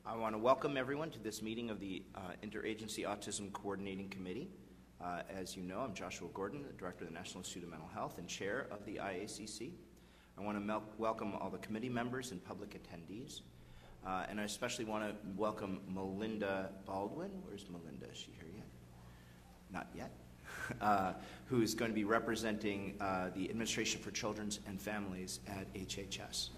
I want to welcome everyone to this meeting of the Interagency Autism Coordinating Committee. As you know, I'm Joshua Gordon, the Director of the National Institute of Mental Health and Chair of the IACC. I want to welcome all the committee members and public attendees. And I especially want to welcome Melinda Baldwin. Where's Melinda? Is she here yet? Not yet. Who's going to be representing the Administration for Children and Families at HHS.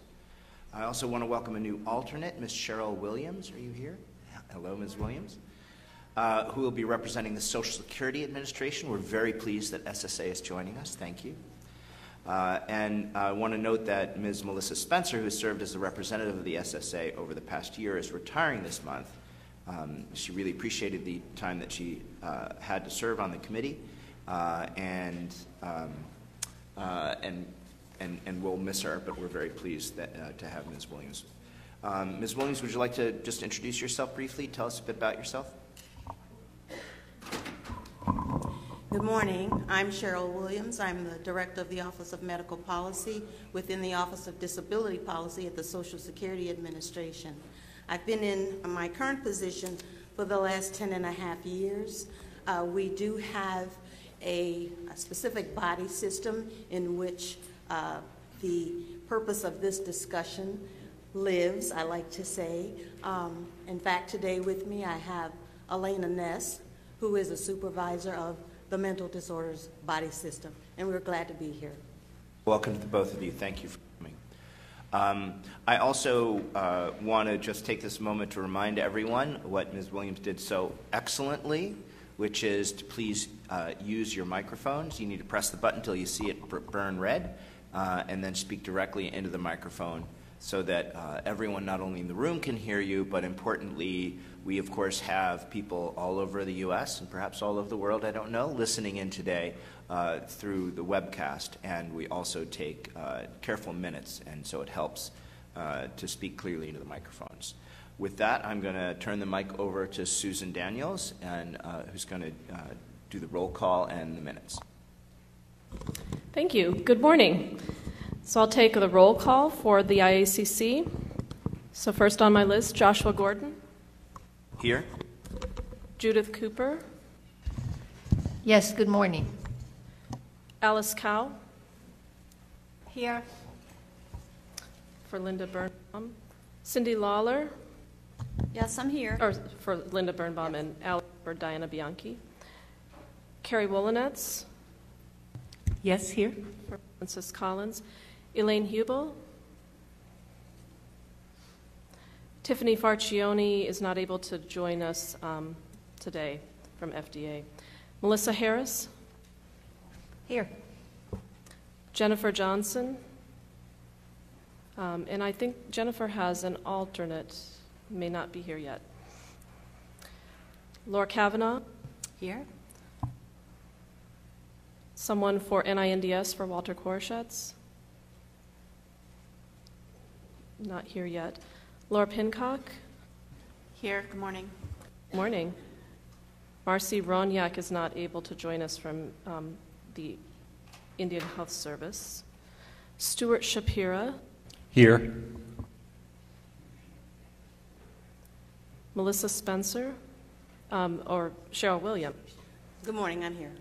I also want to welcome a new alternate, Ms. Cheryl Williams. Are you here? Hello, Ms. Williams. Who will be representing the Social Security Administration. We're very pleased that SSA is joining us. Thank you. And I want to note that Ms. Melissa Spencer, who has served as the representative of the SSA over the past year, is retiring this month. She really appreciated the time that she had to serve on the committee, and we'll miss her, but we're very pleased that, to have Ms. Williams. Ms. Williams, would you like to just introduce yourself briefly? Tell us a bit about yourself. Good morning. I'm Cheryl Williams. I'm the Director of the Office of Medical Policy within the Office of Disability Policy at the Social Security Administration. I've been in my current position for the last 10.5 years. We do have a specific body system in which the purpose of this discussion lives, I like to say. In fact, today with me I have Elena Ness, who is a supervisor of the Mental Disorders Body System, and we're glad to be here. Welcome to the both of you. Thank you for coming. I also want to just take this moment to remind everyone what Ms. Williams did so excellently, which is to please use your microphones. You need to press the button until you see it burn red, and then speak directly into the microphone so that everyone not only in the room can hear you, but importantly, we of course have people all over the U.S. and perhaps all over the world, I don't know, listening in today through the webcast, and we also take careful minutes, and so it helps to speak clearly into the microphones. With that, I'm going to turn the mic over to Susan Daniels, and who's going to do the roll call and the minutes. Thank you. Good morning. So I'll take the roll call for the IACC. So first on my list, Joshua Gordon. Here. Judith Cooper. Yes, good morning. Alice Cow. Here. For Linda Birnbaum. Cindy Lawler. Yes, I'm here. Or for Linda Birnbaum and Alice for Diana Bianchi. Carrie Wolinetz. Yes, here. For Francis Collins. Elaine Hubel. Tiffany Farchione is not able to join us today from FDA. Melissa Harris. Here. Jennifer Johnson. And I think Jennifer has an alternate, may not be here yet. Laura Kavanaugh. Here. Someone for NINDS for Walter Koroshetz. Not here yet. Laura Pincock. Here. Good morning. Morning. Marcy Ronyak is not able to join us from the Indian Health Service. Stuart Shapira. Here. Melissa Spencer, or Cheryl Williams. Good morning. I'm here.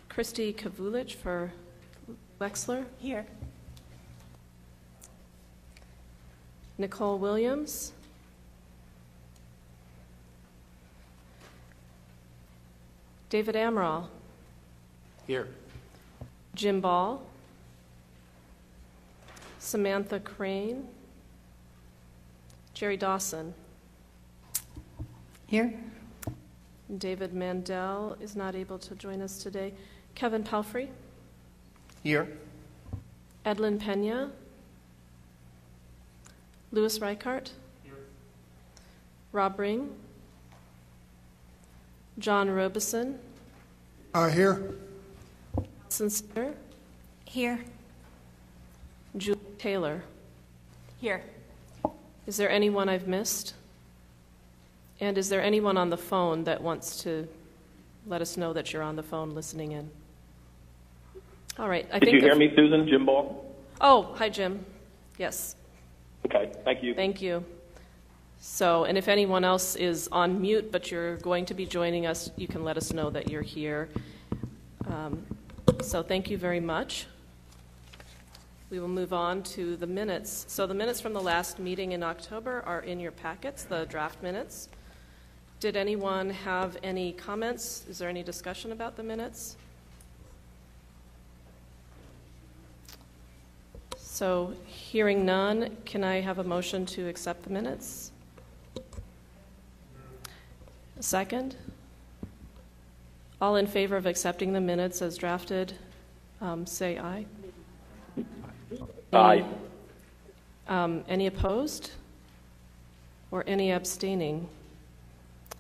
Christy Kavulich for Wexler. Here. Nicole Williams. David Amaral. Here. Jim Ball. Samantha Crane. Jerry Dawson. Here. David Mandel is not able to join us today. Kevin Palfrey. Here. Edlin Pena. Louis Reichart. Here. Rob Ring. John Robeson. Here. Sincere. Here. Julie Taylor. Here. Is there anyone I've missed? And is there anyone on the phone that wants to let us know that you're on the phone listening in? All right. I Did think you hear me, Susan? Jim Ball? Oh, hi, Jim. Yes. Okay, thank you. Thank you. So, and if anyone else is on mute, but you're going to be joining us, you can let us know that you're here. So thank you very much. We will move on to the minutes. So the minutes from the last meeting in October are in your packets, the draft minutes. Did anyone have any comments? Is there any discussion about the minutes? So hearing none, can I have a motion to accept the minutes? A second? All in favor of accepting the minutes as drafted, say aye. Aye. Any opposed? Or any abstaining?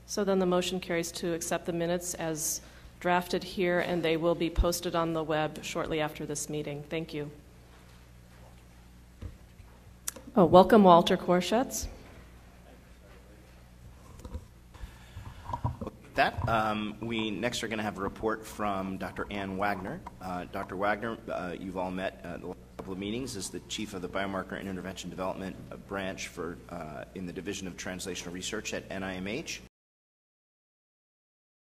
So then the motion carries to accept the minutes as drafted here, and they will be posted on the web shortly after this meeting. Thank you. Oh, welcome, Walter Korschetz. That we next are going to have a report from Dr. Ann Wagner. Dr. Wagner, you've all met the last couple of meetings, is the chief of the Biomarker and Intervention Development branch for in the Division of Translational Research at NIMH.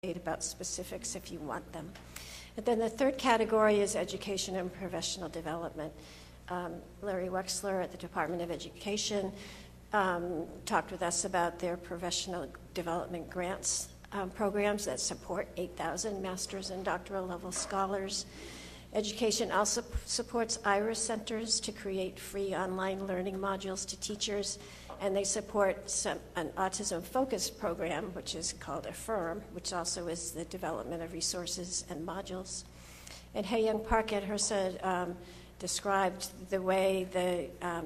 About specifics if you want them. And then the third category is education and professional development. Larry Wexler at the Department of Education talked with us about their professional development grants programs that support 8,000 master's and doctoral level scholars. Education also supports IRIS centers to create free online learning modules to teachers, and they support an autism-focused program, which is called AFFIRM, which also is the development of resources and modules. And Hae Young Park at HRSA described the way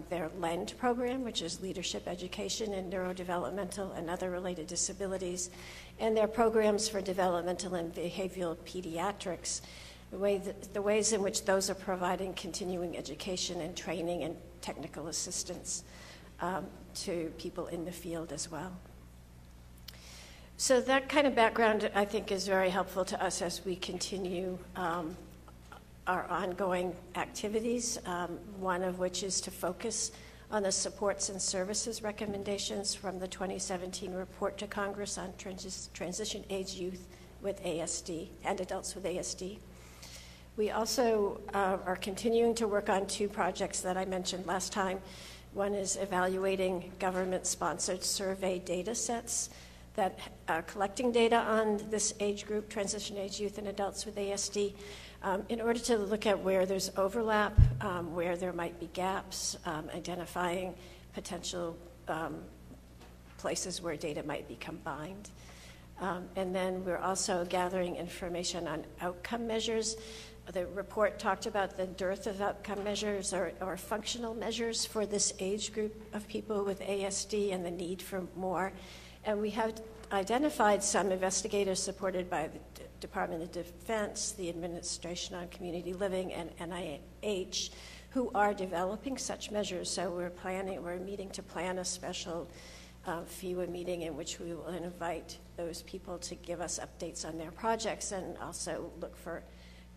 their LEND program, which is leadership education in neurodevelopmental and other related disabilities, and their programs for developmental and behavioral pediatrics, the ways in which those are providing continuing education and training and technical assistance to people in the field as well. So that kind of background, I think, is very helpful to us as we continue our ongoing activities, one of which is to focus on the supports and services recommendations from the 2017 report to Congress on transition age youth with ASD and adults with ASD. We also are continuing to work on two projects that I mentioned last time. One is evaluating government-sponsored survey data sets that are collecting data on this age group, transition age youth and adults with ASD, in order to look at where there's overlap, where there might be gaps, identifying potential places where data might be combined. And then we're also gathering information on outcome measures. The report talked about the dearth of outcome measures or functional measures for this age group of people with ASD and the need for more. And we have identified some investigators supported by the Department of Defense, the Administration on Community Living, and NIH, who are developing such measures. So we're meeting to plan a special FEWA meeting in which we will invite those people to give us updates on their projects and also look for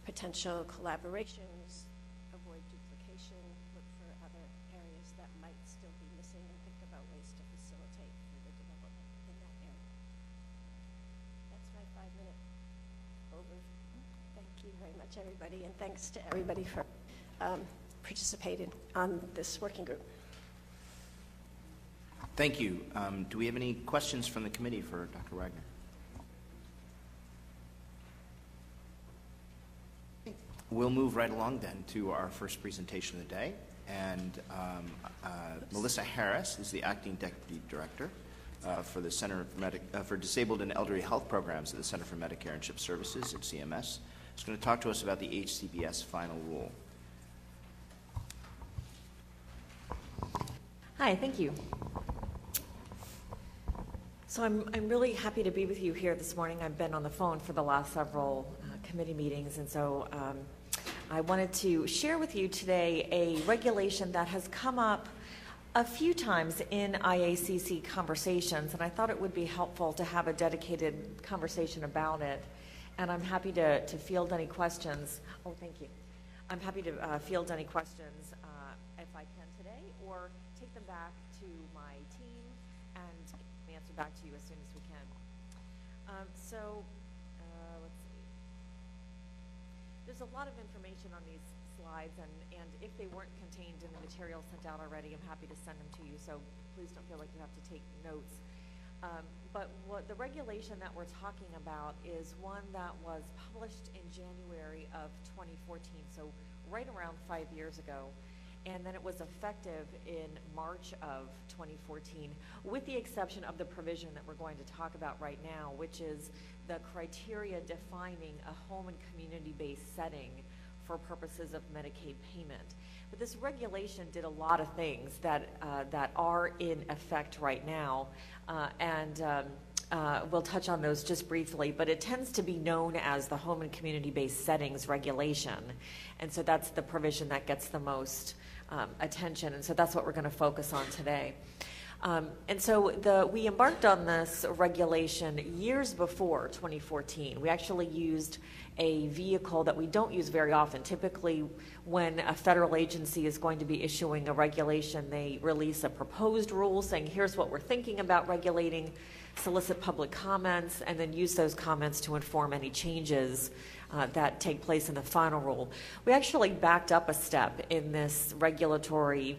potential collaborations, avoid duplication, look for other areas that might still be missing, and think about ways to facilitate further development in that area. That's my 5-minute overview. Thank you very much, everybody, and thanks to everybody for participating on this working group. Thank you. Do we have any questions from the committee for Dr. Wagner? We'll move right along then to our first presentation of the day. And Melissa Harris is the Acting Deputy Director for the Center for Disabled and Elderly Health Programs at the Center for Medicare and CHIP Services at CMS. She's going to talk to us about the HCBS final rule. Hi, thank you. So I'm really happy to be with you here this morning. I've been on the phone for the last several committee meetings, and so I wanted to share with you today a regulation that has come up a few times in IACC conversations, and I thought it would be helpful to have a dedicated conversation about it. And I'm happy to field any questions. Oh, thank you. I'm happy to field any questions if I can today, or take them back to my team and answer back to you as soon as we can. Let's see. There's a lot of information on these slides, and if they weren't contained in the material sent out already, I'm happy to send them to you, so please don't feel like you have to take notes. But what the regulation that we're talking about is one that was published in January of 2014, so right around 5 years ago. And then it was effective in March of 2014, with the exception of the provision that we're going to talk about right now, which is the criteria defining a home and community-based setting for purposes of Medicaid payment. But this regulation did a lot of things that are in effect right now, and we'll touch on those just briefly, but it tends to be known as the Home and Community-Based Settings Regulation, and so that's the provision that gets the most attention, and so that's what we're going to focus on today. And so we embarked on this regulation years before 2014. We actually used a vehicle that we don't use very often. Typically, when a federal agency is going to be issuing a regulation, they release a proposed rule saying, here's what we're thinking about regulating, solicit public comments, and then use those comments to inform any changes that take place in the final rule. We actually backed up a step in this regulatory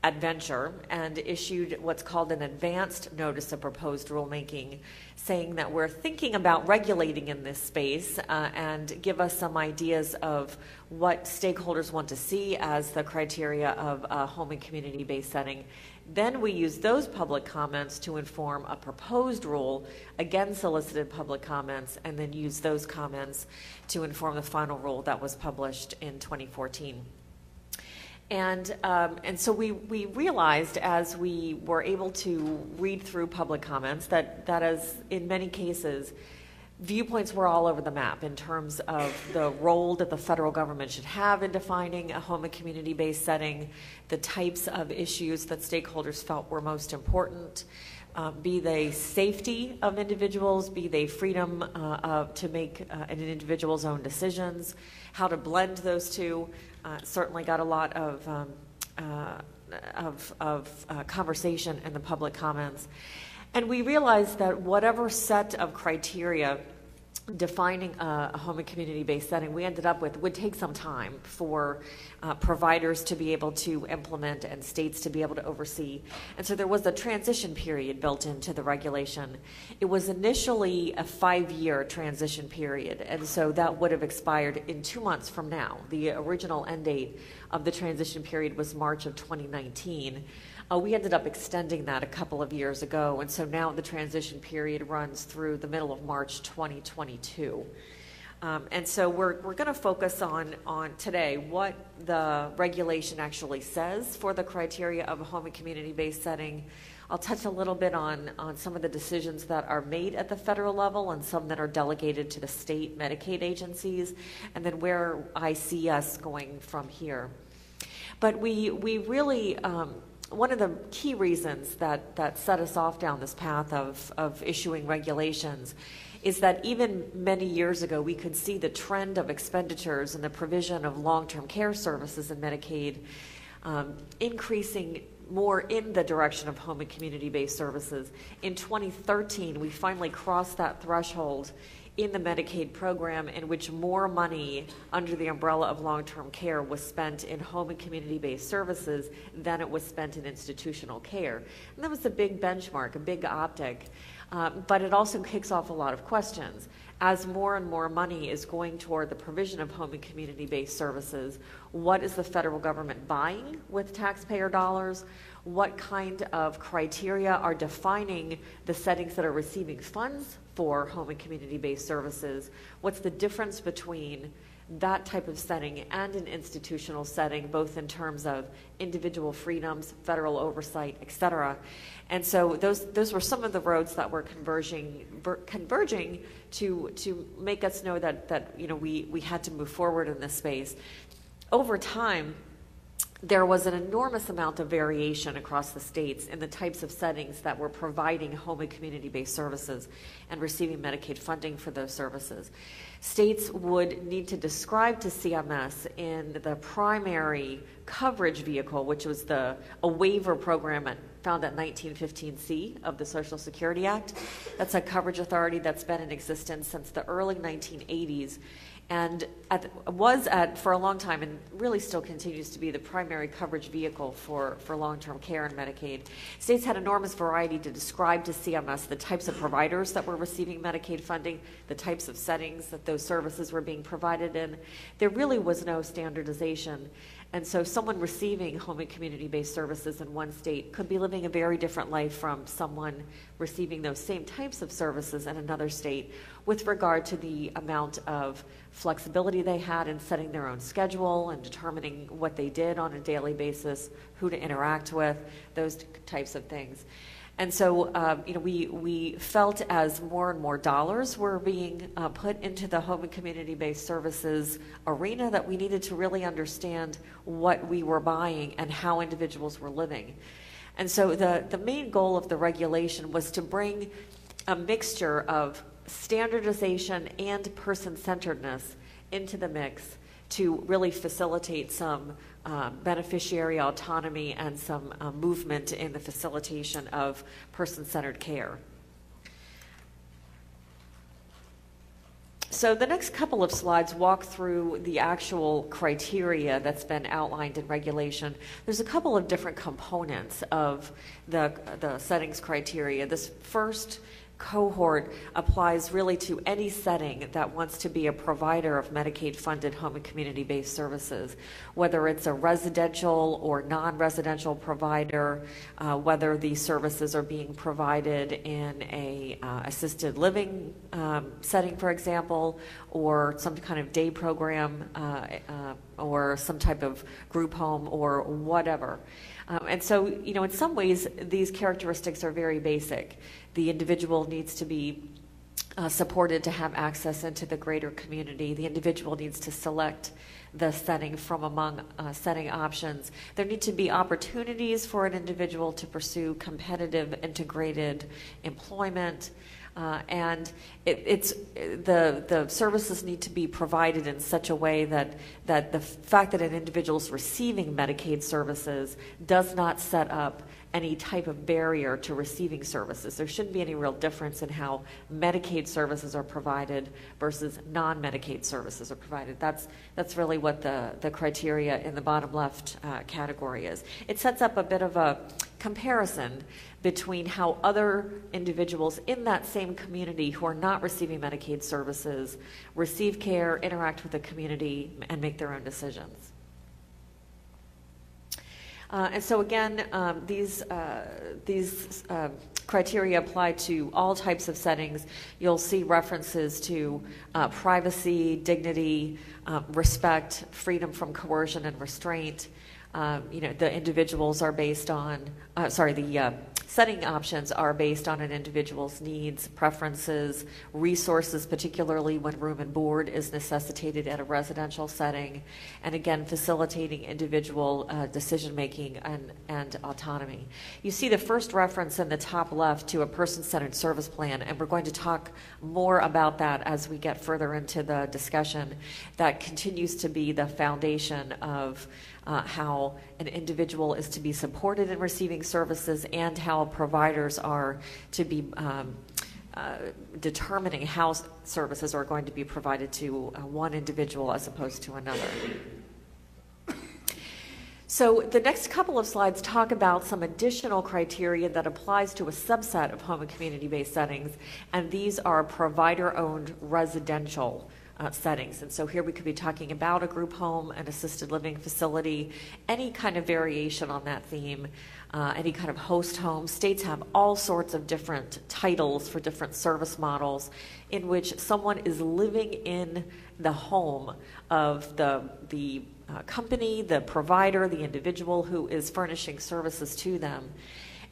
adventure and issued what's called an advanced notice of proposed rulemaking, saying that we're thinking about regulating in this space and give us some ideas of what stakeholders want to see as the criteria of a home and community-based setting. Then we use those public comments to inform a proposed rule, again solicited public comments, and then use those comments to inform the final rule that was published in 2014. And so we realized as we were able to read through public comments that as in many cases, viewpoints were all over the map in terms of the role that the federal government should have in defining a home and community-based setting, the types of issues that stakeholders felt were most important, be they safety of individuals, be they freedom to make an individual's own decisions, how to blend those two. Certainly got a lot of conversation in the public comments. And we realized that whatever set of criteria defining a home and community-based setting we ended up with would take some time for providers to be able to implement and states to be able to oversee. And so there was a transition period built into the regulation. It was initially a 5-year transition period, and so that would have expired in 2 months from now. The original end date of the transition period was March of 2019. We ended up extending that a couple of years ago, and so now the transition period runs through the middle of March 2022. And so we're going to focus on today what the regulation actually says for the criteria of a home and community-based setting. I'll touch a little bit on some of the decisions that are made at the federal level and some that are delegated to the state Medicaid agencies, and then where I see us going from here. But we really... one of the key reasons that set us off down this path of issuing regulations is that even many years ago, we could see the trend of expenditures and the provision of long-term care services in Medicaid increasing more in the direction of home and community-based services. In 2013, we finally crossed that threshold in the Medicaid program in which more money under the umbrella of long-term care was spent in home and community-based services than it was spent in institutional care. And that was a big benchmark, a big optic, but it also kicks off a lot of questions. As more and more money is going toward the provision of home and community-based services, what is the federal government buying with taxpayer dollars? What kind of criteria are defining the settings that are receiving funds for home and community-based services? What's the difference between that type of setting and an institutional setting, both in terms of individual freedoms, federal oversight, et cetera? And so those were some of the roads that were converging to make us know that we had to move forward in this space. Over time, there was an enormous amount of variation across the states in the types of settings that were providing home and community-based services and receiving Medicaid funding for those services. States would need to describe to CMS in the primary coverage vehicle, which was a waiver program found at 1915C of the Social Security Act. That's a coverage authority that's been in existence since the early 1980s. And was for a long time, and really still continues to be, the primary coverage vehicle for long-term care and Medicaid. States had enormous variety to describe to CMS the types of providers that were receiving Medicaid funding, the types of settings that those services were being provided in. There really was no standardization. And so someone receiving home and community-based services in one state could be living a very different life from someone receiving those same types of services in another state, with regard to the amount of flexibility they had in setting their own schedule and determining what they did on a daily basis, who to interact with, those types of things. And so, we felt as more and more dollars were being put into the home and community-based services arena that we needed to really understand what we were buying and how individuals were living. And so the main goal of the regulation was to bring a mixture of standardization and person-centeredness into the mix to really facilitate some beneficiary autonomy and some movement in the facilitation of person-centered care. So the next couple of slides walk through the actual criteria that's been outlined in regulation. There's a couple of different components of the settings criteria. This first cohort applies really to any setting that wants to be a provider of Medicaid-funded home and community-based services, whether it's a residential or non-residential provider, whether these services are being provided in a assisted living setting, for example, or some kind of day program, or some type of group home or whatever. And so, in some ways, these characteristics are very basic. The individual needs to be supported to have access into the greater community. The individual needs to select the setting from among setting options. There need to be opportunities for an individual to pursue competitive, integrated employment. And the services need to be provided in such a way that the fact that an individual is receiving Medicaid services does not set up any type of barrier to receiving services. There shouldn't be any real difference in how Medicaid services are provided versus non-Medicaid services are provided. That's really what the criteria in the bottom left category is. It sets up a bit of a comparison between how other individuals in that same community who are not receiving Medicaid services receive care, interact with the community, and make their own decisions. And so again, these criteria apply to all types of settings. You'll see references to privacy, dignity, respect, freedom from coercion and restraint. The individuals are based on, the setting options are based on an individual's needs, preferences, resources, particularly when room and board is necessitated at a residential setting, and again, facilitating individual decision-making and autonomy. You see the first reference in the top left to a person-centered service plan, and we're going to talk more about that as we get further into the discussion. That continues to be the foundation of how an individual is to be supported in receiving services and how providers are to be determining how services are going to be provided to one individual as opposed to another. So the next couple of slides talk about some additional criteria that applies to a subset of home and community-based settings, and these are provider-owned residential settings. And so here we could be talking about a group home, an assisted living facility, any kind of variation on that theme, any kind of host home. States have all sorts of different titles for different service models in which someone is living in the home of the company, the provider, the individual who is furnishing services to them.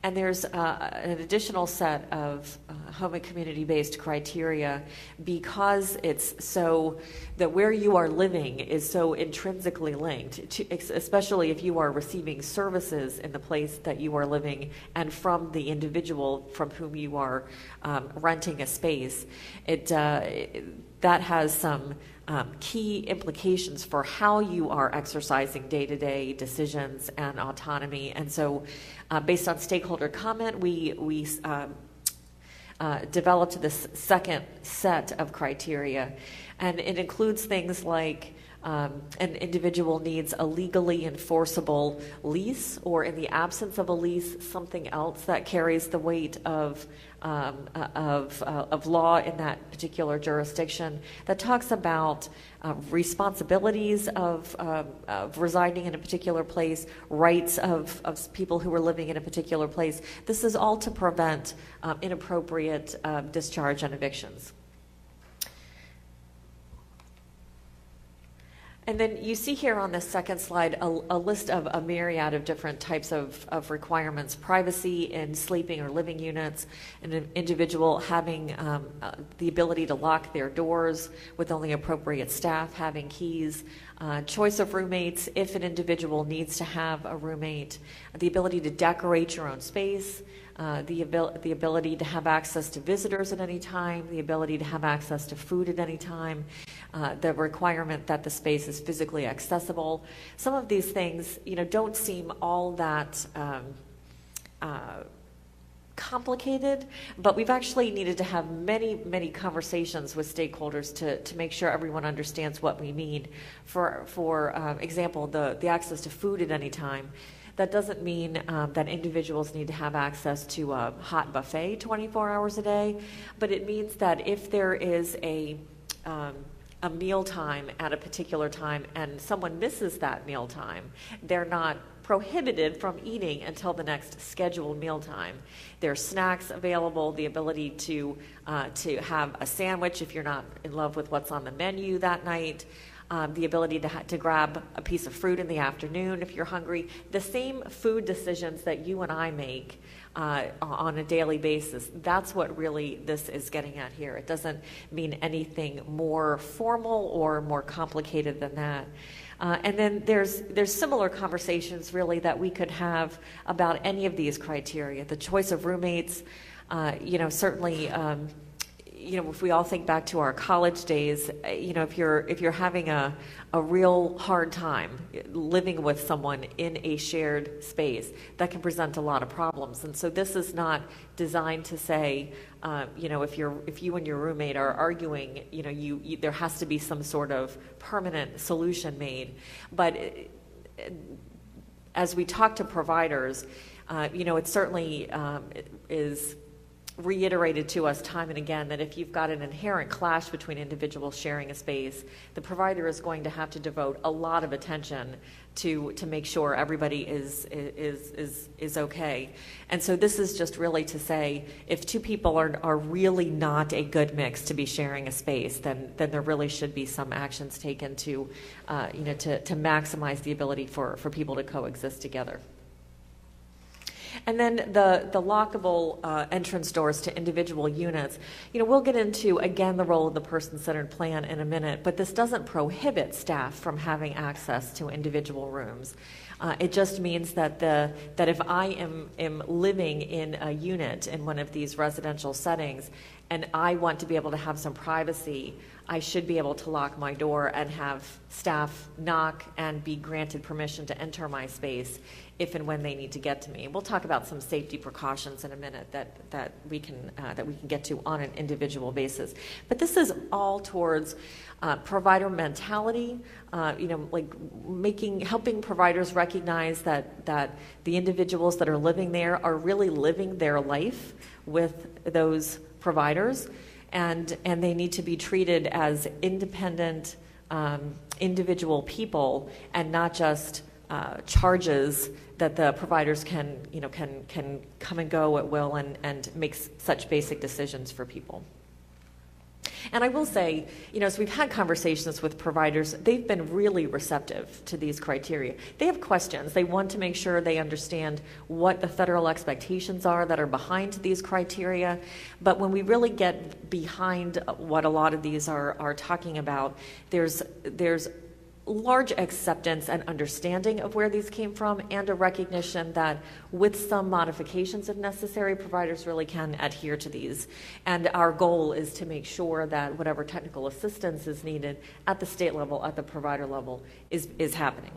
And there's an additional set of home and community-based criteria because it's so that where you are living is so intrinsically linked, to, especially if you are receiving services in the place that you are living and from the individual from whom you are renting a space. That has some key implications for how you are exercising day-to-day decisions and autonomy. And so based on stakeholder comment, we developed this second set of criteria. And it includes things like an individual needs a legally enforceable lease, or in the absence of a lease, something else that carries the weight of law in that particular jurisdiction, that talks about responsibilities of residing in a particular place, rights of people who are living in a particular place. This is all to prevent inappropriate discharge and evictions. And then you see here on this second slide a list of a myriad of different types of requirements: privacy in sleeping or living units, an individual having the ability to lock their doors with only appropriate staff having keys, choice of roommates if an individual needs to have a roommate, the ability to decorate your own space, the ability to have access to visitors at any time, the ability to have access to food at any time, the requirement that the space is physically accessible. Some of these things, don't seem all that complicated, but we've actually needed to have many, many conversations with stakeholders to make sure everyone understands what we mean. For example, the access to food at any time. That doesn't mean that individuals need to have access to a hot buffet 24 hours a day, but it means that if there is a meal time at a particular time and someone misses that meal time, they're not prohibited from eating until the next scheduled meal time. There's snacks available, the ability to have a sandwich if you're not in love with what's on the menu that night, the ability to grab a piece of fruit in the afternoon if you're hungry. The same food decisions that you and I make on a daily basis, that's what really this is getting at here. It doesn't mean anything more formal or more complicated than that. And then there's similar conversations really that we could have about any of these criteria. The choice of roommates, certainly, if we all think back to our college days, if you're having a real hard time living with someone in a shared space, that can present a lot of problems. And so this is not designed to say, if you and your roommate are arguing, there has to be some sort of permanent solution made. But as we talk to providers, it certainly is reiterated to us time and again that if you've got an inherent clash between individuals sharing a space, the provider is going to have to devote a lot of attention to make sure everybody is okay. And so this is just really to say, if two people are really not a good mix to be sharing a space, then there really should be some actions taken to maximize the ability for people to coexist together. And then the lockable entrance doors to individual units. We'll get into, again, the role of the person-centered plan in a minute, but this doesn't prohibit staff from having access to individual rooms. It just means that if I am living in a unit in one of these residential settings and I want to be able to have some privacy, I should be able to lock my door and have staff knock and be granted permission to enter my space if and when they need to get to me. We'll talk about some safety precautions in a minute that we can get to on an individual basis. But this is all towards provider mentality, helping providers recognize that the individuals that are living there are really living their life with those providers, and they need to be treated as independent individual people and not just charges that the providers can come and go at will and make such basic decisions for people. And I will say, as we've had conversations with providers, they've been really receptive to these criteria. They have questions. They want to make sure they understand what the federal expectations are that are behind these criteria. But when we really get behind what a lot of these are talking about, there's large acceptance and understanding of where these came from, and a recognition that with some modifications if necessary, providers really can adhere to these. And our goal is to make sure that whatever technical assistance is needed at the state level, at the provider level, is happening.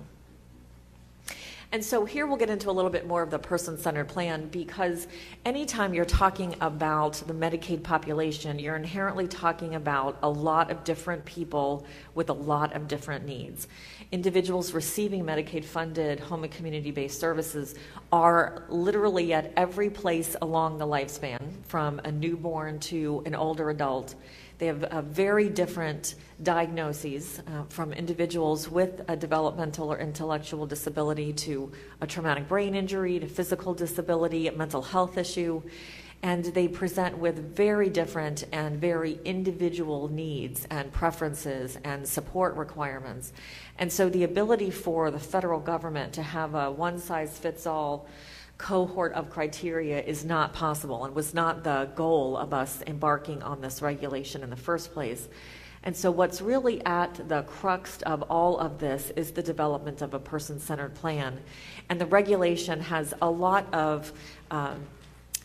And so here we'll get into a little bit more of the person-centered plan, because anytime you're talking about the Medicaid population, you're inherently talking about a lot of different people with a lot of different needs. Individuals receiving Medicaid-funded home and community-based services are literally at every place along the lifespan, from a newborn to an older adult. They have very different diagnoses, from individuals with a developmental or intellectual disability to a traumatic brain injury to physical disability, a mental health issue, and they present with very different and very individual needs and preferences and support requirements. And so the ability for the federal government to have a one-size-fits-all cohort of criteria is not possible, and was not the goal of us embarking on this regulation in the first place. And so what's really at the crux of all of this is the development of a person-centered plan. And the regulation has a lot of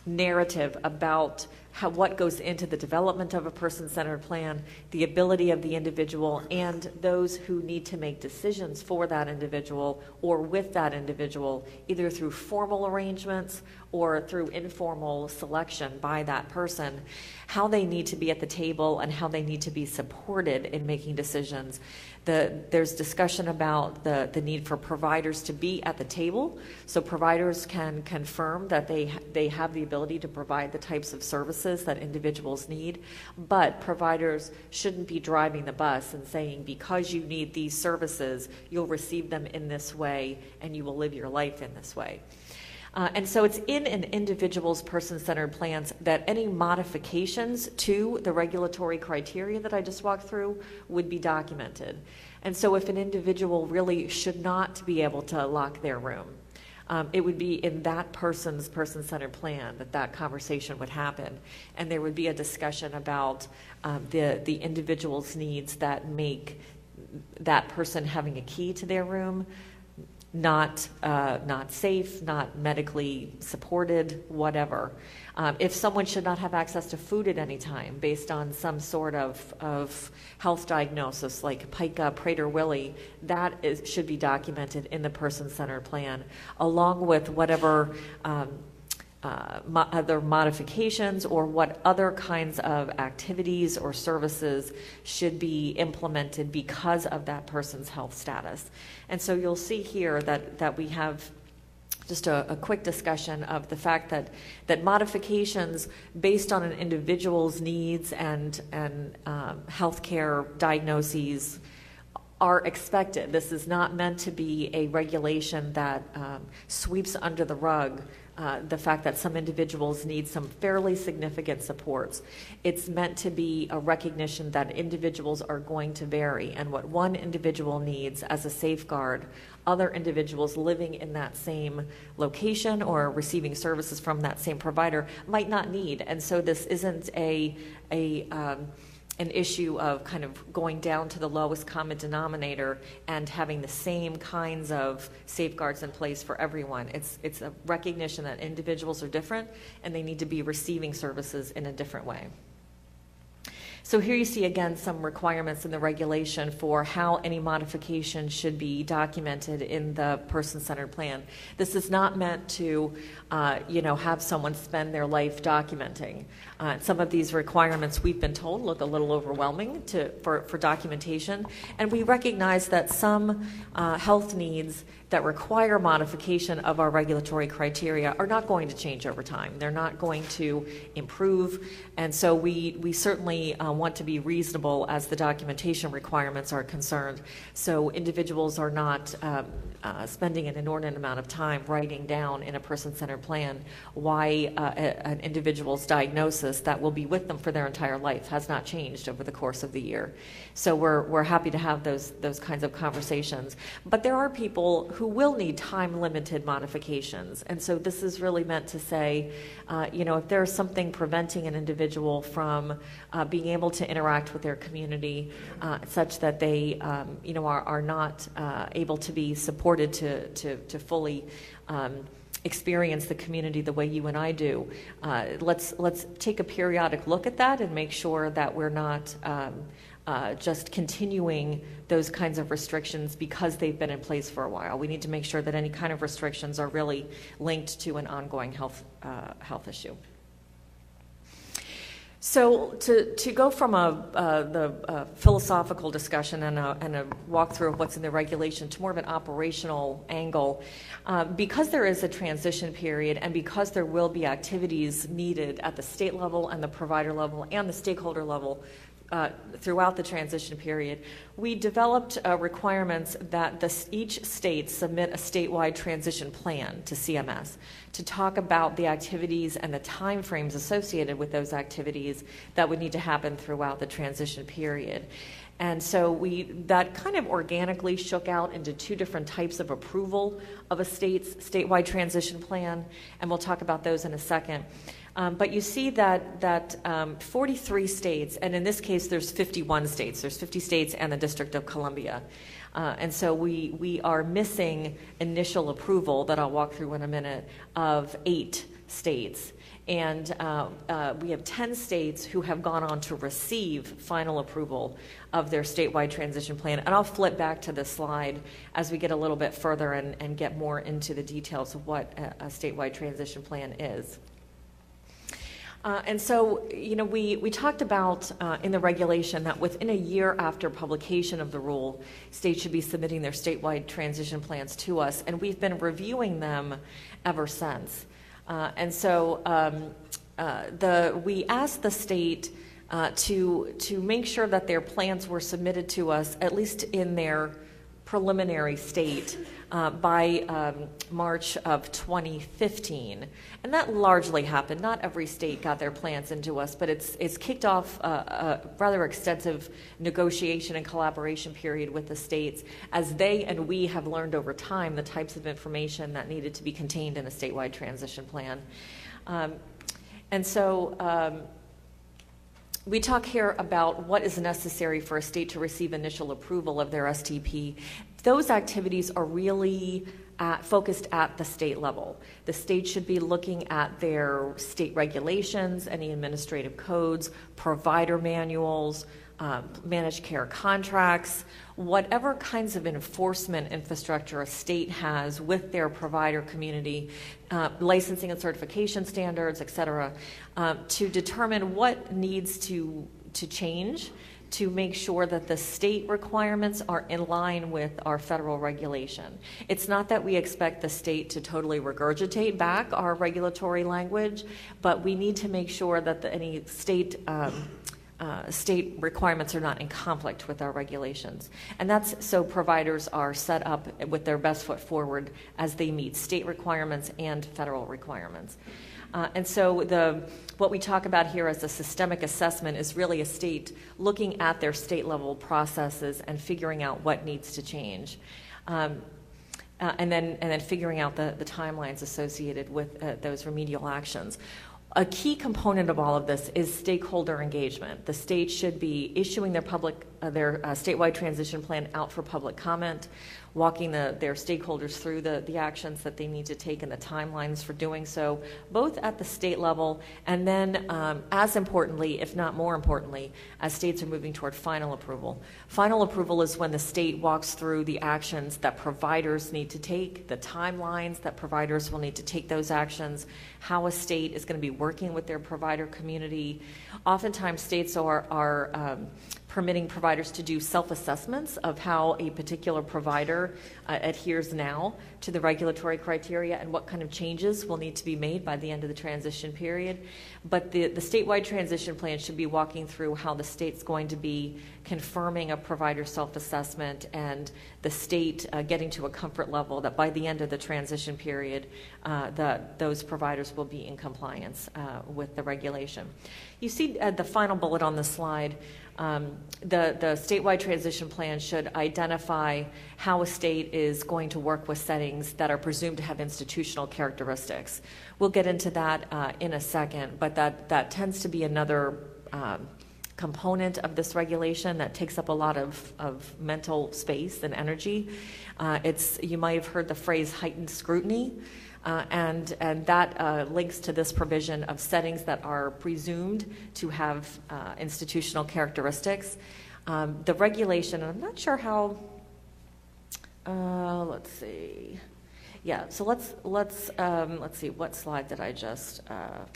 narrative about what goes into the development of a person-centered plan, the ability of the individual, and those who need to make decisions for that individual or with that individual, either through formal arrangements or through informal selection by that person, how they need to be at the table and how they need to be supported in making decisions. There's discussion about the need for providers to be at the table, so providers can confirm that they have the ability to provide the types of services that individuals need, but providers shouldn't be driving the bus and saying, because you need these services, you'll receive them in this way and you will live your life in this way. And so it's in an individual's person-centered plans that any modifications to the regulatory criteria that I just walked through would be documented. And so if an individual really should not be able to lock their room, it would be in that person's person-centered plan that conversation would happen. And there would be a discussion about the individual's needs that make that person having a key to their room not safe, not medically supported, whatever. If someone should not have access to food at any time based on some sort of health diagnosis like pica, Prader-Willi, that should be documented in the person-centered plan, along with whatever other modifications or what other kinds of activities or services should be implemented because of that person's health status. And so you'll see here that we have just a quick discussion of the fact that modifications based on an individual's needs and healthcare diagnoses are expected. This is not meant to be a regulation that sweeps under the rug the fact that some individuals need some fairly significant supports. It's meant to be a recognition that individuals are going to vary, and what one individual needs as a safeguard, other individuals living in that same location or receiving services from that same provider might not need. And so this isn't an issue of kind of going down to the lowest common denominator and having the same kinds of safeguards in place for everyone. It's a recognition that individuals are different and they need to be receiving services in a different way. So here you see again some requirements in the regulation for how any modification should be documented in the person-centered plan. This is not meant to, have someone spend their life documenting. Some of these requirements, we've been told, look a little overwhelming for documentation, and we recognize that some health needs that require modification of our regulatory criteria are not going to change over time. They're not going to improve, and so we certainly want to be reasonable as the documentation requirements are concerned. So individuals are not spending an inordinate amount of time writing down in a person-centered plan why an individual's diagnosis that will be with them for their entire life has not changed over the course of the year. So we're happy to have those kinds of conversations. But there are people who will need time-limited modifications. And so this is really meant to say, if there's something preventing an individual from being able to interact with their community such that they, are not able to be supported to fully experience the community the way you and I do. Let's take a periodic look at that and make sure that we're not just continuing those kinds of restrictions because they've been in place for a while. We need to make sure that any kind of restrictions are really linked to an ongoing health issue. So to go from the philosophical discussion and a walkthrough of what's in the regulation to more of an operational angle, because there is a transition period and because there will be activities needed at the state level and the provider level and the stakeholder level throughout the transition period, we developed requirements that each state submit a statewide transition plan to CMS to talk about the activities and the time frames associated with those activities that would need to happen throughout the transition period. And so that kind of organically shook out into two different types of approval of a statewide transition plan, and we'll talk about those in a second. But you see that 43 states, and in this case there's 51 states, there's 50 states and the District of Columbia. And so we are missing initial approval that I'll walk through in a minute of 8 states. And we have 10 states who have gone on to receive final approval of their statewide transition plan. And I'll flip back to this slide as we get a little bit further and get more into the details of what a statewide transition plan is. And so, we talked about in the regulation that within a year after publication of the rule, states should be submitting their statewide transition plans to us, and we've been reviewing them ever since. And so we asked the state to make sure that their plans were submitted to us, at least in their preliminary state, by March of 2015. And that largely happened. Not every state got their plans into us, but it's kicked off a rather extensive negotiation and collaboration period with the states as they and we have learned over time the types of information that needed to be contained in a statewide transition plan. And so we talk here about what is necessary for a state to receive initial approval of their STP. Those activities are really focused at the state level. The state should be looking at their state regulations, any administrative codes, provider manuals, managed care contracts, whatever kinds of enforcement infrastructure a state has with their provider community, licensing and certification standards, et cetera, to determine what needs to change to make sure that the state requirements are in line with our federal regulation. It's not that we expect the state to totally regurgitate back our regulatory language, but we need to make sure that any state state requirements are not in conflict with our regulations. And that's so providers are set up with their best foot forward as they meet state requirements and federal requirements. And so what we talk about here as a systemic assessment is really a state looking at their state level processes and figuring out what needs to change. And then figuring out the timelines associated with those remedial actions. A key component of all of this is stakeholder engagement. The state should be issuing their statewide transition plan out for public comment, walking their stakeholders through the actions that they need to take and the timelines for doing so, both at the state level and then, as importantly, if not more importantly, as states are moving toward final approval. Final approval is when the state walks through the actions that providers need to take, the timelines that providers will need to take those actions, how a state is going to be working with their provider community. Oftentimes, states are permitting providers to do self-assessments of how a particular provider adheres now to the regulatory criteria and what kind of changes will need to be made by the end of the transition period. But the statewide transition plan should be walking through how the state's going to be confirming a provider self-assessment and the state getting to a comfort level that by the end of the transition period, that those providers will be in compliance with the regulation. You see the final bullet on the slide. The statewide transition plan should identify how a state is going to work with settings that are presumed to have institutional characteristics. We'll get into that in a second, but that tends to be another component of this regulation that takes up a lot of mental space and energy. You might have heard the phrase heightened scrutiny. And that links to this provision of settings that are presumed to have institutional characteristics. The regulation, and I'm not sure how. Let's see. Yeah. So let's see. What slide did I just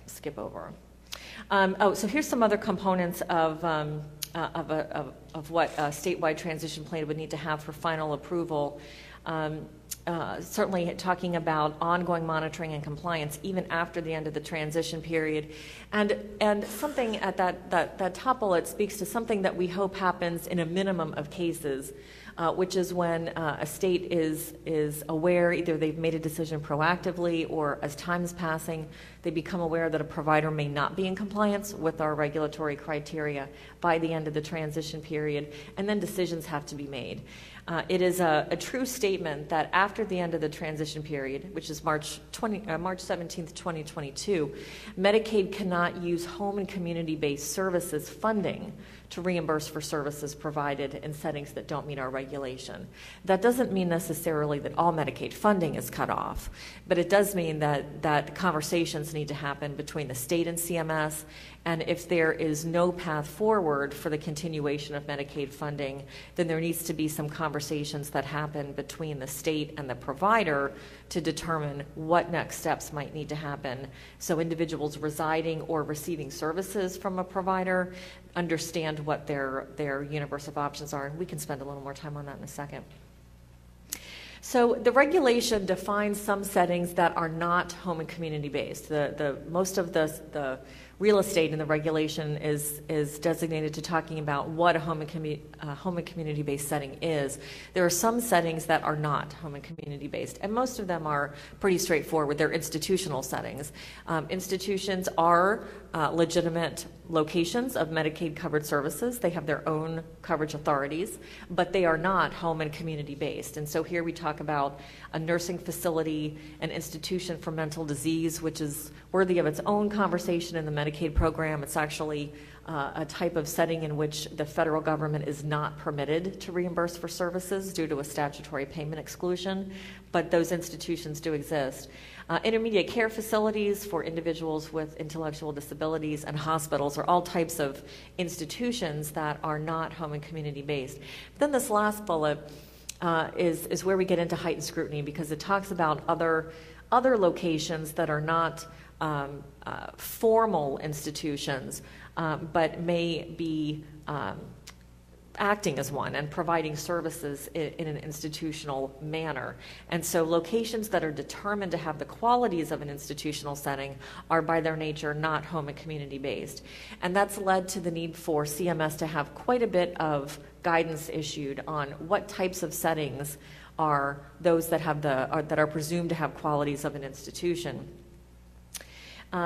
skip over? So here's some other components of what a statewide transition plan would need to have for final approval. Certainly talking about ongoing monitoring and compliance even after the end of the transition period. And something at that top bullet speaks to something that we hope happens in a minimum of cases, which is when a state is aware, either they've made a decision proactively or as time is passing, they become aware that a provider may not be in compliance with our regulatory criteria by the end of the transition period, and then decisions have to be made. It is a true statement that after the end of the transition period, which is March 17th, 2022, Medicaid cannot use home and community-based services funding to reimburse for services provided in settings that don't meet our regulation. That doesn't mean necessarily that all Medicaid funding is cut off, but it does mean that conversations need to happen between the state and CMS, and if there is no path forward for the continuation of Medicaid funding, then there needs to be some conversations that happen between the state and the provider to determine what next steps might need to happen so individuals residing or receiving services from a provider understand what their universe of options are. And we can spend a little more time on that in a second. So the regulation defines some settings that are not home and community based. Most of the real estate in the regulation is designated to talking about what a home and community based setting is. There are some settings that are not home and community based, and most of them are pretty straightforward. They're institutional settings. Institutions are legitimate locations of Medicaid covered services. They have their own coverage authorities, but they are not home and community based. And so here we talk about a nursing facility, an institution for mental disease, which is worthy of its own conversation in the Medicaid program. It's actually a type of setting in which the federal government is not permitted to reimburse for services due to a statutory payment exclusion, but those institutions do exist. Intermediate care facilities for individuals with intellectual disabilities and hospitals are all types of institutions that are not home and community based. But then this last bullet is where we get into heightened scrutiny, because it talks about other locations that are not formal institutions, but may be acting as one and providing services in an institutional manner. And so locations that are determined to have the qualities of an institutional setting are by their nature not home and community based. And that's led to the need for CMS to have quite a bit of guidance issued on what types of settings are those that are presumed to have qualities of an institution. We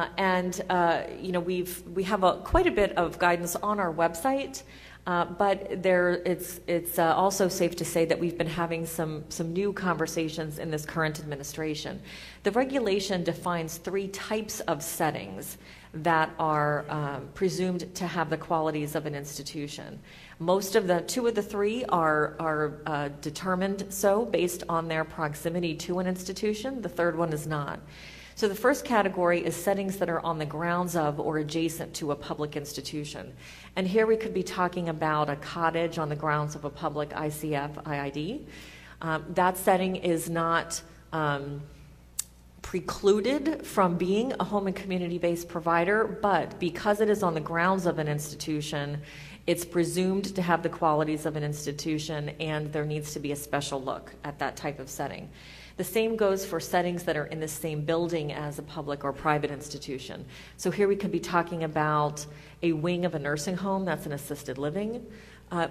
have quite a bit of guidance on our website, but it's also safe to say that we've been having some new conversations in this current administration. The regulation defines 3 types of settings that are presumed to have the qualities of an institution. Most of 2 of the 3 are determined so based on their proximity to an institution. The third one is not. So the first category is settings that are on the grounds of or adjacent to a public institution. And here we could be talking about a cottage on the grounds of a public ICF IID. That setting is not precluded from being a home and community-based provider, but because it is on the grounds of an institution, It's presumed to have the qualities of an institution, and there needs to be a special look at that type of setting. The same goes for settings that are in the same building as a public or private institution. So here we could be talking about a wing of a nursing home that's an assisted living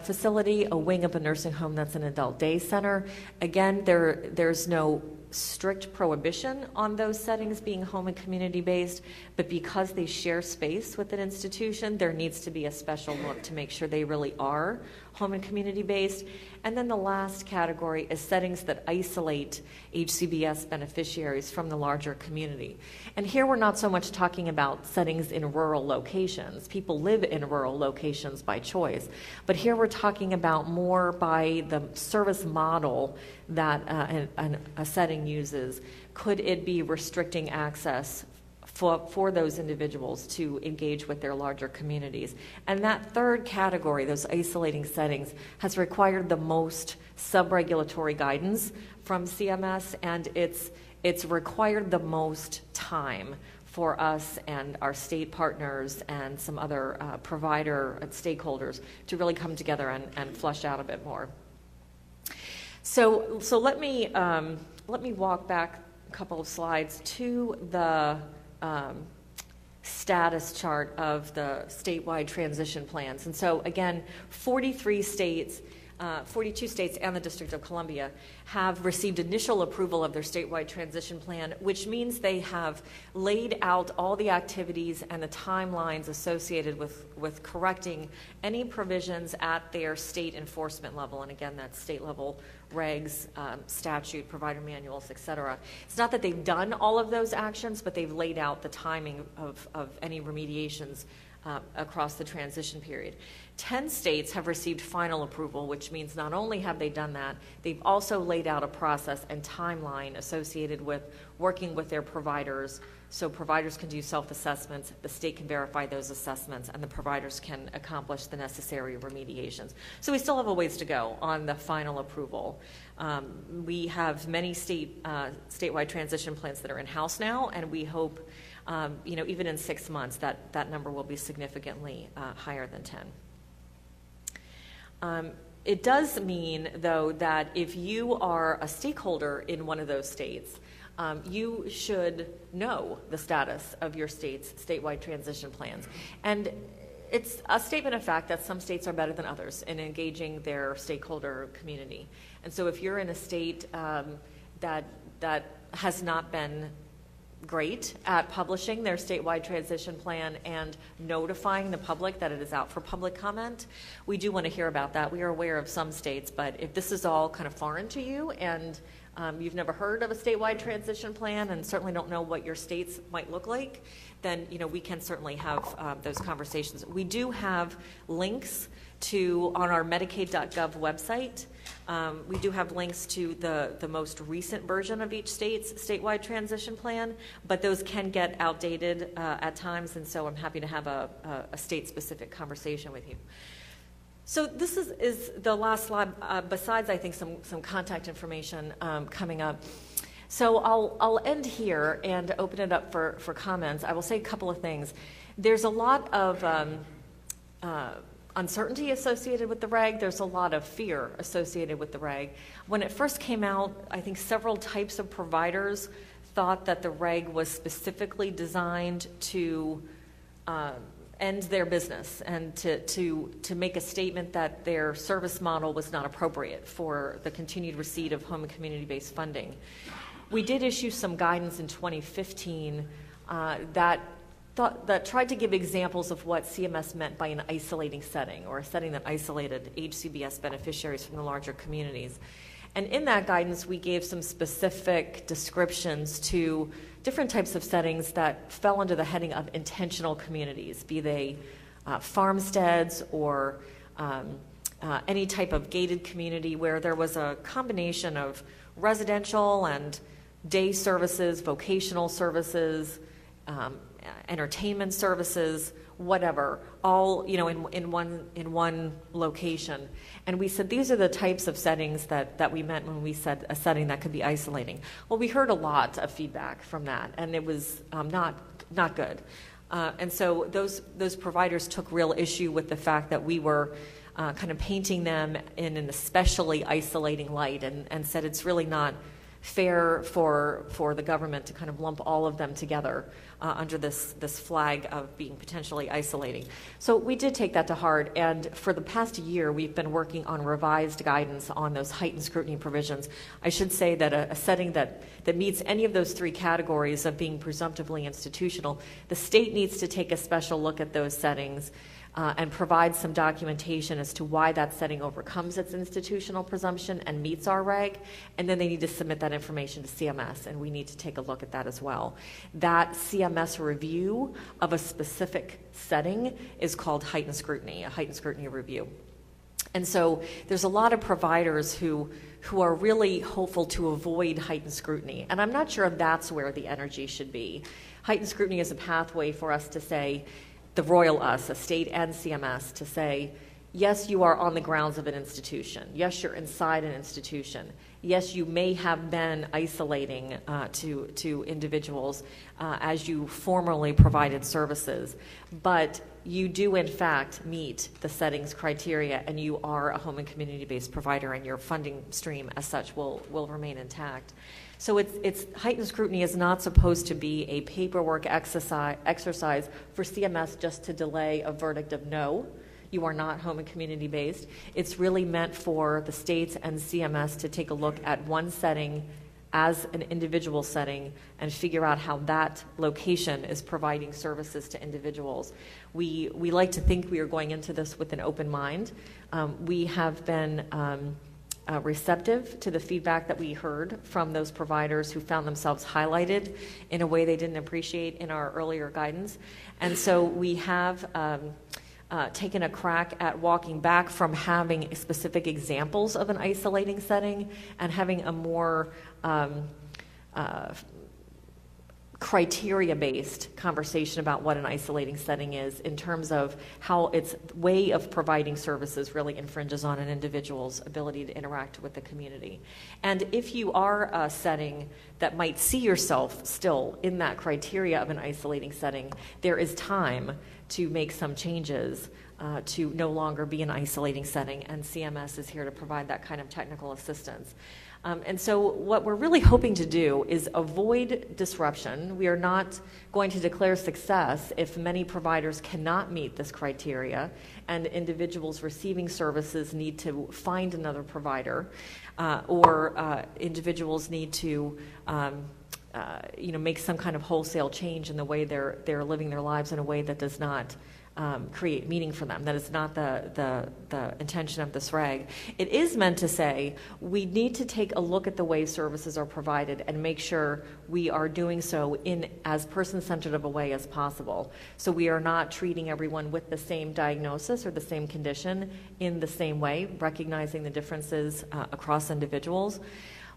facility, a wing of a nursing home that's an adult day center. Again, there's no strict prohibition on those settings being home and community-based, but because they share space with an institution, there needs to be a special look to make sure they really are home and community-based. And then the last category is settings that isolate HCBS beneficiaries from the larger community. And here we're not so much talking about settings in rural locations. People live in rural locations by choice. But here we're talking about more by the service model that a setting uses. Could it be restricting access for those individuals to engage with their larger communities? And that third category, those isolating settings, has required the most sub-regulatory guidance from CMS, and it's required the most time for us and our state partners and some other provider and stakeholders to really come together and flush out a bit more. So let me walk back a couple of slides to the status chart of the statewide transition plans. And so again, 42 states and the District of Columbia have received initial approval of their statewide transition plan, which means they have laid out all the activities and the timelines associated with correcting any provisions at their state enforcement level. And again, that's state level regs, statute, provider manuals, et cetera. It's not that they've done all of those actions, but they've laid out the timing of any remediations across the transition period. 10 states have received final approval, which means not only have they done that, they've also laid out a process and timeline associated with working with their providers, so providers can do self-assessments, the state can verify those assessments, and the providers can accomplish the necessary remediations. So we still have a ways to go on the final approval. We have many statewide transition plans that are in-house now, and we hope even in 6 months, that number will be significantly higher than 10. It does mean, though, that if you are a stakeholder in one of those states, you should know the status of your state's statewide transition plans. And it's a statement of fact that some states are better than others in engaging their stakeholder community. And so if you're in a state that has not been great at publishing their statewide transition plan and notifying the public that it is out for public comment, we do want to hear about that. We are aware of some states, but if this is all kind of foreign to you and you've never heard of a statewide transition plan and certainly don't know what your states might look like, then we can certainly have those conversations. We do have links on our Medicaid.gov website. We do have links to the most recent version of each state's statewide transition plan, but those can get outdated at times, and so I'm happy to have a state-specific conversation with you. So this is the last slide, besides, I think, some contact information coming up. So I'll end here and open it up for comments. I will say a couple of things. There's a lot of uncertainty associated with the reg. There's a lot of fear associated with the reg. When it first came out, I think several types of providers thought that the reg was specifically designed to end their business and to make a statement that their service model was not appropriate for the continued receipt of home and community-based funding. We did issue some guidance in 2015 that tried to give examples of what CMS meant by an isolating setting, or a setting that isolated HCBS beneficiaries from the larger communities. And in that guidance, we gave some specific descriptions to different types of settings that fell under the heading of intentional communities, be they farmsteads or any type of gated community where there was a combination of residential and day services, vocational services, entertainment services, whatever, all in one location. And we said these are the types of settings that we meant when we said a setting that could be isolating. Well, we heard a lot of feedback from that, and it was not good. And so those providers took real issue with the fact that we were kind of painting them in an especially isolating light, and said it's really not fair for the government to kind of lump all of them together under this flag of being potentially isolating. So we did take that to heart, and for the past year, we've been working on revised guidance on those heightened scrutiny provisions. I should say that a setting that meets any of those three categories of being presumptively institutional, the state needs to take a special look at those settings and provide some documentation as to why that setting overcomes its institutional presumption and meets our reg, and then they need to submit that information to CMS, and we need to take a look at that as well. That CMS review of a specific setting is called heightened scrutiny, a heightened scrutiny review. And so there's a lot of providers who are really hopeful to avoid heightened scrutiny, and I'm not sure if that's where the energy should be. Heightened scrutiny is a pathway for us to say, the royal us, a state and CMS, to say, yes, you are on the grounds of an institution. Yes, you're inside an institution. Yes, you may have been isolating to individuals as you formerly provided services, but you do in fact meet the settings criteria, and you are a home and community-based provider, and your funding stream as such will remain intact. So it's heightened scrutiny is not supposed to be a paperwork exercise for CMS just to delay a verdict of no, you are not home and community based. It's really meant for the states and CMS to take a look at one setting as an individual setting and figure out how that location is providing services to individuals. We like to think we are going into this with an open mind. We have been receptive to the feedback that we heard from those providers who found themselves highlighted in a way they didn't appreciate in our earlier guidance. And so we have taken a crack at walking back from having specific examples of an isolating setting and having a more criteria-based conversation about what an isolating setting is in terms of how its way of providing services really infringes on an individual's ability to interact with the community. And if you are a setting that might see yourself still in that criteria of an isolating setting, there is time to make some changes to no longer be an isolating setting, and CMS is here to provide that kind of technical assistance. And so what we're really hoping to do is avoid disruption. We are not going to declare success if many providers cannot meet this criteria and individuals receiving services need to find another provider, or individuals need to make some kind of wholesale change in the way they're living their lives in a way that does not create meaning for them. That is not the intention of this reg. It is meant to say we need to take a look at the way services are provided and make sure we are doing so in as person-centered of a way as possible. So we are not treating everyone with the same diagnosis or the same condition in the same way, recognizing the differences across individuals.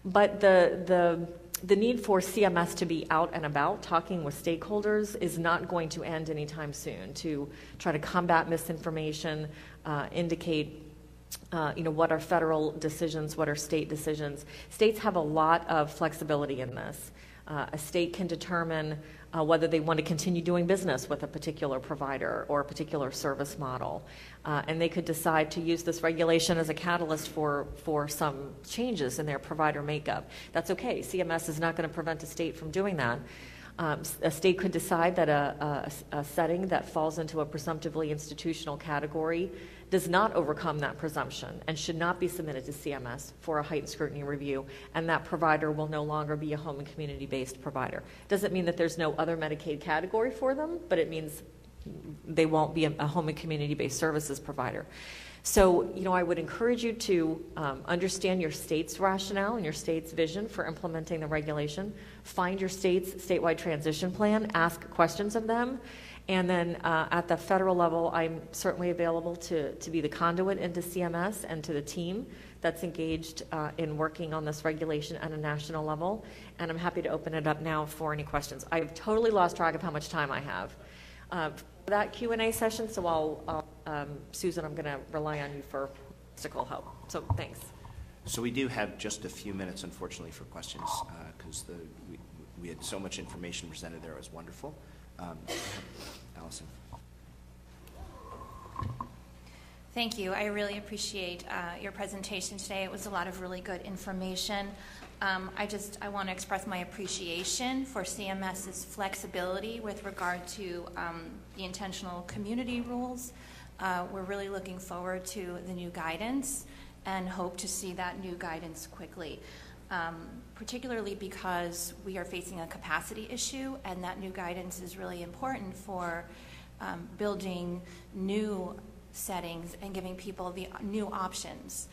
But the need for CMS to be out and about talking with stakeholders is not going to end anytime soon to try to combat misinformation, indicate what are federal decisions, what are state decisions. States have a lot of flexibility in this. A state can determine whether they want to continue doing business with a particular provider or a particular service model. And they could decide to use this regulation as a catalyst for some changes in their provider makeup. That's okay. CMS is not going to prevent a state from doing that. A state could decide that a setting that falls into a presumptively institutional category does not overcome that presumption and should not be submitted to CMS for a heightened scrutiny review, and that provider will no longer be a home and community-based provider. Doesn't mean that there's no other Medicaid category for them, but it means they won't be a home and community-based services provider. So, I would encourage you to understand your state's rationale and your state's vision for implementing the regulation. Find your state's statewide transition plan, ask questions of them, and then at the federal level, I'm certainly available to be the conduit into CMS and to the team that's engaged in working on this regulation at a national level, and I'm happy to open it up now for any questions. I've totally lost track of how much time I have. For that Q&A session, so Susan, I'm going to rely on you for logistical help. So thanks. So we do have just a few minutes, unfortunately, for questions because we had so much information presented there. It was wonderful. Allison. Thank you. I really appreciate your presentation today. It was a lot of really good information. I want to express my appreciation for CMS's flexibility with regard to the intentional community rules. We're really looking forward to the new guidance and hope to see that new guidance quickly, particularly because we are facing a capacity issue, and that new guidance is really important for building new settings and giving people the new options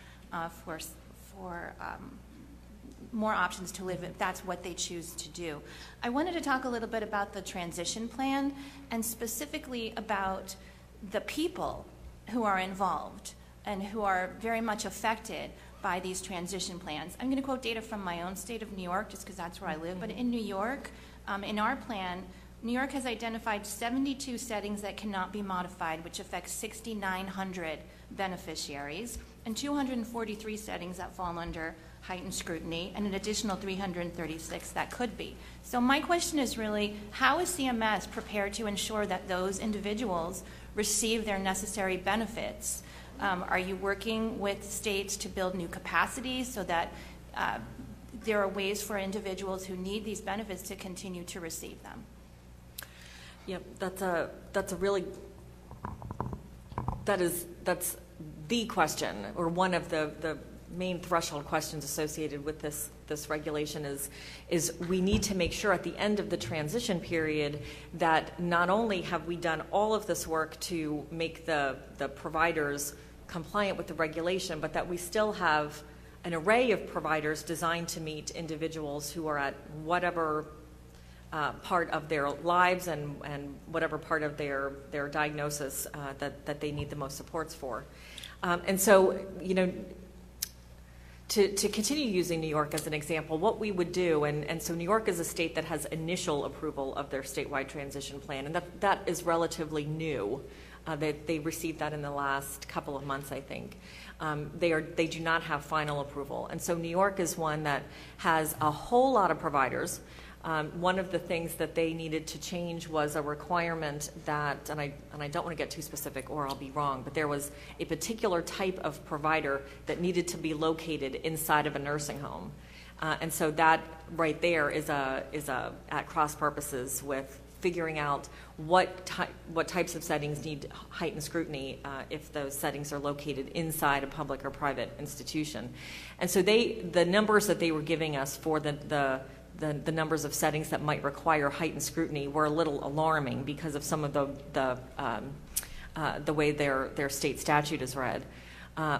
for more options to live if that's what they choose to do. I wanted to talk a little bit about the transition plan and specifically about the people who are involved and who are very much affected by these transition plans. I'm going to quote data from my own state of New York just because that's where I live, but in New York, in our plan, New York has identified 72 settings that cannot be modified, which affects 6,900 beneficiaries, and 243 settings that fall under heightened scrutiny, and an additional 336 that could be. So my question is really, how is CMS prepared to ensure that those individuals receive their necessary benefits? Are you working with states to build new capacities so that there are ways for individuals who need these benefits to continue to receive them? Yep, that's the question, or one of the main threshold questions associated with this regulation is we need to make sure at the end of the transition period that not only have we done all of this work to make the providers compliant with the regulation, but that we still have an array of providers designed to meet individuals who are at whatever part of their lives and whatever part of their diagnosis that they need the most supports for. And so, to continue using New York as an example, what we would do, and so New York is a state that has initial approval of their statewide transition plan, and that is relatively new. They received that in the last couple of months, I think. They do not have final approval, and so New York is one that has a whole lot of providers. One of the things that they needed to change was a requirement that, and I don't want to get too specific or I'll be wrong, but there was a particular type of provider that needed to be located inside of a nursing home. And so that right there is at cross purposes with figuring out what types of settings need heightened scrutiny if those settings are located inside a public or private institution. And so the numbers that they were giving us for the numbers of settings that might require heightened scrutiny were a little alarming because of some of the way their state statute is read,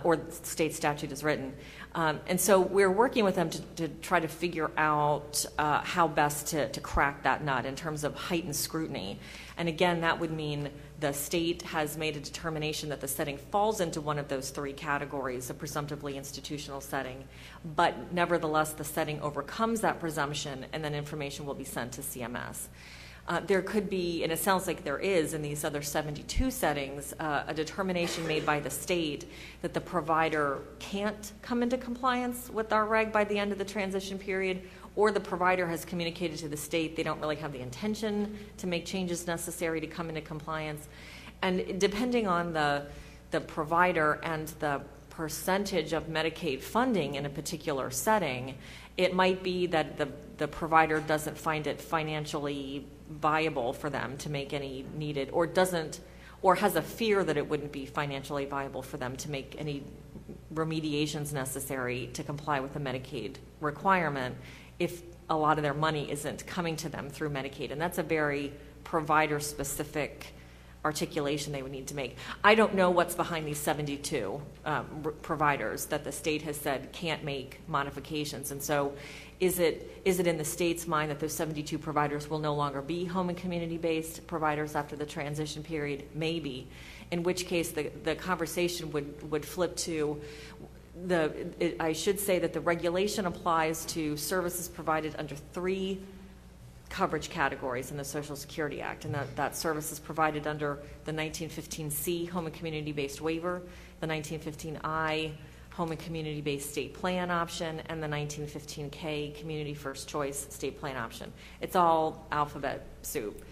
or state statute is written. And so we're working with them to try to figure out how best to crack that nut in terms of heightened scrutiny. And again, that would mean the state has made a determination that the setting falls into one of those three categories, a presumptively institutional setting, but nevertheless the setting overcomes that presumption, and then information will be sent to CMS. There could be, and it sounds like there is in these other 72 settings, a determination made by the state that the provider can't come into compliance with our reg by the end of the transition period, or the provider has communicated to the state they don't really have the intention to make changes necessary to come into compliance. And depending on the provider and the percentage of Medicaid funding in a particular setting, it might be that the provider doesn't find it financially viable for them to make any needed, or has a fear that it wouldn't be financially viable for them to make any remediations necessary to comply with the Medicaid requirement if a lot of their money isn't coming to them through Medicaid. And that's a very provider-specific articulation they would need to make. I don't know what's behind these 72 providers that the state has said can't make modifications. And so is it in the state's mind that those 72 providers will no longer be home and community-based providers after the transition period? Maybe. In which case the conversation would flip to I should say that the regulation applies to services provided under three coverage categories in the Social Security Act, and that service is provided under the 1915C Home and Community-Based Waiver, the 1915I Home and Community-Based State Plan option, and the 1915K Community First Choice State Plan option. It's all alphabet soup.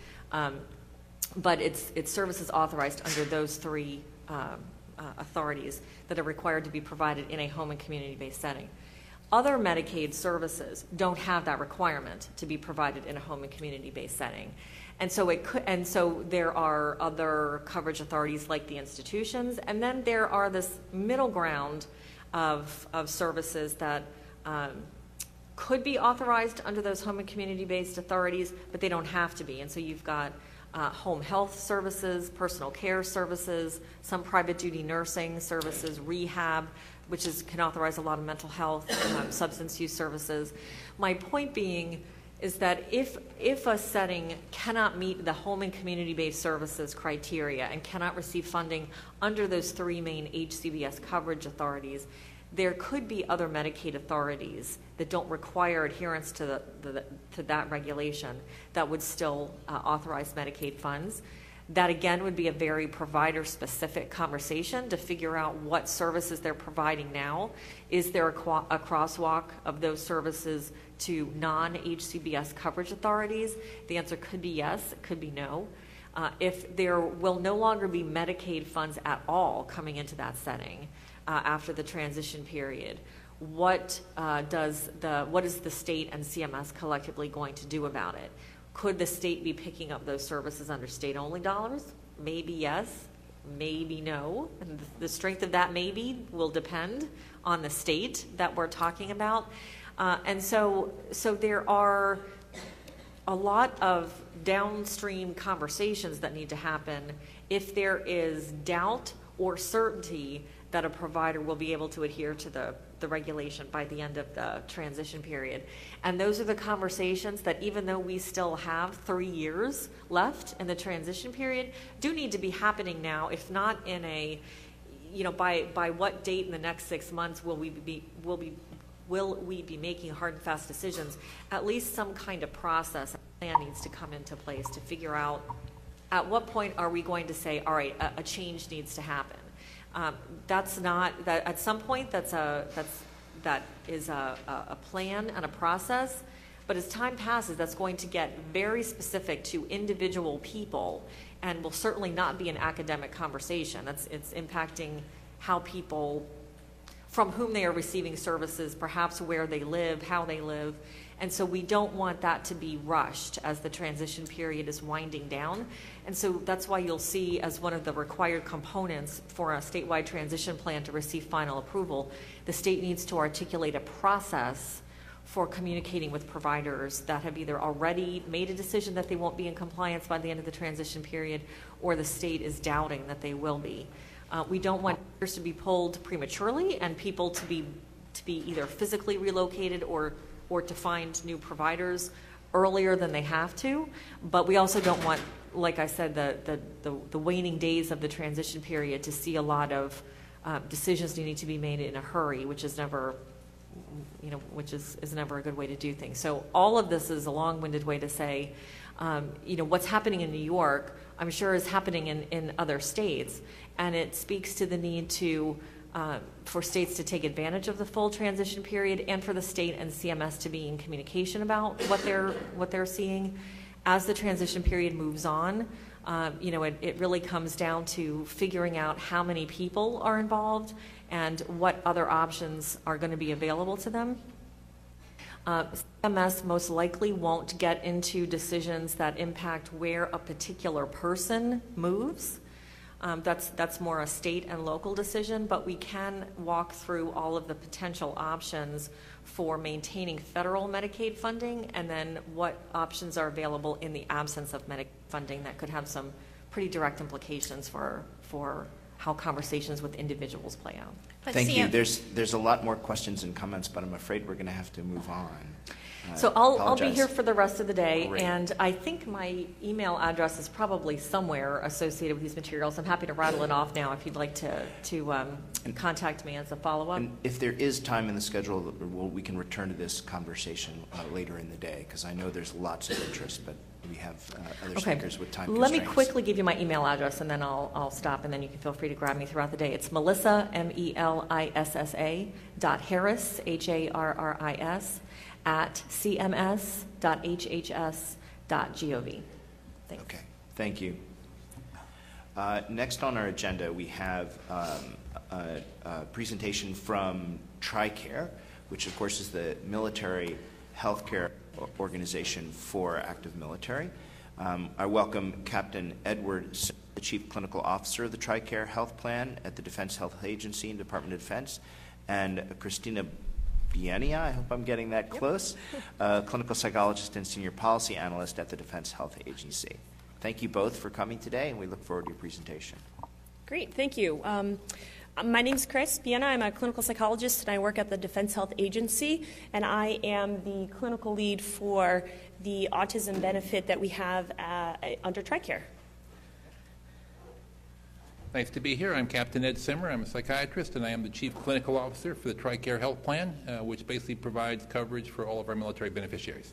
but it's services authorized under those three authorities that are required to be provided in a home and community-based setting. Other Medicaid services don't have that requirement to be provided in a home and community-based setting. And so there are other coverage authorities like the institutions, and then there are this middle ground of services that could be authorized under those home and community-based authorities, but they don't have to be. And so you've got home health services, personal care services, some private duty nursing services, rehab, which can authorize a lot of mental health, substance use services. My point being is that if a setting cannot meet the home and community-based services criteria and cannot receive funding under those three main HCBS coverage authorities, there could be other Medicaid authorities that don't require adherence to that regulation that would still authorize Medicaid funds. That, again, would be a very provider-specific conversation to figure out what services they're providing now. Is there a crosswalk of those services to non-HCBS coverage authorities? The answer could be yes, it could be no. If there will no longer be Medicaid funds at all coming into that setting after the transition period, what is the state and CMS collectively going to do about it? Could the state be picking up those services under state-only dollars? Maybe yes, maybe no. And the strength of that maybe will depend on the state that we're talking about. And so there are a lot of downstream conversations that need to happen if there is doubt or certainty that a provider will be able to adhere to the regulation by the end of the transition period. And those are the conversations that, even though we still have 3 years left in the transition period, do need to be happening now, if not in a, by what date in the next 6 months will we be making hard and fast decisions. At least some kind of process plan needs to come into place to figure out at what point are we going to say, all right, a change needs to happen. At some point that is a plan and a process, but as time passes, that's going to get very specific to individual people and will certainly not be an academic conversation. It's impacting how people, from whom they are receiving services, perhaps where they live, how they live. And so we don't want that to be rushed as the transition period is winding down. And so that's why you'll see, as one of the required components for a statewide transition plan to receive final approval, the state needs to articulate a process for communicating with providers that have either already made a decision that they won't be in compliance by the end of the transition period, or the state is doubting that they will be. We don't want orders to be pulled prematurely and people to be either physically relocated or to find new providers earlier than they have to. But we also don't want, like I said, the waning days of the transition period to see a lot of decisions needing to be made in a hurry, which is never, is never a good way to do things. So all of this is a long-winded way to say, what's happening in New York, I'm sure is happening in other states, and it speaks to the need for states to take advantage of the full transition period, and for the state and CMS to be in communication about what they're seeing as the transition period moves on. It really comes down to figuring out how many people are involved and what other options are going to be available to them. CMS most likely won't get into decisions that impact where a particular person moves. That's more a state and local decision, but we can walk through all of the potential options for maintaining federal Medicaid funding, and then what options are available in the absence of Medicaid funding that could have some pretty direct implications for how conversations with individuals play out. But thank you. There's a lot more questions and comments, but I'm afraid we're going to have to move on. So I'll be here for the rest of the day, Great. And I think my email address is probably somewhere associated with these materials. I'm happy to rattle it off now if you'd like to contact me as a follow-up. And if there is time in the schedule, we can return to this conversation later in the day, because I know there's lots of interest, but we have other speakers with time constraints. Let me quickly give you my email address, and then I'll stop, and then you can feel free to grab me throughout the day. It's Melissa, MELISSA, .Harris, HARRIS, @cms.hhs.gov. Thanks. Okay, thank you. Next on our agenda, we have a presentation from TRICARE, which of course is the military healthcare organization for active military. I welcome Captain Edward, the Chief Clinical Officer of the TRICARE Health Plan at the Defense Health Agency and Department of Defense, and Christina Bienia, I hope I'm getting that close, clinical psychologist and senior policy analyst at the Defense Health Agency. Thank you both for coming today, and we look forward to your presentation. Great, thank you. My name is Chris Biena. I'm a clinical psychologist, and I work at the Defense Health Agency, and I am the clinical lead for the autism benefit that we have under TRICARE. Nice to be here. I'm Captain Ed Simmer. I'm a psychiatrist, and I am the Chief Clinical Officer for the TRICARE Health Plan, which basically provides coverage for all of our military beneficiaries.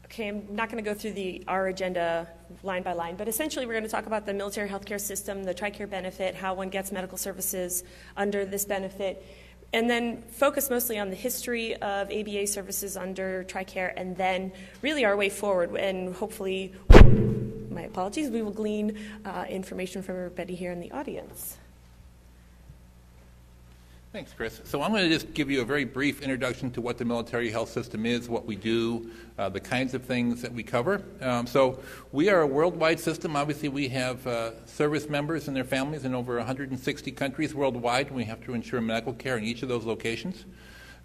Okay, I'm not going to go through our agenda line by line, but essentially we're going to talk about the military healthcare system, the TRICARE benefit, how one gets medical services under this benefit, and then focus mostly on the history of ABA services under TRICARE, and then really our way forward, and hopefully, my apologies, we will glean information from everybody here in the audience. Thanks, Chris. So I'm going to just give you a very brief introduction to what the military health system is, what we do, the kinds of things that we cover. So we are a worldwide system. Obviously, we have service members and their families in over 160 countries worldwide. We have to ensure medical care in each of those locations.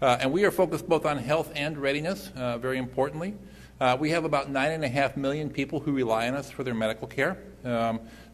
And we are focused both on health and readiness, very importantly. We have about 9.5 million people who rely on us for their medical care.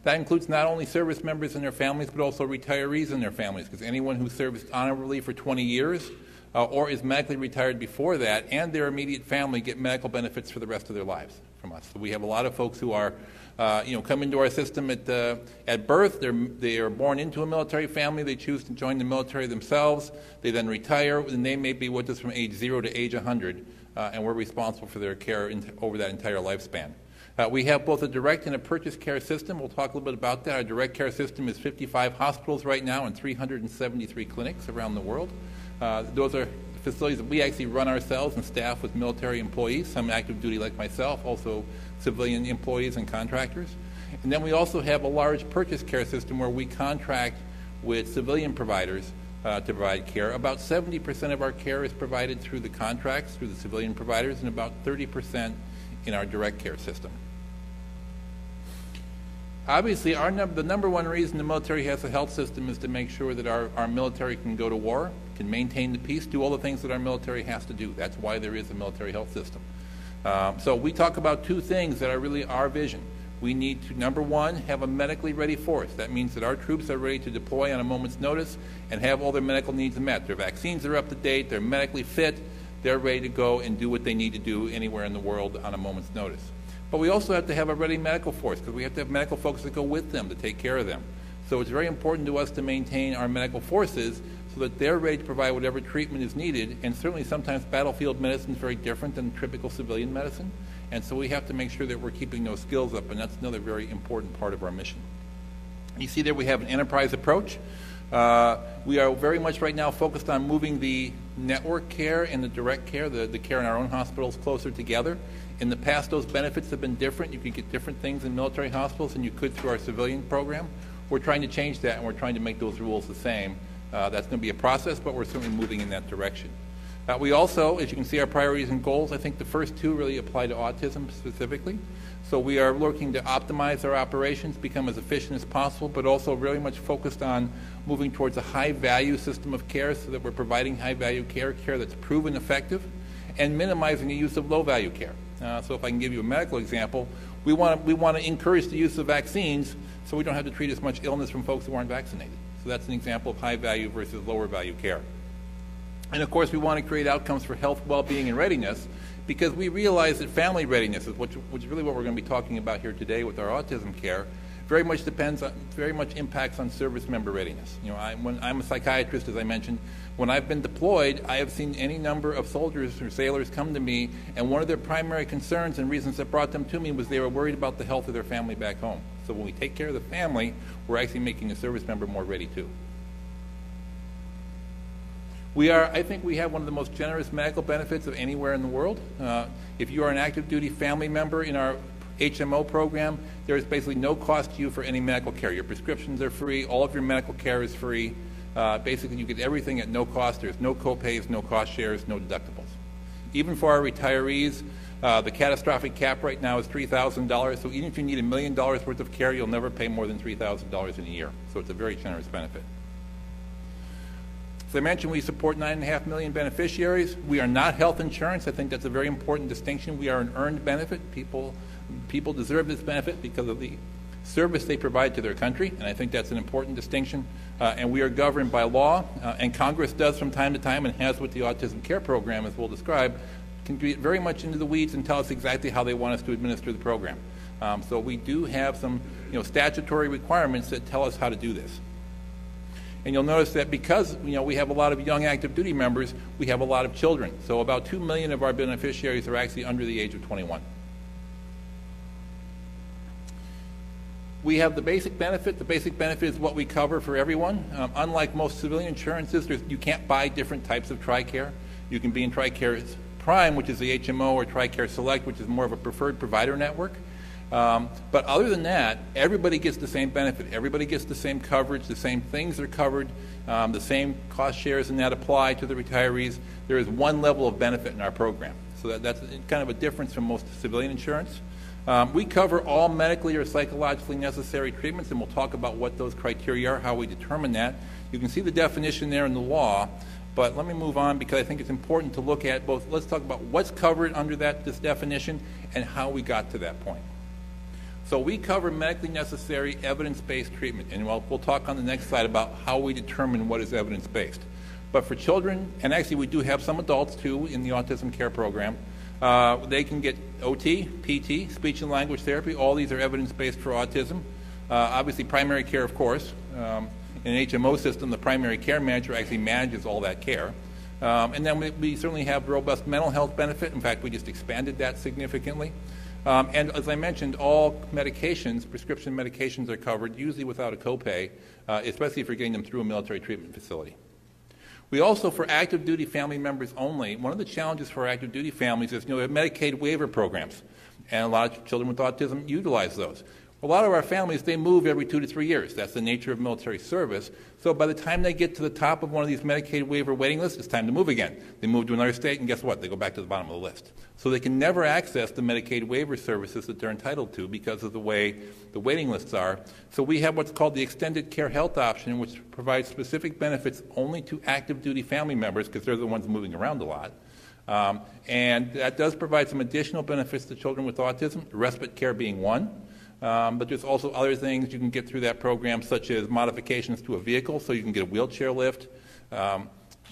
That includes not only service members and their families, but also retirees and their families, because anyone who served honorably for 20 years or is medically retired before that and their immediate family get medical benefits for the rest of their lives from us. So we have a lot of folks who are, come into our system at birth. They are born into a military family. They choose to join the military themselves. They then retire, and they may be with us from age 0 to age 100, and we're responsible for their care over that entire lifespan. We have both a direct and a purchase care system. We'll talk a little bit about that. Our direct care system is 55 hospitals right now and 373 clinics around the world. Those are facilities that we actually run ourselves and staff with military employees, some active duty like myself, also civilian employees and contractors. And then we also have a large purchase care system where we contract with civilian providers to provide care. About 70% of our care is provided through the contracts, through the civilian providers, and about 30% in our direct care system. Obviously, the number one reason the military has a health system is to make sure that our military can go to war, can maintain the peace, do all the things that our military has to do. That's why there is a military health system. So we talk about two things that are really our vision. We need to, number one, have a medically ready force. That means that our troops are ready to deploy on a moment's notice and have all their medical needs met. Their vaccines are up to date, they're medically fit, they're ready to go and do what they need to do anywhere in the world on a moment's notice. But we also have to have a ready medical force, because we have to have medical folks that go with them to take care of them. So it's very important to us to maintain our medical forces so that they're ready to provide whatever treatment is needed. And certainly sometimes battlefield medicine is very different than typical civilian medicine. And so we have to make sure that we're keeping those skills up, and that's another very important part of our mission. You see there we have an enterprise approach. We are very much right now focused on moving the network care and the direct care, the care in our own hospitals, closer together. In the past, those benefits have been different. You could get different things in military hospitals than you could through our civilian program. We're trying to change that, and we're trying to make those rules the same. That's going to be a process, but we're certainly moving in that direction. We also, as you can see, our priorities and goals, I think the first two really apply to autism specifically. So we are looking to optimize our operations, become as efficient as possible, but also very much focused on moving towards a high-value system of care so that we're providing high-value care that's proven effective, and minimizing the use of low-value care. So if I can give you a medical example, we want to encourage the use of vaccines so we don't have to treat as much illness from folks who aren't vaccinated. So that's an example of high-value versus lower-value care. And of course, we want to create outcomes for health, well-being, and readiness, because we realize that family readiness, which is really what we're going to be talking about here today with our autism care, very much impacts on service member readiness. When I'm a psychiatrist, as I mentioned, when I've been deployed, I have seen any number of soldiers or sailors come to me, and one of their primary concerns and reasons that brought them to me was they were worried about the health of their family back home. So when we take care of the family, we're actually making a service member more ready too. I think we have one of the most generous medical benefits of anywhere in the world. If you are an active duty family member in our HMO program, there is basically no cost to you for any medical care. Your prescriptions are free. All of your medical care is free. Basically, you get everything at no cost. There's no co-pays, no cost shares, no deductibles. Even for our retirees, the catastrophic cap right now is $3,000. So even if you need $1 million worth of care, you'll never pay more than $3,000 in a year. So it's a very generous benefit. As I mentioned, we support 9.5 million beneficiaries. We are not health insurance. I think that's a very important distinction. We are an earned benefit. People deserve this benefit because of the service they provide to their country, and I think that's an important distinction. And we are governed by law, and Congress does from time to time, and has with the Autism Care Program, as we'll describe, can get very much into the weeds and tell us exactly how they want us to administer the program. So we do have some statutory requirements that tell us how to do this. And you'll notice that because we have a lot of young active duty members, we have a lot of children. So about 2 million of our beneficiaries are actually under the age of 21. We have the basic benefit. The basic benefit is what we cover for everyone. Unlike most civilian insurances, you can't buy different types of TRICARE. You can be in TRICARE Prime, which is the HMO, or TRICARE Select, which is more of a preferred provider network. But other than that, everybody gets the same benefit. Everybody gets the same coverage. The same things are covered. The same cost shares and that apply to the retirees. There is one level of benefit in our program. So that's kind of a difference from most civilian insurance. We cover all medically or psychologically necessary treatments, and we'll talk about what those criteria are, how we determine that. You can see the definition there in the law, but let me move on because I think it's important to look at both. Let's talk about what's covered under this definition and how we got to that point. So we cover medically necessary evidence-based treatment, and we'll talk on the next slide about how we determine what is evidence-based. But for children, and actually we do have some adults too in the Autism Care Program, they can get OT, PT, speech and language therapy. All these are evidence-based for autism. Obviously primary care, of course. In an HMO system, the primary care manager actually manages all that care. And then we certainly have robust mental health benefit. In fact, we just expanded that significantly. And as I mentioned, all medications, prescription medications are covered, usually without a copay, especially if you're getting them through a military treatment facility. We also, for active duty family members only, one of the challenges for active duty families is, we have Medicaid waiver programs, and a lot of children with autism utilize those. A lot of our families, they move every 2 to 3 years. That's the nature of military service. So by the time they get to the top of one of these Medicaid waiver waiting lists, it's time to move again. They move to another state, and guess what? They go back to the bottom of the list. So they can never access the Medicaid waiver services that they're entitled to because of the way the waiting lists are. So we have what's called the Extended Care Health Option, which provides specific benefits only to active duty family members because they're the ones moving around a lot. And that does provide some additional benefits to children with autism, respite care being one. But there's also other things you can get through that program, such as modifications to a vehicle, so you can get a wheelchair lift,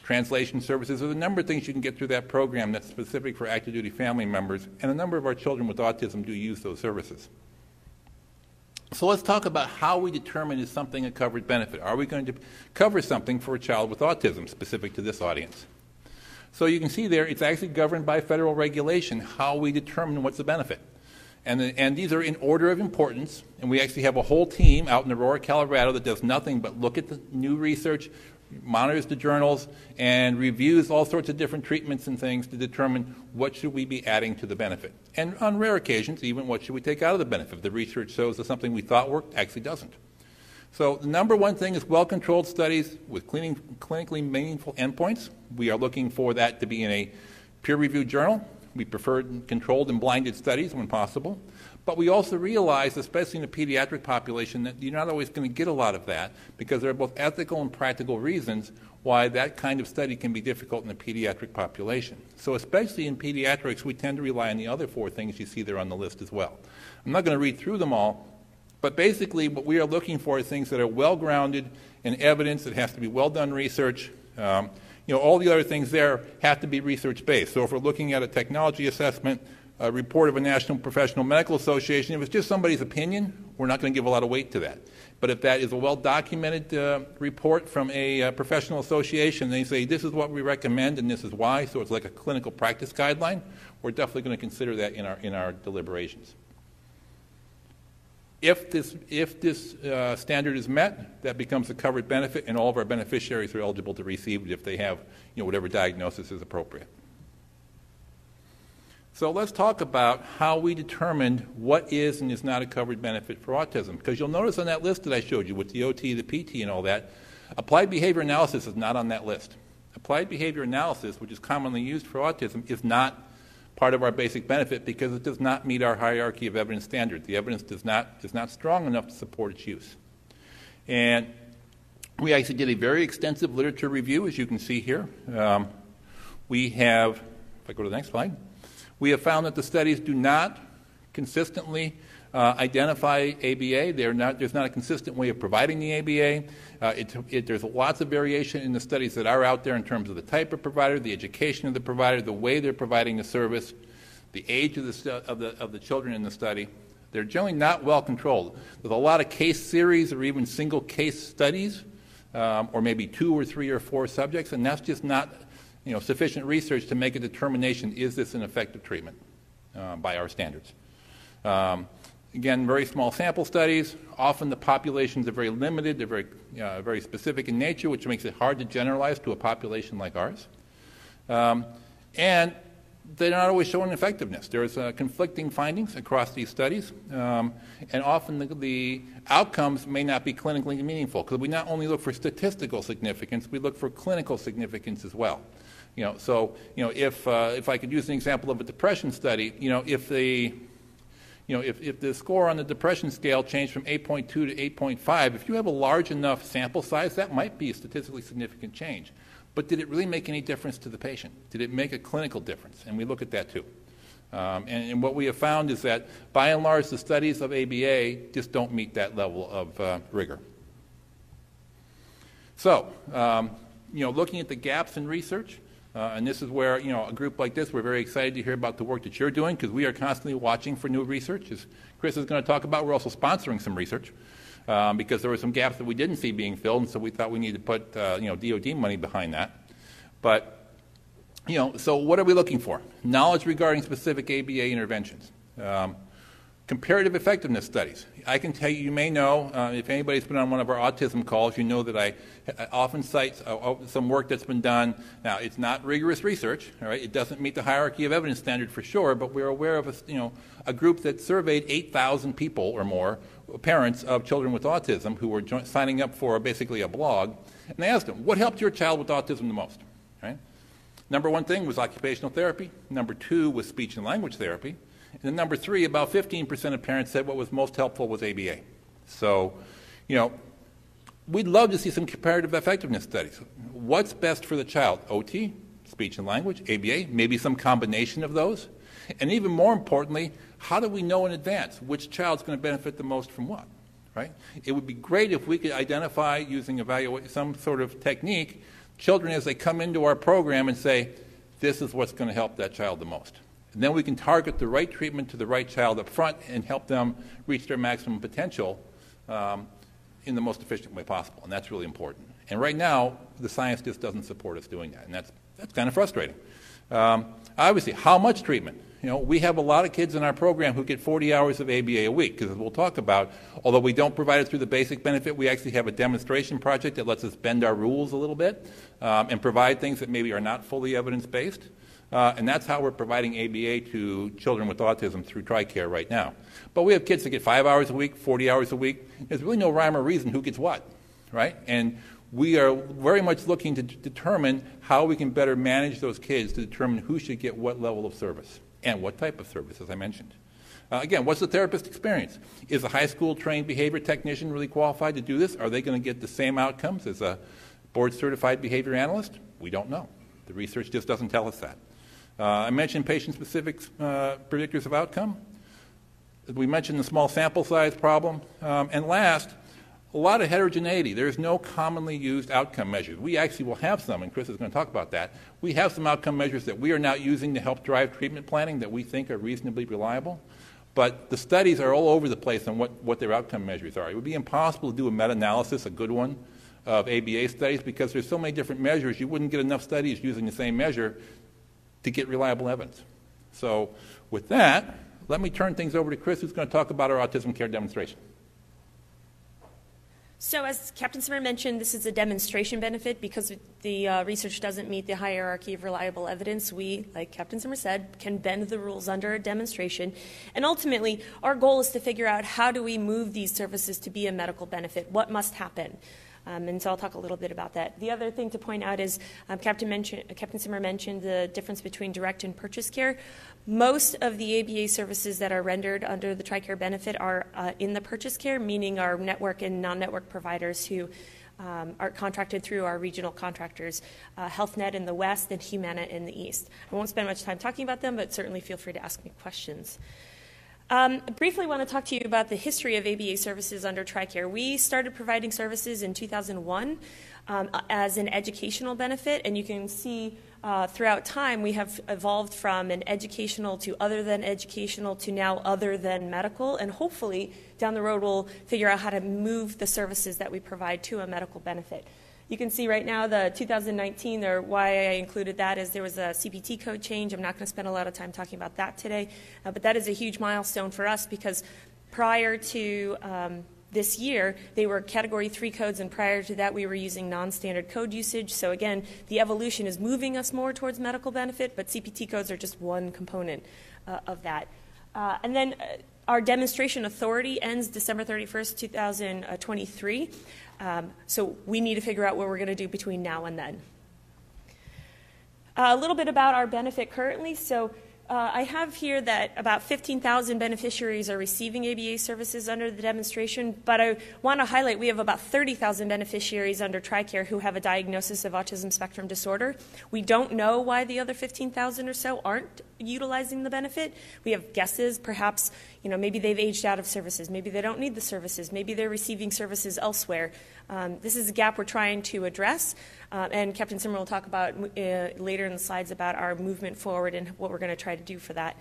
translation services. There's a number of things you can get through that program that's specific for active duty family members, and a number of our children with autism do use those services. So let's talk about how we determine is something a covered benefit. Are we going to cover something for a child with autism specific to this audience? So you can see there, it's actually governed by federal regulation how we determine what's a benefit. And these are in order of importance, and we actually have a whole team out in Aurora, Colorado that does nothing but look at the new research, monitors the journals, and reviews all sorts of different treatments and things to determine what should we be adding to the benefit. And on rare occasions, even what should we take out of the benefit. If the research shows that something we thought worked actually doesn't. So the number one thing is well-controlled studies with clinically meaningful endpoints. We are looking for that to be in a peer-reviewed journal. We prefer controlled and blinded studies when possible. But we also realize, especially in the pediatric population, that you're not always going to get a lot of that because there are both ethical and practical reasons why that kind of study can be difficult in the pediatric population. So especially in pediatrics, we tend to rely on the other 4 things you see there on the list as well. I'm not going to read through them all, but basically what we are looking for is things that are well-grounded in evidence. It has to be well-done research. All the other things there have to be research-based. So if we're looking at a technology assessment, a report of a National Professional Medical Association, if it's just somebody's opinion, we're not going to give a lot of weight to that. But if that is a well-documented report from a professional association, they say, this is what we recommend and this is why, so it's like a clinical practice guideline, we're definitely going to consider that in our deliberations. If this standard is met, that becomes a covered benefit, and all of our beneficiaries are eligible to receive it if they have whatever diagnosis is appropriate. So let's talk about how we determined what is and is not a covered benefit for autism. Because you'll notice on that list that I showed you with the OT, the PT, and all that, applied behavior analysis is not on that list. Applied behavior analysis, which is commonly used for autism, is not part of our basic benefit because it does not meet our hierarchy of evidence standard. The evidence is not strong enough to support its use. And we actually did a very extensive literature review, as you can see here. We have, if I go to the next slide, we have found that the studies do not consistently identify ABA. There's not a consistent way of providing the ABA. There's lots of variation in the studies that are out there in terms of the type of provider, the education of the provider, the way they're providing the service, the age of the children in the study. They're generally not well controlled. There's a lot of case series or even single case studies, or maybe 2 or 3 or 4 subjects, and that's just not sufficient research to make a determination, is this an effective treatment by our standards. Again, very small sample studies. Often the populations are very limited. They're very specific in nature, which makes it hard to generalize to a population like ours. And they're not always showing effectiveness. There's conflicting findings across these studies, and often the outcomes may not be clinically meaningful because we not only look for statistical significance, we look for clinical significance as well. If I could use an example of a depression study, if the score on the depression scale changed from 8.2 to 8.5, if you have a large enough sample size, that might be a statistically significant change. But did it really make any difference to the patient? Did it make a clinical difference? And we look at that too. And what we have found is that, by and large, the studies of ABA just don't meet that level of rigor. So, looking at the gaps in research, and this is where, a group like this, we're very excited to hear about the work that you're doing because we are constantly watching for new research. As Chris is going to talk about, we're also sponsoring some research because there were some gaps that we didn't see being filled, and so we thought we needed to put, DOD money behind that. But, so what are we looking for? Knowledge regarding specific ABA interventions. Comparative effectiveness studies. I can tell you, you may know, if anybody's been on one of our autism calls, you know that I often cite some work that's been done. Now, it's not rigorous research, all right? It doesn't meet the hierarchy of evidence standard for sure, but we're aware of a group that surveyed 8,000 people or more, parents of children with autism, who were signing up for basically a blog, and they asked them, what helped your child with autism the most? Right? Number 1 thing was occupational therapy. Number 2 was speech and language therapy. And then number 3, about 15% of parents said what was most helpful was ABA. So, we'd love to see some comparative effectiveness studies. What's best for the child? OT, speech and language, ABA, maybe some combination of those. And even more importantly, how do we know in advance which child's going to benefit the most from what? Right? It would be great if we could identify, using some sort of technique, children as they come into our program and say, this is what's going to help that child the most. And then we can target the right treatment to the right child up front and help them reach their maximum potential in the most efficient way possible. And that's really important. And right now, the science just doesn't support us doing that. And that's kind of frustrating. Obviously, how much treatment? We have a lot of kids in our program who get 40 hours of ABA a week, because as we'll talk about, although we don't provide it through the basic benefit, we actually have a demonstration project that lets us bend our rules a little bit and provide things that maybe are not fully evidence-based. And that's how we're providing ABA to children with autism through TRICARE right now. But we have kids that get 5 hours a week, 40 hours a week. There's really no rhyme or reason who gets what, right? And we are very much looking to determine how we can better manage those kids to determine who should get what level of service and what type of service, as I mentioned. Again, what's the therapist experience? Is a high school trained behavior technician really qualified to do this? Are they going to get the same outcomes as a board certified behavior analyst? We don't know. The research just doesn't tell us that. I mentioned patient-specific predictors of outcome. We mentioned the small sample size problem. And last, a lot of heterogeneity. There's no commonly used outcome measures. We actually will have some, and Chris is going to talk about that. We have some outcome measures that we are now using to help drive treatment planning that we think are reasonably reliable. But the studies are all over the place on what their outcome measures are. It would be impossible to do a meta-analysis, a good one, of ABA studies because there's so many different measures. You wouldn't get enough studies using the same measure to get reliable evidence. So with that, let me turn things over to Chris, who's going to talk about our autism care demonstration. So as Captain Simmer mentioned, this is a demonstration benefit because the research doesn't meet the hierarchy of reliable evidence. We, like Captain Simmer said, can bend the rules under a demonstration. And ultimately, our goal is to figure out how do we move these services to be a medical benefit? What must happen? And so I'll talk a little bit about that. The other thing to point out is Captain Simmer mentioned the difference between direct and purchase care. Most of the ABA services that are rendered under the TRICARE benefit are in the purchase care, meaning our network and non-network providers who are contracted through our regional contractors, HealthNet in the west and Humana in the east. I won't spend much time talking about them, but certainly feel free to ask me questions. I briefly want to talk to you about the history of ABA services under TRICARE. We started providing services in 2001 as an educational benefit, and you can see throughout time we have evolved from an educational to other than educational to now other than medical, and hopefully down the road we'll figure out how to move the services that we provide to a medical benefit. You can see right now the 2019, or why I included that is there was a CPT code change. I'm not going to spend a lot of time talking about that today, but that is a huge milestone for us because prior to this year, they were Category 3 codes, and prior to that, we were using non-standard code usage. So again, the evolution is moving us more towards medical benefit, but CPT codes are just one component of that. And then our demonstration authority ends December 31st, 2023. So we need to figure out what we're going to do between now and then. A little bit about our benefit currently. So I have here that about 15,000 beneficiaries are receiving ABA services under the demonstration, but I want to highlight we have about 30,000 beneficiaries under TRICARE who have a diagnosis of autism spectrum disorder. We don't know why the other 15,000 or so aren't utilizing the benefit. We have guesses, perhaps, maybe they've aged out of services, maybe they don't need the services, maybe they're receiving services elsewhere. This is a gap we're trying to address, and Captain Simmer will talk about later in the slides about our movement forward and what we're going to try to do for that.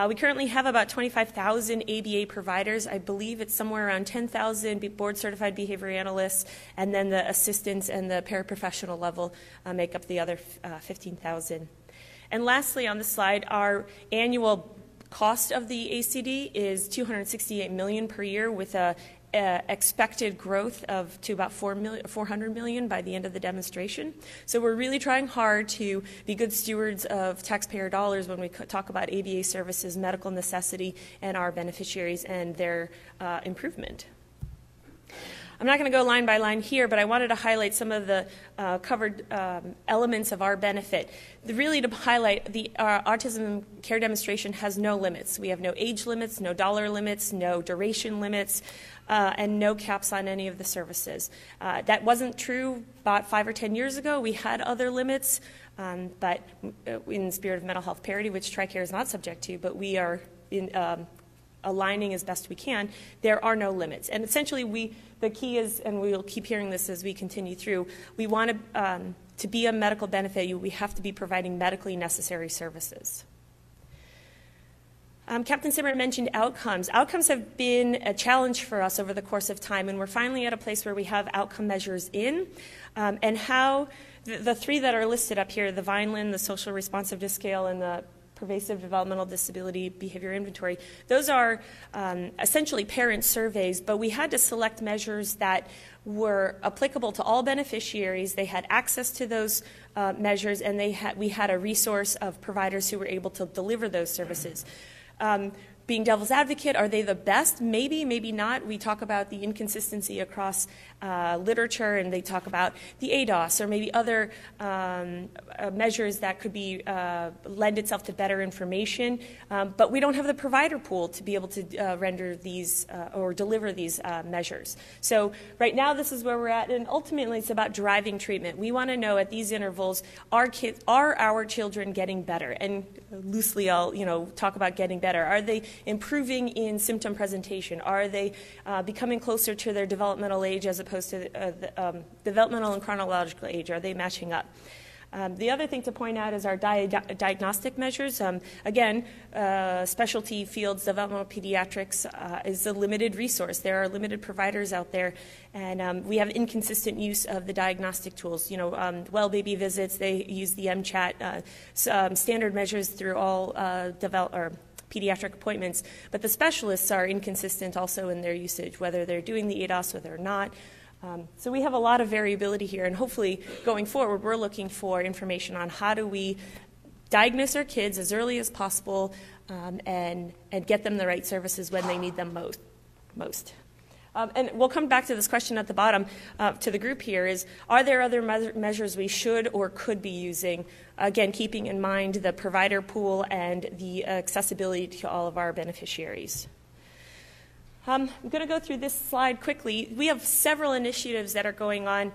We currently have about 25,000 ABA providers. I believe it's somewhere around 10,000 board-certified behavior analysts, and then the assistants and the paraprofessional level make up the other 15,000. And lastly, on this slide, our annual cost of the ACD is $268 million per year, with a expected growth to about $400 million by the end of the demonstration. So we're really trying hard to be good stewards of taxpayer dollars when we talk about ABA services, medical necessity, and our beneficiaries and their improvement. I'm not going to go line by line here, but I wanted to highlight some of the covered elements of our benefit. Really to highlight, the autism care demonstration has no limits. We have no age limits, no dollar limits, no duration limits, and no caps on any of the services. That wasn't true about 5 or 10 years ago. We had other limits, but in the spirit of mental health parity, which TRICARE is not subject to, but we are aligning as best we can, there are no limits. And essentially, the key is, and we'll keep hearing this as we continue through, we want to be a medical benefit, we have to be providing medically necessary services. Captain Simmer mentioned outcomes. Outcomes have been a challenge for us over the course of time, and we're finally at a place where we have outcome measures in, and how the three that are listed up here, the Vineland, the Social Responsiveness Scale, and the Pervasive Developmental Disability Behavior Inventory, those are essentially parent surveys, but we had to select measures that were applicable to all beneficiaries. They had access to those measures, and we had a resource of providers who were able to deliver those services. Being devil's advocate, are they the best? Maybe, maybe not. We talk about the inconsistency across literature, and they talk about the ADOS or maybe other measures that could be lend itself to better information. But we don't have the provider pool to be able to render these or deliver these measures. So right now, this is where we're at, and ultimately, it's about driving treatment. We want to know at these intervals, are our children getting better? And loosely, I'll talk about getting better. Are they improving in symptom presentation? Are they becoming closer to their developmental age as opposed to the developmental and chronological age? Are they matching up? The other thing to point out is our diagnostic measures. Again, specialty fields, developmental pediatrics is a limited resource. There are limited providers out there, and we have inconsistent use of the diagnostic tools. Well baby visits, they use the MCHAT, standard measures through all pediatric appointments, but the specialists are inconsistent also in their usage, whether they're doing the ADOS or they're not. So we have a lot of variability here, and hopefully going forward, we're looking for information on how do we diagnose our kids as early as possible and get them the right services when they need them most. And we'll come back to this question at the bottom to the group here is, are there other measures we should or could be using, again, keeping in mind the provider pool and the accessibility to all of our beneficiaries? I'm going to go through this slide quickly. We have several initiatives that are going on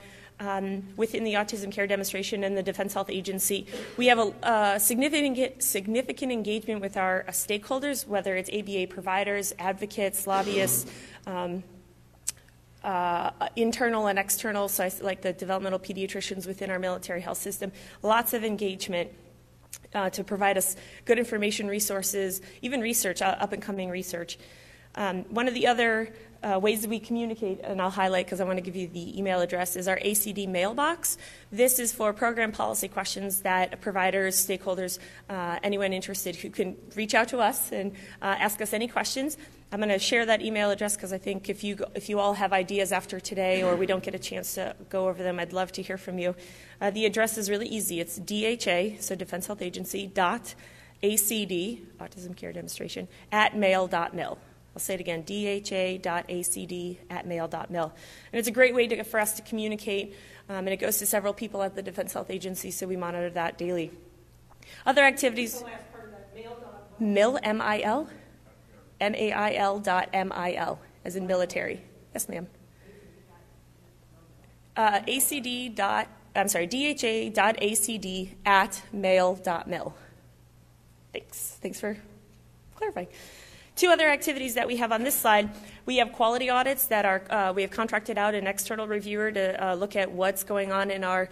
within the Autism Care Demonstration and the Defense Health Agency. We have a significant engagement with our stakeholders, whether it's ABA providers, advocates, lobbyists, internal and external, so like the developmental pediatricians within our military health system. Lots of engagement to provide us good information, resources, even research, up-and-coming research. One of the other ways that we communicate, and I'll highlight because I want to give you the email address, is our ACD mailbox. This is for program policy questions that providers, stakeholders, anyone interested who can reach out to us and ask us any questions. I'm going to share that email address because I think if you all have ideas after today or we don't get a chance to go over them, I'd love to hear from you. The address is really easy. It's DHA, so Defense Health Agency, .acd, Autism Care Demonstration, @mail.mil. I'll say it again, dha.acd@mail.mil. And it's a great way for us to communicate, and it goes to several people at the Defense Health Agency, so we monitor that daily. Other activities, MIL, M-I-L, MAIL.MIL, as in military. Yes, ma'am. DHA.acd@mail.mil. Thanks for clarifying. Two other activities that we have on this slide. We have quality audits that are, we have contracted out an external reviewer to look at what's going on in our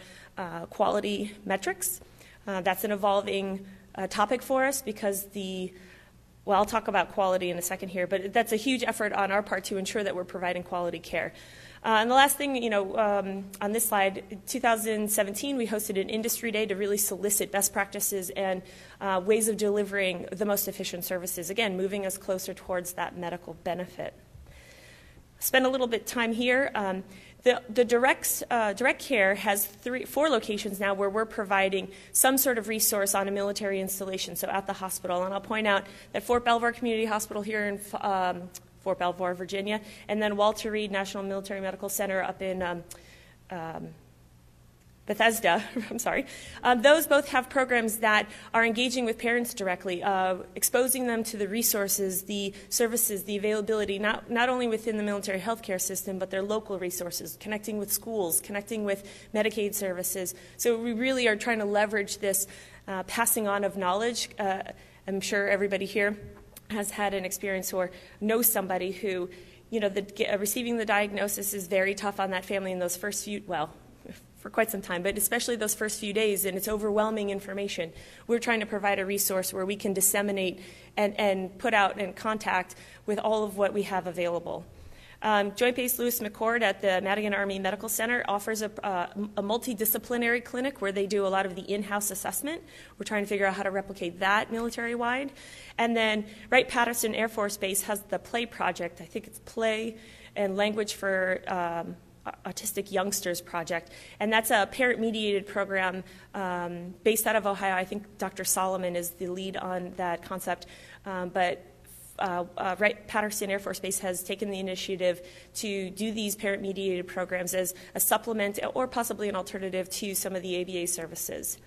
quality metrics. That's an evolving topic for us because well, I'll talk about quality in a second here, but that's a huge effort on our part to ensure that we're providing quality care. And the last thing, on this slide, in 2017, we hosted an industry day to really solicit best practices and ways of delivering the most efficient services, again, moving us closer towards that medical benefit. Spend a little bit of time here. The direct care has 4 locations now where we're providing some sort of resource on a military installation, so at the hospital. And I'll point out that Fort Belvoir Community Hospital here in Fort Belvoir, Virginia, and then Walter Reed National Military Medical Center up in Bethesda, I'm sorry. Those both have programs that are engaging with parents directly, exposing them to the resources, the services, the availability, not only within the military healthcare system, but their local resources, connecting with schools, connecting with Medicaid services. So we really are trying to leverage this passing on of knowledge. I'm sure everybody here has had an experience or knows somebody who, receiving the diagnosis is very tough on that family in those first few, for quite some time, but especially those first few days, and it's overwhelming information. We're trying to provide a resource where we can disseminate and put out in contact with all of what we have available. Joint Base Lewis McChord at the Madigan Army Medical Center offers a multidisciplinary clinic where they do a lot of the in-house assessment. We're trying to figure out how to replicate that military-wide. And then Wright-Patterson Air Force Base has the PLAY project. I think it's Play and Language for Autistic Youngsters project, and that's a parent-mediated program based out of Ohio. I think Dr. Solomon is the lead on that concept, but Wright-Patterson Air Force Base has taken the initiative to do these parent-mediated programs as a supplement or possibly an alternative to some of the ABA services.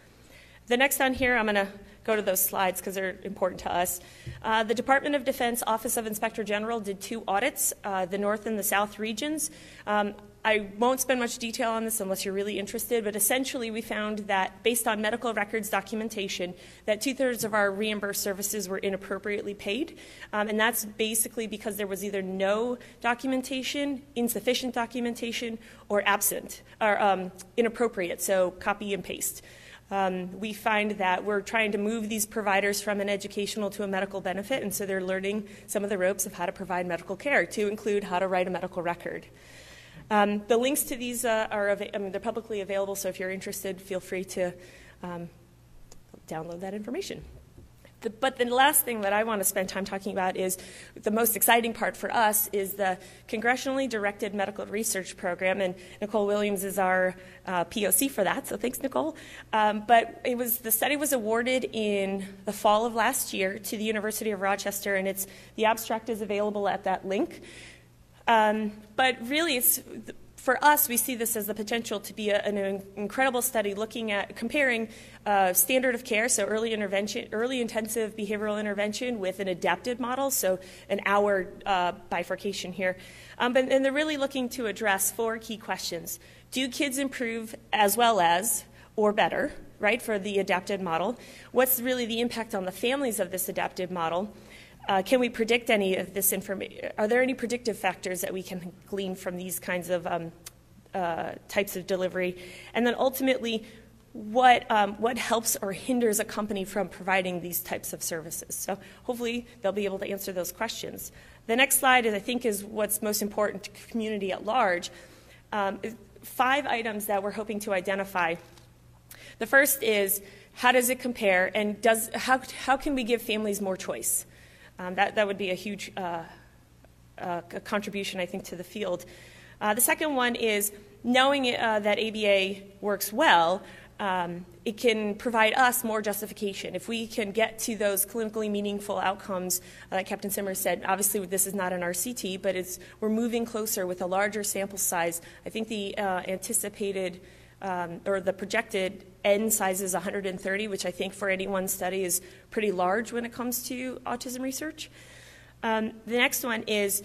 The next on here, I'm going to go to those slides because they're important to us. The Department of Defense Office of Inspector General did 2 audits, the North and the South regions. I won't spend much detail on this unless you're really interested, but essentially we found that based on medical records documentation, that 2/3 of our reimbursed services were inappropriately paid. And that's basically because there was either no documentation, insufficient documentation, or absent, or inappropriate, so copy and paste. We find that we're trying to move these providers from an educational to a medical benefit, and so they're learning some of the ropes of how to provide medical care, to include how to write a medical record. The links to these they're publicly available, so if you're interested, feel free to download that information. But the last thing that I want to spend time talking about is the most exciting part for us is the Congressionally Directed Medical Research Program, and Nicole Williams is our POC for that, so thanks, Nicole. But the study was awarded in the fall of last year to the University of Rochester, and the abstract is available at that link. But really, for us, we see this as the potential to be an incredible study looking at comparing standard of care, so early intensive behavioral intervention with an adapted model, so an hour bifurcation here. And they're really looking to address 4 key questions. Do kids improve as well as or better, right, for the adapted model? What's really the impact on the families of this adapted model? Can we predict any of this information? Are there any predictive factors that we can glean from these kinds of types of delivery? And then ultimately, what helps or hinders a company from providing these types of services? So hopefully they'll be able to answer those questions. The next slide, I think, is what's most important to the community at large. 5 items that we're hoping to identify. The first is, how does it compare, and how can we give families more choice? That would be a huge contribution, I think, to the field. The second one is knowing that ABA works well, it can provide us more justification. If we can get to those clinically meaningful outcomes, like Captain Simmer said, obviously this is not an RCT, but we're moving closer with a larger sample size. I think the anticipated or the projected N size is 130, which I think for any one study is pretty large when it comes to autism research. The next one is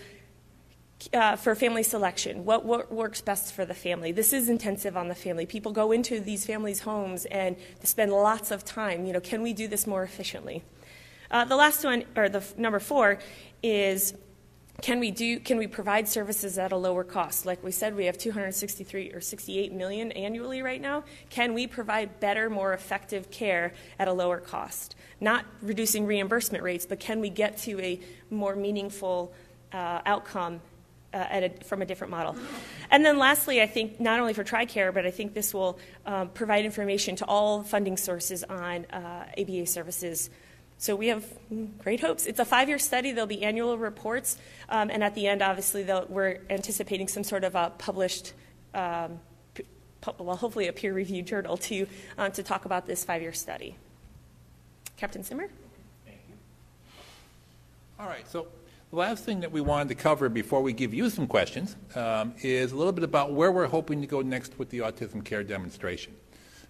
for family selection. What works best for the family? This is intensive on the family. People go into these families' homes and they spend lots of time. Can we do this more efficiently? The last one, or the number 4, is can we provide services at a lower cost? Like we said, we have 263 or 68 million annually right now. Can we provide better, more effective care at a lower cost? Not reducing reimbursement rates, but can we get to a more meaningful outcome from a different model? And then lastly, I think not only for TRICARE, but I think this will provide information to all funding sources on ABA services. So we have great hopes. It's a 5-year study. There'll be annual reports. And at the end, obviously, we're anticipating some sort of a published, hopefully a peer-reviewed journal to talk about this 5-year study. Captain Simmer? Thank you. All right. So the last thing that we wanted to cover before we give you some questions is a little bit about where we're hoping to go next with the autism care demonstration.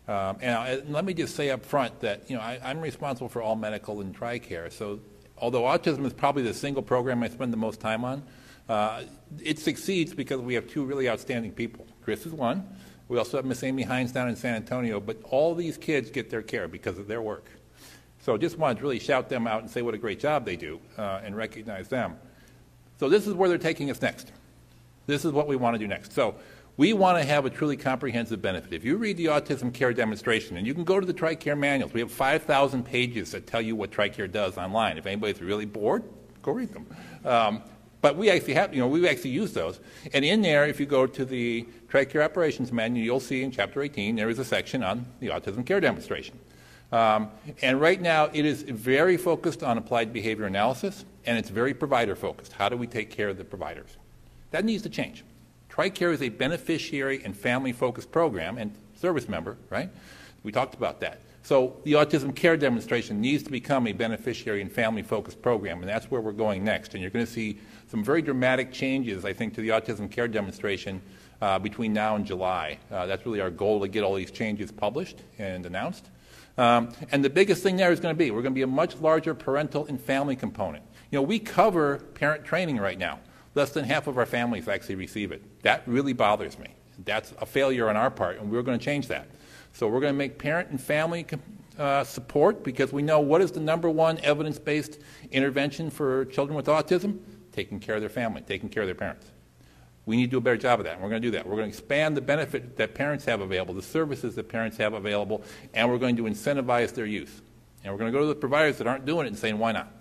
And let me just say up front that I'm responsible for all medical and TRICARE. So although autism is probably the single program I spend the most time on, it succeeds because we have 2 really outstanding people. Chris is one. We also have Miss Amy Hines down in San Antonio. But all these kids get their care because of their work. So just wanted to really shout them out and say what a great job they do and recognize them. So this is where they're taking us next. This is what we want to do next. So we want to have a truly comprehensive benefit. If you read the autism care demonstration, and you can go to the TRICARE manuals, we have 5,000 pages that tell you what TRICARE does online. If anybody's really bored, go read them. But we actually have, we've actually used those. And in there, if you go to the TRICARE operations manual, you'll see in Chapter 18, there is a section on the autism care demonstration. And right now, it is very focused on applied behavior analysis, and it's very provider-focused. How do we take care of the providers? That needs to change. TRICARE is a beneficiary and family-focused program and service member, right? We talked about that. So the autism care demonstration needs to become a beneficiary and family-focused program, and that's where we're going next. And you're going to see some very dramatic changes, I think, to the autism care demonstration between now and July. That's really our goal, to get all these changes published and announced. And the biggest thing there is going to be, we're going to be a much larger parental and family component. We cover parent training right now. Less than half of our families actually receive it. That really bothers me. That's a failure on our part, and we're going to change that. So we're going to make parent and family support, because we know what is the #1 evidence-based intervention for children with autism? Taking care of their family, taking care of their parents. We need to do a better job of that, and we're going to do that. We're going to expand the benefit that parents have available, the services that parents have available, and we're going to incentivize their use. And we're going to go to the providers that aren't doing it and saying, why not?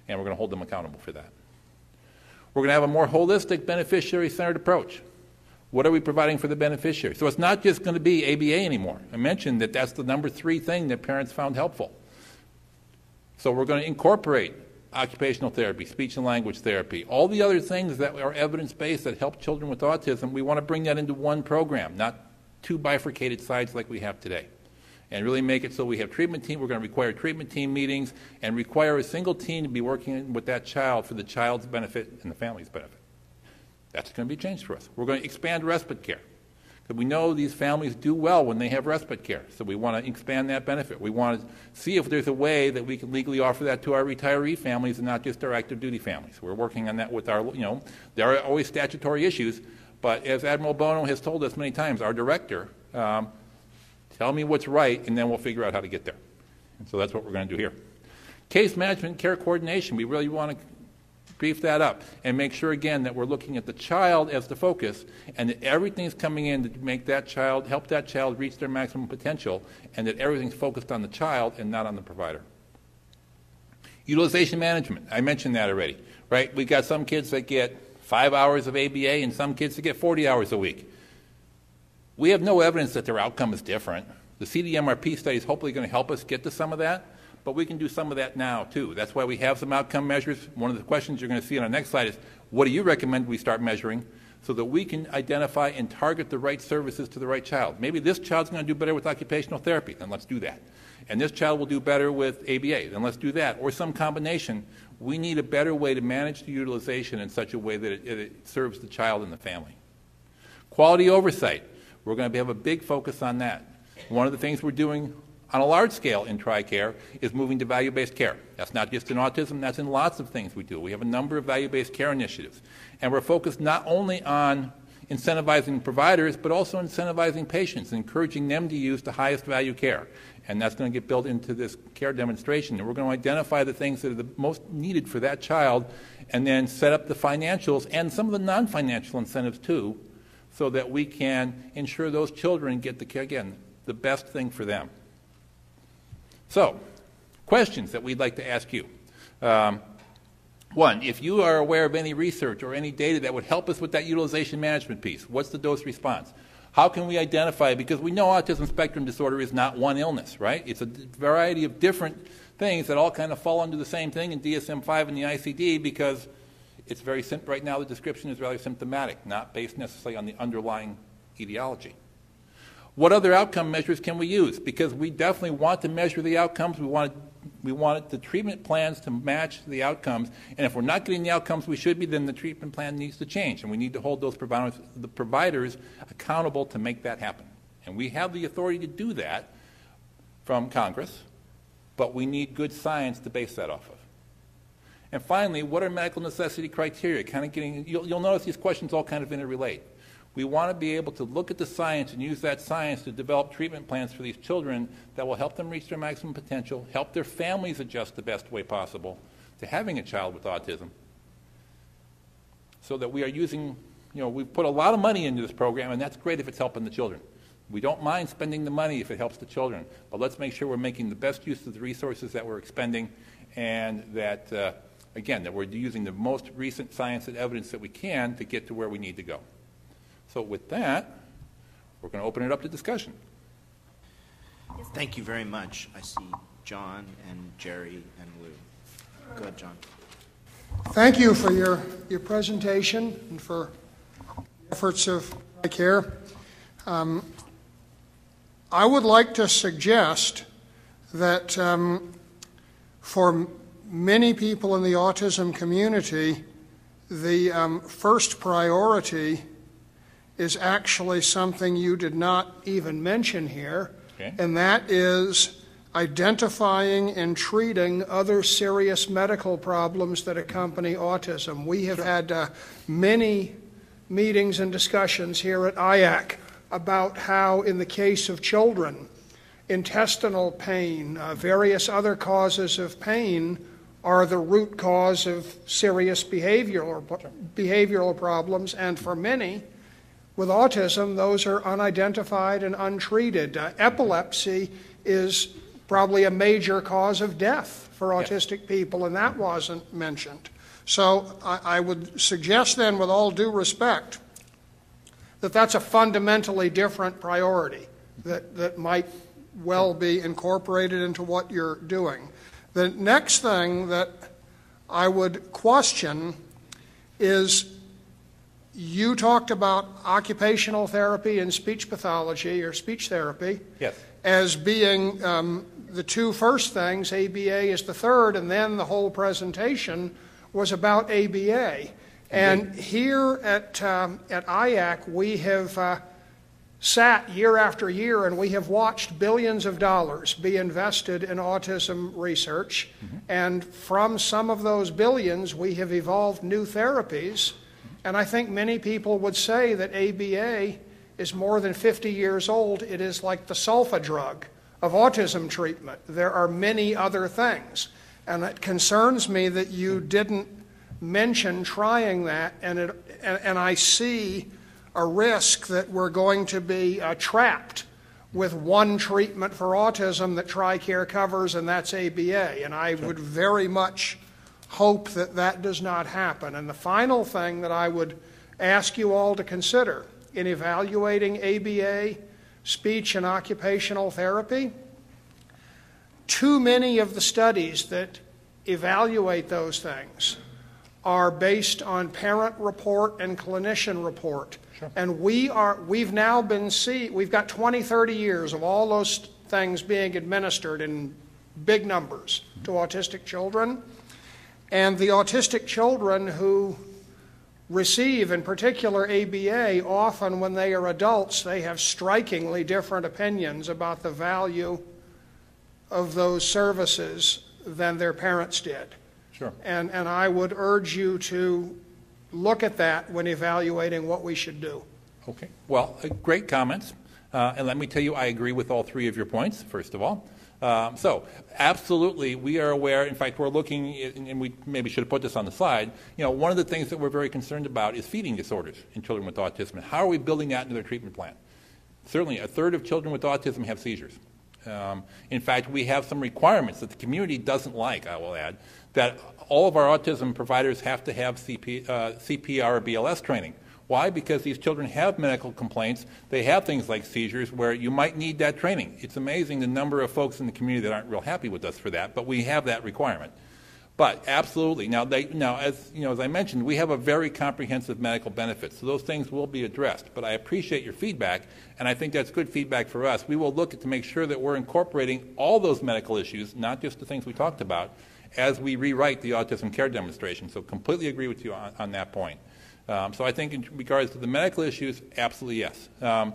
And we're going to hold them accountable for that. We're going to have a more holistic, beneficiary-centered approach. What are we providing for the beneficiary? So it's not just going to be ABA anymore. I mentioned that that's the #3 thing that parents found helpful. So we're going to incorporate occupational therapy, speech and language therapy, all the other things that are evidence-based that help children with autism. We want to bring that into one program, not two bifurcated sides like we have today, and really make it so we have treatment team. We're going to require treatment team meetings and require a single team to be working with that child for the child's benefit and the family's benefit. That's going to be changed for us. We're going to expand respite care, because we know these families do well when they have respite care, so we want to expand that benefit. We want to see if there's a way that we can legally offer that to our retiree families and not just our active duty families. We're working on that with our, there are always statutory issues, but as Admiral Bono has told us many times, our director, tell me what's right, and then we'll figure out how to get there. And so that's what we're going to do here. Case management, care coordination, we really want to beef that up and make sure, again, that we're looking at the child as the focus and that everything's coming in to make that child, help that child reach their maximum potential, and that everything's focused on the child and not on the provider. Utilization management, I mentioned that already, right? We got some kids that get 5 hours of ABA and some kids that get 40 hours a week. We have no evidence that their outcome is different. The CDMRP study is hopefully going to help us get to some of that, but we can do some of that now too. That's why we have some outcome measures. One of the questions you're going to see on our next slide is, what do you recommend we start measuring so that we can identify and target the right services to the right child? Maybe this child's going to do better with occupational therapy, then let's do that. And this child will do better with ABA, then let's do that. Or some combination. We need a better way to manage the utilization in such a way that it serves the child and the family. Quality oversight. We're going to have a big focus on that. One of the things we're doing on a large scale in TRICARE is moving to value-based care. That's not just in autism, that's in lots of things we do. We have a number of value-based care initiatives. And we're focused not only on incentivizing providers, but also incentivizing patients, encouraging them to use the highest value care. And that's going to get built into this care demonstration. And we're going to identify the things that are the most needed for that child and then set up the financials and some of the non-financial incentives too, so that we can ensure those children get the care, again, the best thing for them. So, questions that we'd like to ask you. One, if you are aware of any research or any data that would help us with that utilization management piece, what's the dose response? How can we identify, because we know autism spectrum disorder is not one illness, right? It's a variety of different things that all kind of fall under the same thing in DSM-5 and the ICD, because it's very simple. Right now the description is rather symptomatic, not based necessarily on the underlying etiology. What other outcome measures can we use? Because we definitely want to measure the outcomes. We want the treatment plans to match the outcomes. And if we're not getting the outcomes we should be, then the treatment plan needs to change. And we need to hold those providers accountable to make that happen. And we have the authority to do that from Congress, but we need good science to base that off of. And finally, what are medical necessity criteria? You'll notice these questions all kind of interrelate. We want to be able to look at the science and use that science to develop treatment plans for these children that will help them reach their maximum potential, help their families adjust the best way possible to having a child with autism, so that we are using, we've put a lot of money into this program, and that's great if it's helping the children. We don't mind spending the money if it helps the children, but let's make sure we're making the best use of the resources that we're expending, and that, again, that we're using the most recent science and evidence that we can to get to where we need to go. So with that, we're going to open it up to discussion. Thank you very much. I see John and Jerry and Lou. Go ahead, John. Thank you for your presentation and for the efforts of TRICARE. I would like to suggest that for many people in the autism community, the first priority is actually something you did not even mention here, okay. And that is identifying and treating other serious medical problems that accompany autism. We have had many meetings and discussions here at IAC about how, in the case of children, intestinal pain, various other causes of pain are the root cause of serious behavioral problems, and for many, with autism, those are unidentified and untreated. Epilepsy is probably a major cause of death for autistic people, and that wasn't mentioned. So I would suggest then, with all due respect, that that's a fundamentally different priority that might well be incorporated into what you're doing. The next thing that I would question is, you talked about occupational therapy and speech pathology or speech therapy as being the two first things. ABA is the third, and then the whole presentation was about ABA. And here at IAC, we have sat year after year and we have watched billions of dollars be invested in autism research. And from some of those billions, we have evolved new therapies. And I think many people would say that ABA is more than 50 years old. It is like the sulfa drug of autism treatment. There are many other things. And it concerns me that you didn't mention trying that. And I see a risk that we're going to be trapped with one treatment for autism that TRICARE covers, and that's ABA. And I would very much hope that that does not happen. And the final thing that I would ask you all to consider in evaluating ABA, speech and occupational therapy, too many of the studies that evaluate those things are based on parent report and clinician report. And we've got 20, 30 years of all those things being administered in big numbers to autistic children. And the autistic children who receive, in particular, ABA, often when they are adults, they have strikingly different opinions about the value of those services than their parents did. And I would urge you to look at that when evaluating what we should do. Okay. Well, great comments. And let me tell you, I agree with all three of your points, first of all. So, absolutely, we are aware. In fact, we're looking, and we maybe should have put this on the slide. You know, one of the things that we're very concerned about is feeding disorders in children with autism. And how are we building that into their treatment plan? Certainly, a third of children with autism have seizures. In fact, we have some requirements that the community doesn't like, I will add, that all of our autism providers have to have CPR or BLS training. Why? Because these children have medical complaints. They have things like seizures where you might need that training. It's amazing the number of folks in the community that aren't real happy with us for that, but we have that requirement. But absolutely, now as I mentioned, we have a very comprehensive medical benefit, so those things will be addressed. But I appreciate your feedback, and I think that's good feedback for us. We will look to make sure that we're incorporating all those medical issues, not just the things we talked about, as we rewrite the autism care demonstration. So completely agree with you on that point. So I think in regards to the medical issues, absolutely yes. And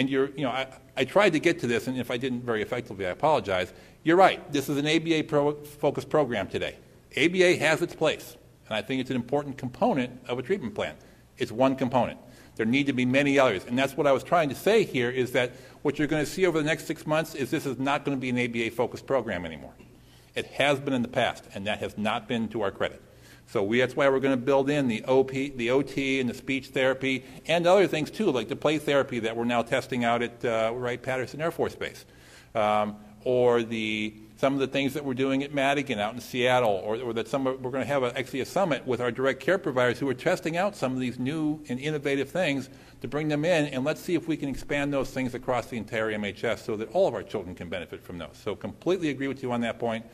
I tried to get to this, and if I didn't very effectively, I apologize. You're right. This is an ABA-focused program today. ABA has its place, and I think it's an important component of a treatment plan. It's one component. There need to be many others, and that's what I was trying to say here is that what you're going to see over the next 6 months is this is not going to be an ABA-focused program anymore. It has been in the past, and that has not been to our credit. So that's why we're going to build in the OT and the speech therapy and other things too, like the play therapy that we're now testing out at Wright-Patterson Air Force Base, or some of the things that we're doing at Madigan out in Seattle, or that we're going to have actually a summit with our direct care providers who are testing out some of these new and innovative things to bring them in, and let's see if we can expand those things across the entire MHS so that all of our children can benefit from those. So completely agree with you on that point.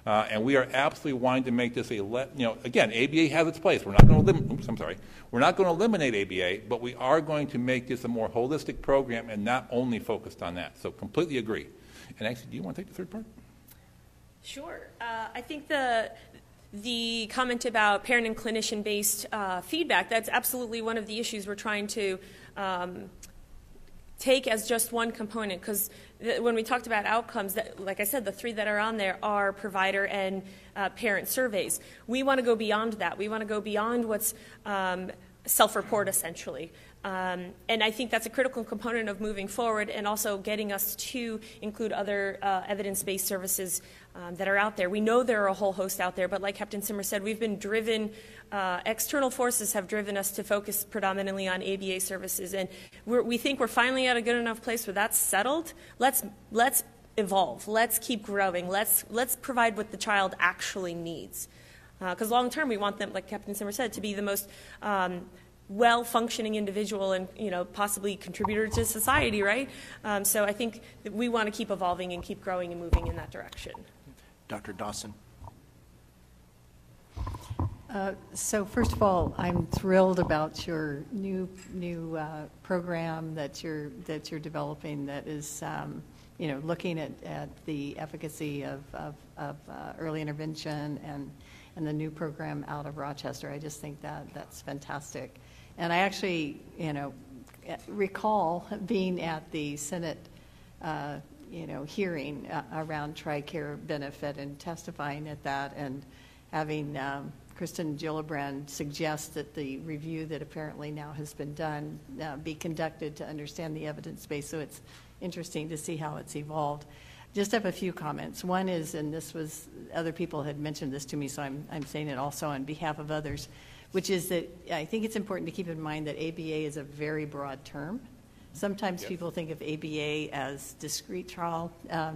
And we are absolutely wanting to make this again, ABA has its place. We're not going to We're not going to eliminate ABA, but we are going to make this a more holistic program and not only focused on that. So completely agree. And actually, do you want to take the third part? Sure. I think the comment about parent and clinician-based feedback, that's absolutely one of the issues we're trying to take as just one component, because when we talked about outcomes, like I said, the three that are on there are provider and parent surveys. We want to go beyond that. We want to go beyond what's self-report, essentially. And I think that's a critical component of moving forward and also getting us to include other evidence-based services that are out there. We know there are a whole host out there, but like Captain Simmer said, we've been driven, external forces have driven us to focus predominantly on ABA services. And we think we're finally at a good enough place where that's settled. Let's evolve. Let's keep growing. Let's provide what the child actually needs. Because long term, we want them, like Captain Simmer said, to be the most well-functioning individual and possibly contributor to society, right? So I think that we want to keep evolving and keep growing and moving in that direction. Dr. Dawson. So first of all, I'm thrilled about your new program that you're developing. That is, looking at the efficacy of early intervention and the new program out of Rochester. I just think that's fantastic. And I actually, recall being at the Senate, hearing around TRICARE benefit and testifying at that, and having Kristen Gillibrand suggest that the review that apparently now has been done be conducted to understand the evidence base. So it's interesting to see how it's evolved. Just have a few comments. One is, and this was, other people had mentioned this to me, so I'm saying it also on behalf of others, which is that I think it's important to keep in mind that ABA is a very broad term. Sometimes people think of ABA as discrete trial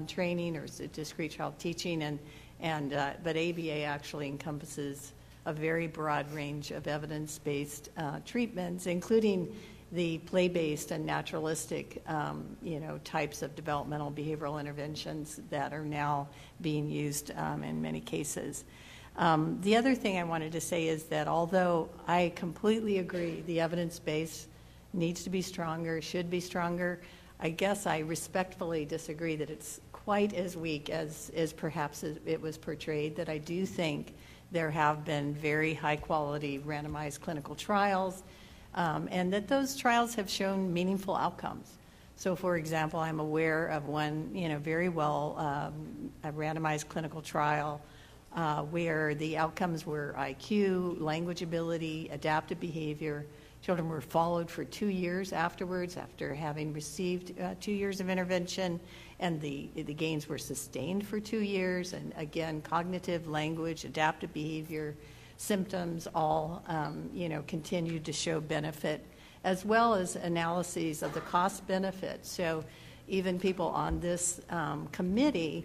training or discrete trial teaching, but ABA actually encompasses a very broad range of evidence-based treatments, including the play-based and naturalistic, types of developmental behavioral interventions that are now being used in many cases. The other thing I wanted to say is that although I completely agree the evidence base needs to be stronger, should be stronger, I guess I respectfully disagree that it's quite as weak as perhaps it was portrayed, that I do think there have been very high-quality randomized clinical trials, and that those trials have shown meaningful outcomes. So, for example, I'm aware of one, very well a randomized clinical trial where the outcomes were IQ, language ability, adaptive behavior. Children were followed for 2 years afterwards after having received 2 years of intervention, and the gains were sustained for 2 years. And again, cognitive, language, adaptive behavior, symptoms all, continued to show benefit, as well as analyses of the cost benefit. So even people on this committee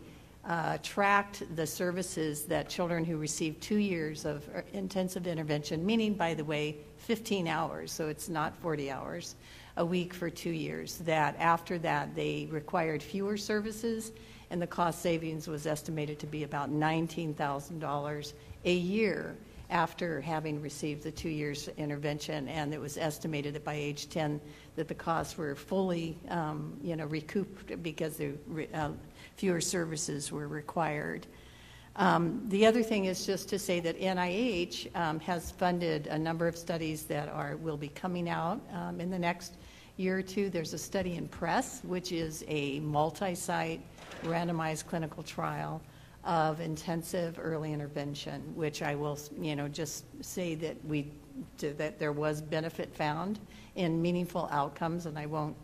tracked the services that children who received 2 years of intensive intervention, meaning, by the way, 15 hours, so it's not 40 hours a week for 2 years, that after that they required fewer services, and the cost savings was estimated to be about $19,000 a year after having received the 2 years intervention. And it was estimated that by age 10 that the costs were fully recouped because the fewer services were required. The other thing is just to say that NIH has funded a number of studies that will be coming out in the next year or two. There's a study in PRESS, which is a multi-site randomized clinical trial of intensive early intervention, which I will, just say that that there was benefit found in meaningful outcomes, and I won't,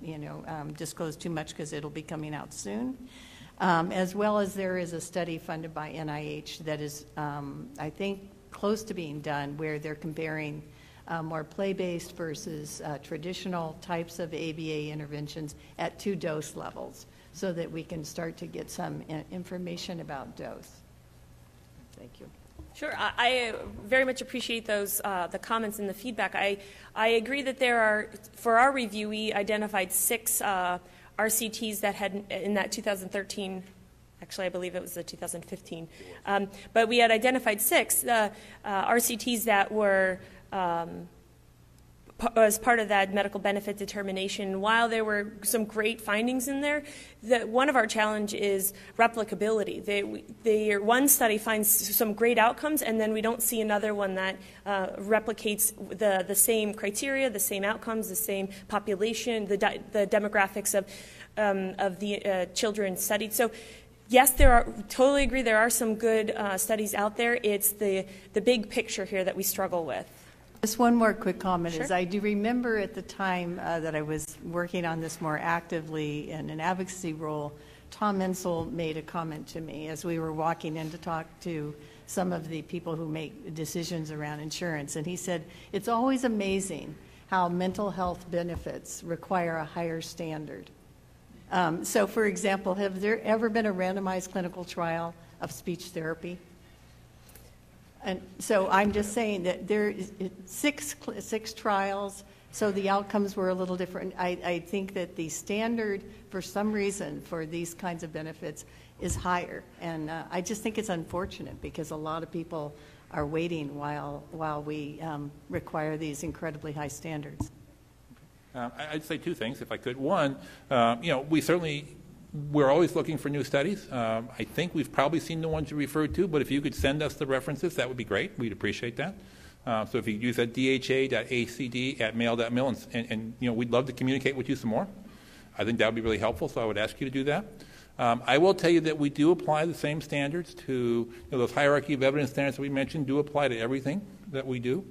disclose too much because it'll be coming out soon. As well as there is a study funded by NIH that is, I think, close to being done, where they're comparing more play-based versus traditional types of ABA interventions at 2 dose levels, so that we can start to get some information about dose. Thank you. Sure. I very much appreciate those, the comments and the feedback. I agree that there are, for our review, we identified 6 RCTs that had, in that 2013, actually I believe it was the 2015, but we had identified 6 RCTs that were as part of that medical benefit determination. While there were some great findings in there, one of our challenge is replicability. One study finds some great outcomes, and then we don't see another one that replicates the same criteria, the same outcomes, the same population, the demographics of the children studied. So yes, totally agree, there are some good studies out there. It's the big picture here that we struggle with. Just one more quick comment. Sure. Is I do remember at the time that I was working on this more actively in an advocacy role, Tom Insel made a comment to me as we were walking in to talk to some of the people who make decisions around insurance, and he said, it's always amazing how mental health benefits require a higher standard. So, for example, have there ever been a randomized clinical trial of speech therapy? And so I'm just saying that there is 6 trials, so the outcomes were a little different. I think that the standard, for some reason, for these kinds of benefits is higher. And I just think it's unfortunate because a lot of people are waiting while we require these incredibly high standards. I'd say two things, if I could. One, we're always looking for new studies. I think we've probably seen the ones you referred to, but if you could send us the references, that would be great. We'd appreciate that. So if you could use that dha.acd@mail.mil, and we'd love to communicate with you some more. I think that would be really helpful, so I would ask you to do that. I will tell you that we do apply the same standards to those hierarchy of evidence standards that we mentioned do apply to everything that we do.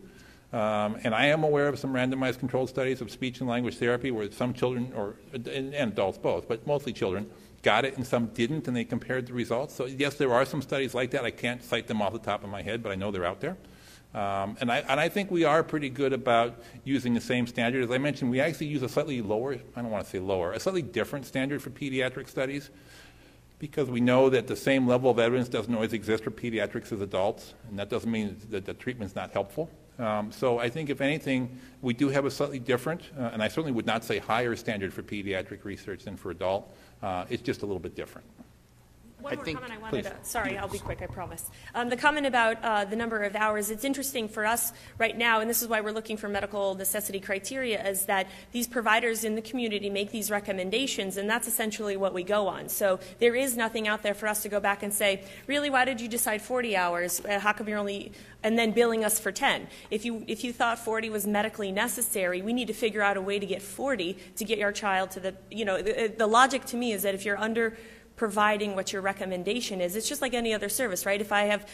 And I am aware of some randomized controlled studies of speech and language therapy where some children, and adults both, but mostly children, got it and some didn't, and they compared the results. So yes, there are some studies like that. I can't cite them off the top of my head, but I know they're out there. And I think we are pretty good about using the same standard. As I mentioned, we actually use a slightly lower, I don't want to say lower, a slightly different standard for pediatric studies because we know that the same level of evidence doesn't always exist for pediatrics as adults, and that doesn't mean that the treatment's not helpful. So I think, if anything, we do have a slightly different, and I certainly would not say higher standard for pediatric research than for adult. It's just a little bit different. One more comment I wanted to, sorry, I'll be quick, I promise. The comment about the number of hours, it's interesting for us right now, and this is why we're looking for medical necessity criteria, is that these providers in the community make these recommendations, and that's essentially what we go on. So there is nothing out there for us to go back and say, really, why did you decide 40 hours? How come you're only, and then billing us for 10? If you thought 40 was medically necessary, we need to figure out a way to get 40 to get our child to the, the logic to me is that if you're under providing what your recommendation is. It's just like any other service, right? If I have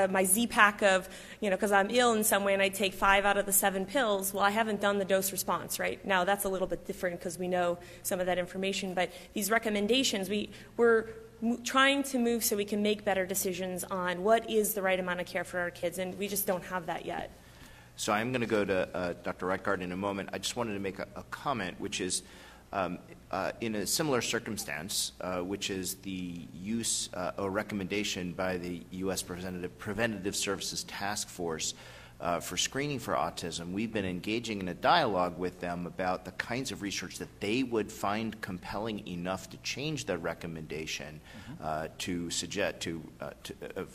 my Z-Pack of, because I'm ill in some way and I take 5 out of the 7 pills, well, I haven't done the dose response, right? Now, that's a little bit different because we know some of that information, but these recommendations, we're trying to move so we can make better decisions on what is the right amount of care for our kids, and we just don't have that yet. So I'm going to go to Dr. Reichard in a moment. I just wanted to make a comment, which is, in a similar circumstance, which is the use or recommendation by the U.S. Preventative Services Task Force for screening for autism, we've been engaging in a dialogue with them about the kinds of research that they would find compelling enough to change their recommendation to suggest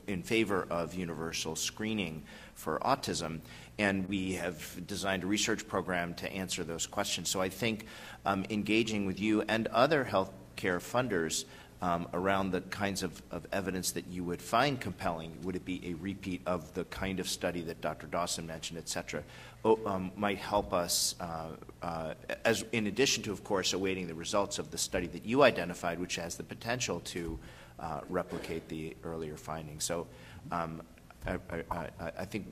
in favor of universal screening for autism. And we have designed a research program to answer those questions. So I think engaging with you and other healthcare funders around the kinds of evidence that you would find compelling, would it be a repeat of the kind of study that Dr. Dawson mentioned, et cetera, might help us, as in addition to, of course, awaiting the results of the study that you identified, which has the potential to replicate the earlier findings. So I think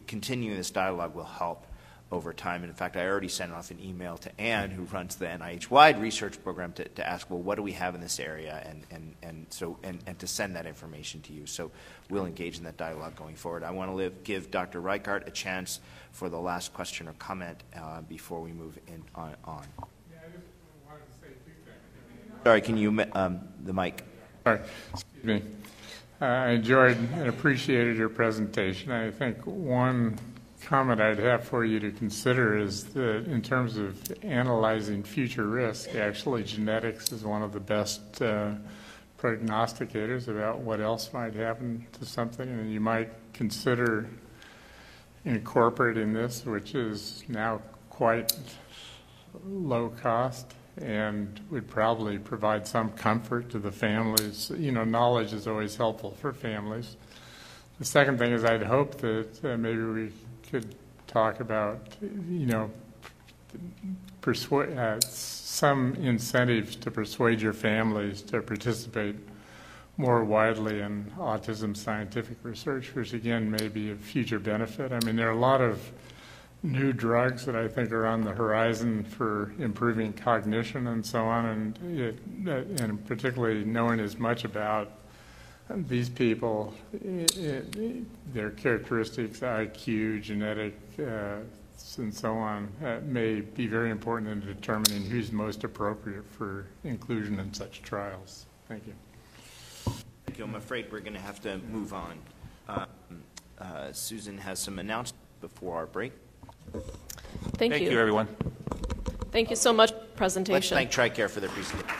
continuing this dialogue will help over time. And in fact, I already sent off an email to Anne, who runs the NIH-wide research program, to ask, well, what do we have in this area, and to send that information to you. So we'll engage in that dialogue going forward. I want to give Dr. Reichart a chance for the last question or comment before we move on. Yeah, I just wanted to say 2 things. Sorry, can you the mic? Sorry, excuse me. I enjoyed and appreciated your presentation. I think one comment I'd have for you to consider is that in terms of analyzing future risk, actually genetics is one of the best prognosticators about what else might happen to something, and you might consider incorporating this, which is now quite low cost and would probably provide some comfort to the families. Knowledge is always helpful for families. The second thing is I'd hope that maybe we could talk about, some incentives to persuade your families to participate more widely in autism scientific research, which again may be of future benefit. I mean, there are a lot of new drugs that I think are on the horizon for improving cognition and so on, and particularly knowing as much about these people, their characteristics, IQ, genetic, and so on, may be very important in determining who's most appropriate for inclusion in such trials. Thank you. Thank you. I'm afraid we're going to have to move on. Susan has some announcements before our break. Thank you. Thank you, everyone. Thank you so much for the presentation. Let's thank TRICARE for their presentation.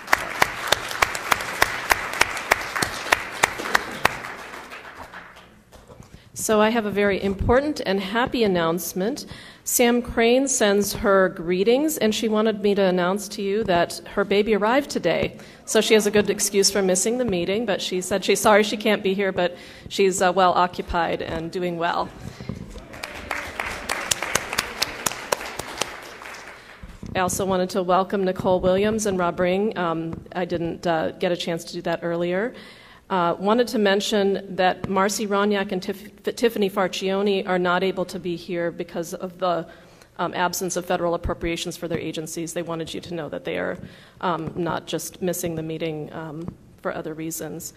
So I have a very important and happy announcement. Sam Crane sends her greetings, and she wanted me to announce to you that her baby arrived today. So she has a good excuse for missing the meeting, but she said she's sorry she can't be here, but she's well occupied and doing well. I also wanted to welcome Nicole Williams and Rob Ring. I didn't get a chance to do that earlier. Wanted to mention that Marcy Ronyak and Tiffany Farcione are not able to be here because of the absence of federal appropriations for their agencies. They wanted you to know that they are not just missing the meeting for other reasons.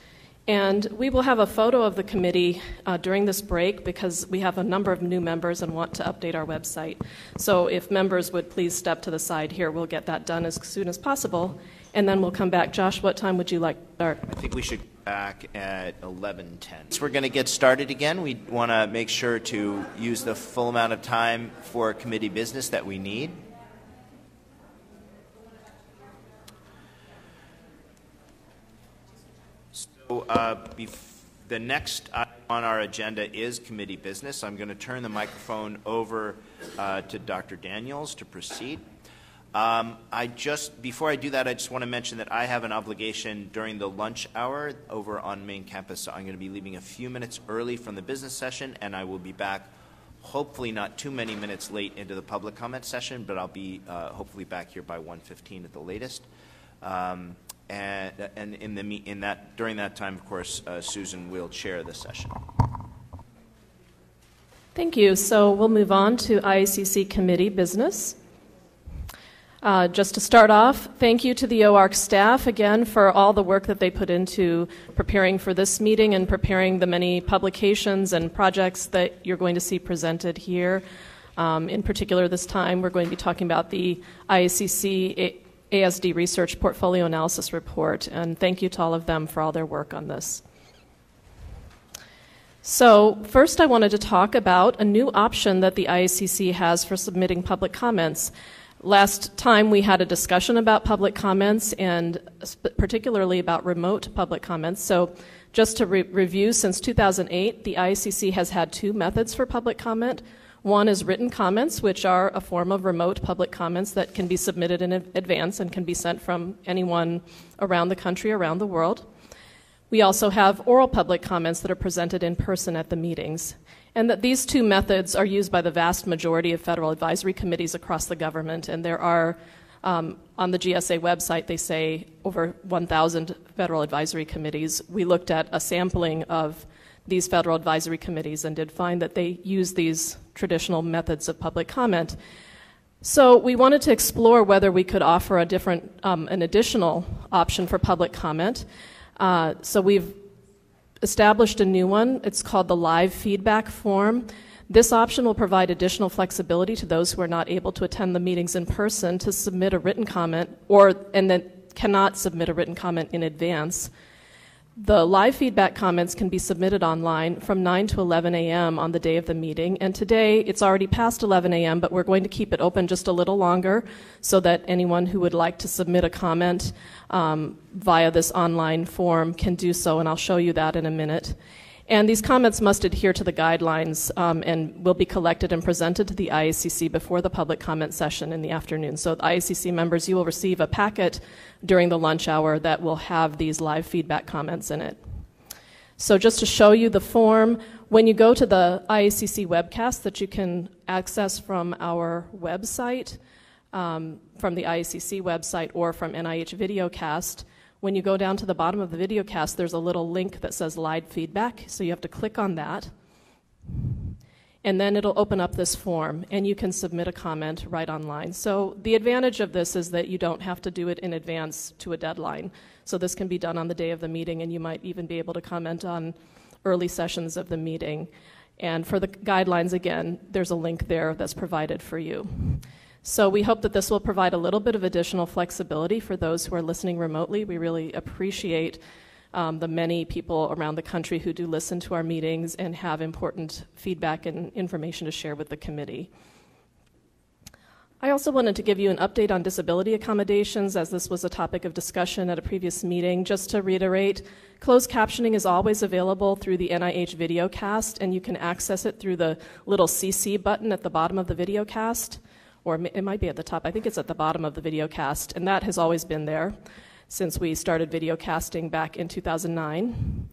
And we will have a photo of the committee during this break because we have a number of new members and want to update our website. So if members would please step to the side here, we'll get that done as soon as possible. And then we'll come back. Josh, what time would you like to start? I think we should be back at 11:10. So we're going to get started again. We want to make sure to use the full amount of time for committee business that we need. So the next item on our agenda is committee business. I'm going to turn the microphone over to Dr. Daniels to proceed. Before I do that, I just want to mention that I have an obligation during the lunch hour over on main campus, so I'm going to be leaving a few minutes early from the business session, and I will be back hopefully not too many minutes late into the public comment session, but I'll be hopefully back here by 1:15 at the latest. And during that time, of course, Susan will chair the session. Thank you. So we'll move on to IACC committee business. Just to start off, thank you to the OARC staff again for all the work that they put into preparing for this meeting and preparing the many publications and projects that you're going to see presented here. In particular, this time we're going to be talking about the IACC ASD Research Portfolio Analysis Report, and thank you to all of them for all their work on this. So first I wanted to talk about a new option that the IACC has for submitting public comments. Last time we had a discussion about public comments and particularly about remote public comments. So just to review, since 2008, the IACC has had two methods for public comment. One is written comments, which are a form of remote public comments that can be submitted in advance and can be sent from anyone around the country, around the world. We also have oral public comments that are presented in person at the meetings. And that these two methods are used by the vast majority of federal advisory committees across the government. And there are, on the GSA website, they say over 1,000 federal advisory committees. We looked at a sampling of these federal advisory committees and did find that they use these traditional methods of public comment. So we wanted to explore whether we could offer a different, an additional option for public comment. So we've established a new one. It's called the live feedback form. This option will provide additional flexibility to those who are not able to attend the meetings in person to submit a written comment and then cannot submit a written comment in advance. The live feedback comments can be submitted online from 9 to 11 a.m. on the day of the meeting. And today it's already past 11 a.m., but we're going to keep it open just a little longer so that anyone who would like to submit a comment via this online form can do so, and I'll show you that in a minute. And these comments must adhere to the guidelines and will be collected and presented to the IACC before the public comment session in the afternoon. So the IACC members, you will receive a packet during the lunch hour that will have these live feedback comments in it. So just to show you the form, when you go to the IACC webcast that you can access from our website, from the IACC website or from NIH Videocast, when you go down to the bottom of the videocast, there's a little link that says live feedback, so you have to click on that. And then it'll open up this form, and you can submit a comment right online. So the advantage of this is that you don't have to do it in advance to a deadline. So this can be done on the day of the meeting, and you might even be able to comment on early sessions of the meeting. And for the guidelines, again, there's a link there that's provided for you. So we hope that this will provide a little bit of additional flexibility for those who are listening remotely. We really appreciate the many people around the country who do listen to our meetings and have important feedback and information to share with the committee. I also wanted to give you an update on disability accommodations, as this was a topic of discussion at a previous meeting. Just to reiterate, closed captioning is always available through the NIH videocast, and you can access it through the little CC button at the bottom of the videocast, or it might be at the top. I think it's at the bottom of the videocast, and that has always been there since we started videocasting back in 2009.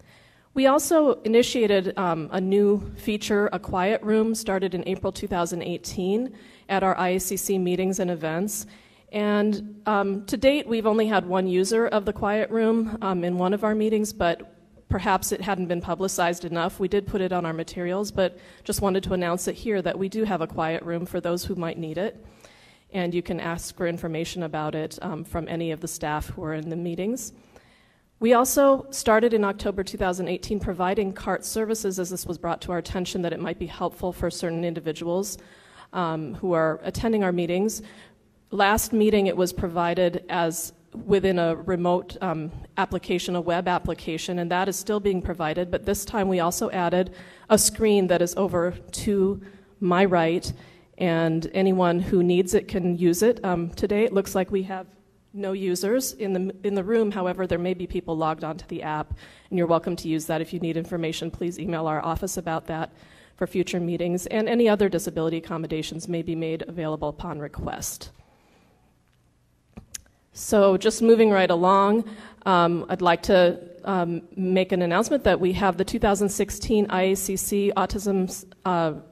We also initiated a new feature, a quiet room, started in April 2018 at our IACC meetings and events. And to date, we've only had one user of the quiet room in one of our meetings, but perhaps it hadn't been publicized enough. We did put it on our materials, but just wanted to announce it here that we do have a quiet room for those who might need it. And you can ask for information about it from any of the staff who are in the meetings. We also started in October 2018 providing CART services, as this was brought to our attention that it might be helpful for certain individuals who are attending our meetings. Last meeting it was provided as within a remote application, a web application, and that is still being provided, but this time we also added a screen that is over to my right, and anyone who needs it can use it. Today it looks like we have no users in the room. However, there may be people logged onto the app, and you're welcome to use that. If you need information, please email our office about that for future meetings, and any other disability accommodations may be made available upon request. So just moving right along, I'd like to make an announcement that we have the 2016 IACC Autism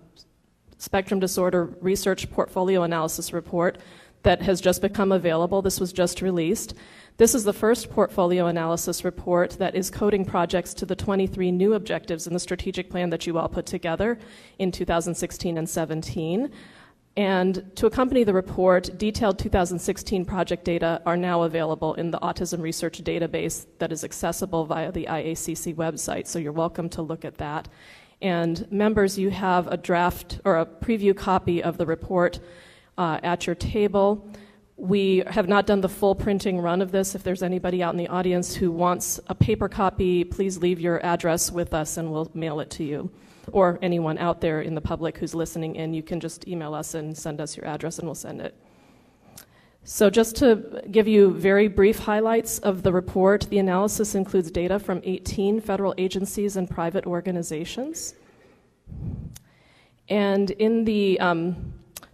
Spectrum Disorder Research Portfolio Analysis Report that has just become available. This was just released. This is the first portfolio analysis report that is coding projects to the 23 new objectives in the strategic plan that you all put together in 2016 and 17. And to accompany the report, detailed 2016 project data are now available in the Autism Research Database that is accessible via the IACC website, so you're welcome to look at that. And members, you have a draft or a preview copy of the report at your table. We have not done the full printing run of this. If there's anybody out in the audience who wants a paper copy, please leave your address with us and we'll mail it to you. Or anyone out there in the public who's listening in, you can just email us and send us your address and we'll send it. So just to give you very brief highlights of the report, the analysis includes data from 18 federal agencies and private organizations. And in the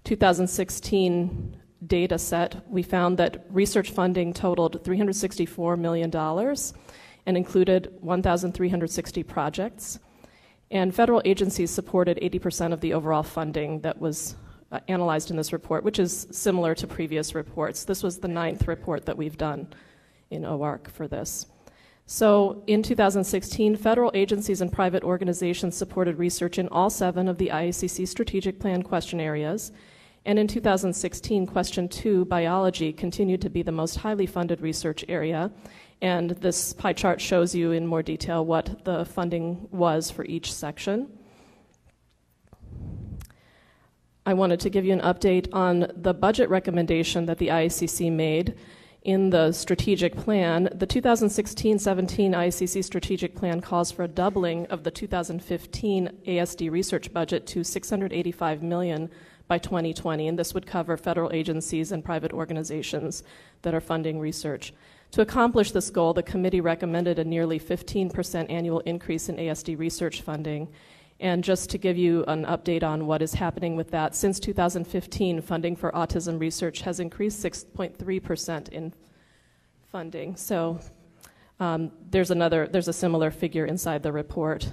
2016 data set, we found that research funding totaled $364 million and included 1,360 projects. And federal agencies supported 80% of the overall funding that was analyzed in this report, which is similar to previous reports. This was the 9th report that we've done in OARC for this. So in 2016, federal agencies and private organizations supported research in all 7 of the IACC strategic plan question areas. And in 2016, question 2, biology, continued to be the most highly funded research area. And this pie chart shows you in more detail what the funding was for each section. I wanted to give you an update on the budget recommendation that the IACC made in the strategic plan. The 2016-17 IACC strategic plan calls for a doubling of the 2015 ASD research budget to $685 million by 2020, and this would cover federal agencies and private organizations that are funding research. To accomplish this goal, the committee recommended a nearly 15% annual increase in ASD research funding. And just to give you an update on what is happening with that, since 2015, funding for autism research has increased 6.3% in funding. So there's a similar figure inside the report.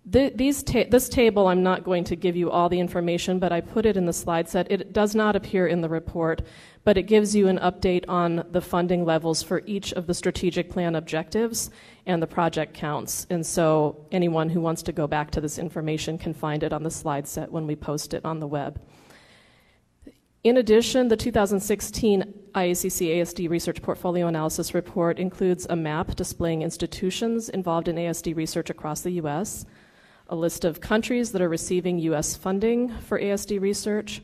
This table, I'm not going to give you all the information, but I put it in the slide set. It does not appear in the report, but it gives you an update on the funding levels for each of the strategic plan objectives and the project counts. And so anyone who wants to go back to this information can find it on the slide set when we post it on the web. In addition, the 2016 IACC ASD Research Portfolio Analysis Report includes a map displaying institutions involved in ASD research across the U.S., a list of countries that are receiving U.S. funding for ASD research,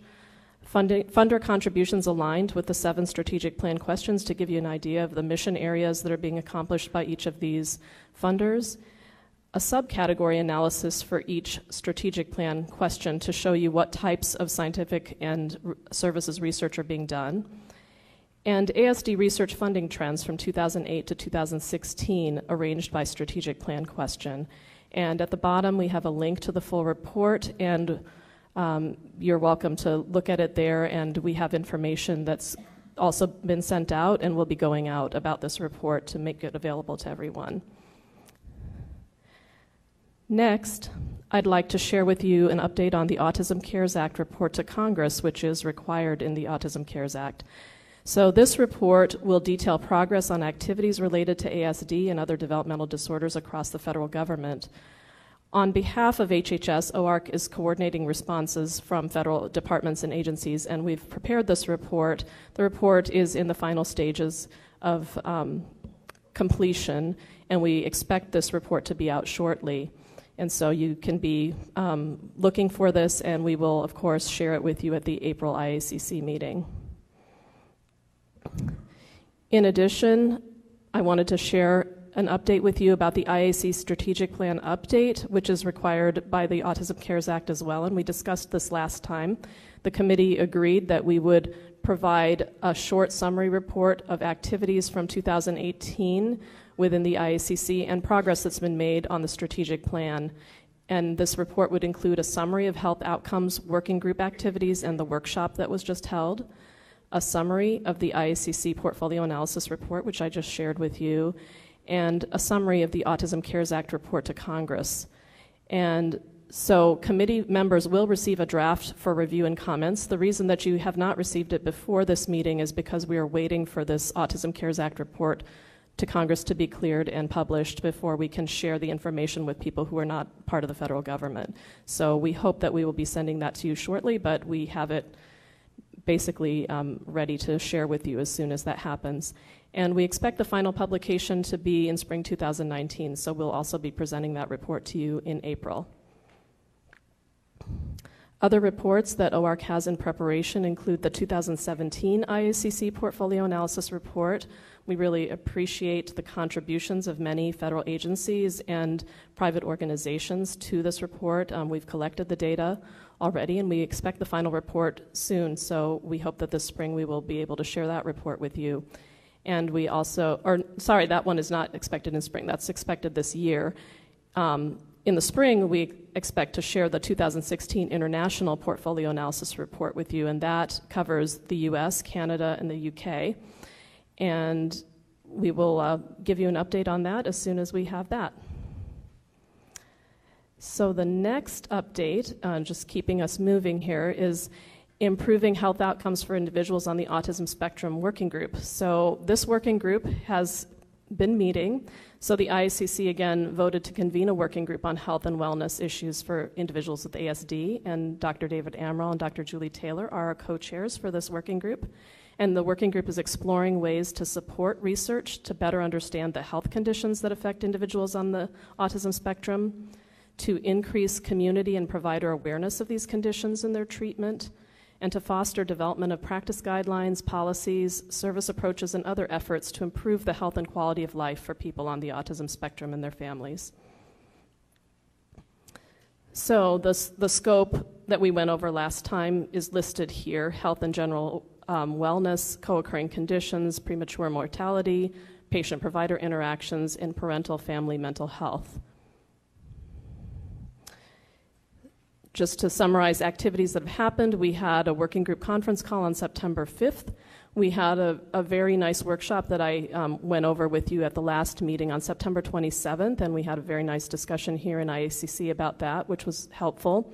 funder contributions aligned with the 7 strategic plan questions to give you an idea of the mission areas that are being accomplished by each of these funders, a subcategory analysis for each strategic plan question to show you what types of scientific and services research are being done, and ASD research funding trends from 2008 to 2016 arranged by strategic plan question. And at the bottom we have a link to the full report, and you're welcome to look at it there, and we have information that's also been sent out and will be going out about this report to make it available to everyone. Next, I'd like to share with you an update on the Autism Cares Act report to Congress, which is required in the Autism Cares Act. So this report will detail progress on activities related to ASD and other developmental disorders across the federal government. On behalf of HHS, OARC is coordinating responses from federal departments and agencies, and we've prepared this report. The report is in the final stages of completion, and we expect this report to be out shortly. And so you can be looking for this, and we will, of course, share it with you at the April IACC meeting. In addition, I wanted to share an update with you about the IAC strategic plan update, which is required by the Autism Cares Act as well, and we discussed this last time. The committee agreed that we would provide a short summary report of activities from 2018 within the IACC and progress that's been made on the strategic plan. And this report would include a summary of health outcomes working group activities and the workshop that was just held, a summary of the IACC portfolio analysis report, which I just shared with you, and a summary of the Autism Cares Act report to Congress. And so committee members will receive a draft for review and comments. The reason that you have not received it before this meeting is because we are waiting for this Autism Cares Act report to Congress to be cleared and published before we can share the information with people who are not part of the federal government. So we hope that we will be sending that to you shortly, but we have it basically ready to share with you as soon as that happens. And we expect the final publication to be in spring 2019, so we'll also be presenting that report to you in April. Other reports that OARC has in preparation include the 2017 IACC Portfolio Analysis Report. We really appreciate the contributions of many federal agencies and private organizations to this report. We've collected the data already, and we expect the final report soon, so we hope that this spring we will be able to share that report with you. And we also, that one is not expected in spring, that's expected this year. In the spring, we expect to share the 2016 International Portfolio Analysis Report with you, and that covers the US, Canada, and the UK. And we will give you an update on that as soon as we have that. So the next update, just keeping us moving here, is improving health outcomes for individuals on the autism spectrum working group. So this working group has been meeting. So the IACC again voted to convene a working group on health and wellness issues for individuals with ASD, and Dr. David Amaral and Dr. Julie Taylor are our co-chairs for this working group. And the working group is exploring ways to support research to better understand the health conditions that affect individuals on the autism spectrum, to increase community and provider awareness of these conditions and their treatment, and to foster development of practice guidelines, policies, service approaches, and other efforts to improve the health and quality of life for people on the autism spectrum and their families. So the scope that we went over last time is listed here: health and general wellness, co-occurring conditions, premature mortality, patient-provider interactions, and parental family mental health. Just to summarize activities that have happened, we had a working group conference call on September 5th. We had a very nice workshop that I went over with you at the last meeting on September 27th, and we had a very nice discussion here in IACC about that, which was helpful.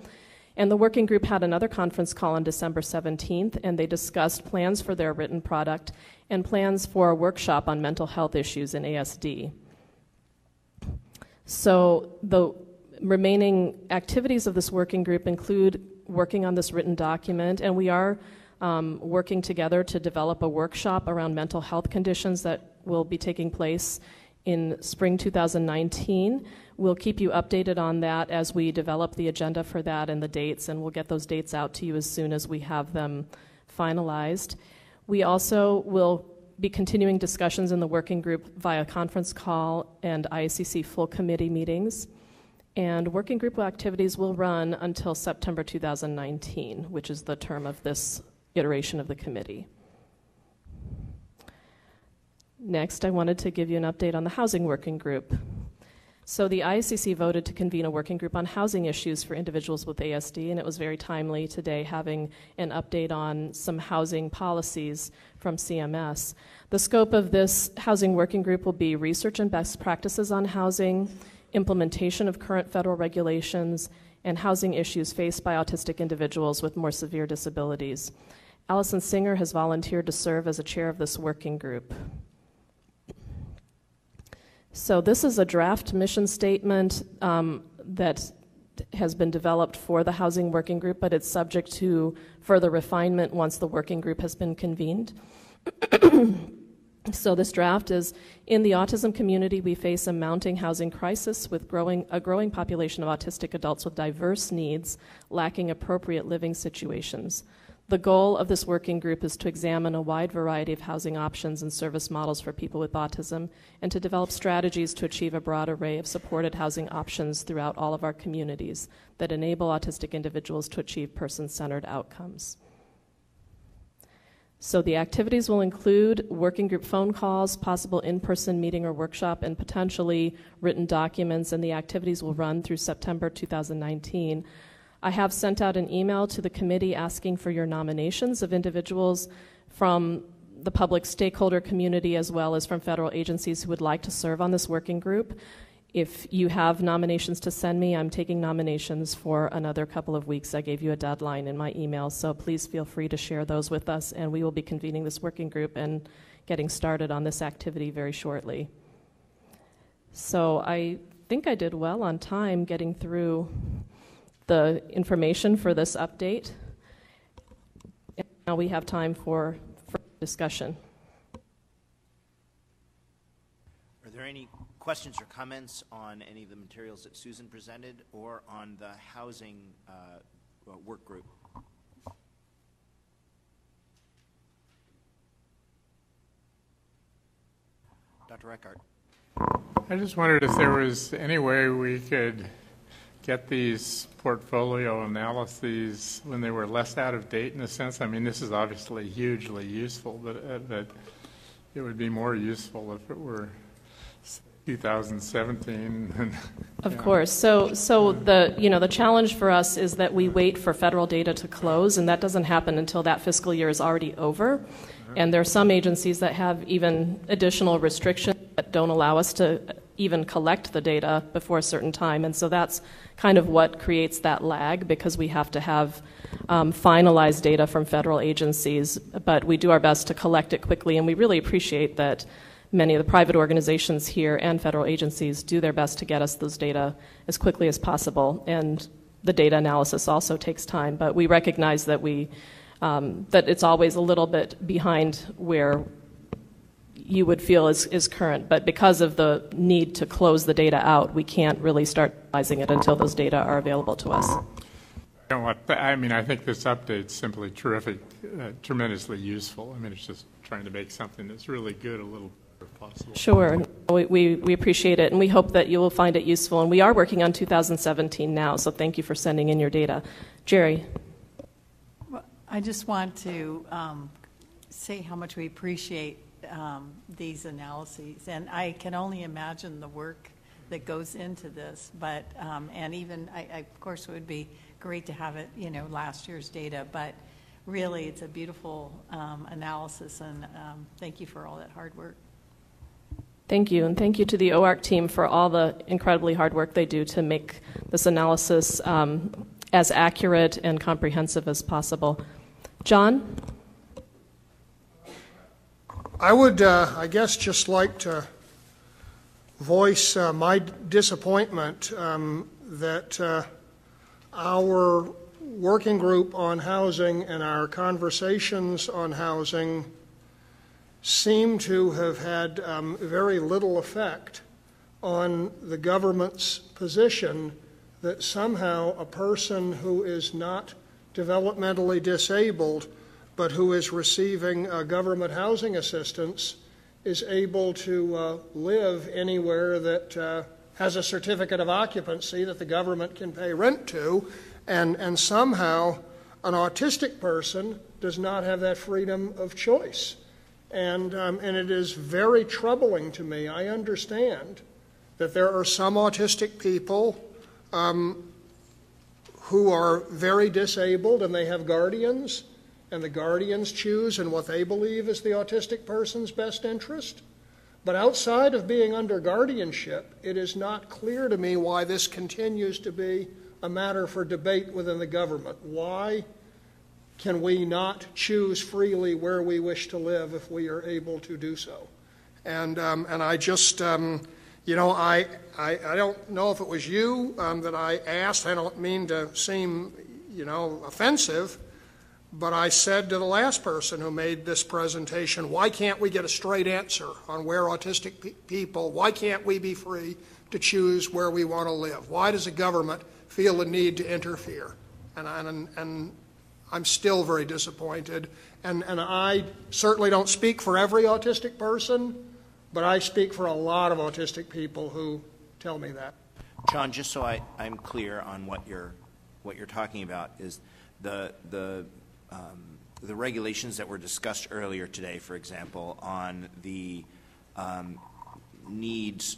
And the working group had another conference call on December 17th, and they discussed plans for their written product and plans for a workshop on mental health issues in ASD. So the remaining activities of this working group include working on this written document, and we are working together to develop a workshop around mental health conditions that will be taking place in spring 2019. We'll keep you updated on that as we develop the agenda for that and the dates, and we'll get those dates out to you as soon as we have them finalized. We also will be continuing discussions in the working group via conference call and IACC full committee meetings. And working group activities will run until September 2019, which is the term of this iteration of the committee. Next, I wanted to give you an update on the housing working group. So the IACC voted to convene a working group on housing issues for individuals with ASD, and it was very timely today having an update on some housing policies from CMS. The scope of this housing working group will be research and best practices on housing, implementation of current federal regulations, and housing issues faced by autistic individuals with more severe disabilities. Allison Singer has volunteered to serve as a chair of this working group. So this is a draft mission statement that has been developed for the housing working group, but it's subject to further refinement once the working group has been convened. So this draft is, in the autism community, we face a mounting housing crisis with a growing population of autistic adults with diverse needs, lacking appropriate living situations. The goal of this working group is to examine a wide variety of housing options and service models for people with autism and to develop strategies to achieve a broad array of supported housing options throughout all of our communities that enable autistic individuals to achieve person-centered outcomes. So the activities will include working group phone calls, possible in-person meeting or workshop, and potentially written documents, and the activities will run through September 2019. I have sent out an email to the committee asking for your nominations of individuals from the public stakeholder community as well as from federal agencies who would like to serve on this working group. If you have nominations to send me, I'm taking nominations for another couple of weeks. I gave you a deadline in my email, so please feel free to share those with us, and we will be convening this working group and getting started on this activity very shortly. So I think I did well on time getting through the information for this update. And now we have time for discussion. Are there any questions or comments on any of the materials that Susan presented or on the housing work group? Dr. Eckhart. I just wondered if there was any way we could get these portfolio analyses when they were less out of date in a sense. I mean, this is obviously hugely useful, but it would be more useful if it were 2017. Of course. So the challenge for us is that we wait for federal data to close, and that doesn't happen until that fiscal year is already over. And there are some agencies that have even additional restrictions that don't allow us to even collect the data before a certain time. And so that's kind of what creates that lag, because we have to have finalized data from federal agencies. But we do our best to collect it quickly, and we really appreciate that many of the private organizations here and federal agencies do their best to get us those data as quickly as possible. And the data analysis also takes time, but we recognize that that it's always a little bit behind where you would feel is current, but because of the need to close the data out, we can't really start analyzing it until those data are available to us. I think this update's simply terrific, tremendously useful. I mean, it's just trying to make something that's really good a little better possible. Sure. We appreciate it, and we hope that you will find it useful. And we are working on 2017 now, so thank you for sending in your data. Jerry. Well, I just want to say how much we appreciate these analyses, and I can only imagine the work that goes into this. But and even I of course, it would be great to have it, last year's data. But really, it's a beautiful analysis, and thank you for all that hard work. Thank you, and thank you to the OARC team for all the incredibly hard work they do to make this analysis as accurate and comprehensive as possible. John? I would, I guess, just like to voice my disappointment that our working group on housing and our conversations on housing seem to have had very little effect on the government's position that somehow a person who is not developmentally disabled but who is receiving government housing assistance is able to live anywhere that has a certificate of occupancy that the government can pay rent to, and somehow an autistic person does not have that freedom of choice. And it is very troubling to me. I understand that there are some autistic people who are very disabled and they have guardians, and the guardians choose in what they believe is the autistic person's best interest. But outside of being under guardianship, it is not clear to me why this continues to be a matter for debate within the government. Why can we not choose freely where we wish to live if we are able to do so? And I just, you know, I don't know if it was you that I asked. I don't mean to seem, you know, offensive, but I said to the last person who made this presentation, why can't we get a straight answer on where autistic people, why can't we be free to choose where we want to live? Why does the government feel the need to interfere? And I'm still very disappointed. And I certainly don't speak for every autistic person, but I speak for a lot of autistic people who tell me that. John, just so I'm clear on what you're talking about, is the regulations that were discussed earlier today, for example, on the needs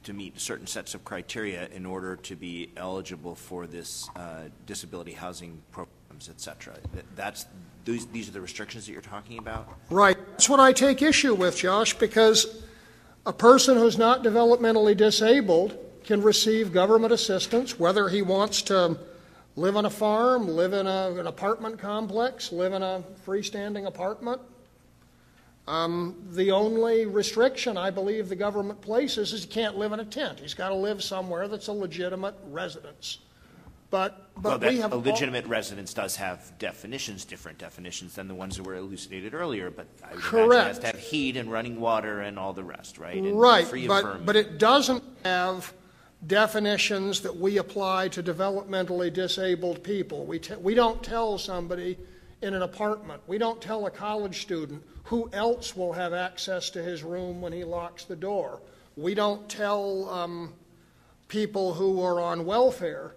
to meet certain sets of criteria in order to be eligible for this disability housing programs, et cetera. These are the restrictions that you're talking about? Right. That's what I take issue with, Josh, because a person who's not developmentally disabled can receive government assistance, whether he wants to live on a farm, live in an apartment complex, live in a freestanding apartment. The only restriction I believe the government places is he can't live in a tent. He's got to live somewhere that's a legitimate residence. But we have a legitimate residence does have definitions, different definitions than the ones that were elucidated earlier. But I would imagine it has to have heat and running water and all the rest, right? And right, free of vermin. but it doesn't have definitions that we apply to developmentally disabled people. We don't tell somebody in an apartment, we don't tell a college student who else will have access to his room when he locks the door. We don't tell people who are on welfare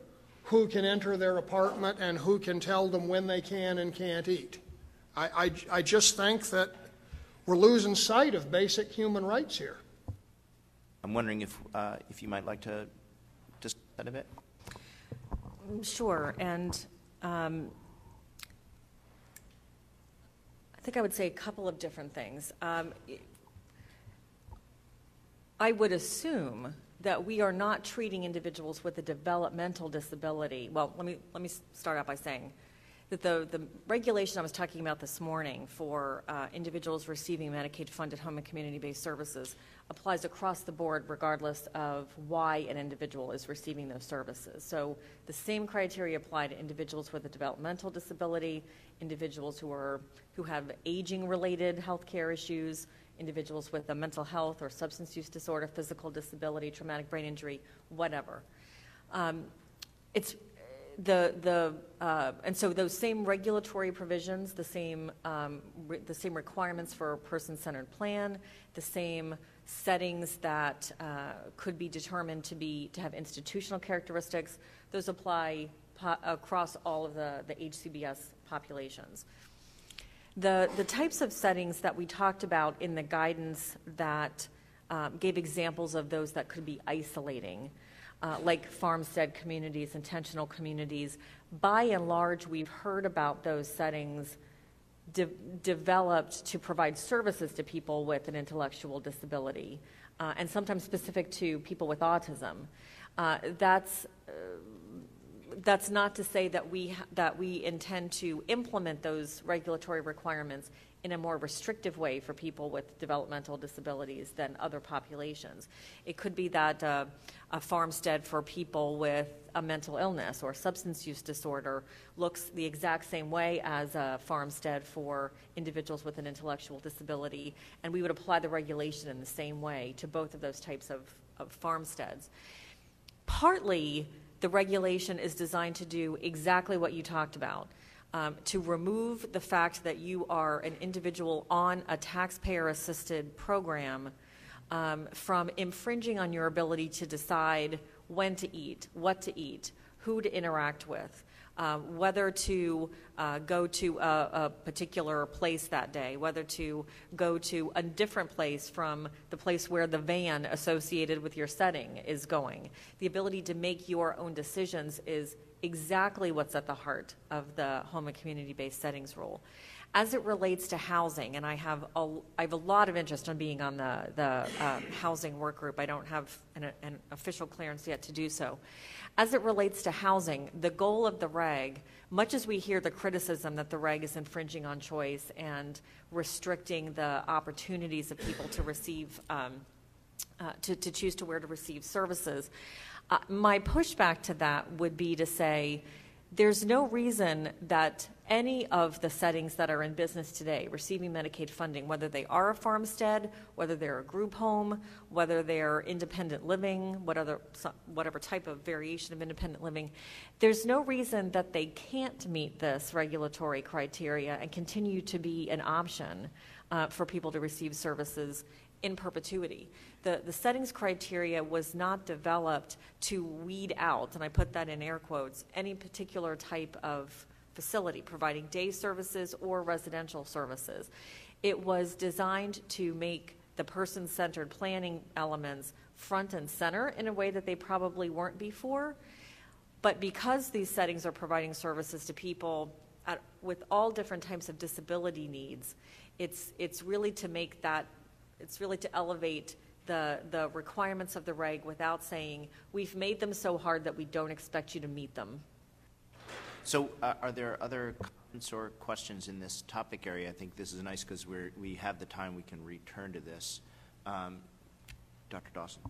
who can enter their apartment and who can tell them when they can and can't eat. I just think that we're losing sight of basic human rights here. I'm wondering if you might like to discuss that a bit. Sure, and I think I would say a couple of different things. I would assume that we are not treating individuals with a developmental disability. Well, let me start out by saying that the regulation I was talking about this morning for individuals receiving Medicaid-funded home and community-based services applies across the board regardless of why an individual is receiving those services. So the same criteria apply to individuals with a developmental disability, individuals who have aging-related health care issues, individuals with a mental health or substance use disorder, physical disability, traumatic brain injury, whatever. And so those same regulatory provisions, the same requirements for a person-centered plan, the same settings that could be determined to have institutional characteristics, those apply across all of the HCBS populations. The types of settings that we talked about in the guidance that gave examples of those that could be isolating, like farmstead communities, intentional communities, by and large, we've heard about those settings developed to provide services to people with an intellectual disability, and sometimes specific to people with autism. That's not to say that we intend to implement those regulatory requirements in a more restrictive way for people with developmental disabilities than other populations. It could be that a farmstead for people with a mental illness or substance use disorder looks the exact same way as a farmstead for individuals with an intellectual disability, and we would apply the regulation in the same way to both of those types of farmsteads. Partly, the regulation is designed to do exactly what you talked about, to remove the fact that you are an individual on a taxpayer-assisted program from infringing on your ability to decide when to eat, what to eat, who to interact with, whether to go to a particular place that day, whether to go to a different place from the place where the van associated with your setting is going. The ability to make your own decisions is exactly what's at the heart of the home and community-based settings rule. As it relates to housing, and I have a lot of interest in being on the housing work group. I don't have an official clearance yet to do so. As it relates to housing, the goal of the reg, much as we hear the criticism that the reg is infringing on choice and restricting the opportunities of people to receive, to choose to where to receive services, my pushback to that would be to say, there's no reason that any of the settings that are in business today receiving Medicaid funding, whether they are a farmstead, whether they're a group home, whether they're independent living, whatever type of variation of independent living, there's no reason that they can't meet this regulatory criteria and continue to be an option for people to receive services in perpetuity. The settings criteria was not developed to weed out, and I put that in air quotes, any particular type of facility providing day services or residential services. It was designed to make the person-centered planning elements front and center in a way that they probably weren't before. But because these settings are providing services to people with all different types of disability needs, it's really to make that, it's really to elevate the requirements of the reg without saying, we've made them so hard that we don't expect you to meet them. So are there other comments or questions in this topic area? I think this is nice because we have the time we can return to this. Dr. Dawson.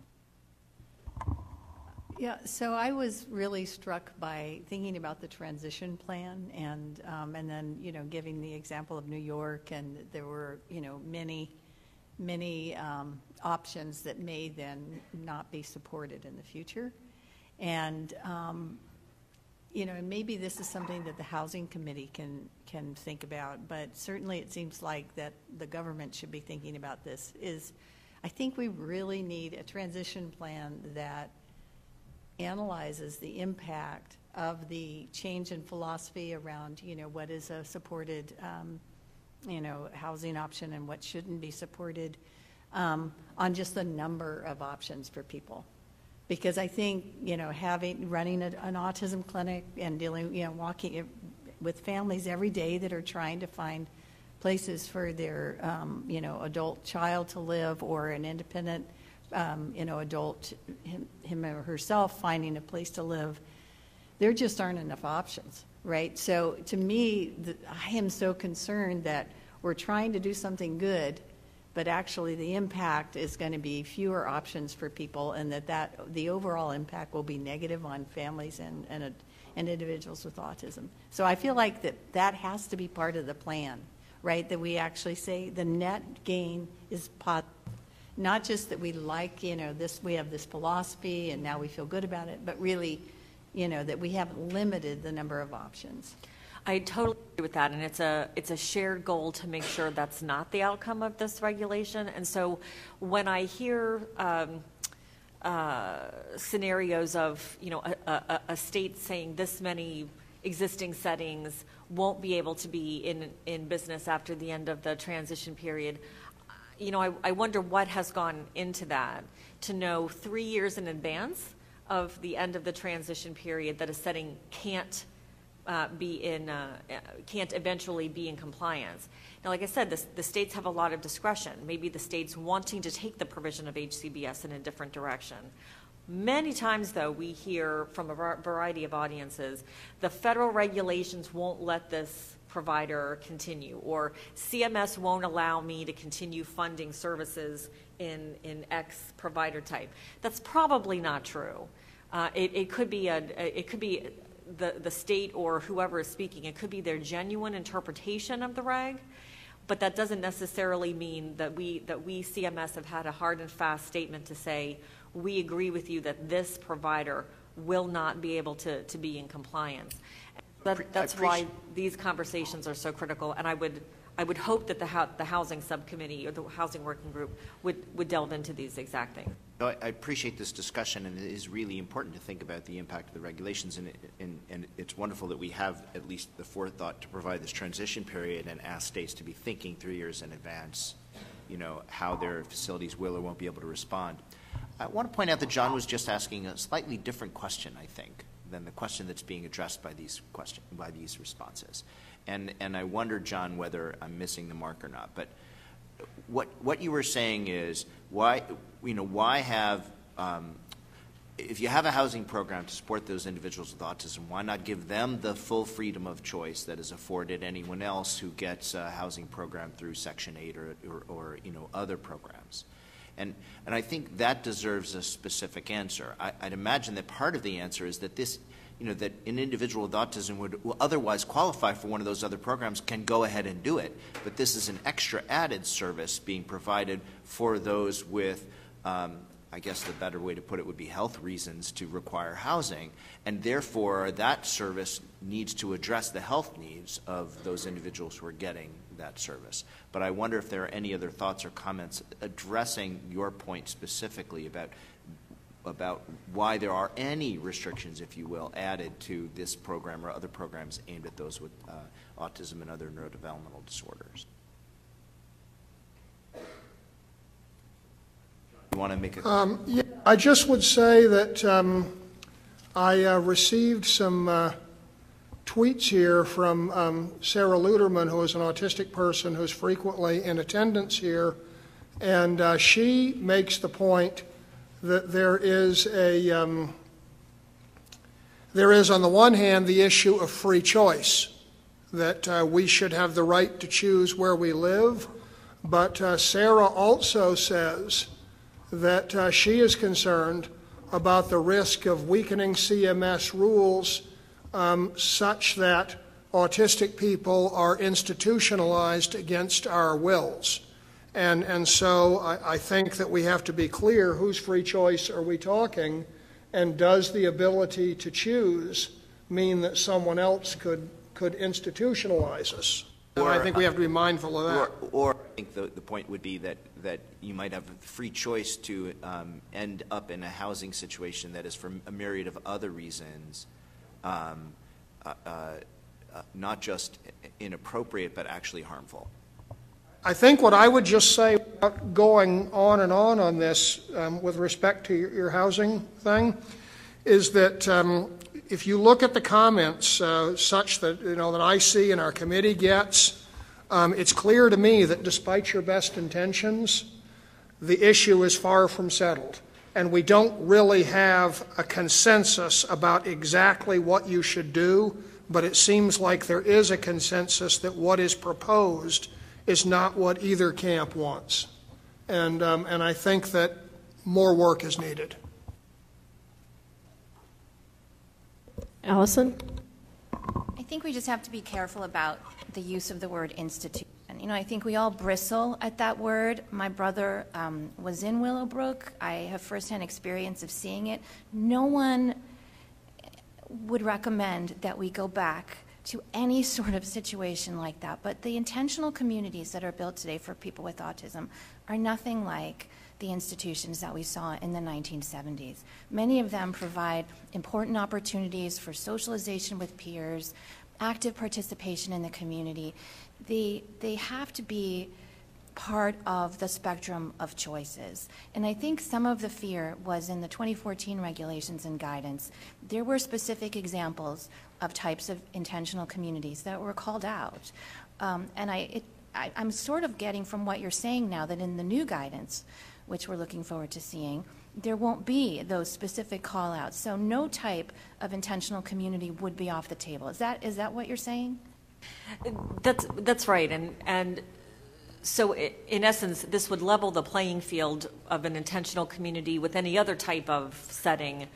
Yeah, so I was really struck by thinking about the transition plan and then, giving the example of New York, and there were, many options that may then not be supported in the future. And, and maybe this is something that the Housing Committee can think about, but certainly it seems like that the government should be thinking about this. I think we really need a transition plan that analyzes the impact of the change in philosophy around, what is a supported housing option and what shouldn't be supported, on just the number of options for people. Because I think, running an autism clinic and walking with families every day that are trying to find places for their, adult child to live, or an independent, adult, him or herself finding a place to live, there just aren't enough options, right? So to me, I am so concerned that we're trying to do something good, but actually the impact is going to be fewer options for people, and that the overall impact will be negative on families and individuals with autism. So I feel like that has to be part of the plan, right? That we actually say the net gain is not just that we like, this, we have this philosophy and now we feel good about it, but really, that we haven't limited the number of options. I totally agree with that, and it's a shared goal to make sure that's not the outcome of this regulation. And so when I hear scenarios of a state saying this many existing settings won't be able to be in business after the end of the transition period, I wonder what has gone into that to know 3 years in advance of the end of the transition period that a setting can't eventually be in compliance. Now, like I said, the states have a lot of discretion. Maybe the states wanting to take the provision of HCBS in a different direction. Many times, though, we hear from a variety of audiences, the federal regulations won't let this provider continue, or CMS won't allow me to continue funding services in X provider type. That's probably not true. It could be the state or whoever is speaking. It could be their genuine interpretation of the reg, but that doesn't necessarily mean that we CMS have had a hard and fast statement to say we agree with you that this provider will not be able to be in compliance. That's why these conversations are so critical, and I I would hope that the housing subcommittee or the housing working group would delve into these exact things. No, I appreciate this discussion, and it is really important to think about the impact of the regulations, and it's wonderful that we have at least the forethought to provide this transition period and ask states to be thinking 3 years in advance, you know, how their facilities will or won't be able to respond. I want to point out that John was just asking a slightly different question, I think, than the question that's being addressed by these responses. And I wonder, John, whether I'm missing the mark or not. But what you were saying is why have if you have a housing program to support those individuals with autism, why not give them the full freedom of choice that is afforded anyone else who gets a housing program through Section 8 or you know, other programs? And I think that deserves a specific answer. I'd imagine that part of the answer is that this, you know, that an individual with autism would otherwise qualify for one of those other programs can go ahead and do it. But this is an extra added service being provided for those with, I guess the better way to put it would be health reasons to require housing. And therefore, that service needs to address the health needs of those individuals who are getting that service. But I wonder if there are any other thoughts or comments addressing your point specifically about why there are any restrictions, if you will, added to this program or other programs aimed at those with autism and other neurodevelopmental disorders. You want to make a yeah, I just would say that I received some tweets here from Sarah Luderman, who is an autistic person who's frequently in attendance here, and she makes the point that there is on the one hand the issue of free choice, that we should have the right to choose where we live, but Sarah also says that she is concerned about the risk of weakening CMS rules such that autistic people are institutionalized against our wills. And so I think that we have to be clear, whose free choice are we talking, and does the ability to choose mean that someone else could institutionalize us? And I think we have to be mindful of that. Or I think the point would be that you might have free choice to end up in a housing situation that is for a myriad of other reasons, not just inappropriate, but actually harmful. I think what I would just say, without going on and on this with respect to your housing thing, is that if you look at the comments such that, you know, that I see and our committee gets, it's clear to me that despite your best intentions, the issue is far from settled. And we don't really have a consensus about exactly what you should do, but it seems like there is a consensus that what is proposed is not what either camp wants. And I think that more work is needed. Allison? I think we just have to be careful about the use of the word institution. You know, I think we all bristle at that word. My brother was in Willowbrook. I have firsthand experience of seeing it. No one would recommend that we go back to any sort of situation like that. But the intentional communities that are built today for people with autism are nothing like the institutions that we saw in the 1970s. Many of them provide important opportunities for socialization with peers, active participation in the community. They have to be part of the spectrum of choices. And I think some of the fear was in the 2014 regulations and guidance. There were specific examples of types of intentional communities that were called out. And I'm sort of getting from what you're saying now that in the new guidance, which we're looking forward to seeing, there won't be those specific call-outs. So no type of intentional community would be off the table. Is that what you're saying? That's right. And so in essence, this would level the playing field of an intentional community with any other type of setting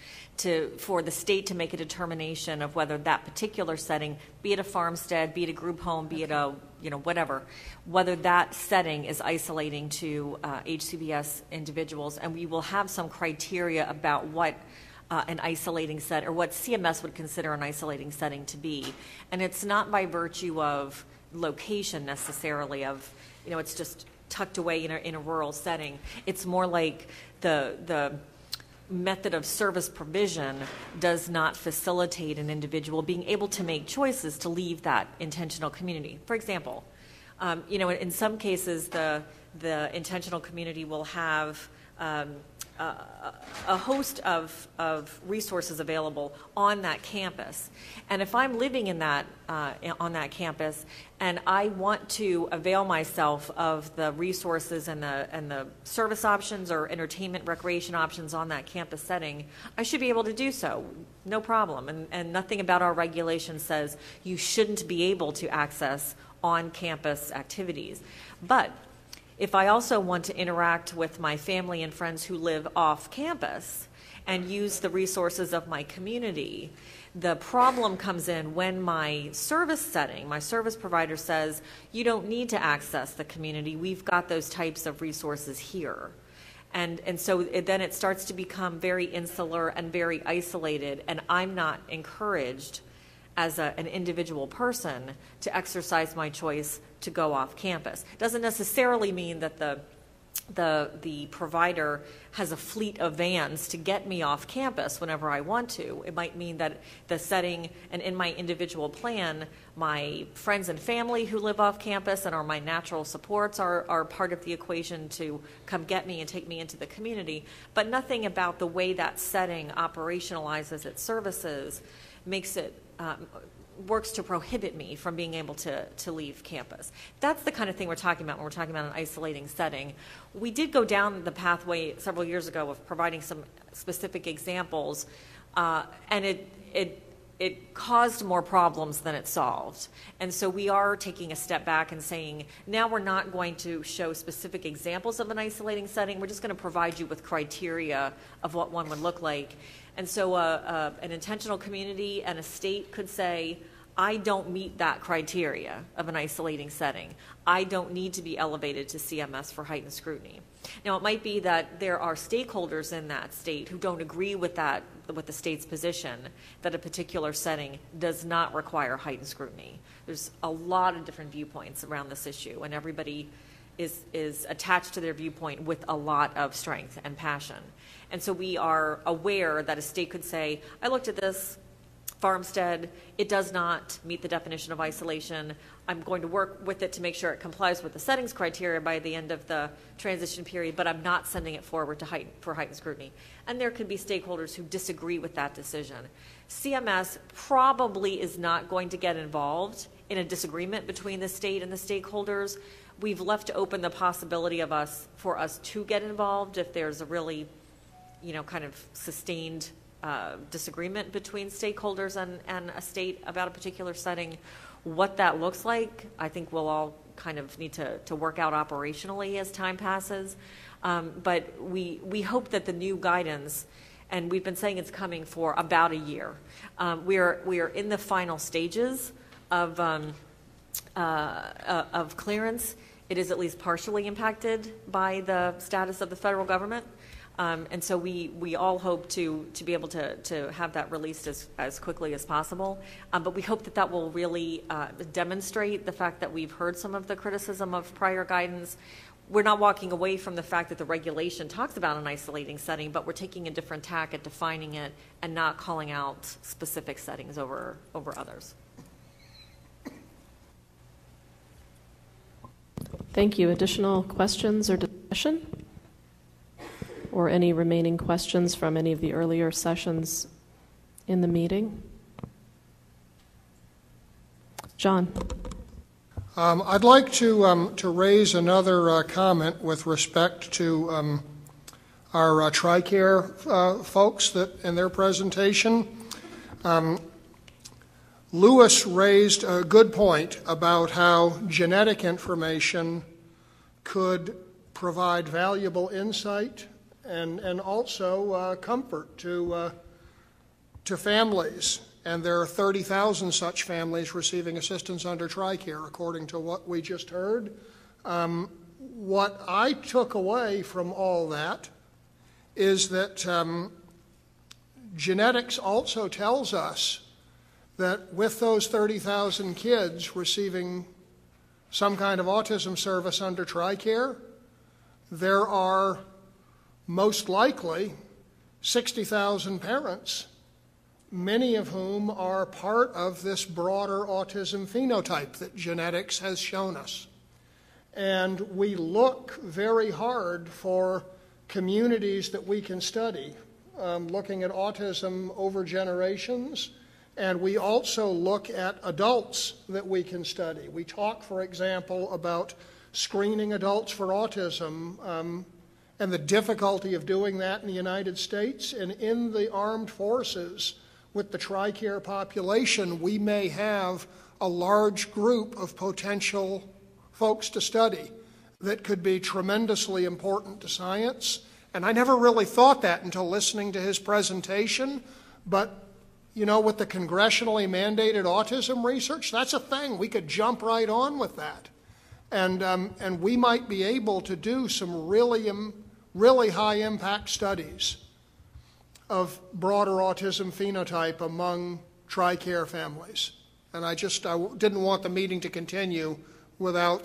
for the state to make a determination of whether that particular setting, be it a farmstead, be it a group home, be it a, whatever, whether that setting is isolating to HCBS individuals. And we will have some criteria about what an isolating set, or what CMS would consider an isolating setting to be. And it's not by virtue of location necessarily of, it's just tucked away in a rural setting. It's more like the method of service provision does not facilitate an individual being able to make choices to leave that intentional community. For example, in some cases, the intentional community will have a host of resources available on that campus. And if I'm living in that on that campus and I want to avail myself of the resources and the service options or entertainment recreation options on that campus setting, I should be able to do so, no problem. And nothing about our regulation says you shouldn't be able to access on-campus activities. But if I also want to interact with my family and friends who live off campus and use the resources of my community, the problem comes in when my service setting, my service provider says, you don't need to access the community. We've got those types of resources here. And so then it starts to become very insular and very isolated, and I'm not encouraged as an individual person to exercise my choice to go off campus. Doesn't necessarily mean that the provider has a fleet of vans to get me off campus whenever I want to. It might mean that the setting and in my individual plan, my friends and family who live off campus and are my natural supports are part of the equation to come get me and take me into the community. But nothing about the way that setting operationalizes its services makes it works to prohibit me from being able to leave campus. That's the kind of thing we're talking about when we're talking about an isolating setting. We did go down the pathway several years ago of providing some specific examples, and it caused more problems than it solved. And so we are taking a step back and saying, now we're not going to show specific examples of an isolating setting. We're just going to provide you with criteria of what one would look like. And so an intentional community and a state could say, I don't meet that criteria of an isolating setting. I don't need to be elevated to CMS for heightened scrutiny. Now, it might be that there are stakeholders in that state who don't agree with that, with the state's position that a particular setting does not require heightened scrutiny. There's a lot of different viewpoints around this issue, and everybody is attached to their viewpoint with a lot of strength and passion. And so we are aware that a state could say, I looked at this, Farmstead, it does not meet the definition of isolation. I'm going to work with it to make sure it complies with the settings criteria by the end of the transition period, but I'm not sending it forward for heightened scrutiny. And there could be stakeholders who disagree with that decision. CMS probably is not going to get involved in a disagreement between the state and the stakeholders. We've left open the possibility for us to get involved if there's a really, kind of sustained disagreement between stakeholders and a state about a particular setting. What that looks like, I think we'll all kind of need to work out operationally as time passes. But we hope that the new guidance, and we've been saying it's coming for about a year. We are in the final stages of clearance. It is at least partially impacted by the status of the federal government. And so we all hope to be able to have that released as quickly as possible. But we hope that will really demonstrate the fact that we've heard some of the criticism of prior guidance. We're not walking away from the fact that the regulation talks about an isolating setting, but we're taking a different tack at defining it and not calling out specific settings over others. Thank you. Additional questions or discussion? Or any remaining questions from any of the earlier sessions in the meeting? John. I'd like to raise another comment with respect to our TRICARE folks that in their presentation. Lewis raised a good point about how genetic information could provide valuable insight and also comfort to families. And there are 30,000 such families receiving assistance under TRICARE, according to what we just heard. What I took away from all that is that genetics also tells us that with those 30,000 kids receiving some kind of autism service under TRICARE, there are most likely 60,000 parents, many of whom are part of this broader autism phenotype that genetics has shown us. And we look very hard for communities that we can study, looking at autism over generations, and we also look at adults that we can study. We talk, for example, about screening adults for autism and the difficulty of doing that in the United States. And in the armed forces, with the TRICARE population, we may have a large group of potential folks to study that could be tremendously important to science. And I never really thought that until listening to his presentation, but you know, with the congressionally mandated autism research, that's a thing. We could jump right on with that. And we might be able to do some really high impact studies of broader autism phenotype among TRICARE families. And I didn't want the meeting to continue without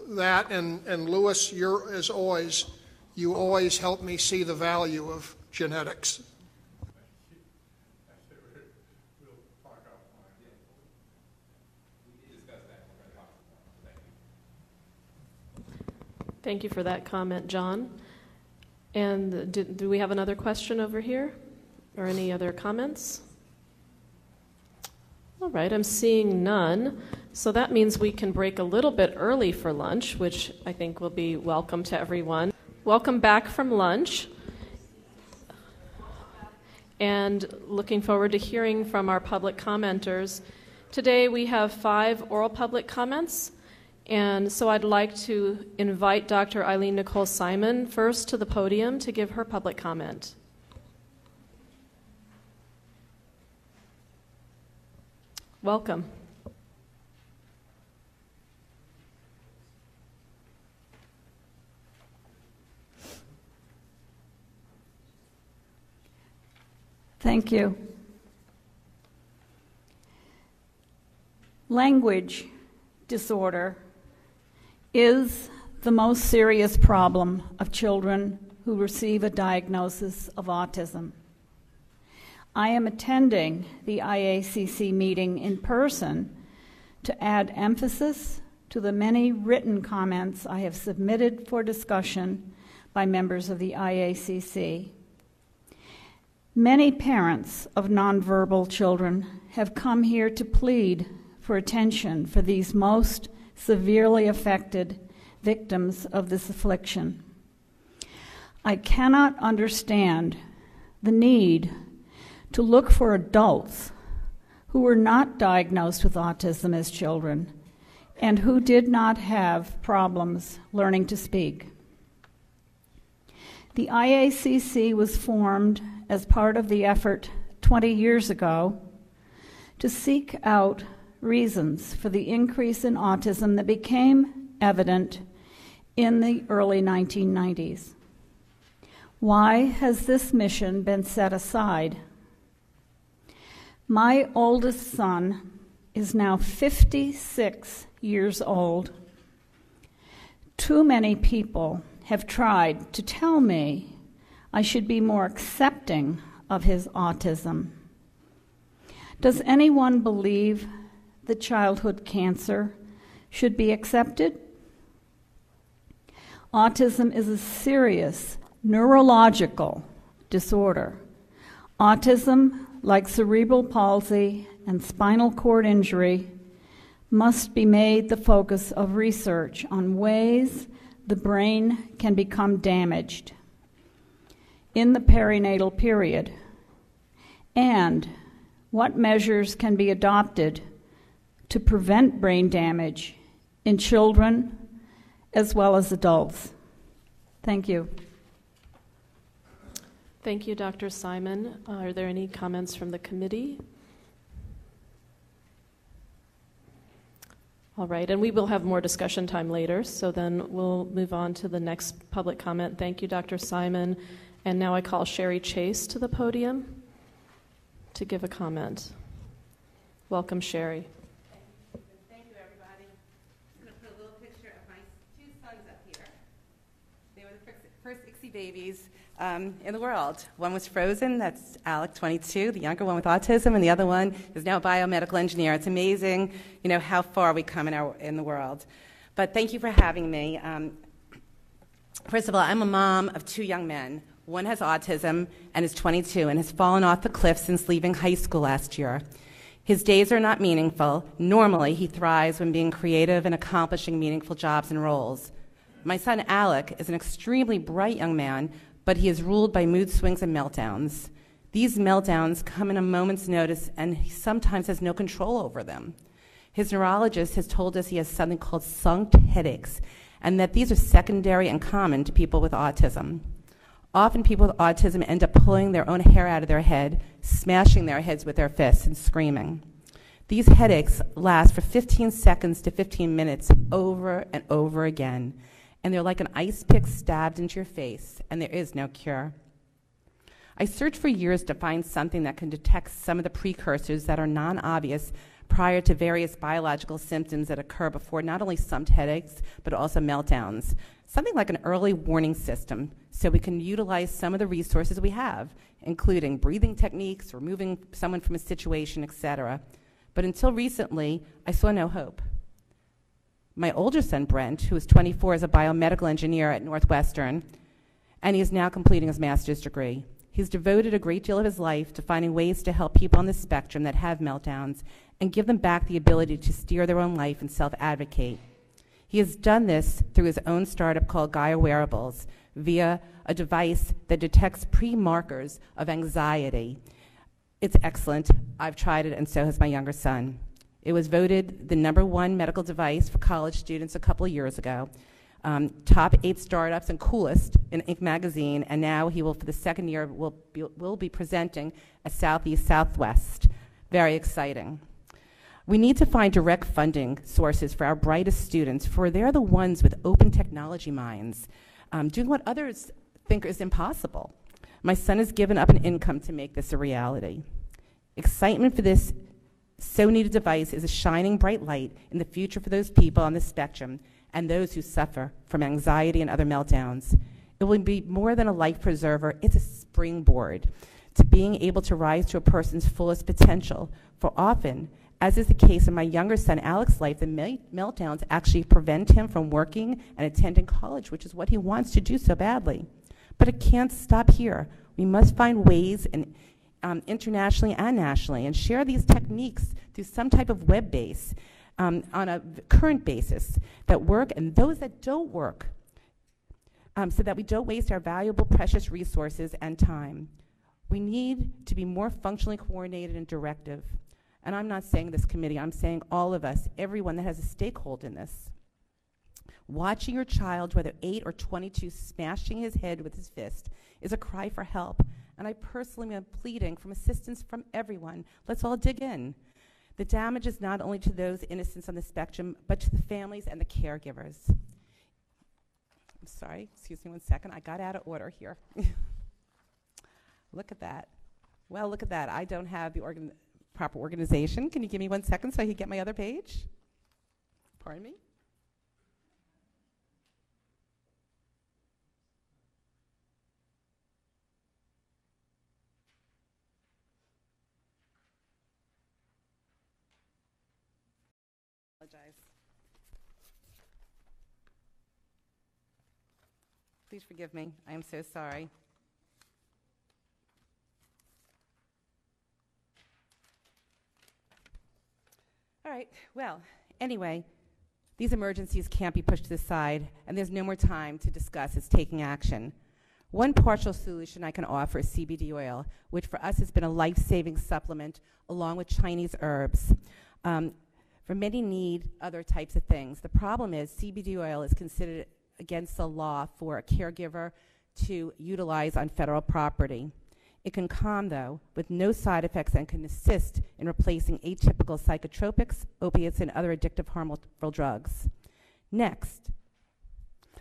that. And Louis, you always help me see the value of genetics. Thank you for that comment, John. And do we have another question over here? Or any other comments? All right, I'm seeing none. So that means we can break a little bit early for lunch, which I think will be welcome to everyone. Welcome back from lunch. And looking forward to hearing from our public commenters. Today we have 5 oral public comments. And so I'd like to invite Dr. Eileen Nicole Simon first to the podium to give her public comment. Welcome. Thank you. Language disorder is the most serious problem of children who receive a diagnosis of autism. I am attending the IACC meeting in person to add emphasis to the many written comments I have submitted for discussion by members of the IACC. Many parents of nonverbal children have come here to plead for attention for these most severely affected victims of this affliction. I cannot understand the need to look for adults who were not diagnosed with autism as children and who did not have problems learning to speak. The IACC was formed as part of the effort 20 years ago to seek out reasons for the increase in autism that became evident in the early 1990s. Why has this mission been set aside? My oldest son is now 56 years old. Too many people have tried to tell me I should be more accepting of his autism. Does anyone believe that childhood cancer should be accepted? Autism is a serious neurological disorder. Autism, like cerebral palsy and spinal cord injury, must be made the focus of research on ways the brain can become damaged in the perinatal period, and what measures can be adopted to prevent brain damage in children as well as adults. Thank you. Thank you, Dr. Simon. Are there any comments from the committee? All right, and we will have more discussion time later, so then we'll move on to the next public comment. Thank you, Dr. Simon. And now I call Sherry Chase to the podium to give a comment. Welcome, Sherry. Thank you, everybody. It's been a babies in the world. One was frozen, that's Alec, 22, the younger one with autism, and the other one is now a biomedical engineer. It's amazing, how far we come in the world. But thank you for having me. First of all, I'm a mom of 2 young men. One has autism and is 22 and has fallen off the cliff since leaving high school last year. His days are not meaningful. Normally, he thrives when being creative and accomplishing meaningful jobs and roles. My son Alec is an extremely bright young man, but he is ruled by mood swings and meltdowns. These meltdowns come in a moment's notice, and he sometimes has no control over them. His neurologist has told us he has something called cont headaches, and that these are secondary and common to people with autism. Often people with autism end up pulling their own hair out of their head, smashing their heads with their fists, and screaming. These headaches last for 15 seconds to 15 minutes over and over again, and they're like an ice pick stabbed into your face, and there is no cure. I searched for years to find something that can detect some of the precursors that are non-obvious prior to various biological symptoms that occur before not only some headaches, but also meltdowns. Something like an early warning system, so we can utilize some of the resources we have, including breathing techniques, removing someone from a situation, etc. But until recently, I saw no hope. My older son, Brent, who is 24, is a biomedical engineer at Northwestern, and he is now completing his master's degree. He's devoted a great deal of his life to finding ways to help people on the spectrum that have meltdowns and give them back the ability to steer their own life and self-advocate. He has done this through his own startup called Gaia Wearables via a device that detects pre-markers of anxiety. It's excellent. I've tried it, and so has my younger son. It was voted the #1 medical device for college students a couple of years ago. Top 8 startups and coolest in Inc. magazine, and now he will, for the second year, will be presenting at Southeast Southwest. Very exciting. We need to find direct funding sources for our brightest students, for they're the ones with open technology minds, doing what others think is impossible. My son has given up an income to make this a reality. Excitement for this so-needed device is a shining bright light in the future for those people on the spectrum and those who suffer from anxiety and other meltdowns. It will be more than a life preserver, it's a springboard to being able to rise to a person's fullest potential. For often, as is the case in my younger son Alec's life, the meltdowns actually prevent him from working and attending college, which is what he wants to do so badly. But it can't stop here. We must find ways internationally and nationally, and share these techniques through some type of web base on a current basis that work and those that don't work, so that we don't waste our valuable, precious resources and time. We need to be more functionally coordinated and directive. And I'm not saying this committee, I'm saying all of us, everyone that has a stakeholder in this. Watching your child, whether 8 or 22, smashing his head with his fist is a cry for help. And I personally am pleading for assistance from everyone. Let's all dig in. The damage is not only to those innocents on the spectrum, but to the families and the caregivers. I'm sorry, excuse me 1 second. I got out of order here. Look at that. Well, look at that. I don't have the proper organization. Can you give me 1 second so I can get my other page? Pardon me? Apologize. Please forgive me. I am so sorry. All right, well, anyway, these emergencies can't be pushed to the side, and there's no more time to discuss is taking action. One partial solution I can offer is CBD oil, which for us has been a life-saving supplement along with Chinese herbs. For many need other types of things. The problem is CBD oil is considered against the law for a caregiver to utilize on federal property. It can calm, though, with no side effects and can assist in replacing atypical psychotropics, opiates, and other addictive harmful drugs. Next,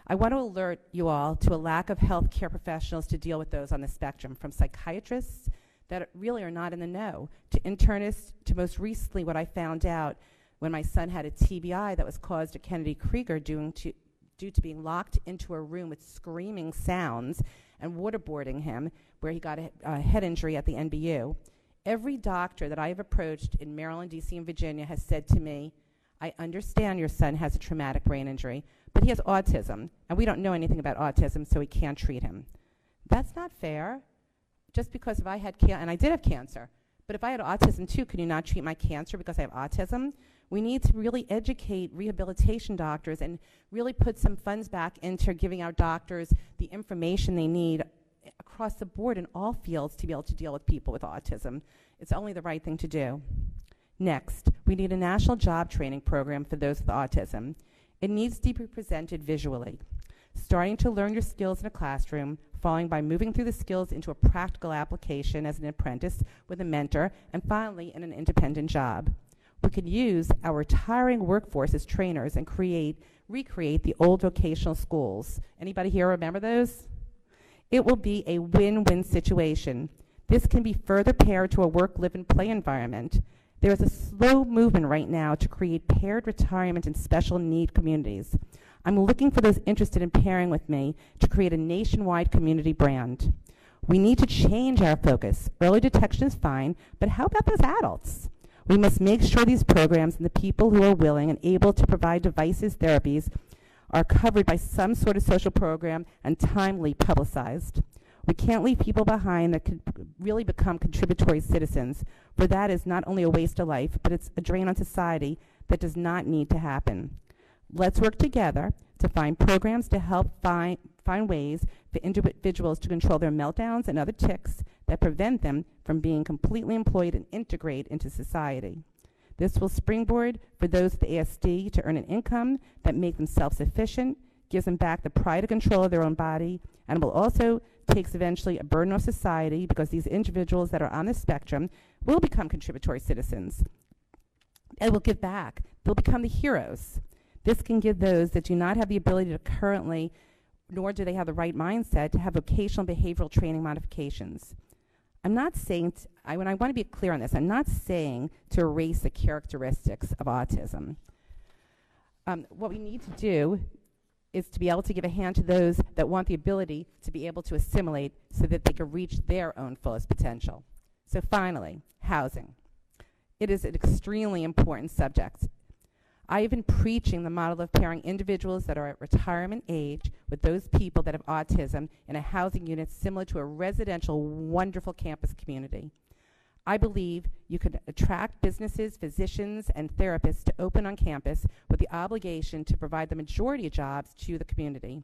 I want to alert you all to a lack of healthcare professionals to deal with those on the spectrum, from psychiatrists that really are not in the know, to internists, to most recently what I found out when my son had a TBI that was caused at Kennedy Krieger due due to being locked into a room with screaming sounds and waterboarding him, where he got a head injury at the NBU. Every doctor that I have approached in Maryland, D.C., and Virginia has said to me, I understand your son has a traumatic brain injury, but he has autism, and we don't know anything about autism, so we can't treat him. That's not fair. Just because if I had and I did have cancer, but if I had autism too, could you not treat my cancer because I have autism? We need to really educate rehabilitation doctors and really put some funds back into giving our doctors the information they need across the board in all fields to be able to deal with people with autism. It's only the right thing to do. Next, we need a national job training program for those with autism. It needs to be presented visually, starting to learn your skills in a classroom, following by moving through the skills into a practical application as an apprentice with a mentor, and finally in an independent job. We could use our retiring workforce as trainers and recreate the old vocational schools. Anybody here remember those? It will be a win-win situation. This can be further paired to a work, live, and play environment. There is a slow movement right now to create paired retirement in special need communities. I'm looking for those interested in pairing with me to create a nationwide community brand. We need to change our focus. Early detection is fine, but how about those adults? We must make sure these programs and the people who are willing and able to provide devices, therapies, are covered by some sort of social program and timely publicized. We can't leave people behind that could really become contributory citizens, for that is not only a waste of life, but it's a drain on society that does not need to happen. Let's work together to find programs to help find ways for individuals to control their meltdowns and other tics that prevent them from being completely employed and integrate into society. This will springboard for those with ASD to earn an income that make them self-sufficient, gives them back the pride of control of their own body, and will also takes eventually a burden off society because these individuals that are on the spectrum will become contributory citizens and will give back. They'll become the heroes. This can give those that do not have the ability to currently, nor do they have the right mindset, to have vocational behavioral training modifications. I'm not saying, when I want to be clear on this, I'm not saying to erase the characteristics of autism. What we need to do is to be able to give a hand to those that want the ability to be able to assimilate so that they can reach their own fullest potential. So finally, housing. It is an extremely important subject. I have been preaching the model of pairing individuals that are at retirement age with those people that have autism in a housing unit similar to a residential, wonderful campus community. I believe you could attract businesses, physicians, and therapists to open on campus with the obligation to provide the majority of jobs to the community.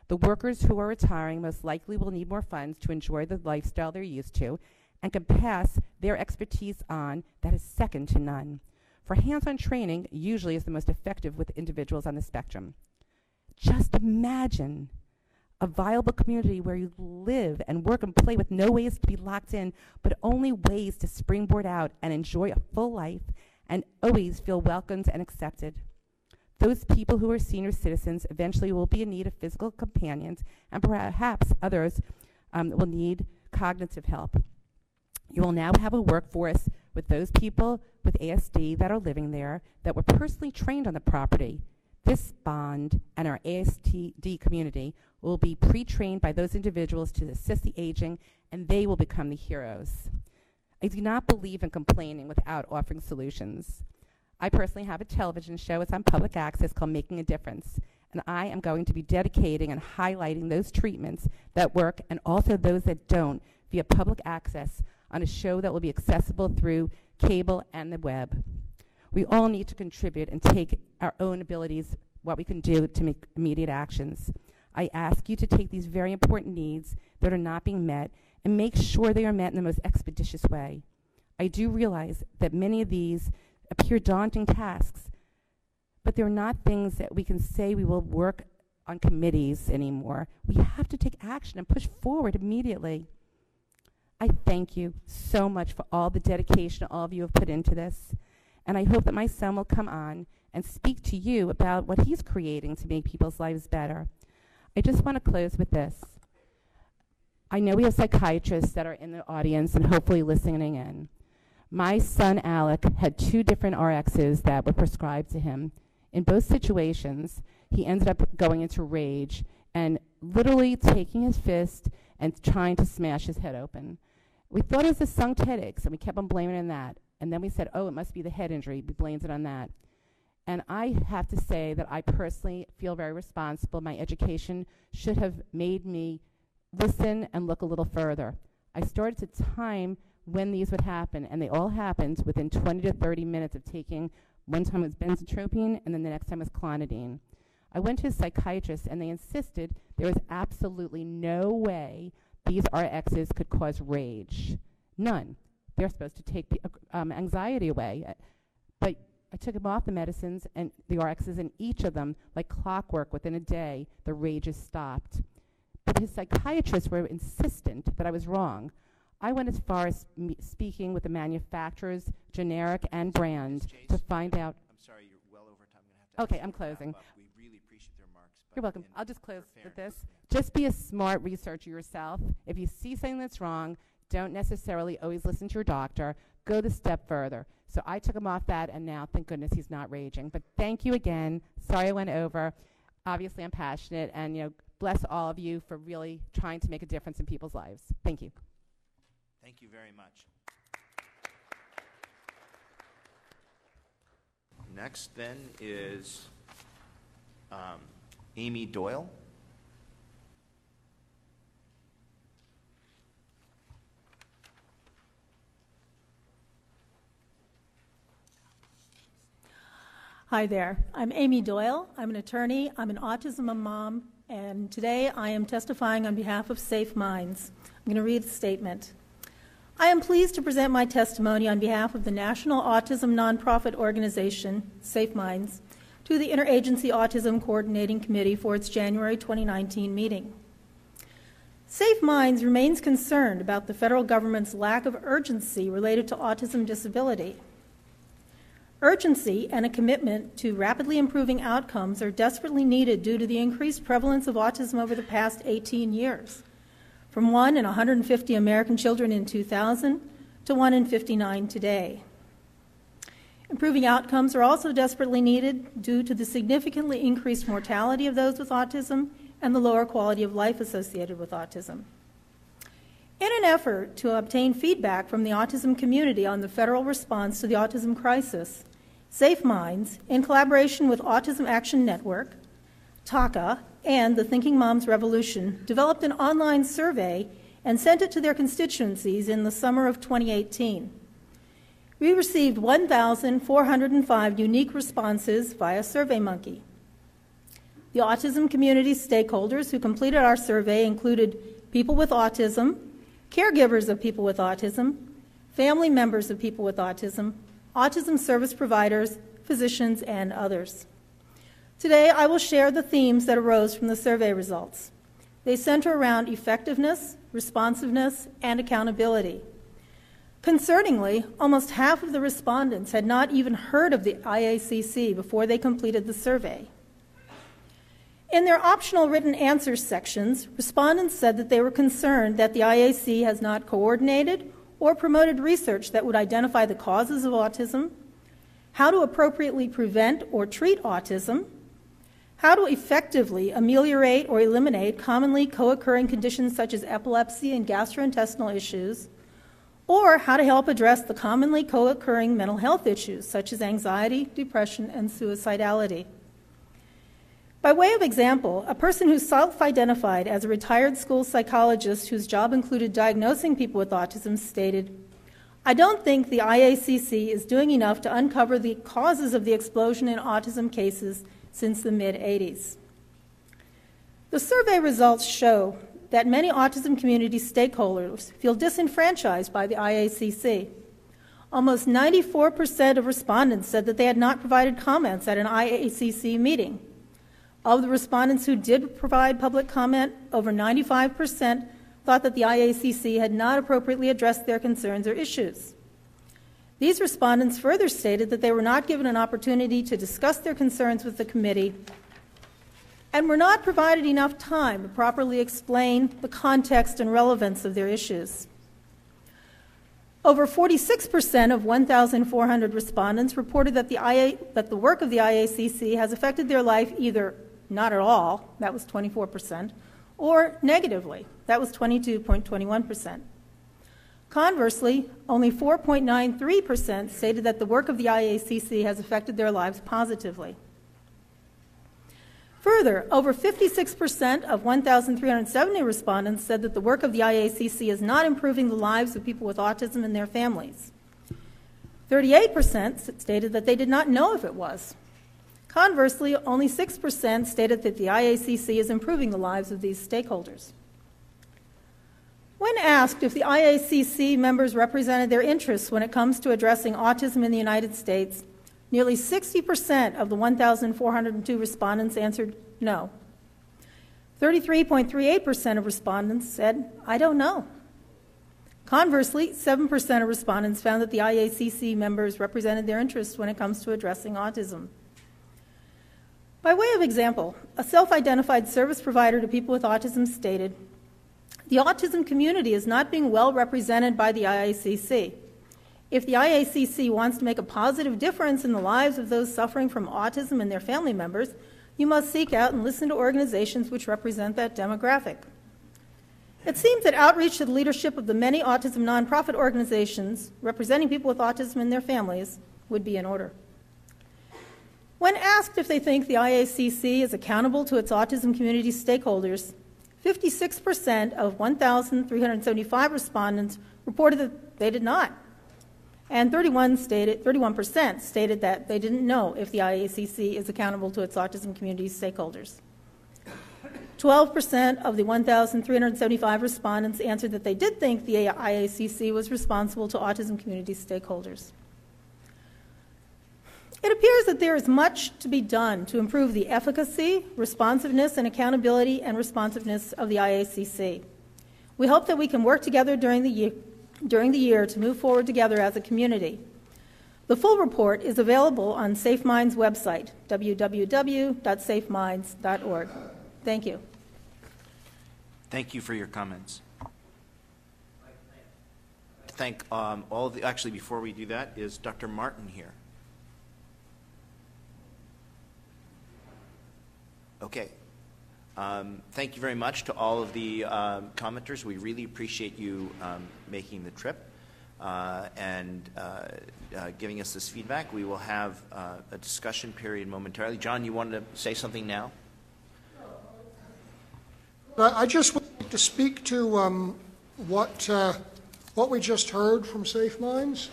The workers who are retiring most likely will need more funds to enjoy the lifestyle they're used to and can pass their expertise on that is second to none. For hands-on training usually is the most effective with individuals on the spectrum. Just imagine a viable community where you live and work and play with no ways to be locked in, but only ways to springboard out and enjoy a full life and always feel welcomed and accepted. Those people who are senior citizens eventually will be in need of physical companions, and perhaps others will need cognitive help. You will now have a workforce with those people with ASD that are living there that were personally trained on the property. This bond and our ASD community will be pre-trained by those individuals to assist the aging, and they will become the heroes. I do not believe in complaining without offering solutions. I personally have a television show. It's on public access called Making a Difference, and I am going to be dedicating and highlighting those treatments that work and also those that don't via public access on a show that will be accessible through cable and the web. We all need to contribute and take our own abilities, what we can do to make immediate actions. I ask you to take these very important needs that are not being met and make sure they are met in the most expeditious way. I do realize that many of these appear daunting tasks, but they're not things that we can say we will work on committees anymore. We have to take action and push forward immediately. I thank you so much for all the dedication all of you have put into this. And I hope that my son will come on and speak to you about what he's creating to make people's lives better. I just want to close with this. I know we have psychiatrists that are in the audience and hopefully listening in. My son, Alec, had 2 different RXs that were prescribed to him. In both situations, he ended up going into rage and literally taking his fist and trying to smash his head open. We thought it was a sunk headache, so we kept on blaming it on that. And then we said, oh, it must be the head injury. We blamed it on that. And I have to say that I personally feel very responsible. My education should have made me listen and look a little further. I started to time when these would happen, and they all happened within 20 to 30 minutes of taking. One time it was benzotropine, and then the next time was clonidine. I went to a psychiatrist, and they insisted there was absolutely no way these RXs could cause rage. None. They're supposed to take the anxiety away. But I took him off the medicines and the RXs, and each of them, like clockwork, within a day, the rages stopped. But his psychiatrists were insistent that I was wrong. I went as far as speaking with the manufacturers, generic and brand, to find out. I'm sorry, you're well over time. I'm going to have to I'm closing. We really appreciate the remarks. You're welcome. I'll just close with this. Just be a smart researcher yourself. If you see something that's wrong, don't necessarily always listen to your doctor. Go the step further. So I took him off that, and now, thank goodness, he's not raging. But thank you again. Sorry I went over. Obviously, I'm passionate, and bless all of you for really trying to make a difference in people's lives. Thank you. Thank you very much. Next, then, is Amy Doyle. Hi there. I'm Amy Doyle. I'm an attorney. I'm an autism mom, and today I am testifying on behalf of Safe Minds. I'm going to read the statement. I am pleased to present my testimony on behalf of the National Autism Nonprofit Organization, Safe Minds, to the Interagency Autism Coordinating Committee for its January 2019 meeting. Safe Minds remains concerned about the federal government's lack of urgency related to autism disability. Urgency and a commitment to rapidly improving outcomes are desperately needed due to the increased prevalence of autism over the past 18 years, from 1 in 150 American children in 2000 to 1 in 59 today. Improving outcomes are also desperately needed due to the significantly increased mortality of those with autism and the lower quality of life associated with autism. In an effort to obtain feedback from the autism community on the federal response to the autism crisis, Safe Minds, in collaboration with Autism Action Network, TACA, and the Thinking Moms Revolution, developed an online survey and sent it to their constituencies in the summer of 2018. We received 1,405 unique responses via SurveyMonkey. The autism community stakeholders who completed our survey included people with autism, caregivers of people with autism, family members of people with autism, autism service providers, physicians, and others. Today, I will share the themes that arose from the survey results. They center around effectiveness, responsiveness, and accountability. Concerningly, almost half of the respondents had not even heard of the IACC before they completed the survey. In their optional written answers sections, respondents said that they were concerned that the IAC has not coordinated or promoted research that would identify the causes of autism, how to appropriately prevent or treat autism, how to effectively ameliorate or eliminate commonly co-occurring conditions such as epilepsy and gastrointestinal issues, or how to help address the commonly co-occurring mental health issues such as anxiety, depression, and suicidality. By way of example, a person who self-identified as a retired school psychologist whose job included diagnosing people with autism stated, "I don't think the IACC is doing enough to uncover the causes of the explosion in autism cases since the mid-'80s. The survey results show that many autism community stakeholders feel disenfranchised by the IACC. Almost 94% of respondents said that they had not provided comments at an IACC meeting. Of the respondents who did provide public comment, over 95% thought that the IACC had not appropriately addressed their concerns or issues. These respondents further stated that they were not given an opportunity to discuss their concerns with the committee and were not provided enough time to properly explain the context and relevance of their issues. Over 46% of 1,400 respondents reported that the work of the IACC has affected their life either not at all, that was 24%, or negatively, that was 22.21%. Conversely, only 4.93% stated that the work of the IACC has affected their lives positively. Further, over 56% of 1,370 respondents said that the work of the IACC is not improving the lives of people with autism and their families. 38% stated that they did not know if it was. Conversely, only 6% stated that the IACC is improving the lives of these stakeholders. When asked if the IACC members represented their interests when it comes to addressing autism in the United States, nearly 60% of the 1,402 respondents answered no. 33.38% of respondents said, I don't know. Conversely, 7% of respondents found that the IACC members represented their interests when it comes to addressing autism. By way of example, a self-identified service provider to people with autism stated, the autism community is not being well represented by the IACC. If the IACC wants to make a positive difference in the lives of those suffering from autism and their family members, you must seek out and listen to organizations which represent that demographic. It seems that outreach to the leadership of the many autism nonprofit organizations representing people with autism and their families would be in order. When asked if they think the IACC is accountable to its autism community stakeholders, 56% of 1,375 respondents reported that they did not, and 31% stated that they didn't know if the IACC is accountable to its autism community stakeholders. 12% of the 1,375 respondents answered that they did think the IACC was responsible to autism community stakeholders. It appears that there is much to be done to improve the efficacy, responsiveness, and accountability and responsiveness of the IACC. We hope that we can work together during the year to move forward together as a community. The full report is available on SafeMinds' website, www.safeminds.org. Thank you. Thank you for your comments. To thank all of the, actually before we do that, is Dr. Martin here? Okay. Thank you very much to all of the commenters. We really appreciate you making the trip and giving us this feedback. We will have a discussion period momentarily. John, you wanted to say something now? I just would like to speak to what we just heard from SafeMinds.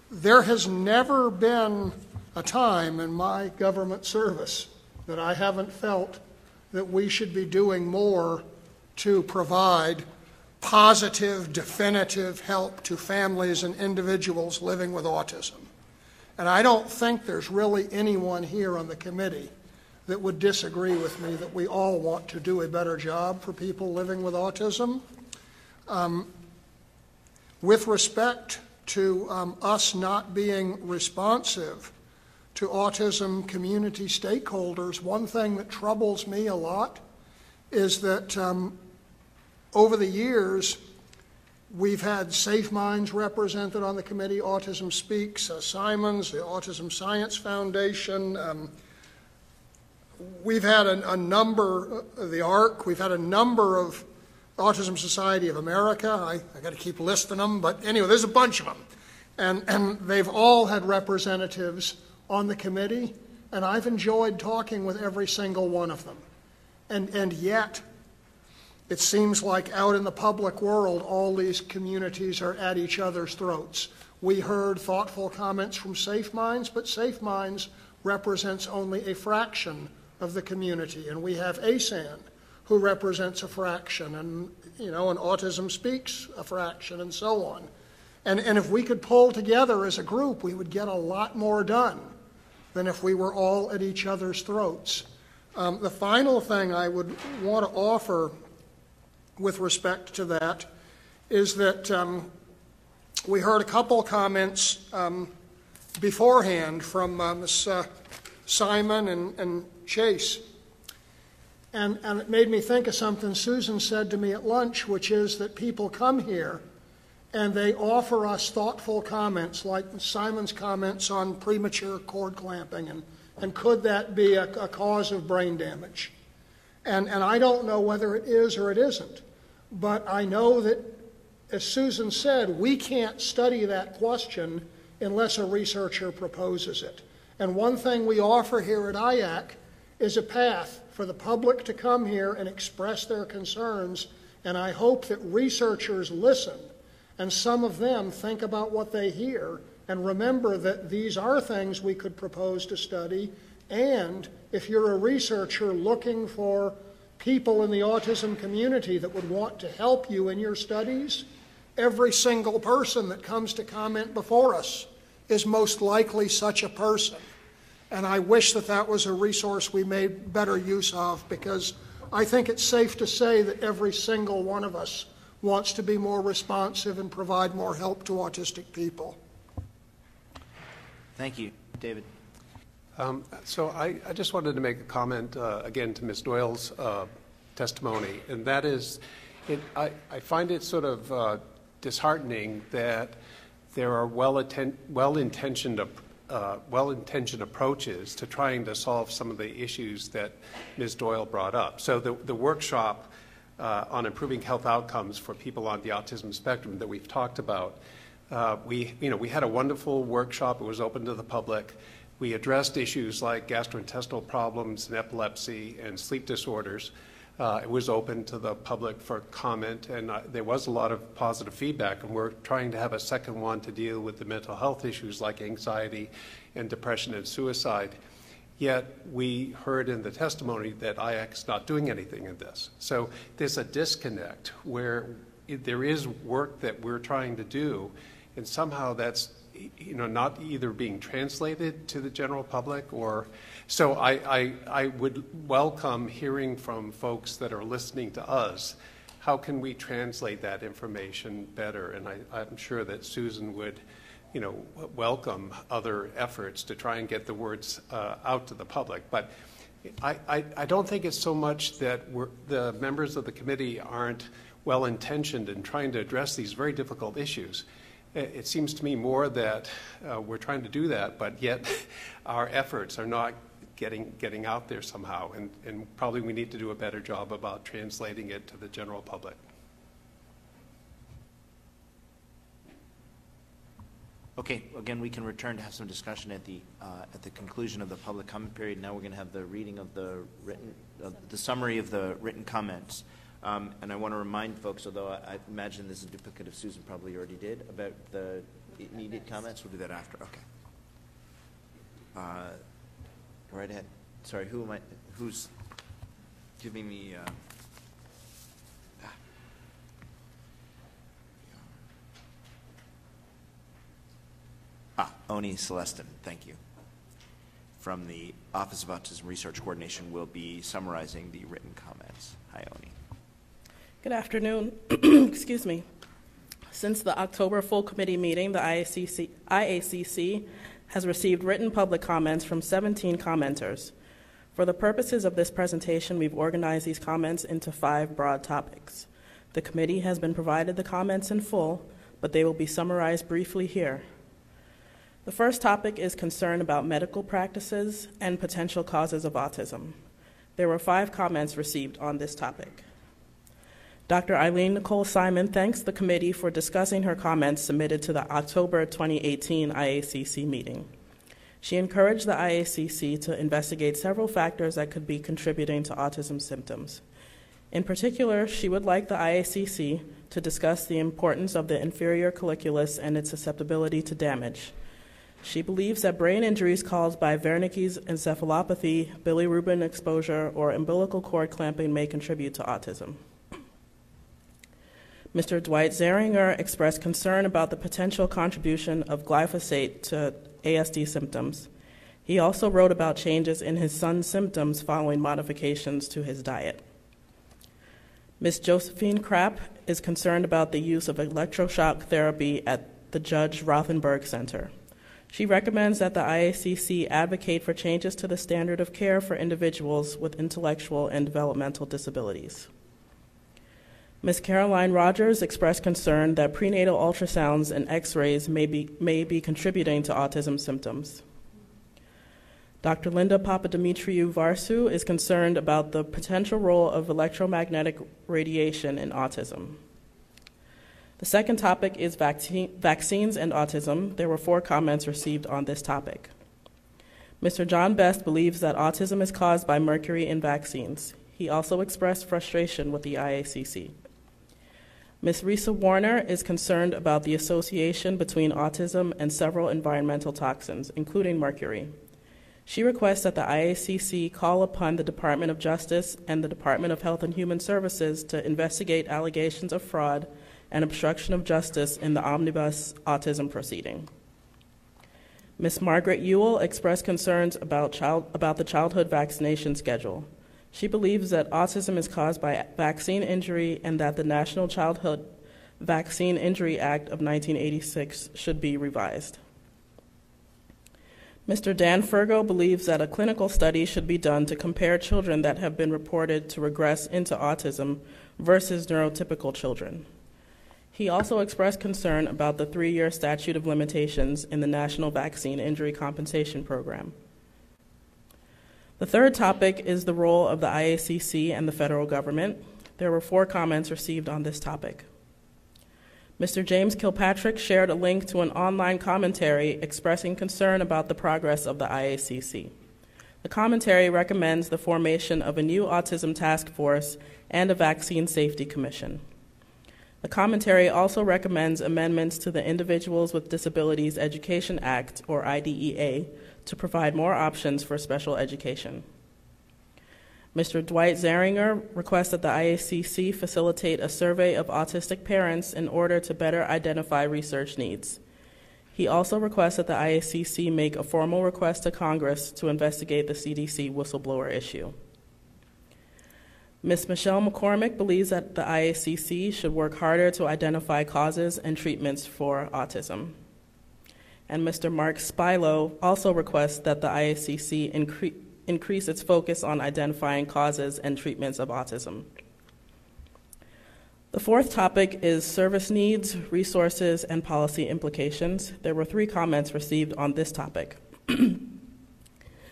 There has never been a time in my government service that I haven't felt that we should be doing more to provide positive, definitive help to families and individuals living with autism. And I don't think there's really anyone here on the committee that would disagree with me that we all want to do a better job for people living with autism. With respect to us not being responsive to autism community stakeholders, one thing that troubles me a lot is that over the years, we've had SafeMinds represented on the committee, Autism Speaks, Simons, the Autism Science Foundation. We've had a number, the ARC, we've had a number of Autism Society of America. I got to keep listing them, but anyway, there's a bunch of them. And they've all had representatives on the committee, and I've enjoyed talking with every single one of them. And yet, it seems like out in the public world, all these communities are at each other's throats. We heard thoughtful comments from SafeMinds, but SafeMinds represents only a fraction of the community, and we have ASAN, who represents a fraction, and and Autism Speaks a fraction, and so on. And if we could pull together as a group, we would get a lot more done than if we were all at each other's throats. The final thing I would want to offer with respect to that is that we heard a couple comments beforehand from Ms. Simon and Chase. And it made me think of something Susan said to me at lunch, which is that people come here and they offer us thoughtful comments, like Simon's comments on premature cord clamping, and could that be a cause of brain damage? And I don't know whether it is or it isn't, but I know that, as Susan said, we can't study that question unless a researcher proposes it. And one thing we offer here at IAC is a path for the public to come here and express their concerns, and I hope that researchers listen, and some of them think about what they hear and remember that these are things we could propose to study. And if you're a researcher looking for people in the autism community that would want to help you in your studies, every single person that comes to comment before us is most likely such a person. And I wish that that was a resource we made better use of, because I think it's safe to say that every single one of us wants to be more responsive and provide more help to autistic people. Thank you. David. So I just wanted to make a comment again to Ms. Doyle's testimony, and that is, I find it sort of disheartening that there are well-intentioned approaches to trying to solve some of the issues that Ms. Doyle brought up. So the workshop on improving health outcomes for people on the autism spectrum that we've talked about, we had a wonderful workshop. It was open to the public. We addressed issues like gastrointestinal problems and epilepsy and sleep disorders. It was open to the public for comment, and there was a lot of positive feedback, and we're trying to have a second one to deal with the mental health issues like anxiety and depression and suicide. Yet we heard in the testimony that IAC's not doing anything in this. So there's a disconnect where there is work that we're trying to do, and somehow that's not either being translated to the general public or... So I would welcome hearing from folks that are listening to us. How can we translate that information better? And I'm sure that Susan would, welcome other efforts to try and get the words out to the public. But I don't think it's so much that the members of the committee aren't well-intentioned in trying to address these very difficult issues. It seems to me more that we're trying to do that, but yet our efforts are not getting out there somehow, and probably we need to do a better job about translating it to the general public. Okay, again, we can return to have some discussion at the conclusion of the public comment period. Now we're going to have the reading of the written, the summary of the written comments. And I want to remind folks, although I imagine this is a duplicate of Susan probably already did, about the immediate comments. We'll do that after. Okay. Right ahead. Sorry, who's giving me... Oni Celestin, thank you. From the Office of Autism Research Coordination will be summarizing the written comments. Hi, Oni. Good afternoon. Excuse me. Since the October full committee meeting, the IACC has received written public comments from 17 commenters. For the purposes of this presentation, we've organized these comments into 5 broad topics. The committee has been provided the comments in full, but they will be summarized briefly here. The first topic is concern about medical practices and potential causes of autism. There were 5 comments received on this topic. Dr. Eileen Nicole Simon thanks the committee for discussing her comments submitted to the October 2018 IACC meeting. She encouraged the IACC to investigate several factors that could be contributing to autism symptoms. In particular, she would like the IACC to discuss the importance of the inferior colliculus and its susceptibility to damage. She believes that brain injuries caused by Wernicke's encephalopathy, bilirubin exposure, or umbilical cord clamping may contribute to autism. Mr. Dwight Zeringer expressed concern about the potential contribution of glyphosate to ASD symptoms. He also wrote about changes in his son's symptoms following modifications to his diet. Ms. Josephine Krapp is concerned about the use of electroshock therapy at the Judge Rothenberg Center. She recommends that the IACC advocate for changes to the standard of care for individuals with intellectual and developmental disabilities. Ms. Caroline Rogers expressed concern that prenatal ultrasounds and x-rays may be contributing to autism symptoms. Dr. Linda Papadimitriou Varsu is concerned about the potential role of electromagnetic radiation in autism. The second topic is vaccines and autism. There were 4 comments received on this topic. Mr. John Best believes that autism is caused by mercury in vaccines. He also expressed frustration with the IACC. Ms. Risa Warner is concerned about the association between autism and several environmental toxins, including mercury. She requests that the IACC call upon the Department of Justice and the Department of Health and Human Services to investigate allegations of fraud and obstruction of justice in the omnibus autism proceeding. Ms. Margaret Ewell expressed concerns about the childhood vaccination schedule. She believes that autism is caused by vaccine injury and that the National Childhood Vaccine Injury Act of 1986 should be revised. Mr. Dan Fergo believes that a clinical study should be done to compare children that have been reported to regress into autism versus neurotypical children. He also expressed concern about the 3-year statute of limitations in the National Vaccine Injury Compensation Program. The third topic is the role of the IACC and the federal government. There were 4 comments received on this topic. Mr. James Kilpatrick shared a link to an online commentary expressing concern about the progress of the IACC. The commentary recommends the formation of a new autism task force and a vaccine safety commission. The commentary also recommends amendments to the Individuals with Disabilities Education Act, or IDEA, to provide more options for special education. Mr. Dwight Zaringer requests that the IACC facilitate a survey of autistic parents in order to better identify research needs. He also requests that the IACC make a formal request to Congress to investigate the CDC whistleblower issue. Ms. Michelle McCormick believes that the IACC should work harder to identify causes and treatments for autism. And Mr. Mark Spilo also requests that the IACC increase its focus on identifying causes and treatments of autism. The fourth topic is service needs, resources, and policy implications. There were 3 comments received on this topic.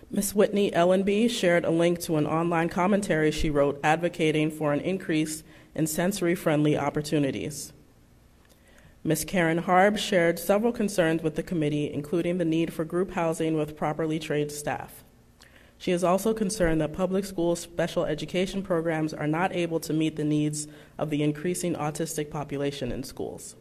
Ms. Whitney Ellenby shared a link to an online commentary she wrote advocating for an increase in sensory-friendly opportunities. Ms. Karen Harb shared several concerns with the committee, including the need for group housing with properly trained staff. She is also concerned that public school special education programs are not able to meet the needs of the increasing autistic population in schools.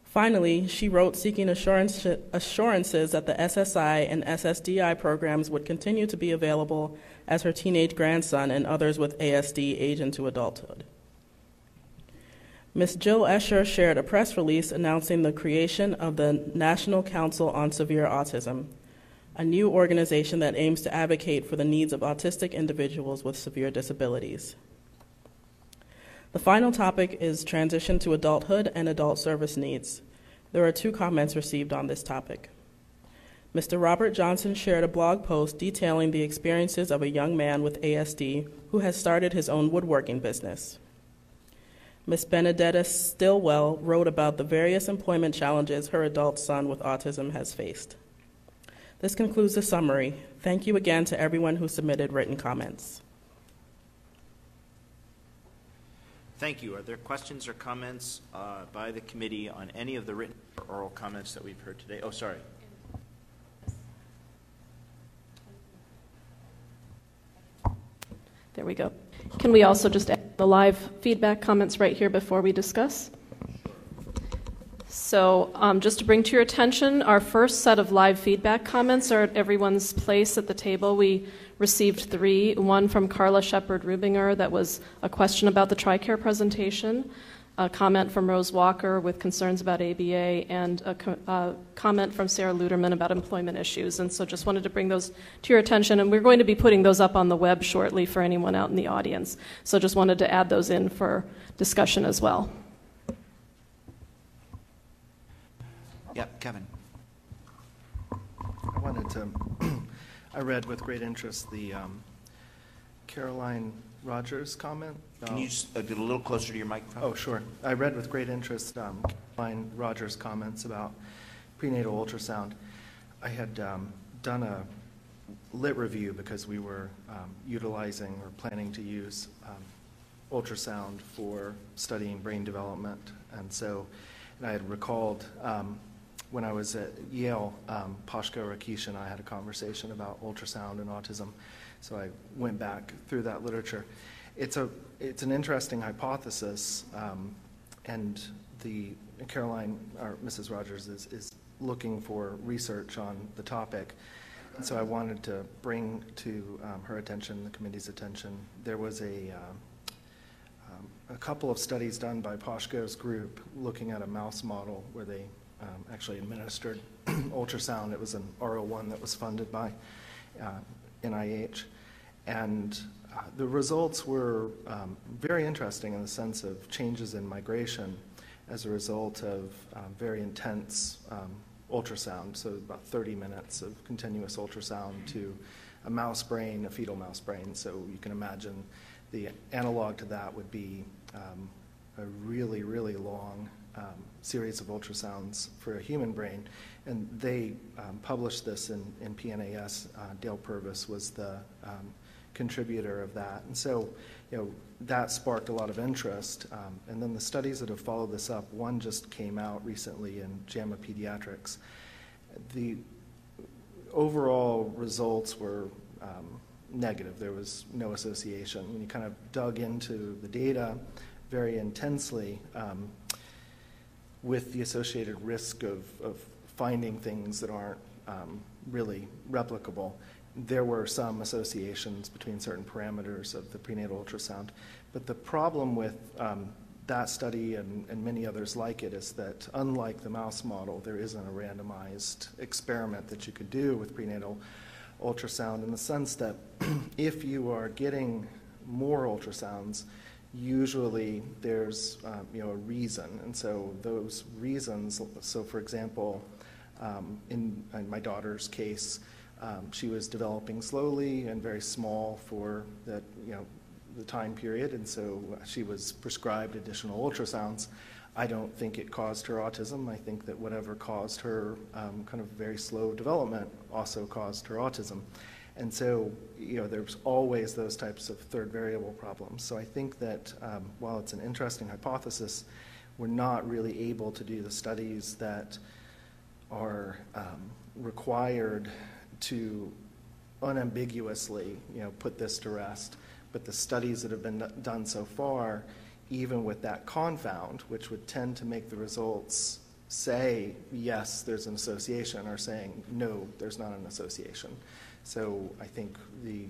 Finally, she wrote seeking assurances that the SSI and SSDI programs would continue to be available as her teenage grandson and others with ASD age into adulthood. Ms. Jill Escher shared a press release announcing the creation of the National Council on Severe Autism, a new organization that aims to advocate for the needs of autistic individuals with severe disabilities. The final topic is transition to adulthood and adult service needs. There are 2 comments received on this topic. Mr. Robert Johnson shared a blog post detailing the experiences of a young man with ASD who has started his own woodworking business. Ms. Benedetta Stillwell wrote about the various employment challenges her adult son with autism has faced. This concludes the summary. Thank you again to everyone who submitted written comments. Thank you. Are there questions or comments by the committee on any of the written or oral comments that we've heard today? Oh, sorry. There we go. Can we also just add the live feedback comments right here before we discuss? So just to bring to your attention, our first set of live feedback comments are at everyone's place at the table. We received 3, one from Carla Shepard-Rubinger that was a question about the TRICARE presentation, a comment from Rose Walker with concerns about ABA, and a comment from Sarah Luderman about employment issues. And so just wanted to bring those to your attention, and we're going to be putting those up on the web shortly for anyone out in the audience. So just wanted to add those in for discussion as well. Yep, Kevin. wanted to, I read with great interest the Caroline Rogers comment. Can you just get a little closer to your microphone? Oh, sure. I read with great interest Caroline Rogers' comments about prenatal ultrasound. I had done a lit review because we were utilizing or planning to use ultrasound for studying brain development. And I had recalled when I was at Yale, Pashka Rakesh and I had a conversation about ultrasound and autism. So I went back through that literature. It's an interesting hypothesis, and Caroline, or Mrs. Rogers, is looking for research on the topic. And so I wanted to bring to her attention, the committee's attention, there was a couple of studies done by Pashka's group looking at a mouse model where they actually administered ultrasound. It was an R01 that was funded by NIH. And the results were very interesting in the sense of changes in migration as a result of very intense ultrasound, so about 30 minutes of continuous ultrasound to a mouse brain, a fetal mouse brain. So you can imagine the analog to that would be a really, really long series of ultrasounds for a human brain. And they published this in PNAS. Dale Purvis was the contributor of that. And so, that sparked a lot of interest. And then the studies that have followed this up, one just came out recently in JAMA Pediatrics. The overall results were negative. There was no association. When you kind of dug into the data very intensely, with the associated risk of finding things that aren't really replicable, there were some associations between certain parameters of the prenatal ultrasound. But the problem with that study and many others like it is that unlike the mouse model, there isn't a randomized experiment that you could do with prenatal ultrasound, in the sense that if you are getting more ultrasounds, usually there's a reason. And so those reasons, so for example, in my daughter's case, she was developing slowly and very small for that, the time period, and so she was prescribed additional ultrasounds. I don't think it caused her autism. I think that whatever caused her kind of very slow development also caused her autism. And so, there's always those types of third variable problems. So I think that while it's an interesting hypothesis, we're not really able to do the studies that are required to unambiguously, put this to rest. But the studies that have been done so far, even with that confound, which would tend to make the results say, yes, there's an association, or saying, no, there's not an association. So I think the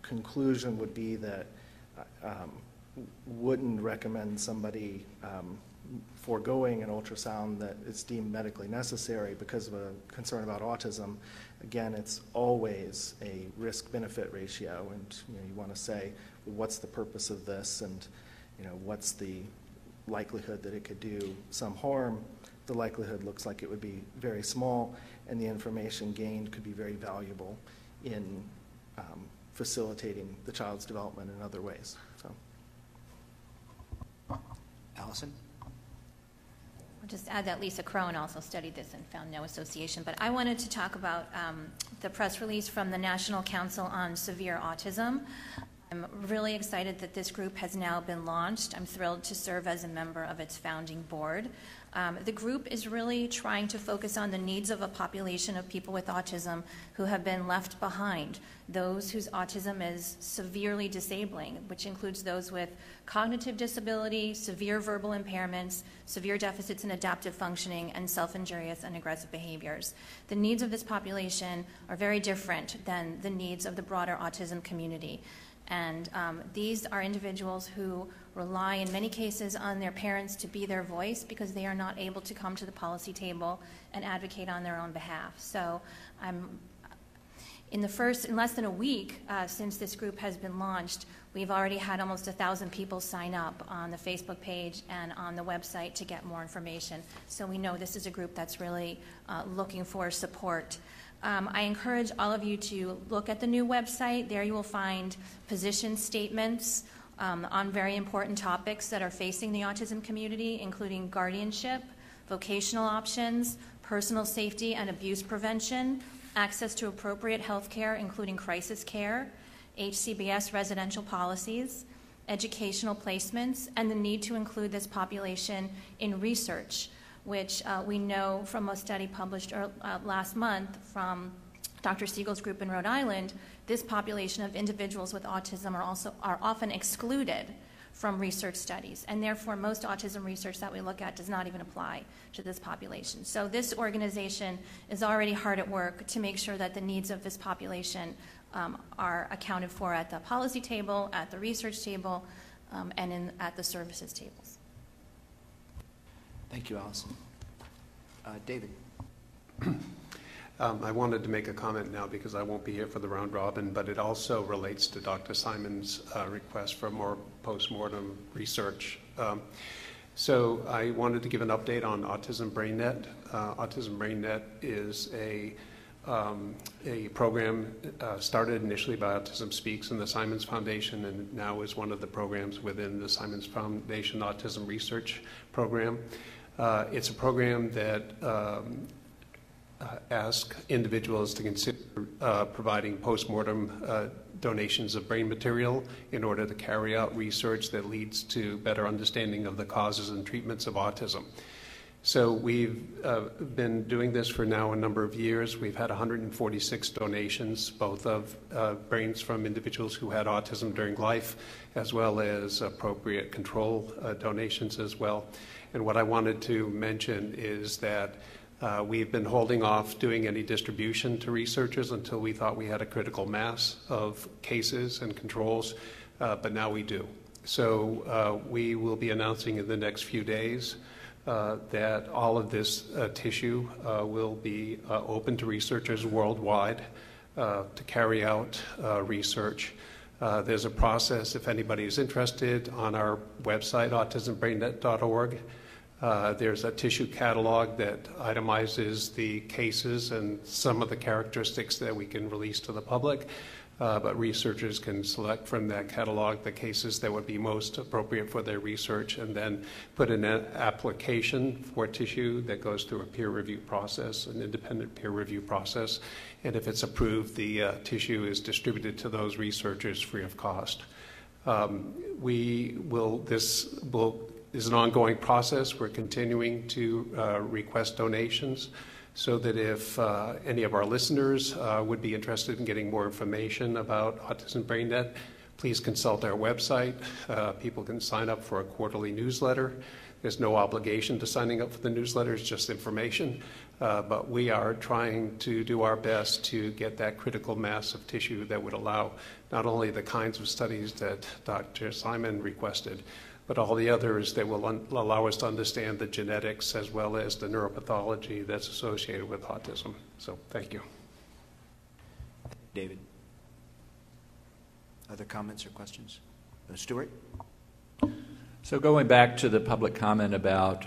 conclusion would be that wouldn't recommend somebody foregoing an ultrasound that is deemed medically necessary because of a concern about autism. Again, it's always a risk-benefit ratio, and you want to say, well, what's the purpose of this, and what's the likelihood that it could do some harm? The likelihood looks like it would be very small, and the information gained could be very valuable in facilitating the child's development in other ways. So, Allison? I'll just add that Lisa Crone also studied this and found no association. But I wanted to talk about the press release from the National Council on Severe Autism. I'm really excited that this group has now been launched. I'm thrilled to serve as a member of its founding board. The group is really trying to focus on the needs of a population of people with autism who have been left behind, those whose autism is severely disabling, which includes those with cognitive disability, severe verbal impairments, severe deficits in adaptive functioning, and self-injurious and aggressive behaviors. The needs of this population are very different than the needs of the broader autism community. And these are individuals who rely in many cases on their parents to be their voice because they are not able to come to the policy table and advocate on their own behalf. So In less than a week since this group has been launched, we've already had almost 1,000 people sign up on the Facebook page and on the website to get more information. So we know this is a group that's really looking for support. I encourage all of you to look at the new website. There you will find position statements on very important topics that are facing the autism community, including guardianship, vocational options, personal safety and abuse prevention, access to appropriate health care, including crisis care, HCBS residential policies, educational placements, and the need to include this population in research, which we know from a study published last month from Dr. Siegel's group in Rhode Island, this population of individuals with autism are often excluded from research studies, and therefore most autism research that we look at does not even apply to this population. So this organization is already hard at work to make sure that the needs of this population are accounted for at the policy table, at the research table, and at the services tables. Thank you, Allison. David. I wanted to make a comment now because I won't be here for the round robin, but it also relates to Dr. Simon's request for more postmortem research. So I wanted to give an update on Autism BrainNet. Autism BrainNet is a program started initially by Autism Speaks and the Simons Foundation, and now is one of the programs within the Simons Foundation Autism Research Program. It's a program that ask individuals to consider providing postmortem donations of brain material in order to carry out research that leads to better understanding of the causes and treatments of autism. So we've been doing this for now a number of years. We've had 146 donations, both of brains from individuals who had autism during life, as well as appropriate control donations as well. And what I wanted to mention is that we've been holding off doing any distribution to researchers until we thought we had a critical mass of cases and controls, but now we do. So we will be announcing in the next few days that all of this tissue will be open to researchers worldwide to carry out research. There's a process, if anybody is interested, on our website, autismbrainnet.org. There's a tissue catalog that itemizes the cases and some of the characteristics that we can release to the public, but researchers can select from that catalog the cases that would be most appropriate for their research and then put in an application for tissue that goes through a peer review process, an independent peer review process, and if it's approved, the tissue is distributed to those researchers free of cost. This is an ongoing process. We're continuing to request donations so that if any of our listeners would be interested in getting more information about Autism BrainNet, please consult our website. People can sign up for a quarterly newsletter. There's no obligation to signing up for the newsletter, it's just information. But we are trying to do our best to get that critical mass of tissue that would allow not only the kinds of studies that Dr. Simon requested, but all the others that will allow us to understand the genetics as well as the neuropathology that's associated with autism. So thank you. David. Other comments or questions? Stuart? So going back to the public comment about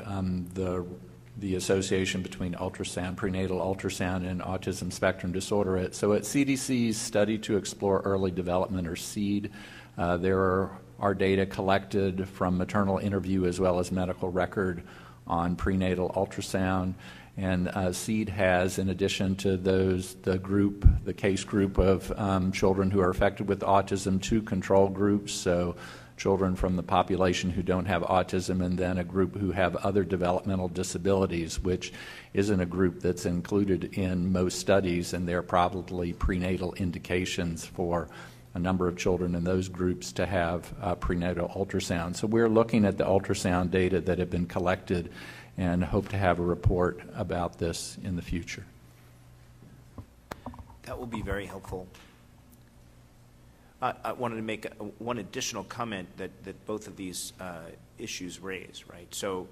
the association between ultrasound, prenatal ultrasound, and autism spectrum disorder. So at CDC's Study to Explore Early Development, or SEED, there are data collected from maternal interview as well as medical record on prenatal ultrasound. And SEED has, in addition to those, the case group of children who are affected with autism, 2 control groups. So children from the population who don't have autism, and then a group who have other developmental disabilities, which isn't a group that's included in most studies, and there are probably prenatal indications for a number of children in those groups to have prenatal ultrasound. So we're looking at the ultrasound data that have been collected and hope to have a report about this in the future. That will be very helpful. I wanted to make one additional comment that both of these issues raise, right? So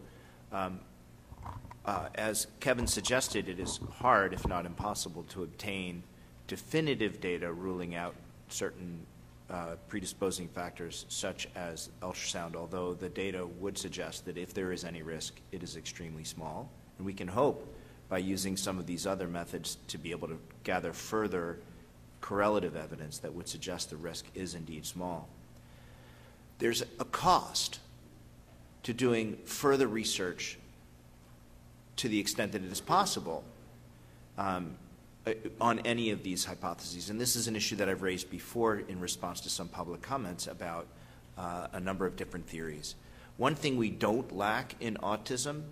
as Kevin suggested, it is hard, if not impossible, to obtain definitive data ruling out certain predisposing factors such as ultrasound, although the data would suggest that if there is any risk, it is extremely small. And we can hope by using some of these other methods to be able to gather further correlative evidence that would suggest the risk is indeed small. There's a cost to doing further research to the extent that it is possible on any of these hypotheses. And this is an issue that I've raised before in response to some public comments about a number of different theories. One thing we don't lack in autism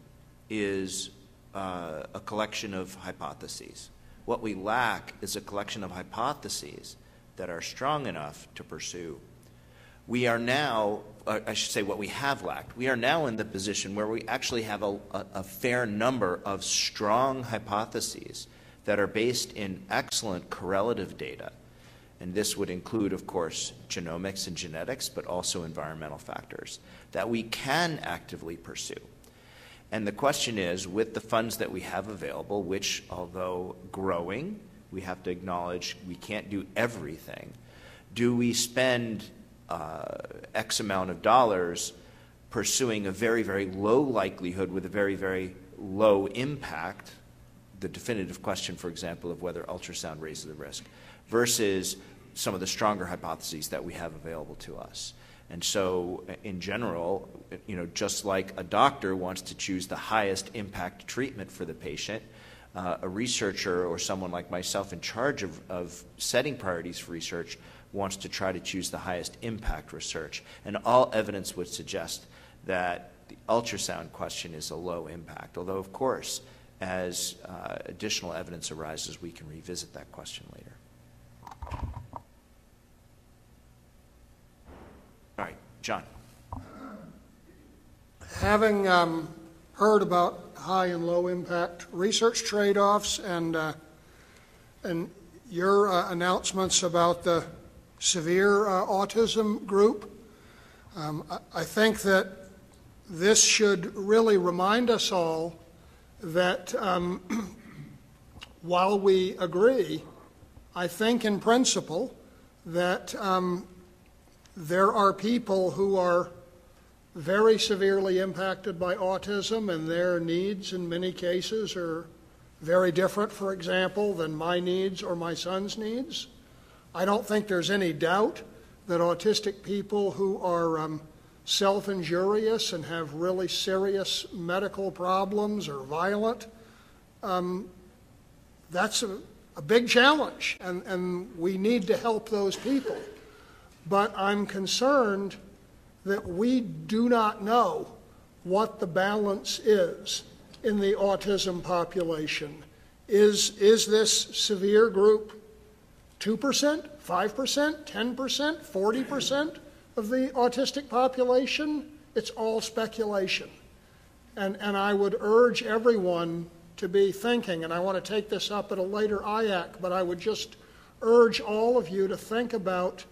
is a collection of hypotheses. What we lack is a collection of hypotheses that are strong enough to pursue. We are now, I should say what we have lacked, we are now in the position where we actually have a fair number of strong hypotheses that are based in excellent correlative data. And this would include, of course, genomics and genetics, but also environmental factors that we can actively pursue. And the question is, with the funds that we have available, which, although growing, we have to acknowledge we can't do everything, do we spend X amount of dollars pursuing a very, very low likelihood with a very, very low impact, the definitive question, for example, of whether ultrasound raises the risk, versus some of the stronger hypotheses that we have available to us. And so, in general, just like a doctor wants to choose the highest impact treatment for the patient, a researcher or someone like myself in charge of setting priorities for research wants to try to choose the highest impact research. And all evidence would suggest that the ultrasound question is a low impact, although, of course, as additional evidence arises, we can revisit that question later. All right, John. Having heard about high and low impact research trade-offs and your announcements about the severe autism group, I think that this should really remind us all that while we agree, I think in principle that there are people who are very severely impacted by autism, and their needs in many cases are very different, for example, than my needs or my son's needs. I don't think there's any doubt that autistic people who are self-injurious and have really serious medical problems or violent, that's a big challenge, and we need to help those people. But I'm concerned that we do not know what the balance is in the autism population. Is this severe group 2%, 5%, 10%, 40% of the autistic population? It's all speculation. And I would urge everyone to be thinking, and I want to take this up at a later IAC, but I would just urge all of you to think about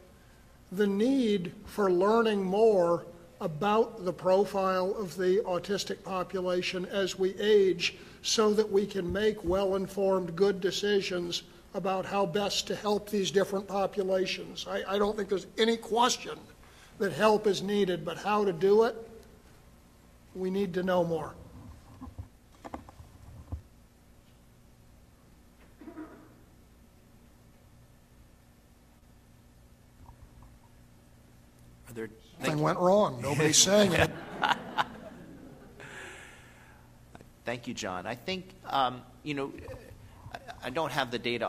the need for learning more about the profile of the autistic population as we age, so that we can make well-informed, good decisions about how best to help these different populations. I don't think there's any question that help is needed, but how to do it, we need to know more. Something went wrong. Nobody's saying it. Thank you, John. I think, I don't have the data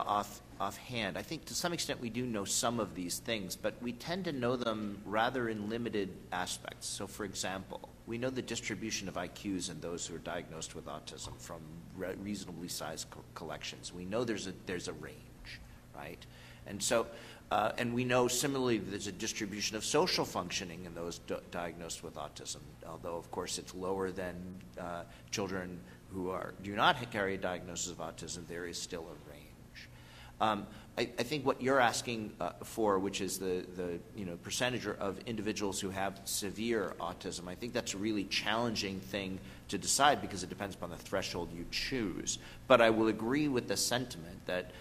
offhand. I think to some extent we do know some of these things, but we tend to know them rather in limited aspects. So, for example, we know the distribution of IQs in those who are diagnosed with autism from reasonably sized collections. We know there's a range, right? And so, and we know similarly that there's a distribution of social functioning in those diagnosed with autism, although of course it's lower than children who do not carry a diagnosis of autism. There is still a range. I think what you're asking for, which is the percentage of individuals who have severe autism, I think that's a really challenging thing to decide because it depends upon the threshold you choose. But I will agree with the sentiment that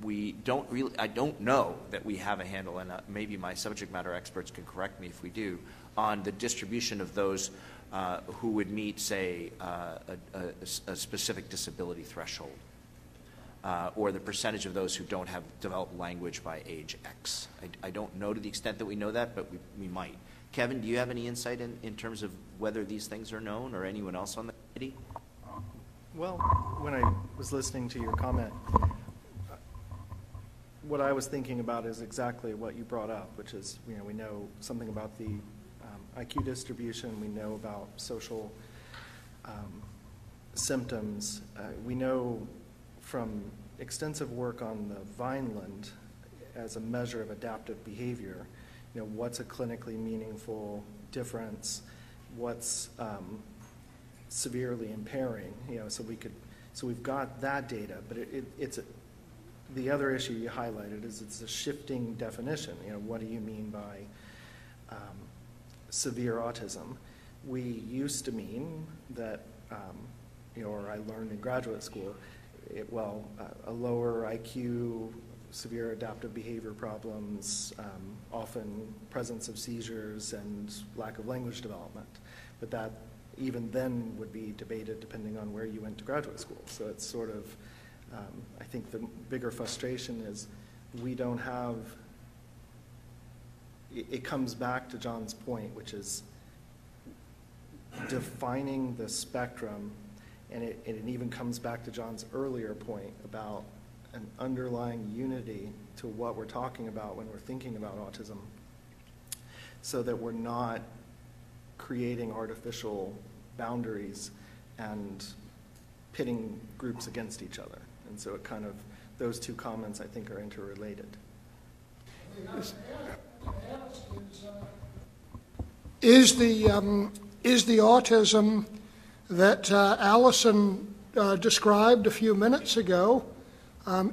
I don't know that we have a handle, and maybe my subject matter experts can correct me if we do, on the distribution of those who would meet, say, a specific disability threshold, or the percentage of those who don't have developed language by age X. I don't know to the extent that we know that, but we might. Kevin, do you have any insight in terms of whether these things are known, or anyone else on the committee? Well, when I was listening to your comment, what I was thinking about is exactly what you brought up, which is, we know something about the IQ distribution, we know about social symptoms. We know from extensive work on the Vineland as a measure of adaptive behavior, what's a clinically meaningful difference, what's severely impairing, so we've got that data, but the other issue you highlighted is it's a shifting definition. What do you mean by severe autism? We used to mean that, or I learned in graduate school, a lower IQ, severe adaptive behavior problems, often presence of seizures and lack of language development. But that even then would be debated depending on where you went to graduate school. So it's sort of, I think the bigger frustration is we don't have, it comes back to John's point, which is defining the spectrum, and it even comes back to John's earlier point about an underlying unity to what we're talking about when we're thinking about autism, so that we're not creating artificial boundaries and pitting groups against each other. And so it kind of, those two comments I think are interrelated. Is the autism that Allison described a few minutes ago,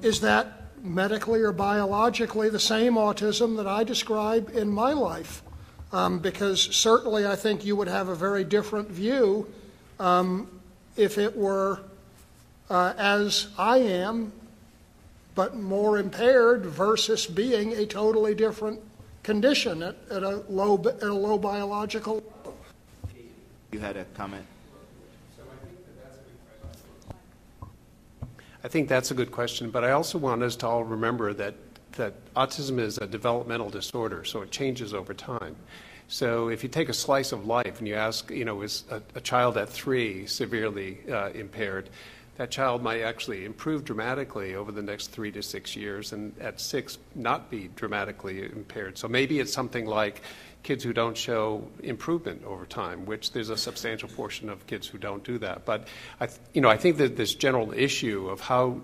is that medically or biologically the same autism that I describe in my life? Because certainly I think you would have a very different view if it were as I am, but more impaired, versus being a totally different condition at a low biological level. You had a comment? I think that's a good question, but I also want us to all remember that autism is a developmental disorder, so it changes over time. So if you take a slice of life and you ask, is a child at 3 severely impaired, that child might actually improve dramatically over the next 3 to 6 years, and at 6 not be dramatically impaired. So maybe it's something like kids who don't show improvement over time, which there's a substantial portion of kids who don't do that. But I think that this general issue of how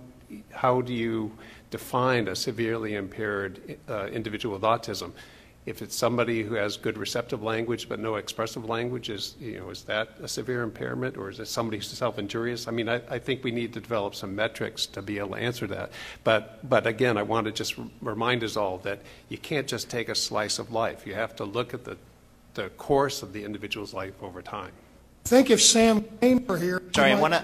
do you define a severely impaired individual with autism? If it's somebody who has good receptive language but no expressive language, is that a severe impairment, or is it somebody who's self-injurious? I mean, I think we need to develop some metrics to be able to answer that. But again, I want to just remind us all that you can't just take a slice of life. You have to look at the course of the individual's life over time. I think if Sam Kane were here... Sorry, I want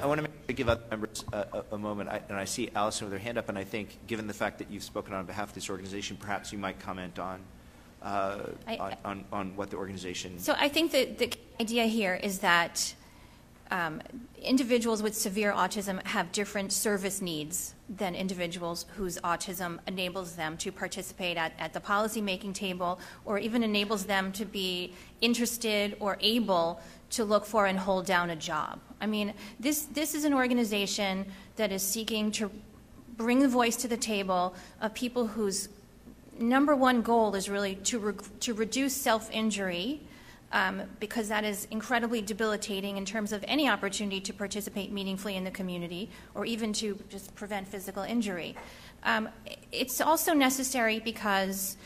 to give other members a moment, and I see Allison with her hand up, and I think given the fact that you've spoken on behalf of this organization, perhaps you might comment on what the organization... So I think that the idea here is that individuals with severe autism have different service needs than individuals whose autism enables them to participate at the policy-making table, or even enables them to be interested or able to look for and hold down a job. I mean, this is an organization that is seeking to bring the voice to the table of people whose number one goal is really to reduce self-injury, because that is incredibly debilitating in terms of any opportunity to participate meaningfully in the community, or even to just prevent physical injury. It's also necessary because,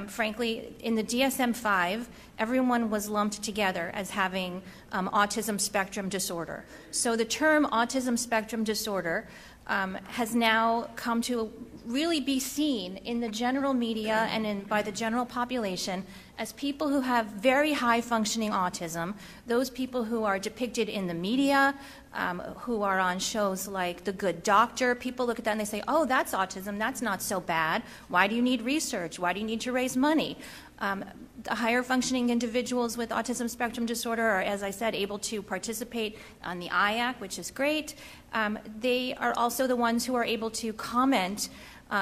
frankly, in the DSM-5, everyone was lumped together as having autism spectrum disorder. So the term autism spectrum disorder has now come to really be seen in the general media and by the general population as people who have very high functioning autism, those people who are depicted in the media, who are on shows like The Good Doctor, people look at that and they say, oh, that's autism, that's not so bad. Why do you need research? Why do you need to raise money? The higher functioning individuals with autism spectrum disorder are, as I said, able to participate on the IAC, which is great. They are also the ones who are able to comment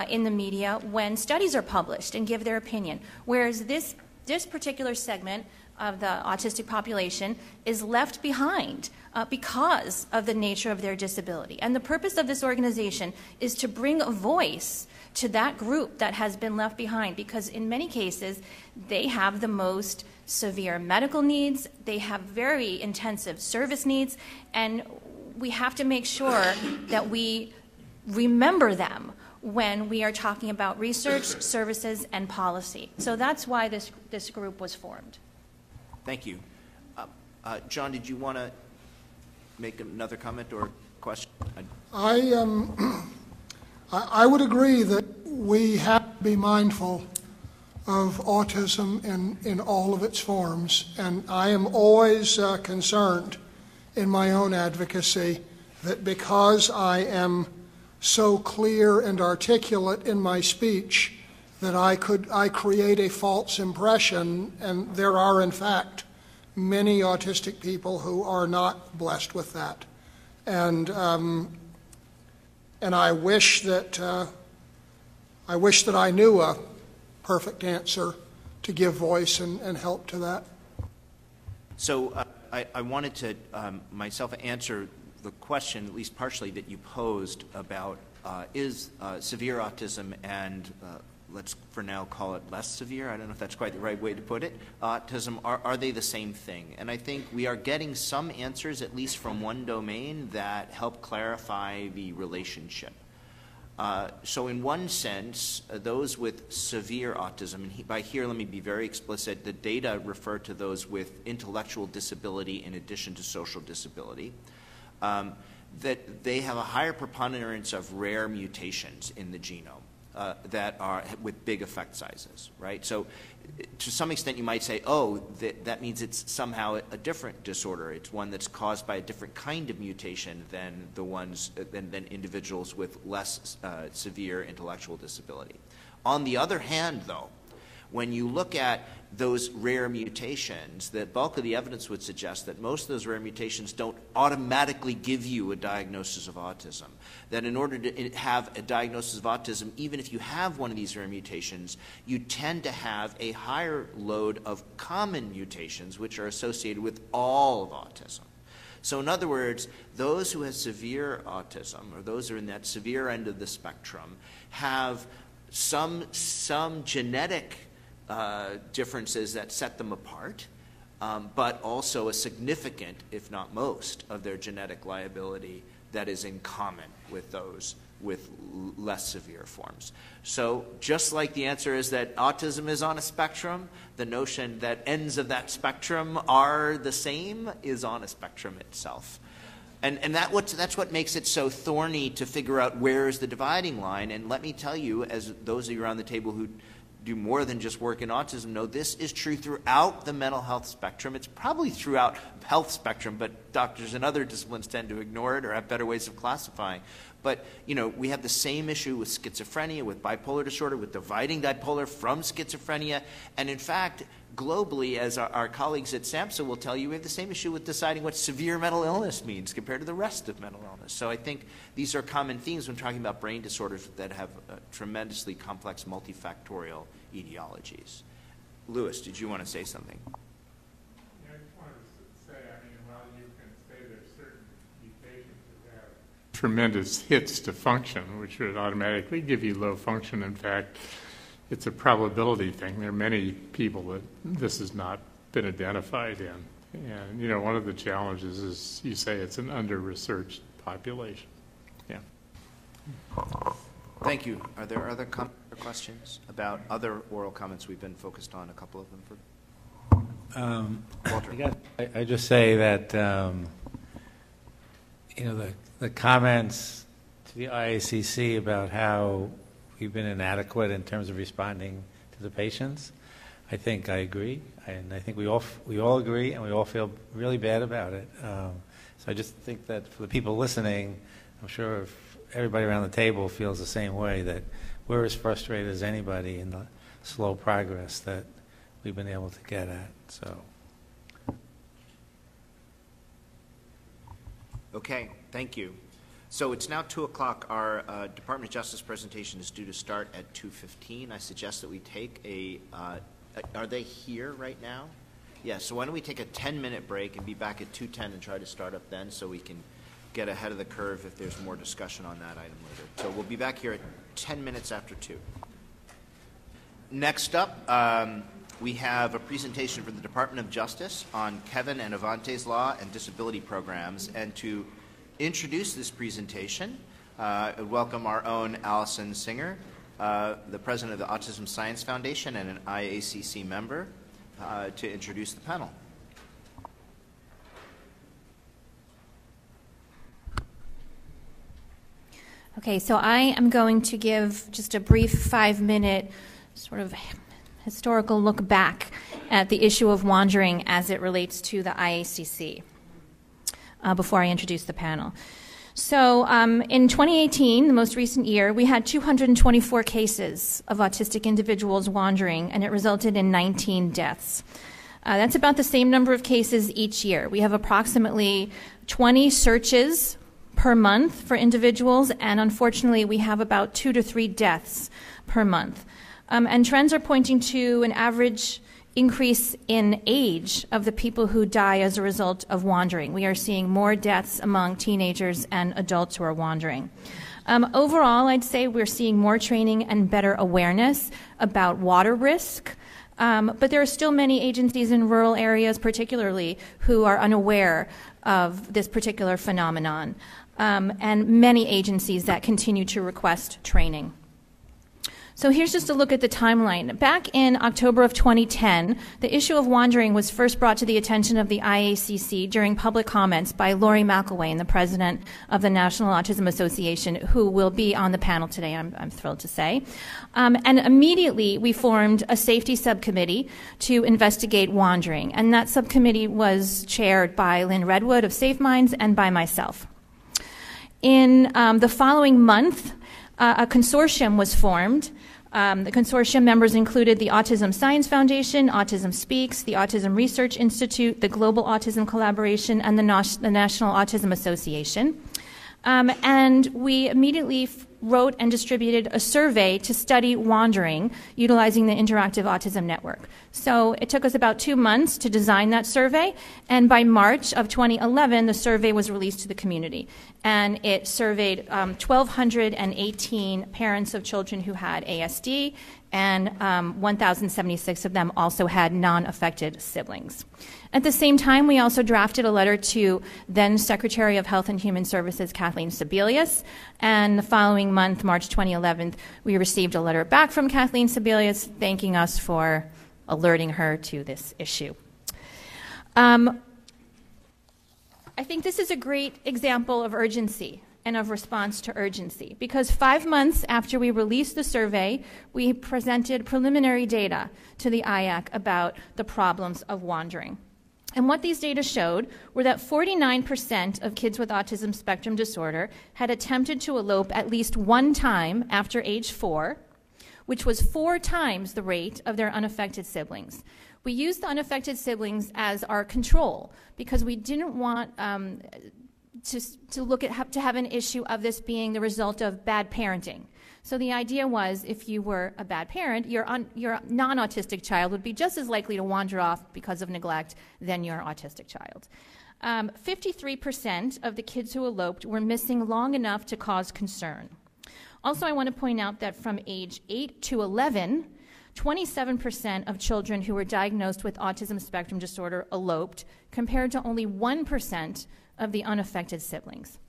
in the media when studies are published and give their opinion, whereas this particular segment of the autistic population is left behind because of the nature of their disability. And the purpose of this organization is to bring a voice to that group that has been left behind, because in many cases they have the most severe medical needs, they have very intensive service needs, and we have to make sure that we remember them when we are talking about research, services, and policy. So that's why this group was formed. Thank you. John, did you want to make another comment or question? I would agree that we have to be mindful of autism in all of its forms, and I am always concerned in my own advocacy that because I am so clear and articulate in my speech that I create a false impression, and there are in fact many autistic people who are not blessed with that, and I wish that I knew a perfect answer to give voice and help to that. So I wanted to myself answer the question, at least partially, that you posed about is severe autism and let's for now call it less severe, I don't know if that's quite the right way to put it, autism, are they the same thing? And I think we are getting some answers, at least from one domain, that help clarify the relationship. So in one sense, those with severe autism, and by here let me be very explicit, the data refer to those with intellectual disability in addition to social disability, that they have a higher preponderance of rare mutations in the genome that are with big effect sizes, right? So to some extent you might say, oh, that means it's somehow a different disorder. It's one that's caused by a different kind of mutation than the ones than individuals with less severe intellectual disability. On the other hand, though, when you look at those rare mutations, the bulk of the evidence would suggest that most of those rare mutations don't automatically give you a diagnosis of autism. That in order to have a diagnosis of autism, even if you have one of these rare mutations, you tend to have a higher load of common mutations which are associated with all of autism. So in other words, those who have severe autism, or those who are in that severe end of the spectrum, have some genetic differences that set them apart, but also a significant, if not most, of their genetic liability that is in common with those with less severe forms. So just like the answer is that autism is on a spectrum, the notion that ends of that spectrum are the same is on a spectrum itself. And that's what makes it so thorny to figure out where is the dividing line. And let me tell you, as those of you around the table who do more than just work in autism know, this is true throughout the mental health spectrum. It's probably throughout health spectrum, but doctors in other disciplines tend to ignore it or have better ways of classifying. But, you know, we have the same issue with schizophrenia, with bipolar disorder, with dividing bipolar from schizophrenia. And in fact, globally, as our colleagues at SAMHSA will tell you, we have the same issue with deciding what severe mental illness means compared to the rest of mental illness. So I think these are common themes when talking about brain disorders that have tremendously complex multifactorial etiologies. Lewis, did you want to say something? Yeah, I just wanted to say, I mean, while you can say there's certain mutations that have tremendous hits to function, which would automatically give you low function, in fact, it's a probability thing. There are many people that this has not been identified in. And, you know, one of the challenges is you say it's an under-researched population. Yeah. Thank you. Are there other questions about other oral comments? We've been focused on a couple of them. Walter. I just say that, you know, the comments to the IACC about how we've been inadequate in terms of responding to the patients. I think I agree, and I think we all agree, and we all feel really bad about it. So I just think that for the people listening, I'm sure if everybody around the table feels the same way, that we're as frustrated as anybody in the slow progress that we've been able to get at. So. Okay, thank you. So it's now 2 o'clock. Our Department of Justice presentation is due to start at 2:15. I suggest that we take are they here right now? Yeah, so why don't we take a 10-minute break and be back at 2:10 and try to start up then so we can get ahead of the curve if there's more discussion on that item later. So we'll be back here at 10 minutes after 2. Next up, we have a presentation from the Department of Justice on Kevin and Avante's Law and Disability Programs. And to introduce this presentation, I welcome our own Allison Singer, the president of the Autism Science Foundation and an IACC member, to introduce the panel. Okay, so I am going to give just a brief 5-minute sort of historical look back at the issue of wandering as it relates to the IACC before I introduce the panel. So in 2018, the most recent year, we had 224 cases of autistic individuals wandering, and it resulted in 19 deaths. That's about the same number of cases each year. We have approximately 20 searches per month for individuals, and unfortunately, we have about 2 to 3 deaths per month. And trends are pointing to an average increase in age of the people who die as a result of wandering. We are seeing more deaths among teenagers and adults who are wandering. Overall, I'd say we're seeing more training and better awareness about water risk, but there are still many agencies in rural areas particularly who are unaware of this particular phenomenon, and many agencies that continue to request training. So here's just a look at the timeline. Back in October of 2010, the issue of wandering was first brought to the attention of the IACC during public comments by Lori McElwain, the president of the National Autism Association, who will be on the panel today, I'm thrilled to say. And immediately we formed a safety subcommittee to investigate wandering. And that subcommittee was chaired by Lynn Redwood of Safe Minds and by myself. In the following month, a consortium was formed. The consortium members included the Autism Science Foundation, Autism Speaks, the Autism Research Institute, the Global Autism Collaboration, and the National Autism Association. And we immediately wrote and distributed a survey to study wandering utilizing the Interactive Autism Network. So it took us about 2 months to design that survey, and by March of 2011, the survey was released to the community. And it surveyed 1,218 parents of children who had ASD, and 1,076 of them also had non-affected siblings. At the same time, we also drafted a letter to then Secretary of Health and Human Services, Kathleen Sebelius, and the following month, March 2011, we received a letter back from Kathleen Sebelius thanking us for alerting her to this issue. I think this is a great example of urgency and of response to urgency, because 5 months after we released the survey, we presented preliminary data to the IAC about the problems of wandering. And what these data showed were that 49% of kids with autism spectrum disorder had attempted to elope at least one time after age 4, which was 4 times the rate of their unaffected siblings. We used the unaffected siblings as our control because we didn't want to have an issue of this being the result of bad parenting. So the idea was, if you were a bad parent, your non-autistic child would be just as likely to wander off because of neglect than your autistic child. 53% of the kids who eloped were missing long enough to cause concern. Also, I want to point out that from age 8 to 11, 27% of children who were diagnosed with autism spectrum disorder eloped, compared to only 1% of the unaffected siblings.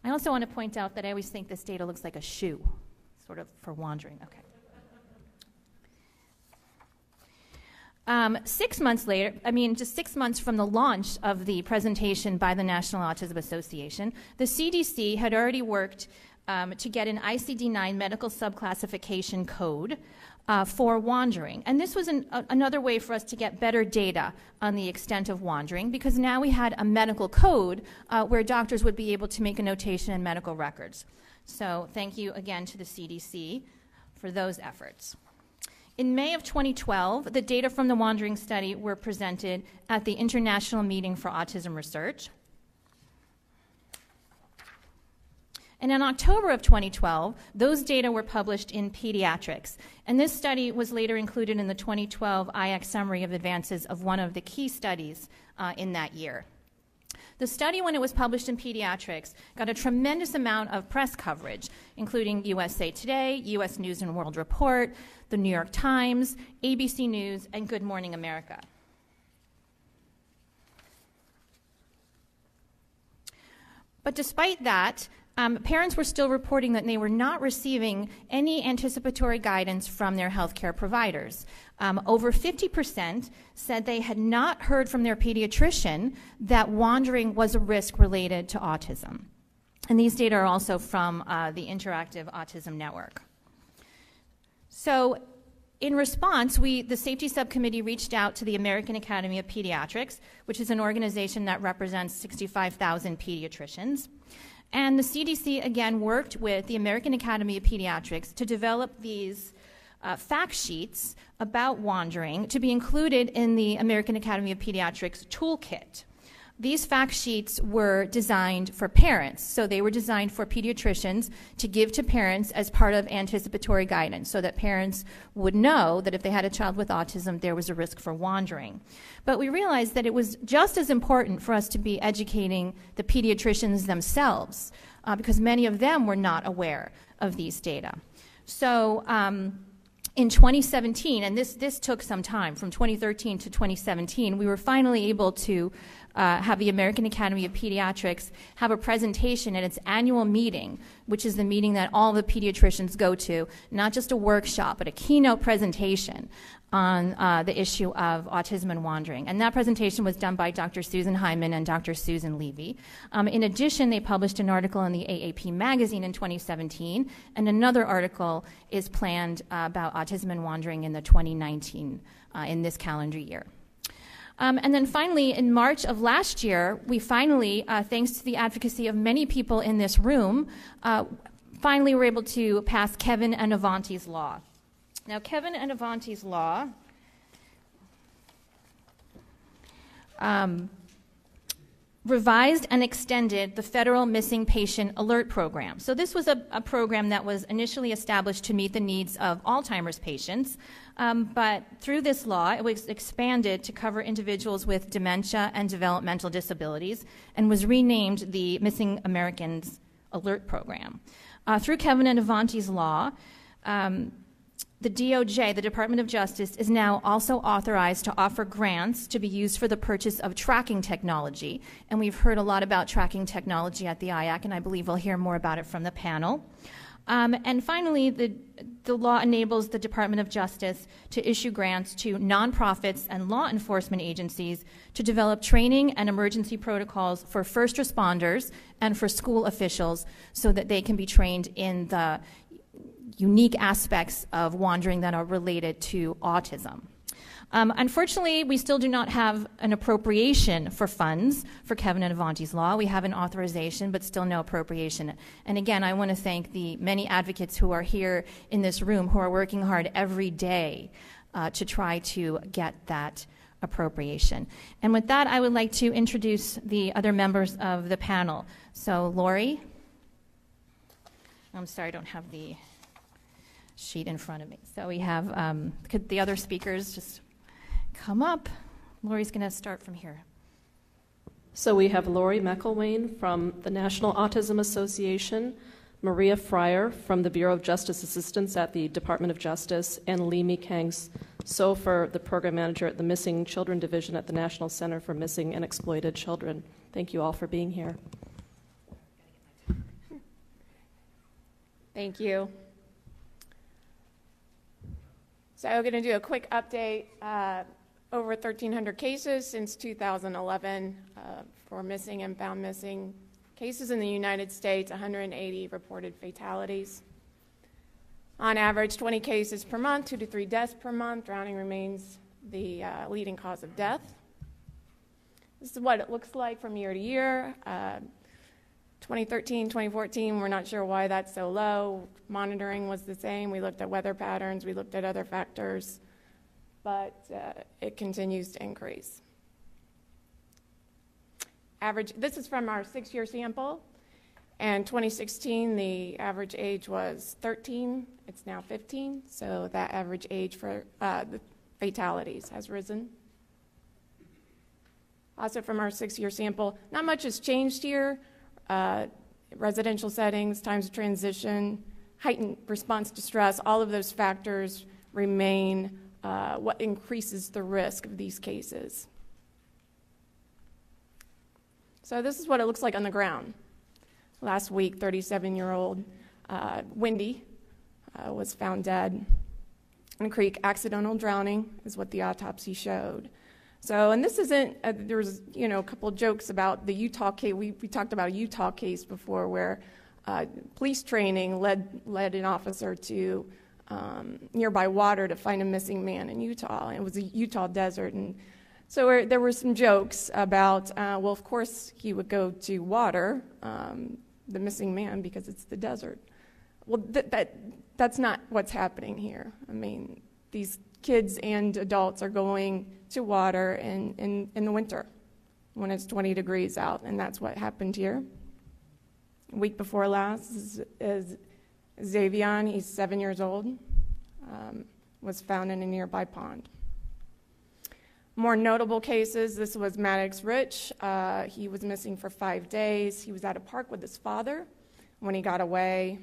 I also want to point out that I always think this data looks like a shoe, sort of for wandering. Okay. 6 months later, just 6 months from the launch of the presentation by the National Autism Association, the CDC had already worked to get an ICD-9 medical subclassification code for wandering. And this was another way for us to get better data on the extent of wandering, because now we had a medical code where doctors would be able to make a notation in medical records. So thank you again to the CDC for those efforts. In May of 2012, the data from the wandering study were presented at the International Meeting for Autism Research. And in October of 2012, those data were published in Pediatrics. And this study was later included in the 2012 IAC Summary of Advances of one of the key studies in that year. The study, when it was published in Pediatrics, got a tremendous amount of press coverage, including USA Today, US News and World Report, the New York Times, ABC News, and Good Morning America. But despite that, parents were still reporting that they were not receiving any anticipatory guidance from their healthcare providers. Over 50% said they had not heard from their pediatrician that wandering was a risk related to autism. And these data are also from the Interactive Autism Network. So in response, the Safety Subcommittee reached out to the American Academy of Pediatrics, which is an organization that represents 65,000 pediatricians. And the CDC, again, worked with the American Academy of Pediatrics to develop these fact sheets about wandering to be included in the American Academy of Pediatrics toolkit. These fact sheets were designed for parents, so they were designed for pediatricians to give to parents as part of anticipatory guidance, so that parents would know that if they had a child with autism, there was a risk for wandering. But we realized that it was just as important for us to be educating the pediatricians themselves, because many of them were not aware of these data. So in 2017, and this took some time, from 2013 to 2017, we were finally able to have the American Academy of Pediatrics have a presentation at its annual meeting, which is the meeting that all the pediatricians go to, not just a workshop, but a keynote presentation on the issue of autism and wandering. And that presentation was done by Dr. Susan Hyman and Dr. Susan Levy. In addition, they published an article in the AAP magazine in 2017, and another article is planned about autism and wandering in the 2019, in this calendar year. And then finally, in March of last year, we finally, thanks to the advocacy of many people in this room, finally were able to pass Kevin and Avanti's law. Now, Kevin and Avanti's law revised and extended the federal missing patient alert program. So this was a program that was initially established to meet the needs of Alzheimer's patients, but through this law, it was expanded to cover individuals with dementia and developmental disabilities, and was renamed the Missing Americans Alert Program. Through Kevin and Avanti's law, the DOJ, the Department of Justice, is now also authorized to offer grants to be used for the purchase of tracking technology. And we've heard a lot about tracking technology at the IAC, and I believe we'll hear more about it from the panel. And finally, the law enables the Department of Justice to issue grants to nonprofits and law enforcement agencies to develop training and emergency protocols for first responders and for school officials so that they can be trained in the unique aspects of wandering that are related to autism. Unfortunately, we still do not have an appropriation for funds for Kevin and Avanti's law. We have an authorization, but still no appropriation. And again, I want to thank the many advocates who are here in this room who are working hard every day to try to get that appropriation. And with that, I would like to introduce the other members of the panel. So, Lori. I'm sorry, I don't have the sheet in front of me. So we have, could the other speakers just come up? Lori's going to start from here. So we have Lori McElwain from the National Autism Association, Maria Fryer from the Bureau of Justice Assistance at the Department of Justice, and Lee Mi-Kang Sofer, the program manager at the Missing Children Division at the National Center for Missing and Exploited Children. Thank you all for being here. Thank you. So I'm going to do a quick update. Over 1,300 cases since 2011 for missing and found missing cases in the United States, 180 reported fatalities. On average, 20 cases per month, 2 to 3 deaths per month. Drowning remains the leading cause of death. This is what it looks like from year to year. 2013, 2014, we're not sure why that's so low. Monitoring was the same. We looked at weather patterns. We looked at other factors. But it continues to increase. This is from our 6-year sample. And 2016, the average age was 13. It's now 15. So that average age for the fatalities has risen. Also from our 6-year sample, not much has changed here. Residential settings, times of transition, heightened response to stress, all of those factors remain what increases the risk of these cases. So this is what it looks like on the ground. Last week, 37-year-old Wendy was found dead in a creek. Accidental drowning is what the autopsy showed. So, and this isn't, there was, a couple of jokes about the Utah case. We talked about a Utah case before where police training led an officer to nearby water to find a missing man in Utah. It was a Utah desert. And so there were some jokes about, well, of course he would go to water, the missing man, because it's the desert. Well, that's not what's happening here. I mean, these kids and adults are going to water in the winter when it's 20 degrees out, and that's what happened here. A week before last is Xavion, he's 7 years old, was found in a nearby pond. More notable cases, this was Maddox Rich. He was missing for 5 days. He was at a park with his father when he got away.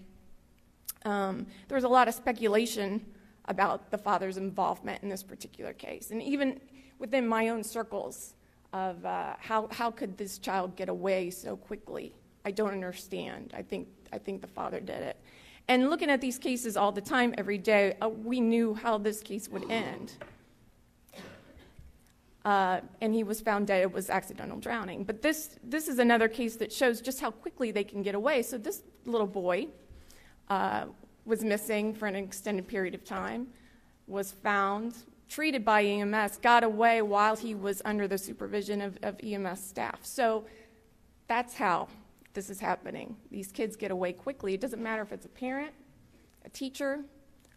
There was a lot of speculation about the father's involvement in this particular case. And even within my own circles of how could this child get away so quickly? I don't understand. I think the father did it. And looking at these cases all the time, every day, we knew how this case would end. And he was found dead. It was accidental drowning. But this is another case that shows just how quickly they can get away. So this little boy was missing for an extended period of time, was found, treated by EMS, got away while he was under the supervision of EMS staff. So that's how this is happening. These kids get away quickly. It doesn't matter if it's a parent, a teacher,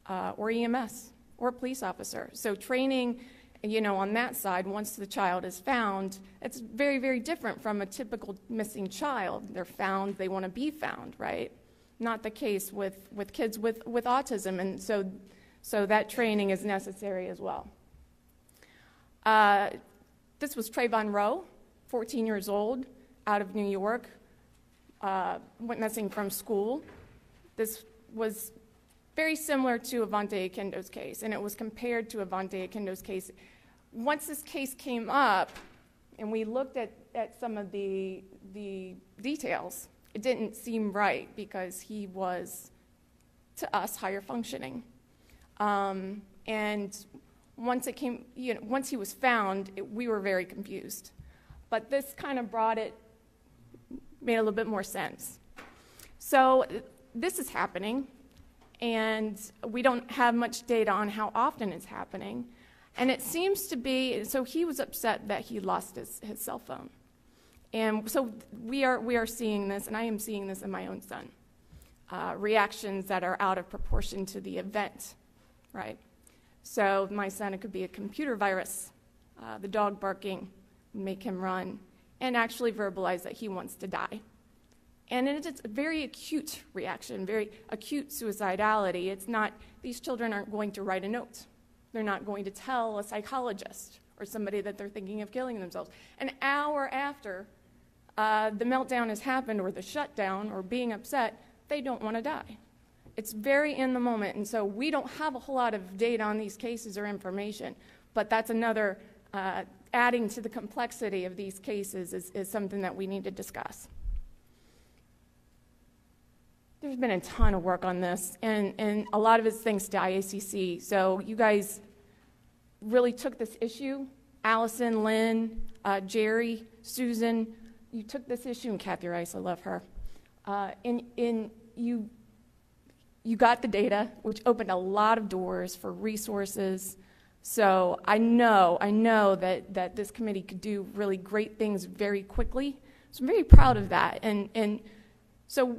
or EMS, or a police officer. So training, on that side, once the child is found, it's very, very different from a typical missing child. They're found, they want to be found, right? Not the case with kids with autism, and so that training is necessary as well. This was Trayvon Rowe, 14 years old, out of New York, went missing from school. This was very similar to Avante Akindo's case, and it was compared to Avante Akindo's case. Once this case came up, and we looked at some of the details, it didn't seem right because he was, to us, higher functioning. And once it came, once he was found, we were very confused. But this kind of made a little bit more sense. So this is happening, and we don't have much data on how often it's happening. And it seems to be, so he was upset that he lost his cell phone. And so we are seeing this, and I am seeing this in my own son. Reactions that are out of proportion to the event, right? So my son, it could be a computer virus, the dog barking, make him run, and actually verbalize that he wants to die. And it's a very acute reaction, very acute suicidality. It's not, these children aren't going to write a note. They're not going to tell a psychologist or somebody that they're thinking of killing themselves. An hour after the meltdown has happened, or the shutdown, or being upset, they don't want to die. It's very in the moment, and so we don't have a whole lot of data on these cases or information, but that's another, adding to the complexity of these cases is something that we need to discuss. There's been a ton of work on this, and a lot of it's thanks to IACC. So you guys really took this issue. Allison, Lynn, Jerry, Susan, you took this issue, and Kathy Rice, I love her. And you you got the data, which opened a lot of doors for resources. So I know that this committee could do really great things very quickly. So I'm very proud of that. And so,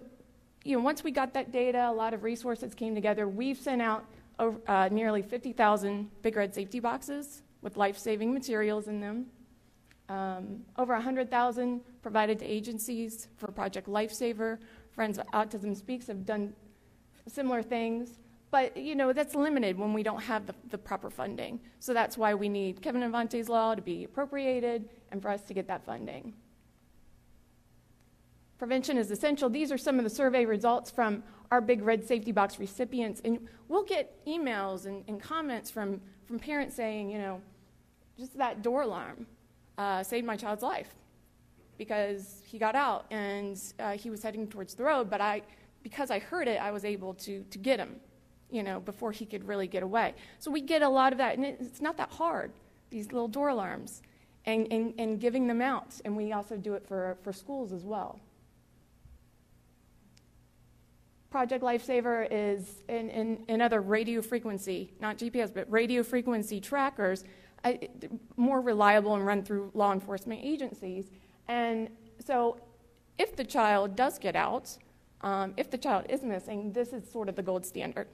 once we got that data, a lot of resources came together. We've sent out nearly 50,000 Big Red safety boxes with life-saving materials in them. Over 100,000 provided to agencies for Project Lifesaver. Friends of Autism Speaks have done similar things. But, that's limited when we don't have the proper funding. So that's why we need Kevin Avante's law to be appropriated and for us to get that funding. Prevention is essential. These are some of the survey results from our Big Red Safety Box recipients. And we'll get emails and comments from parents saying, just that door alarm saved my child's life because he got out and he was heading towards the road. But because I heard it, I was able to get him, before he could really get away. So we get a lot of that. And it's not that hard, these little door alarms, and giving them out. And we also do it for schools as well. Project Lifesaver is in other radio frequency, not GPS, but radio frequency trackers, more reliable and run through law enforcement agencies. And so if the child does get out, if the child is missing, this is sort of the gold standard.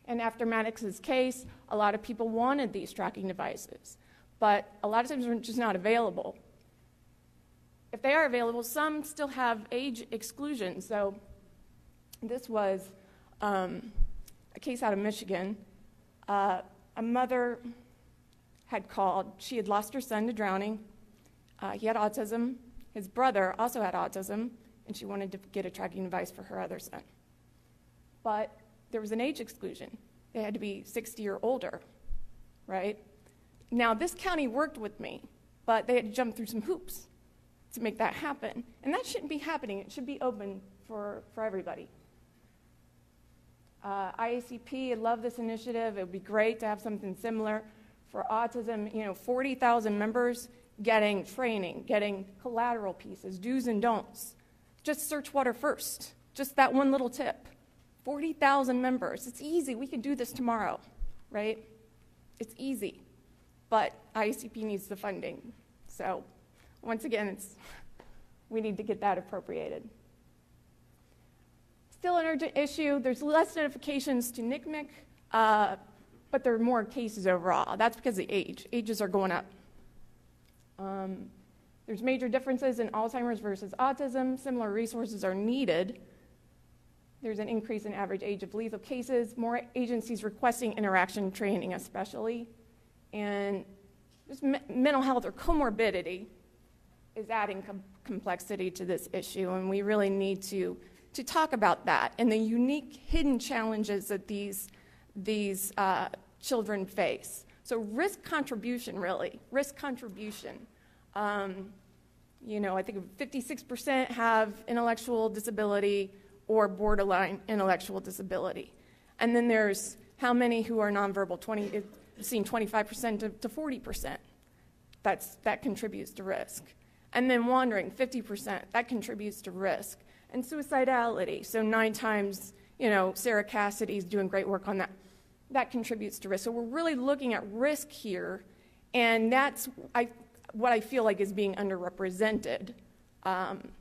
And after Maddox's case, a lot of people wanted these tracking devices, but a lot of times they're just not available. If they are available, some still have age exclusion. So this was a case out of Michigan. A mother had called. She had lost her son to drowning. He had autism. His brother also had autism, and she wanted to get a tracking device for her other son. But there was an age exclusion. They had to be 60 or older, right? Now, this county worked with me, but they had to jump through some hoops to make that happen. And that shouldn't be happening. It should be open for everybody. IACP, I love this initiative. It would be great to have something similar for autism. 40,000 members getting training, getting collateral pieces, do's and don'ts. Just search water first. Just that one little tip. 40,000 members. It's easy. We can do this tomorrow, right? It's easy. But IACP needs the funding. So once again, we need to get that appropriated. Still an urgent issue. There's less notifications to NCMEC, but there are more cases overall. That's because of age. Ages are going up. There's major differences in Alzheimer's versus autism. Similar resources are needed. There's an increase in average age of lethal cases. More agencies requesting interaction training especially. And just mental health or comorbidity is adding complexity to this issue, and we really need to talk about that and the unique hidden challenges that these children face. So risk contribution, really. Risk contribution. I think 56% have intellectual disability or borderline intellectual disability. And then there's how many who are nonverbal, seen 25% to 40%. That contributes to risk. And then wandering, 50%, that contributes to risk. And suicidality, so 9 times, Sarah Cassidy's doing great work on that. That contributes to risk. So we're really looking at risk here, and that's what I feel like is being underrepresented. And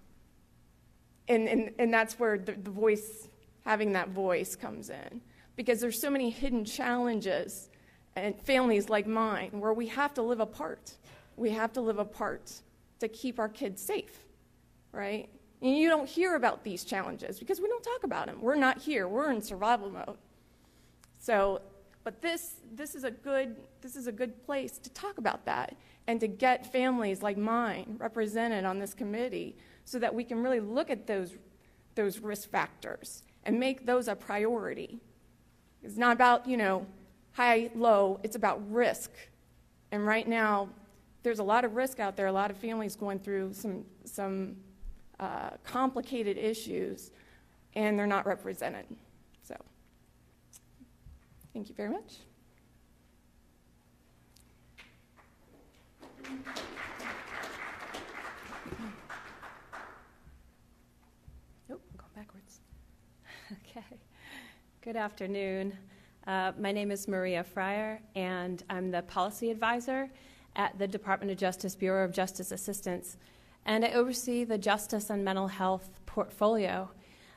that's where the voice, having that voice comes in. Because there's so many hidden challenges and families like mine where we have to live apart. We have to live apart to keep our kids safe, right? And you don't hear about these challenges because we don't talk about them. We're not here. We're in survival mode. So, but this is a good place to talk about that and to get families like mine represented on this committee so that we can really look at those risk factors and make those a priority. It's not about, high, low. It's about risk. And right now, there's a lot of risk out there, a lot of families going through some complicated issues, and they're not represented. So, thank you very much. Nope, I'm going backwards. Okay. Good afternoon. My name is Maria Fryer, and I'm the policy advisor at the Department of Justice Bureau of Justice Assistance, and I oversee the justice and mental health portfolio.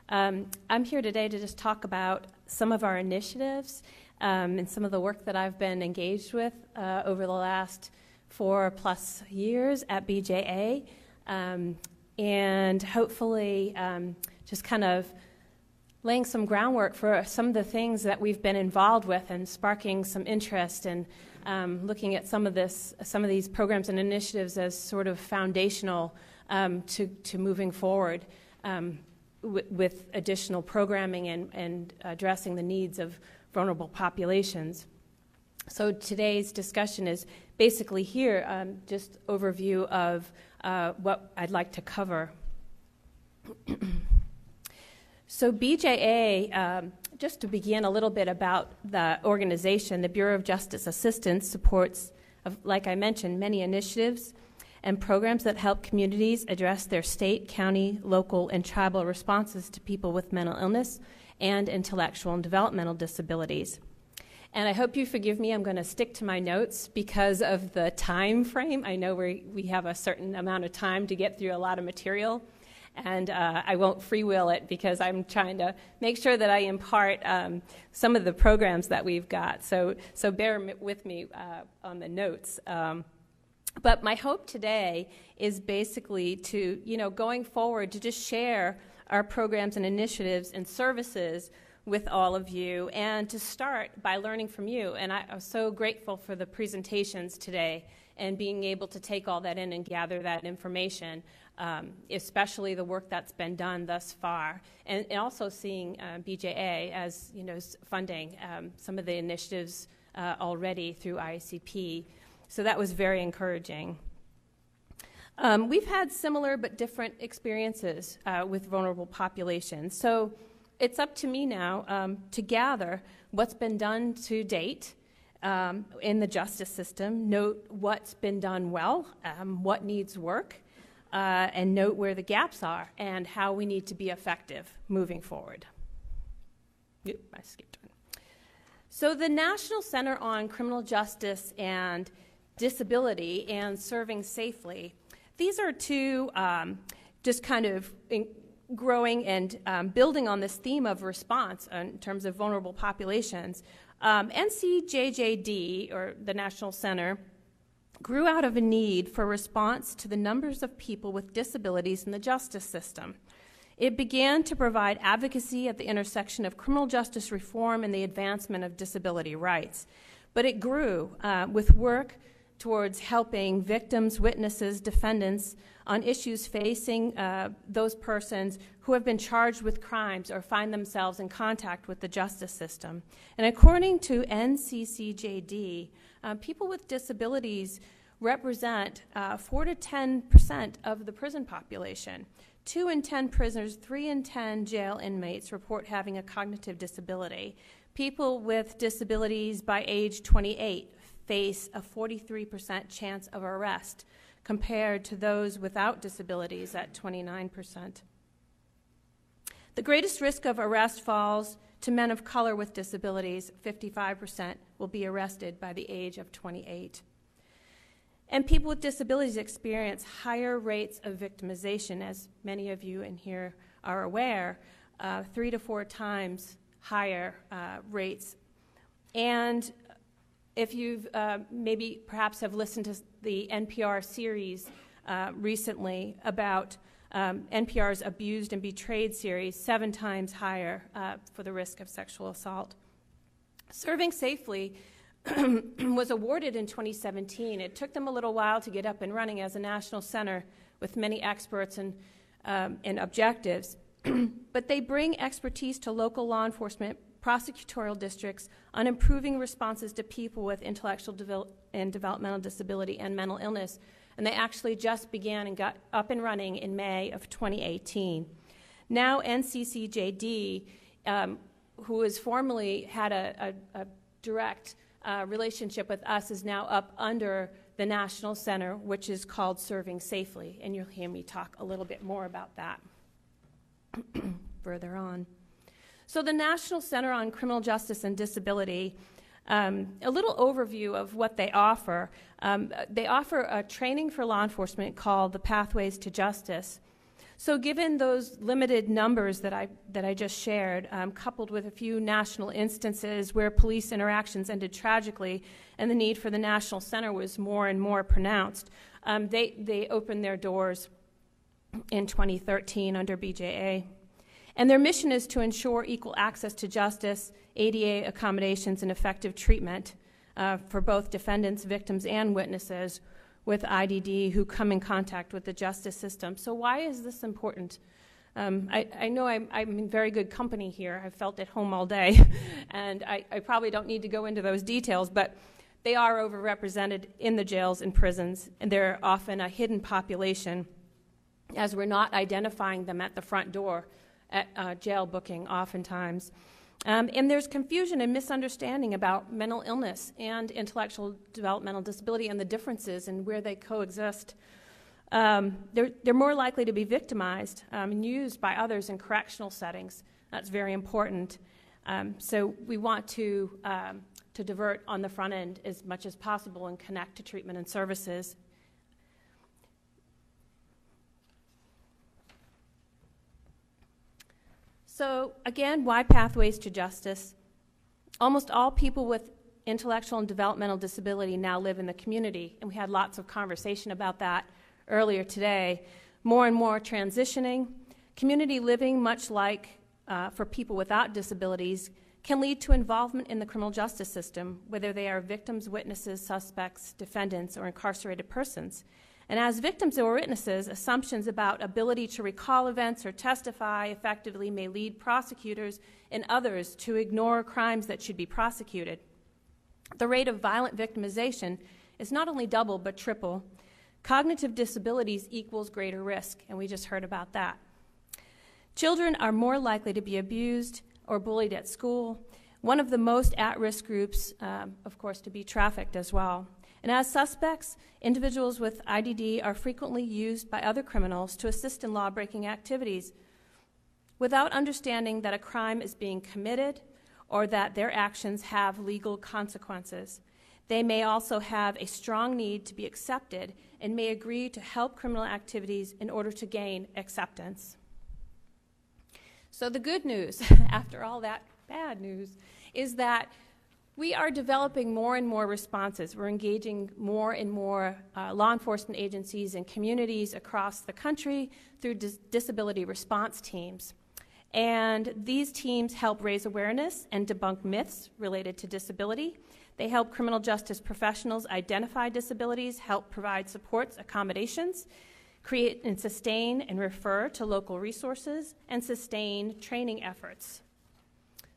I'm here today to just talk about some of our initiatives and some of the work that I've been engaged with over the last 4+ years at BJA, and hopefully just kind of laying some groundwork for some of the things that we've been involved with and sparking some interest and looking at some of these programs and initiatives as sort of foundational to moving forward with additional programming and addressing the needs of vulnerable populations. So today's discussion is basically here, just overview of what I'd like to cover. So BJA, just to begin a little bit about the organization, the Bureau of Justice Assistance supports, like I mentioned, many initiatives and programs that help communities address their state, county, local, and tribal responses to people with mental illness and intellectual and developmental disabilities. And I hope you forgive me, I'm going to stick to my notes because of the time frame. I know we have a certain amount of time to get through a lot of material, and I won't freewheel it because I'm trying to make sure that I impart some of the programs that we've got. So bear with me on the notes. But my hope today is basically to, going forward, to just share our programs and initiatives and services with all of you, and to start by learning from you. And I'm so grateful for the presentations today and being able to take all that in and gather that information, especially the work that's been done thus far, and also seeing BJA as funding some of the initiatives already through IACP. So that was very encouraging. We've had similar but different experiences with vulnerable populations. So it's up to me now to gather what's been done to date in the justice system, note what's been done well, what needs work, and note where the gaps are and how we need to be effective moving forward. I skipped one. So the National Center on Criminal Justice and Disability and Serving Safely, these are two just kind of growing and building on this theme of response in terms of vulnerable populations. NCJJD, or the National Center, grew out of a need for response to the numbers of people with disabilities in the justice system. It began to provide advocacy at the intersection of criminal justice reform and the advancement of disability rights. But it grew with work towards helping victims, witnesses, defendants on issues facing those persons who have been charged with crimes or find themselves in contact with the justice system. And according to NCCJD, people with disabilities represent 4 to 10% of the prison population. 2 in 10 prisoners, 3 in 10 jail inmates report having a cognitive disability. People with disabilities by age 28 face a 43% chance of arrest, compared to those without disabilities at 29%. The greatest risk of arrest falls to men of color with disabilities. 55% will be arrested by the age of 28. And people with disabilities experience higher rates of victimization, as many of you in here are aware, 3 to 4 times higher rates. And if you've maybe perhaps have listened to the NPR series recently about NPR's Abused and Betrayed series, 7 times higher for the risk of sexual assault. Serving Safely was awarded in 2017. It took them a little while to get up and running as a national center with many experts and objectives, but they bring expertise to local law enforcement, prosecutorial districts on improving responses to people with intellectual and developmental disability and mental illness. And they actually just began and got up and running in May of 2018. Now NCCJD, who has formerly had a direct relationship with us, is now up under the National Center, which is called Serving Safely. And you'll hear me talk a little bit more about that further on. So the National Center on Criminal Justice and Disability, a little overview of what they offer. They offer a training for law enforcement called the Pathways to Justice. So given those limited numbers that I just shared, coupled with a few national instances where police interactions ended tragically and the need for the National Center was more and more pronounced, they opened their doors in 2013 under BJA. And their mission is to ensure equal access to justice, ADA accommodations, and effective treatment for both defendants, victims, and witnesses with IDD who come in contact with the justice system. So why is this important? I know I'm in very good company here. I've felt at home all day, and I probably don't need to go into those details, but they are overrepresented in the jails and prisons, and they're often a hidden population, as we're not identifying them at the front door at jail booking oftentimes. And there's confusion and misunderstanding about mental illness and intellectual developmental disability and the differences and where they coexist. They're more likely to be victimized and used by others in correctional settings. That's very important. So we want to divert on the front end as much as possible and connect to treatment and services. So again, why Pathways to Justice? Almost all people with intellectual and developmental disability now live in the community, and we had lots of conversation about that earlier today. More and more transitioning. Community living, much like for people without disabilities, can lead to involvement in the criminal justice system, whether they are victims, witnesses, suspects, defendants, or incarcerated persons. And as victims or witnesses, assumptions about ability to recall events or testify effectively may lead prosecutors and others to ignore crimes that should be prosecuted. The rate of violent victimization is not only double but triple. Cognitive disabilities equals greater risk, and we just heard about that. Children are more likely to be abused or bullied at school. One of the most at-risk groups, of course, to be trafficked as well. And as suspects, individuals with IDD are frequently used by other criminals to assist in law-breaking activities without understanding that a crime is being committed or that their actions have legal consequences. They may also have a strong need to be accepted and may agree to help criminal activities in order to gain acceptance. So the good news, after all that bad news, is that we are developing more and more responses. We're engaging more and more law enforcement agencies and communities across the country through disability response teams. And these teams help raise awareness and debunk myths related to disability. They help criminal justice professionals identify disabilities, help provide supports, accommodations, create and sustain and refer to local resources, and sustain training efforts.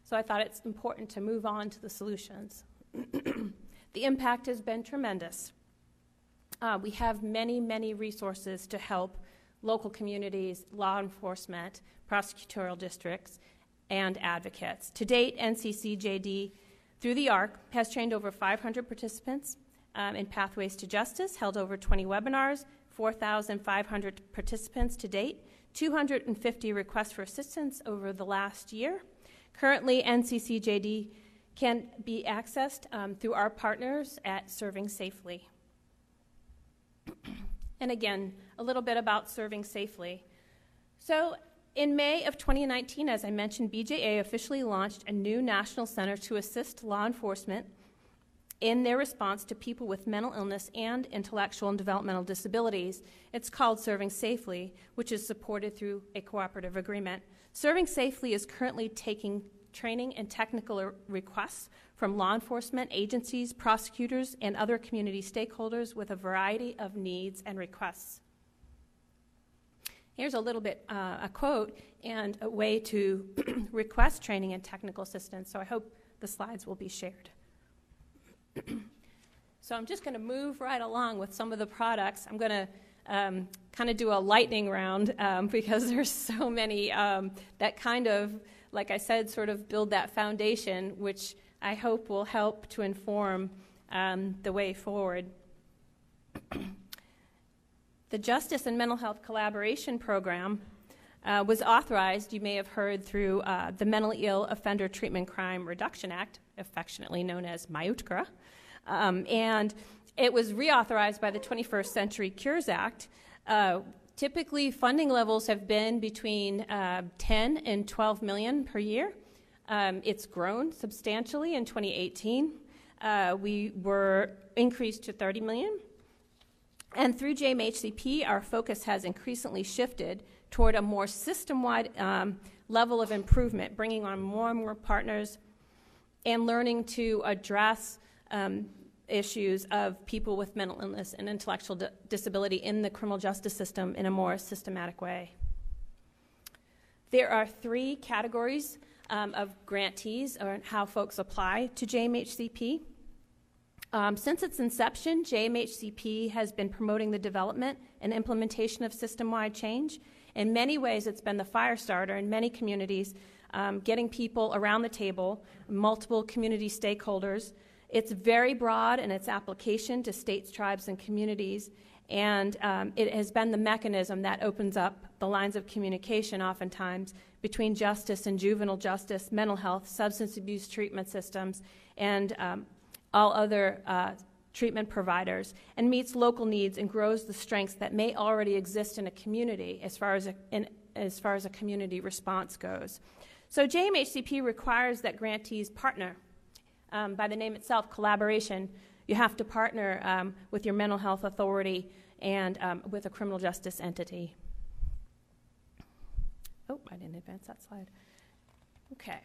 So I thought it's important to move on to the solutions. The impact has been tremendous. We have many, many resources to help local communities, law enforcement, prosecutorial districts, and advocates. To date, NCCJD, through the ARC, has trained over 500 participants in Pathways to Justice, held over 20 webinars, 4,500 participants to date, 250 requests for assistance over the last year. Currently, NCCJD can be accessed through our partners at Serving Safely. And again, a little bit about Serving Safely. So in May of 2019, as I mentioned, BJA officially launched a new national center to assist law enforcement in their response to people with mental illness and intellectual and developmental disabilities. It's called Serving Safely, which is supported through a cooperative agreement. Serving Safely is currently taking training and technical requests from law enforcement agencies, prosecutors, and other community stakeholders with a variety of needs and requests. Here's a little bit, a quote and a way to request training and technical assistance. So I hope the slides will be shared. So I'm just going to move right along with some of the products. I'm going to kind of do a lightning round because there's so many that kind of, like I said, sort of build that foundation, which I hope will help to inform the way forward. The Justice and Mental Health Collaboration Program was authorized, you may have heard, through the Mentally Ill Offender Treatment Crime Reduction Act, affectionately known as MIUTCRA, and it was reauthorized by the 21st Century Cures Act. Typically, funding levels have been between 10 and 12 million per year. It's grown substantially in 2018. We were increased to 30 million. And through JMHCP, our focus has increasingly shifted toward a more system-wide level of improvement, bringing on more and more partners and learning to address issues of people with mental illness and intellectual disability in the criminal justice system in a more systematic way. There are 3 categories of grantees, or how folks apply to JMHCP. Since its inception, JMHCP has been promoting the development and implementation of system-wide change. In many ways, it's been the fire starter in many communities, getting people around the table, multiple community stakeholders. It's very broad in its application to states, tribes, and communities, and it has been the mechanism that opens up the lines of communication oftentimes between justice and juvenile justice, mental health, substance abuse treatment systems, and all other treatment providers, and meets local needs and grows the strengths that may already exist in a community as far as a community response goes. So JMHCP requires that grantees partner. By the name itself, collaboration. You have to partner with your mental health authority and with a criminal justice entity. Oh, I didn't advance that slide. Okay.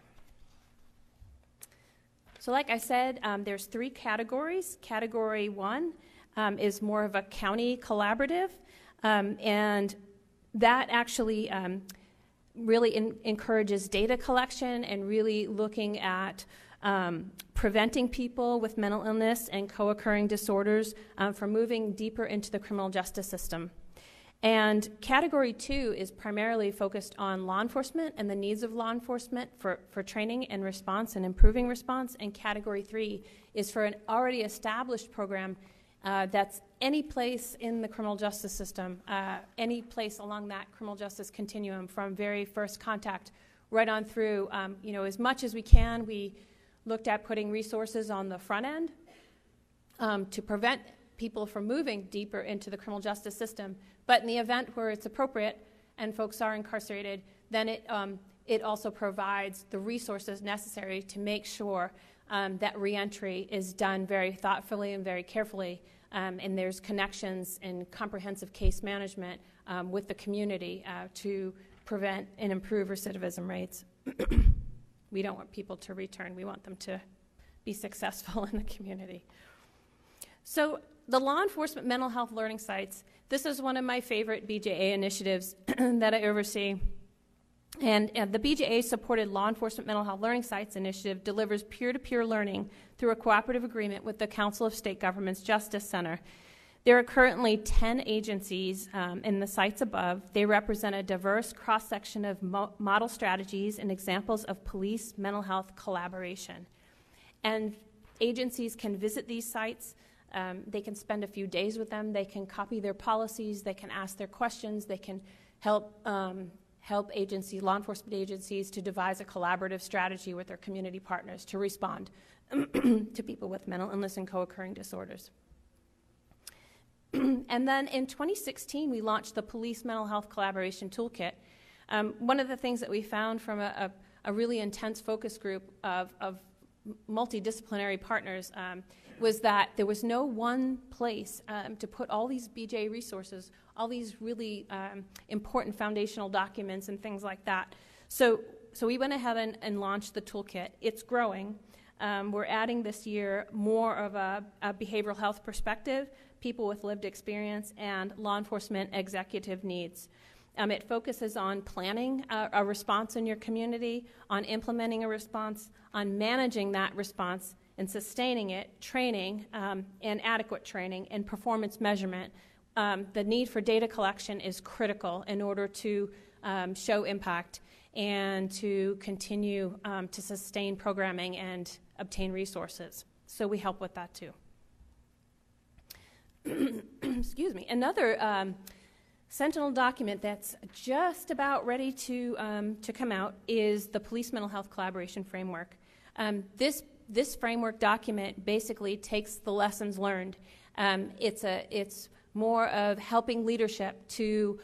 So like I said, there's 3 categories. Category 1 is more of a county collaborative, and that actually really encourages data collection and really looking at preventing people with mental illness and co-occurring disorders from moving deeper into the criminal justice system. And Category 2 is primarily focused on law enforcement and the needs of law enforcement for training and response and improving response. And Category 3 is for an already established program that's any place in the criminal justice system, any place along that criminal justice continuum from very first contact right on through. As much as we can, we looked at putting resources on the front end to prevent people from moving deeper into the criminal justice system. But in the event where it's appropriate and folks are incarcerated, then it also provides the resources necessary to make sure that reentry is done very thoughtfully and very carefully, and there's connections and comprehensive case management with the community to prevent and improve recidivism rates. We don't want people to return. We want them to be successful in the community. So the law enforcement mental health learning sites, this is one of my favorite BJA initiatives that I oversee. And the BJA-supported Law Enforcement Mental Health Learning Sites initiative delivers peer-to-peer learning through a cooperative agreement with the Council of State Governments Justice Center. There are currently 10 agencies in the sites above. They represent a diverse cross-section of model strategies and examples of police mental health collaboration. And agencies can visit these sites. They can spend a few days with them. They can copy their policies. They can ask their questions. They can help agencies, law enforcement agencies, to devise a collaborative strategy with their community partners to respond to people with mental illness and co-occurring disorders. And then in 2016, we launched the Police Mental Health Collaboration Toolkit. One of the things that we found from a really intense focus group of multidisciplinary partners was that there was no one place to put all these BJ resources, all these really important foundational documents and things like that. So we went ahead and launched the toolkit. It's growing. We're adding this year more of a behavioral health perspective, people with lived experience, and law enforcement executive needs. It focuses on planning a response in your community, on implementing a response, on managing that response and sustaining it, training and adequate training, and performance measurement. The need for data collection is critical in order to show impact and to continue to sustain programming and obtain resources. So we help with that too. Excuse me. Another Sentinel document that's just about ready to come out is the Police Mental Health Collaboration Framework. This framework document basically takes the lessons learned. It's more of helping leadership to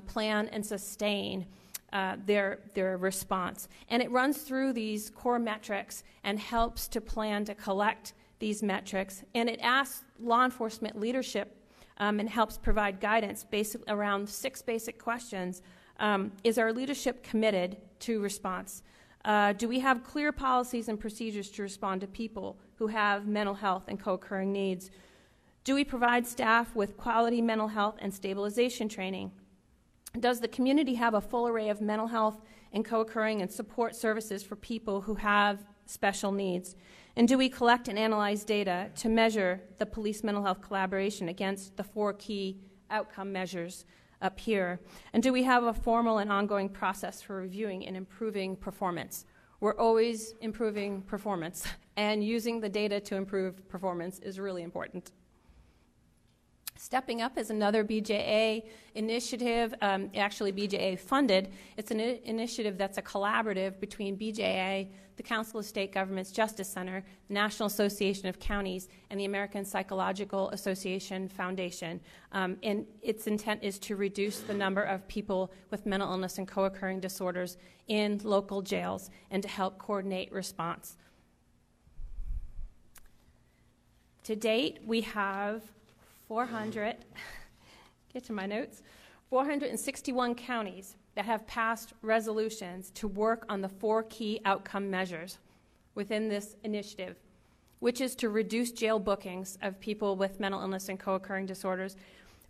plan and sustain their response. And it runs through these core metrics and helps to plan to collect these metrics. And it asks law enforcement leadership and helps provide guidance around 6 basic questions. Is our leadership committed to response? Do we have clear policies and procedures to respond to people who have mental health and co-occurring needs? Do we provide staff with quality mental health and stabilization training? Does the community have a full array of mental health and co-occurring and support services for people who have special needs? And do we collect and analyze data to measure the police mental health collaboration against the 4 key outcome measures up here? And do we have a formal and ongoing process for reviewing and improving performance? We're always improving performance, and using the data to improve performance is really important. Stepping Up is another BJA initiative, actually BJA funded. It's an initiative that's a collaborative between BJA, the Council of State Governments Justice Center, the National Association of Counties, and the American Psychological Association Foundation. And its intent is to reduce the number of people with mental illness and co-occurring disorders in local jails and to help coordinate response. To date, we have 461 counties that have passed resolutions to work on the 4 key outcome measures within this initiative, which is to reduce jail bookings of people with mental illness and co-occurring disorders,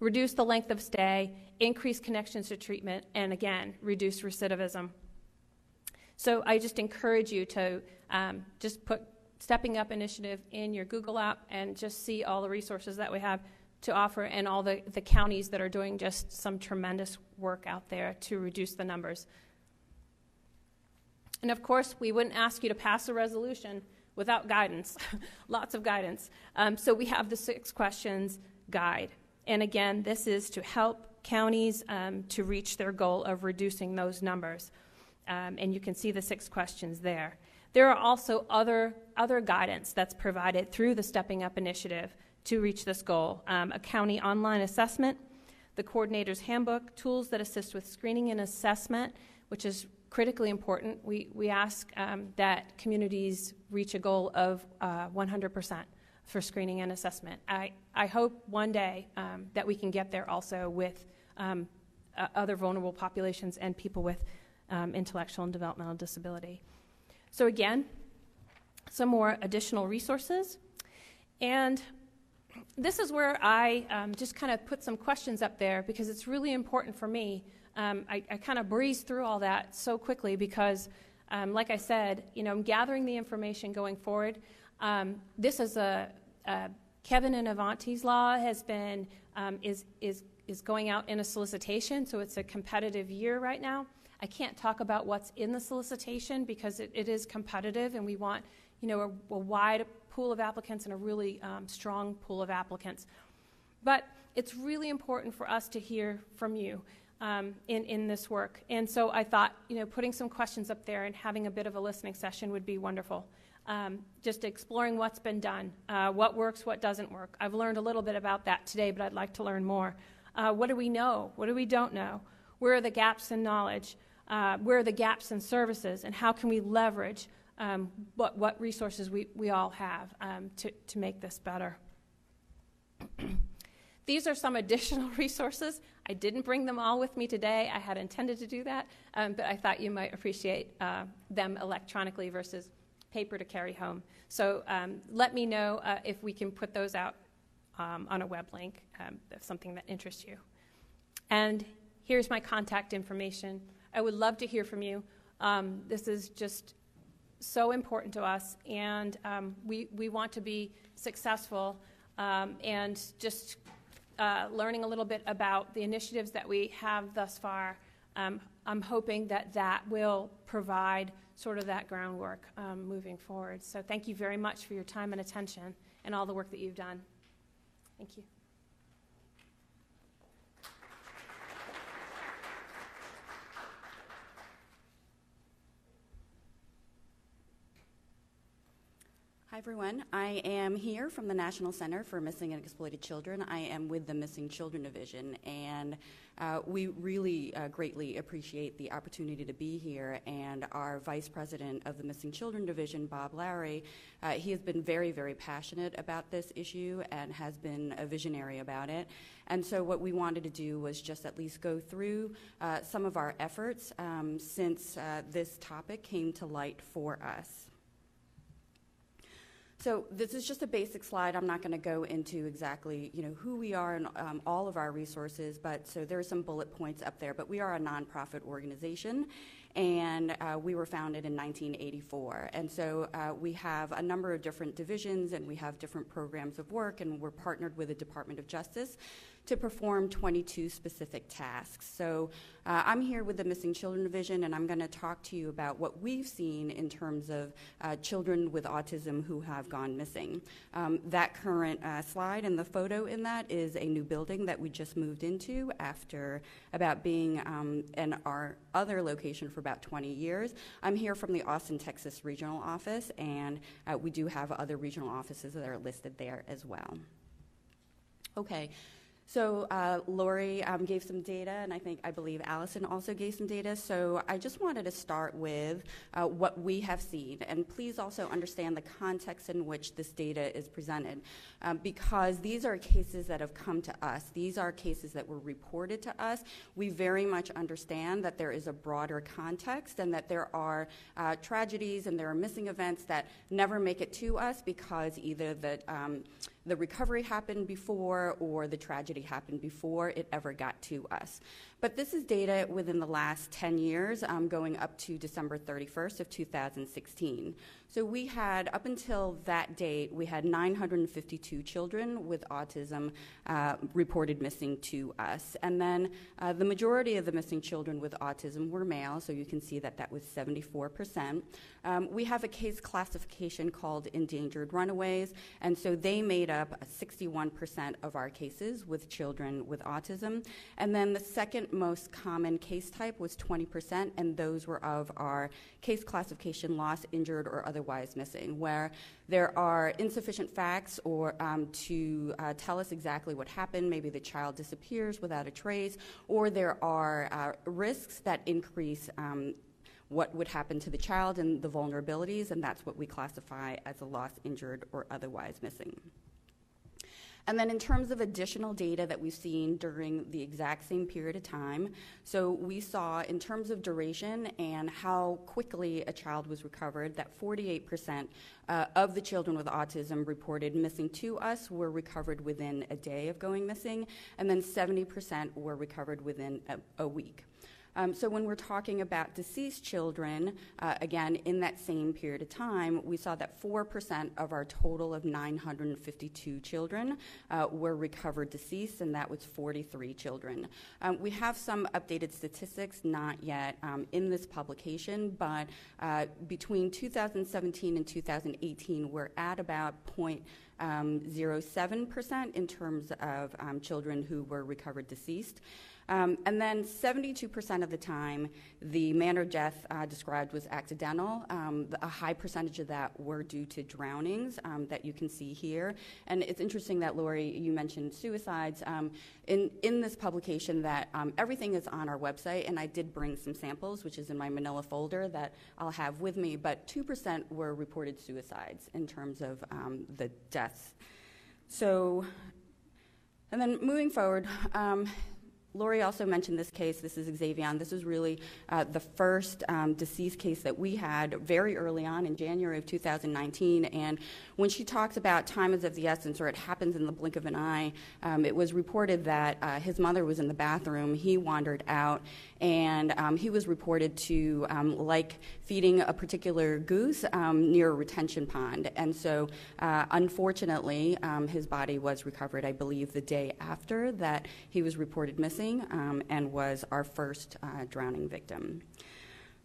reduce the length of stay, increase connections to treatment, and again, reduce recidivism. So I just encourage you to just put Stepping Up initiative in your Google app and just see all the resources that we have to offer, and all the counties that are doing just some tremendous work out there to reduce the numbers. And of course, we wouldn't ask you to pass a resolution without guidance, lots of guidance. So we have the 6 questions guide. And again, this is to help counties to reach their goal of reducing those numbers. And you can see the 6 questions there. There are also other guidance that's provided through the Stepping Up initiative to reach this goal. A county online assessment, the coordinator's handbook, tools that assist with screening and assessment, which is critically important. We ask that communities reach a goal of 100% for screening and assessment. I hope one day that we can get there also with other vulnerable populations and people with intellectual and developmental disability. So again, some more additional resources. And this is where I just kind of put some questions up there because it's really important for me. I kind of breezed through all that so quickly because, like I said, I'm gathering the information going forward. This is Kevin and Avanti's law has been is going out in a solicitation, so it's a competitive year right now. I can't talk about what's in the solicitation because it is competitive, and we want a wide pool of applicants and a really strong pool of applicants. But it's really important for us to hear from you in this work. And so I thought, putting some questions up there and having a bit of a listening session would be wonderful. Just exploring what's been done, what works, what doesn't work. I've learned a little bit about that today, but I'd like to learn more. What do we know? What do we don't know? Where are the gaps in knowledge? Where are the gaps in services? And how can we leverage what resources we all have to make this better? These are some additional resources. I didn't bring them all with me today. I had intended to do that, but I thought you might appreciate them electronically versus paper to carry home. So let me know if we can put those out on a web link, if something that interests you. And here's my contact information. I would love to hear from you. This is just so important to us, and we want to be successful, and just learning a little bit about the initiatives that we have thus far. I'm hoping that will provide sort of that groundwork moving forward. So thank you very much for your time and attention and all the work that you've done. Thank you. Hi, everyone. I am here from the National Center for Missing and Exploited Children. I am with the Missing Children Division, and we really greatly appreciate the opportunity to be here. And our Vice President of the Missing Children Division, Bob Larry, he has been very, very passionate about this issue and has been a visionary about it. And so what we wanted to do was just at least go through some of our efforts since this topic came to light for us. So this is just a basic slide. I'm not going to go into exactly, who we are and all of our resources, but so there are some bullet points up there. But we are a nonprofit organization, and we were founded in 1984. And so we have a number of different divisions, and we have different programs of work, and we're partnered with the Department of Justice to perform 22 specific tasks. So I'm here with the Missing Children Division, and I'm going to talk to you about what we've seen in terms of children with autism who have gone missing. That current slide and the photo in that is a new building that we just moved into after about being in our other location for about 20 years. I'm here from the Austin, Texas regional office, and we do have other regional offices that are listed there as well. Okay. So Lori gave some data, and I believe Allison also gave some data. So I just wanted to start with what we have seen, and please also understand the context in which this data is presented, because these are cases that have come to us. These are cases that were reported to us. We very much understand that there is a broader context and that there are tragedies and there are missing events that never make it to us because either the recovery happened before or the tragedy happened before it ever got to us. But this is data within the last 10 years, going up to December 31st of 2016. So we had, up until that date, we had 952 children with autism reported missing to us. And then the majority of the missing children with autism were male, so you can see that that was 74%. We have a case classification called endangered runaways, and so they made up 61% of our cases with children with autism. And then the second most common case type was 20%, and those were of our case classification lost, injured, or otherwise missing, where there are insufficient facts or to tell us exactly what happened. Maybe the child disappears without a trace, or there are risks that increase what would happen to the child and the vulnerabilities, and that's what we classify as a lost, injured, or otherwise missing. And then in terms of additional data that we've seen during the exact same period of time, so we saw in terms of duration and how quickly a child was recovered, that 48% of the children with autism reported missing to us were recovered within a day of going missing, and then 70% were recovered within a week. So when we're talking about deceased children, again, in that same period of time, we saw that 4% of our total of 952 children were recovered deceased, and that was 43 children. We have some updated statistics, not yet in this publication, but between 2017 and 2018, we're at about 0.07% in terms of children who were recovered deceased. And then 72% of the time, the manner of death described was accidental. A high percentage of that were due to drownings that you can see here. And it's interesting that, Lori, you mentioned suicides. In this publication that everything is on our website, and I did bring some samples, which is in my manila folder that I'll have with me, but 2% were reported suicides in terms of the deaths. So, and then moving forward, Lori also mentioned this case. This is Xavier. This is really the first deceased case that we had very early on in January of 2019. And when she talks about time is of the essence, or it happens in the blink of an eye, it was reported that his mother was in the bathroom. He wandered out, and he was reported to like feeding a particular goose near a retention pond. And so, unfortunately, his body was recovered, I believe, the day after that he was reported missing. And was our first drowning victim.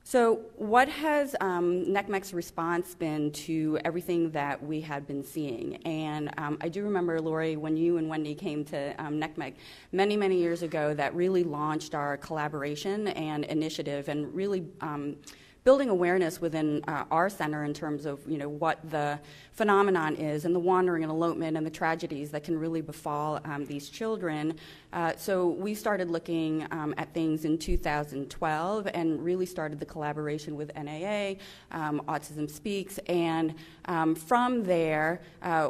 So what has NCMEC's response been to everything that we had been seeing? And I do remember, Lori, when you and Wendy came to NCMEC many, many years ago, that really launched our collaboration and initiative and really building awareness within our center in terms of what the phenomenon is and the wandering and elopement and the tragedies that can really befall these children. So we started looking at things in 2012 and really started the collaboration with NAA, Autism Speaks, and from there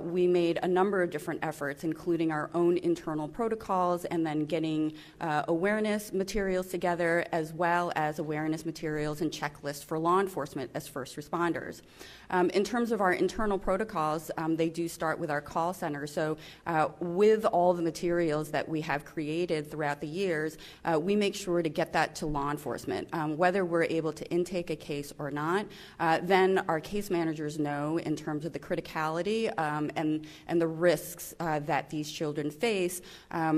we made a number of different efforts, including our own internal protocols and then getting awareness materials together, as well as awareness materials and checklists for law enforcement as first responders. In terms of our internal protocols, they do start with our call center. So with all the materials that we have created throughout the years, we make sure to get that to law enforcement. Whether we're able to intake a case or not, then our case managers know in terms of the criticality and the risks that these children face.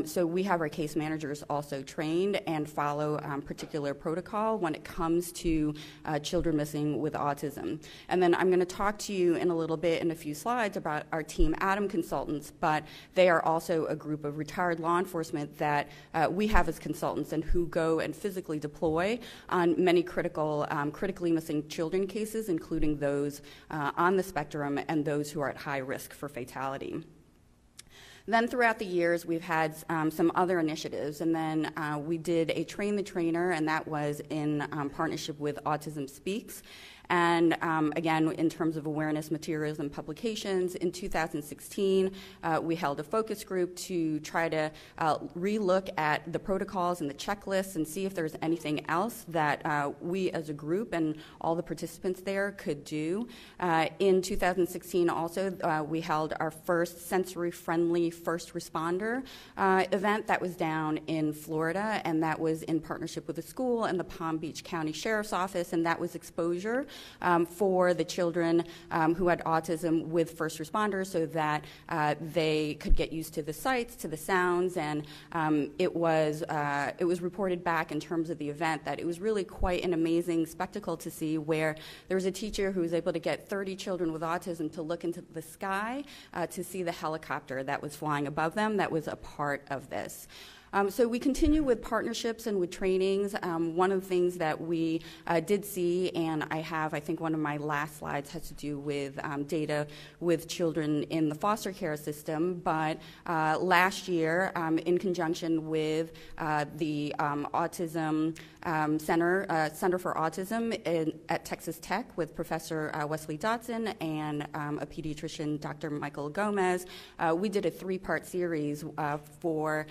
So we have our case managers also trained and follow particular protocol when it comes to children missing with autism. And then I'm going to talk to you in a little bit in a few slides about our Team Adam consultants, but they are also a group of retired law enforcement that we have as consultants and who go and physically deploy on many critically missing children cases, including those on the spectrum and those who are at high risk for fatality. Then throughout the years, we've had some other initiatives, and then we did a Train the Trainer, and that was in partnership with Autism Speaks. And again, in terms of awareness materials and publications, in 2016, we held a focus group to try to relook at the protocols and the checklists and see if there's anything else that we as a group and all the participants there could do. In 2016 also, we held our first sensory-friendly first responder event that was down in Florida, and that was in partnership with the school and the Palm Beach County Sheriff's Office, and that was exposure for the children who had autism with first responders so that they could get used to the sights, to the sounds, and it was reported back in terms of the event that it was really quite an amazing spectacle to see, where there was a teacher who was able to get 30 children with autism to look into the sky to see the helicopter that was flying above them that was a part of this. So we continue with partnerships and with trainings. One of the things that we did see, and I think one of my last slides has to do with data with children in the foster care system, but last year, in conjunction with the Autism Center for Autism at Texas Tech with Professor Wesley Dotson and a pediatrician, Dr. Michael Gomez, we did a 3-part series for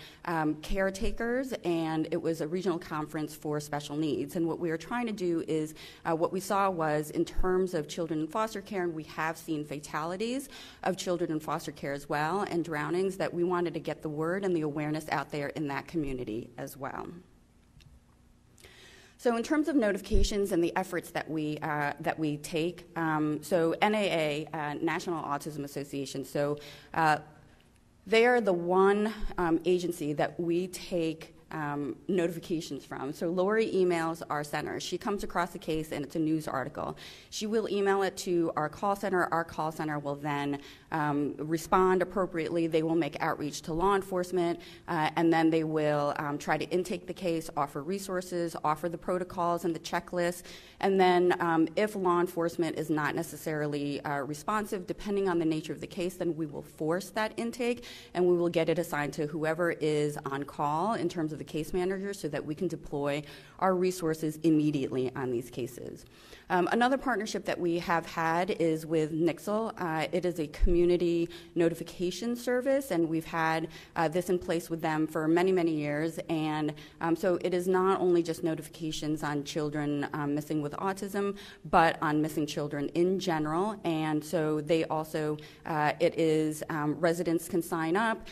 caretakers, and it was a regional conference for special needs. And what we were trying to do is, what we saw was in terms of children in foster care, and we have seen fatalities of children in foster care as well, and drownings, that we wanted to get the word and the awareness out there in that community as well. So in terms of notifications and the efforts that we take, so NAA, National Autism Association, so they are the one agency that we take notifications from. So Lori emails our center. She comes across a case and it's a news article. She will email it to our call center. Our call center will then respond appropriately. They will make outreach to law enforcement, and then they will try to intake the case, offer resources, offer the protocols and the checklists, and then if law enforcement is not necessarily responsive, depending on the nature of the case, then we will force that intake, and we will get it assigned to whoever is on call in terms of the case manager so that we can deploy our resources immediately on these cases. Another partnership that we have had is with Nixle. It is a community notification service, and we've had this in place with them for many, many years. And so it is not only just notifications on children missing with autism, but on missing children in general. And so they also, it is residents can sign up.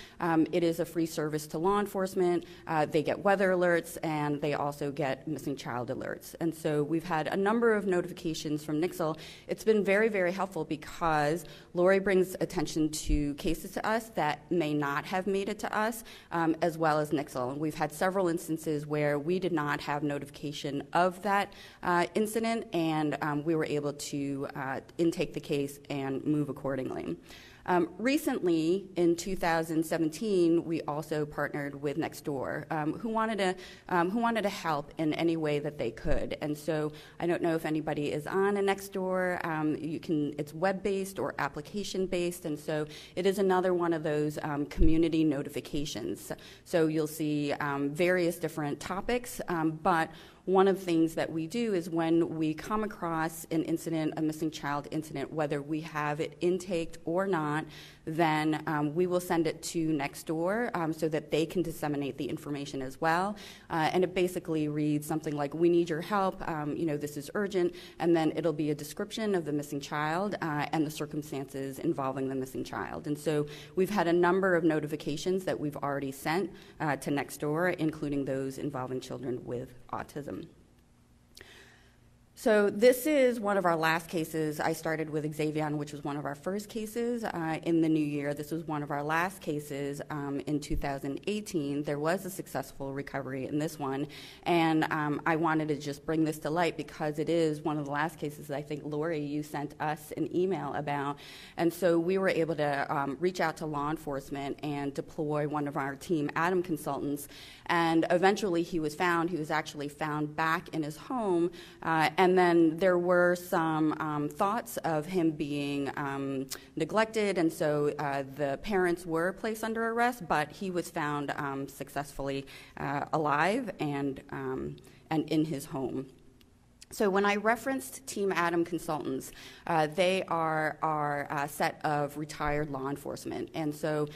It is a free service to law enforcement. They get weather alerts, and they also get missing child alerts. And so we've had a number of notifications from Nixle. It's been very, very helpful because Lori brings attention to cases to us that may not have made it to us, as well as Nixle. We've had several instances where we did not have notification of that incident, and we were able to intake the case and move accordingly. Recently, in 2017, we also partnered with Nextdoor, who wanted to help in any way that they could. And so I don't know if anybody is on a Nextdoor. It's web-based or application-based, and so it is another one of those community notifications. So you'll see various different topics, but one of the things that we do is when we come across an incident, a missing child incident, whether we have it intaked or not, then we will send it to Nextdoor so that they can disseminate the information as well. And it basically reads something like, "We need your help, this is urgent," and then it'll be a description of the missing child and the circumstances involving the missing child. And so we've had a number of notifications that we've already sent to Nextdoor, including those involving children with autism. So this is one of our last cases. I started with Xavion, which was one of our first cases in the new year. This was one of our last cases in 2018. There was a successful recovery in this one, and I wanted to just bring this to light because it is one of the last cases that I think, Lori, you sent us an email about. And so we were able to reach out to law enforcement and deploy one of our Team Adam consultants, and eventually he was found. He was actually found back in his home, and then there were some thoughts of him being neglected, and so the parents were placed under arrest, but he was found successfully alive and in his home. So when I referenced Team Adam consultants, they are our set of retired law enforcement. And so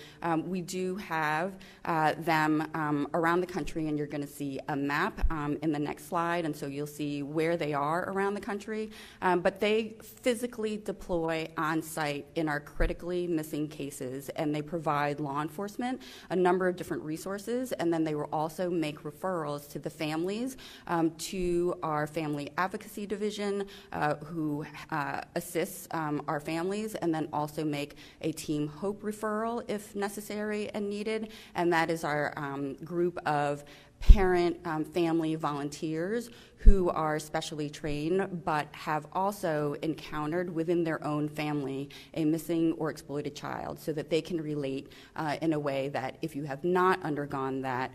we do have them around the country, and you're going to see a map in the next slide, and so you'll see where they are around the country. But they physically deploy on site in our critically missing cases, and they provide law enforcement a number of different resources, and then they will also make referrals to the families, to our family advocacy division, who assists our families, and then also make a Team Hope referral if necessary and needed. And that is our group of parent family volunteers who are specially trained but have also encountered within their own family a missing or exploited child, so that they can relate in a way that, if you have not undergone that,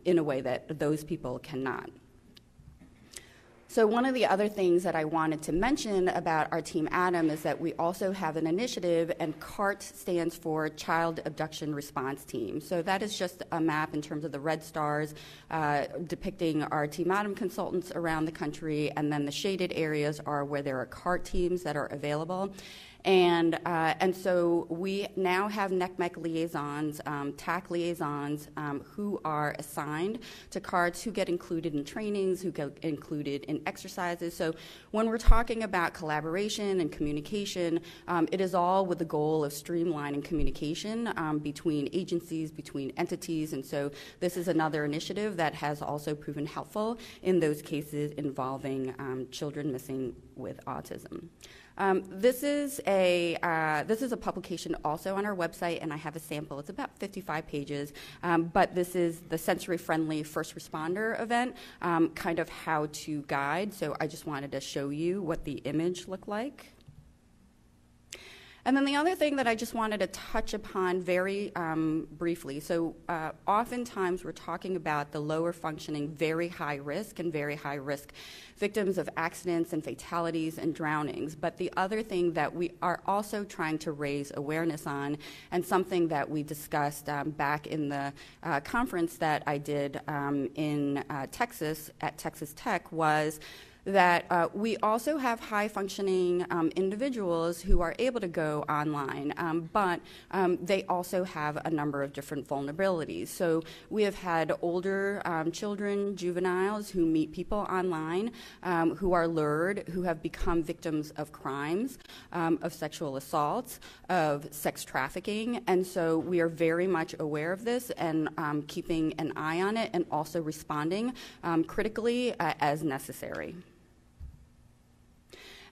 in a way that those people cannot. So one of the other things that I wanted to mention about our Team Adam is that we also have an initiative, and CART stands for Child Abduction Response Team. So that is just a map in terms of the red stars depicting our Team Adam consultants around the country, and then the shaded areas are where there are CART teams that are available. And so we now have NECMEC liaisons, TAC liaisons, who are assigned to CARTs, who get included in trainings, who get included in exercises. So when we're talking about collaboration and communication, it is all with the goal of streamlining communication between agencies, between entities. And so this is another initiative that has also proven helpful in those cases involving children missing with autism. This is a publication also on our website, and I have a sample. It's about 55 pages, but this is the sensory-friendly first responder event, kind of how-to guide. So I just wanted to show you what the image looked like. And then the other thing that I just wanted to touch upon very briefly, so oftentimes we're talking about the lower functioning, very high risk and very high risk victims of accidents and fatalities and drownings. But the other thing that we are also trying to raise awareness on, and something that we discussed back in the conference that I did in Texas at Texas Tech, was that we also have high-functioning individuals who are able to go online, but they also have a number of different vulnerabilities. So we have had older children, juveniles, who meet people online, who are lured, who have become victims of crimes, of sexual assaults, of sex trafficking, and so we are very much aware of this and keeping an eye on it, and also responding critically as necessary.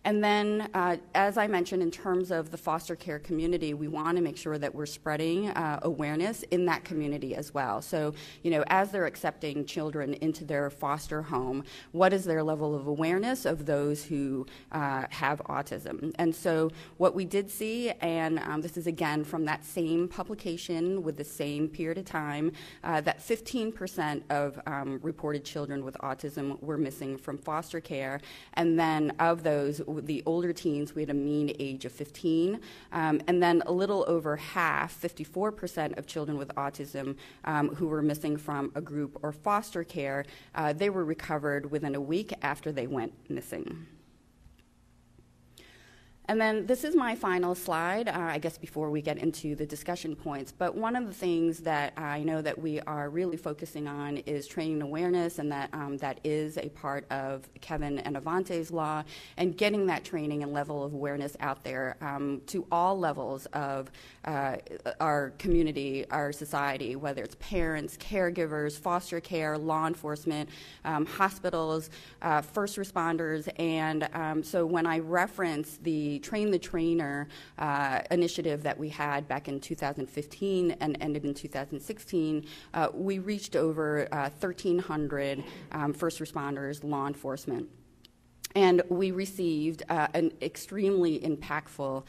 And then, as I mentioned, in terms of the foster care community, we want to make sure that we're spreading awareness in that community as well. So, as they're accepting children into their foster home, what is their level of awareness of those who have autism? And so what we did see, and this is again from that same publication with the same period of time, that 15% of reported children with autism were missing from foster care. And then of those, the older teens, we had a mean age of 15. And then a little over half, 54% of children with autism who were missing from a group or foster care, they were recovered within a week after they went missing. And then this is my final slide, I guess, before we get into the discussion points. But one of the things that I know that we are really focusing on is training awareness, and that is a part of Kevin and Avante's law, and getting that training and level of awareness out there to all levels of our community, our society, whether it's parents, caregivers, foster care, law enforcement, hospitals, first responders. And so when I reference the Train the Trainer initiative that we had back in 2015 and ended in 2016, we reached over 1,300 first responders, law enforcement. And we received an extremely impactful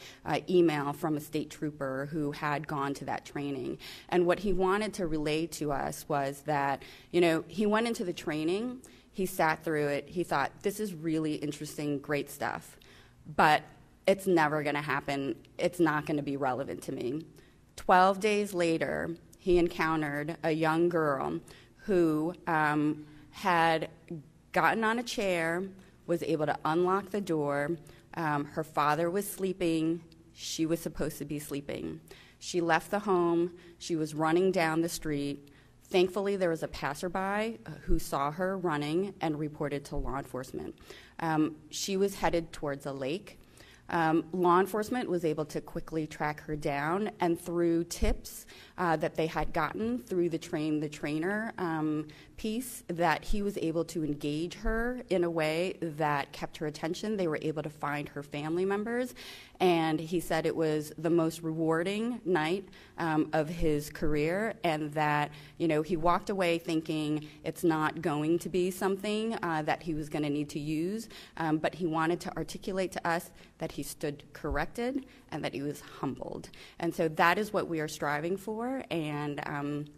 email from a state trooper who had gone to that training. And what he wanted to relay to us was that, he went into the training, he sat through it, he thought, this is really interesting, great stuff, but it's never going to happen. It's not going to be relevant to me. 12 days later, he encountered a young girl who had gotten on a chair, was able to unlock the door. Her father was sleeping. She was supposed to be sleeping. She left the home. She was running down the street. Thankfully, there was a passerby who saw her running and reported to law enforcement. She was headed towards a lake. Law enforcement was able to quickly track her down, and through tips that they had gotten through the Train the Trainer piece, that he was able to engage her in a way that kept her attention. They were able to find her family members, and he said it was the most rewarding night of his career, and that he walked away thinking it's not going to be something that he was going to need to use, but he wanted to articulate to us that he stood corrected and that he was humbled. And so that is what we are striving for. And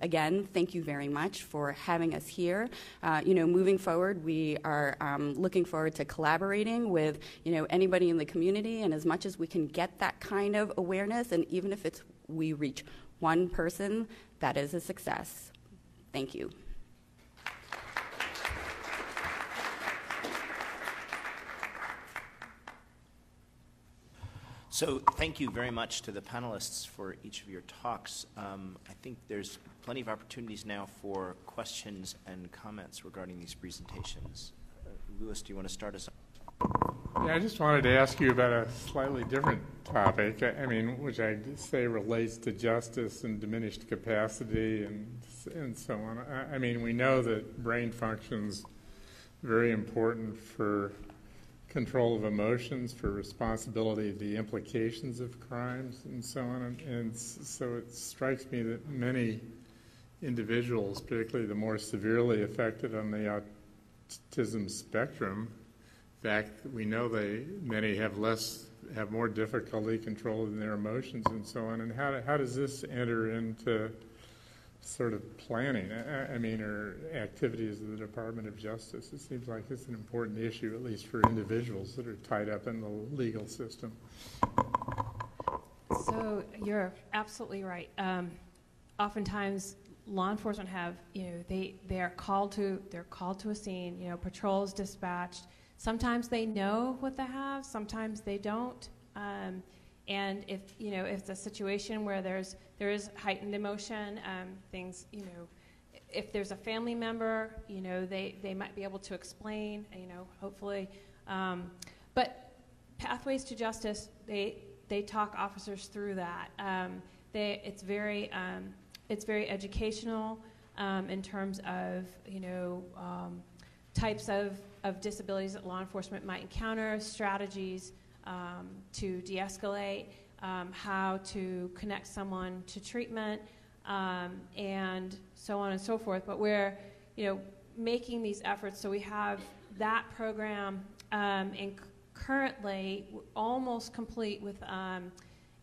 again, thank you very much for having us here. Moving forward, we are looking forward to collaborating with anybody in the community, and as much as we can get that kind of awareness, and even if we reach one person, that is a success. Thank you. So thank you very much to the panelists for each of your talks. I think there's plenty of opportunities now for questions and comments regarding these presentations. Louis, do you want to start us off? Yeah, I just wanted to ask you about a slightly different topic, which I say relates to justice and diminished capacity and so on. We know that brain function's very important for control of emotions, for responsibility, the implications of crimes, and so on. And so it strikes me that many individuals, particularly the more severely affected on the autism spectrum, in fact, we know many have more difficulty controlling their emotions and so on. And how does this enter into sort of planning, or activities of the Department of Justice? It seems like it's an important issue, at least for individuals that are tied up in the legal system. So you're absolutely right. Oftentimes, law enforcement have, they are called to a scene. Patrols dispatched. Sometimes they know what they have. Sometimes they don't. And if it's a situation where there is heightened emotion, things, if there's a family member, they might be able to explain, hopefully. But Pathways to Justice, they talk officers through that. It's very educational in terms of types of of disabilities that law enforcement might encounter, strategies to de-escalate, how to connect someone to treatment, and so on and so forth. But we're, making these efforts. So we have that program, and currently we're almost complete with an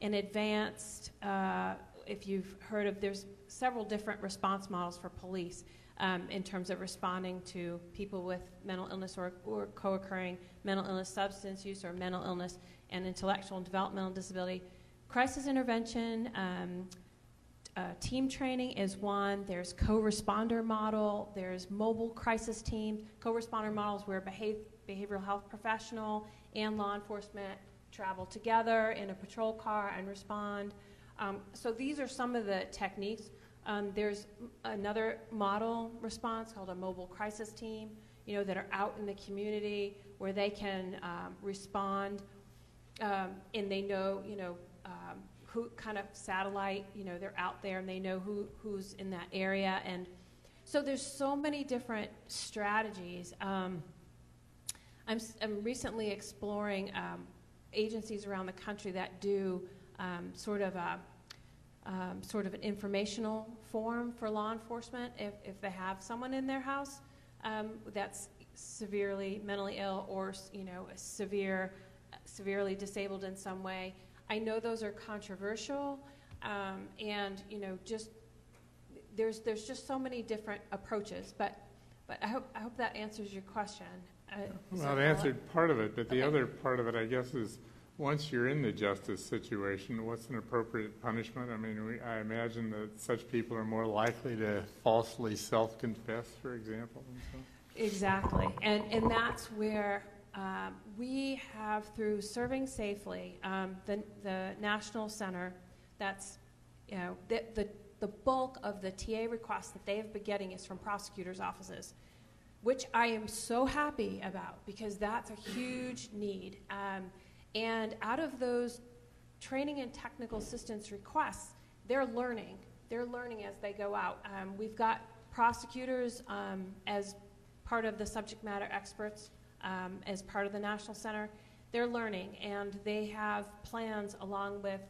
advanced, if you've heard of, there's several different response models for police in terms of responding to people with mental illness or co-occurring mental illness, substance use, or mental illness and intellectual and developmental disability. Crisis intervention, team training is one. There's co-responder model. There's mobile crisis teams. Co-responder models where behavioral health professional and law enforcement travel together in a patrol car and respond. So these are some of the techniques. There's another model response called a mobile crisis team, that are out in the community where they can respond, and they know, who kind of satellite, they're out there and they know who's in that area. And so there's so many different strategies. I'm recently exploring agencies around the country that do sort of an informational form for law enforcement if they have someone in their house that's severely mentally ill or severely disabled in some way. I know those are controversial, and just there's just so many different approaches. But I hope that answers your question. Well, it answered part of it, but the other part of it, I guess, is once you're in the justice situation, what's an appropriate punishment? I mean, I imagine that such people are more likely to falsely self-confess, for example. And so. Exactly, and that's where we have, through Serving Safely, the National Center, that's, the bulk of the TA requests that they have been getting is from prosecutors' offices, which I am so happy about because that's a huge need. And out of those training and technical assistance requests, they're learning. They're learning as they go out. We've got prosecutors as part of the subject matter experts, as part of the National Center. They're learning, and they have plans along with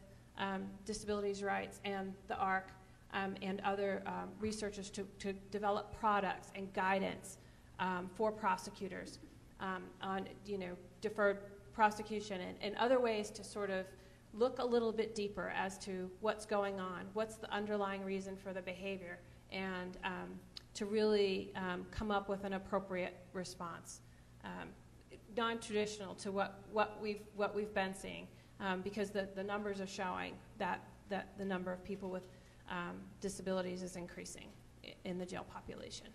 Disabilities Rights and the ARC and other researchers to develop products and guidance for prosecutors on deferred prosecution and other ways to sort of look a little bit deeper as to what's going on, what's the underlying reason for the behavior, and to really come up with an appropriate response, non-traditional to what we've been seeing, because the numbers are showing that the number of people with disabilities is increasing in the jail population.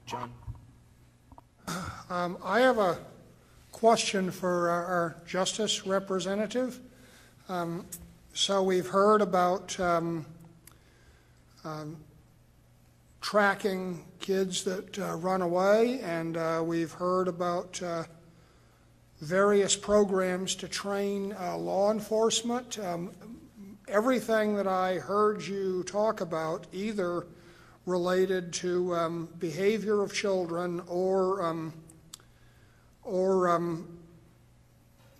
John? I have a question for our justice representative. So we've heard about tracking kids that run away, and we've heard about various programs to train law enforcement. Everything that I heard you talk about either related to behavior of children or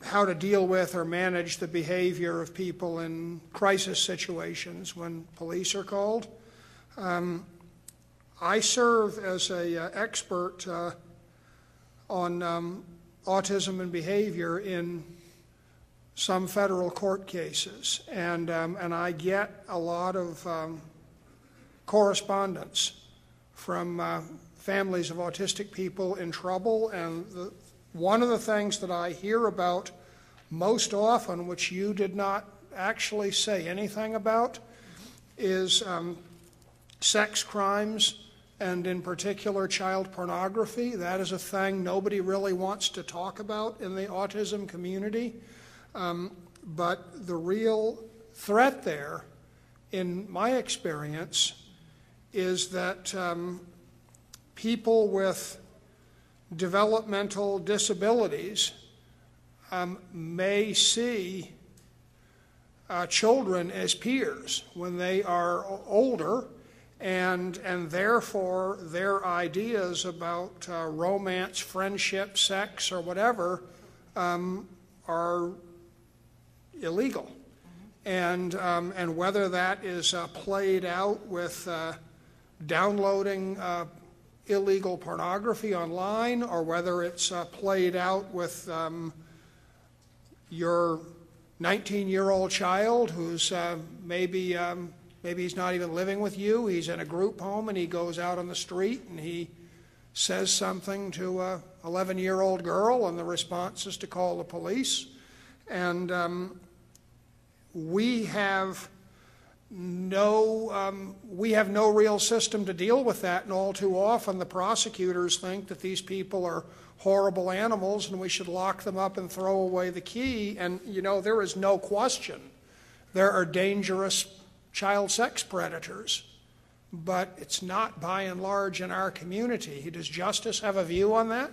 how to deal with or manage the behavior of people in crisis situations when police are called. I serve as an expert on autism and behavior in some federal court cases, and I get a lot of correspondence from families of autistic people in trouble, and one of the things that I hear about most often, which you did not actually say anything about, is sex crimes, and in particular child pornography. That is a thing nobody really wants to talk about in the autism community, but the real threat there, in my experience, is that people with developmental disabilities may see children as peers when they are older, and therefore their ideas about romance, friendship, sex, or whatever are illegal. And whether that is played out with downloading illegal pornography online, or whether it's played out with your 19-year-old child who's maybe he's not even living with you, he's in a group home and he goes out on the street and he says something to a 11-year-old girl, and the response is to call the police. And we have no real system to deal with that, and all too often the prosecutors think that these people are horrible animals and we should lock them up and throw away the key. And there is no question there are dangerous child sex predators, but it's not by and large in our community. Does Justice have a view on that?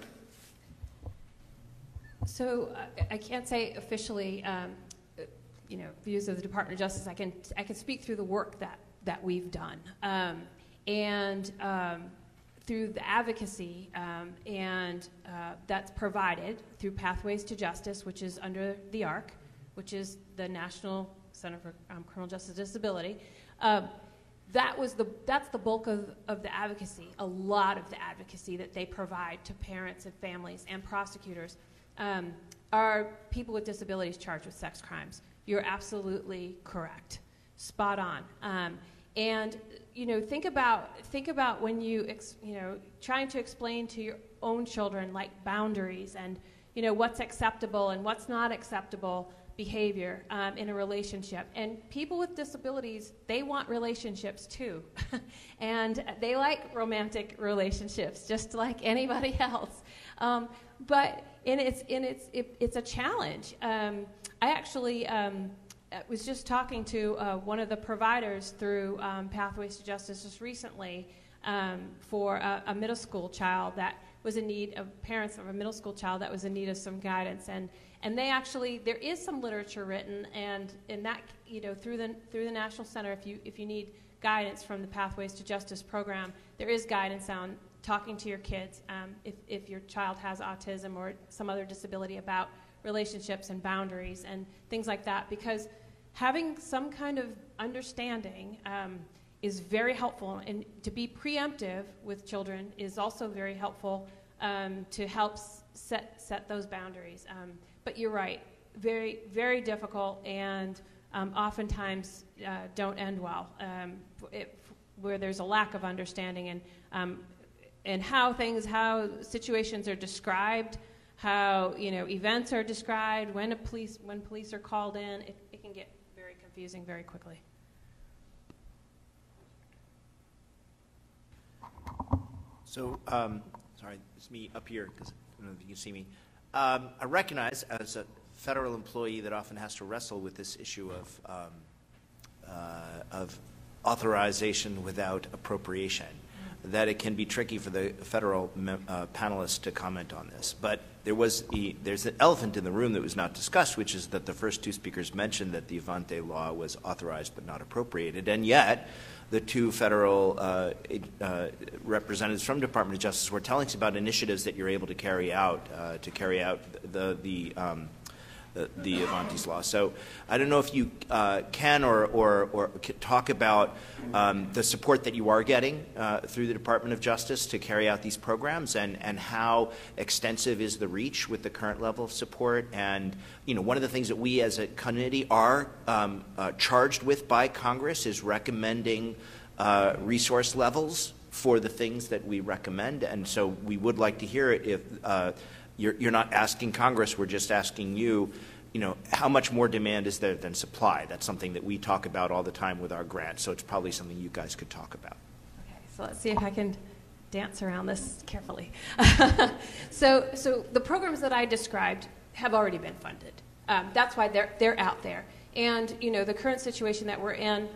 So I can't say officially views of the Department of Justice. I can speak through the work that we've done, and through the advocacy, and that's provided through Pathways to Justice, which is under the ARC, which is the National Center for Criminal Justice Disability. That's the bulk of the advocacy. A lot of the advocacy that they provide to parents and families and prosecutors are people with disabilities charged with sex crimes. You're absolutely correct, spot on. And think about when you trying to explain to your own children like boundaries and what's acceptable and what's not acceptable behavior in a relationship. And people with disabilities, they want relationships too, and they like romantic relationships just like anybody else. But it's a challenge. I actually was just talking to one of the providers through Pathways to Justice just recently for a middle school child that was in need of parents of a middle school child that was in need of some guidance, and they actually, there is some literature written, and in that through the National Center, if you need guidance from the Pathways to Justice program, there is guidance on talking to your kids if your child has autism or some other disability about relationships and boundaries and things like that, because having some kind of understanding is very helpful, and to be preemptive with children is also very helpful to help set those boundaries. But you're right, very, very difficult, and oftentimes don't end well, where there's a lack of understanding and how situations are described, how events are described, when police are called in. It can get very confusing very quickly. So, sorry, it's me up here because I don't know if you can see me. I recognize as a federal employee that often has to wrestle with this issue of authorization without appropriation, that it can be tricky for the federal panelists to comment on this. But there's an elephant in the room that was not discussed, which is that the first two speakers mentioned that the Avante law was authorized but not appropriated, and yet the two federal representatives from the Department of Justice were telling us about initiatives that you're able to carry out the Avante's law. So I don't know if you can or talk about the support that you are getting through the Department of Justice to carry out these programs, and how extensive is the reach with the current level of support. And one of the things that we as a committee are charged with by Congress is recommending resource levels for the things that we recommend. And so we would like to hear it if you're not asking Congress, we're just asking you, how much more demand is there than supply? That's something that we talk about all the time with our grants, so it's probably something you guys could talk about. Okay, so let's see if I can dance around this carefully. So the programs that I described have already been funded. That's why they're out there. And the current situation that we're in,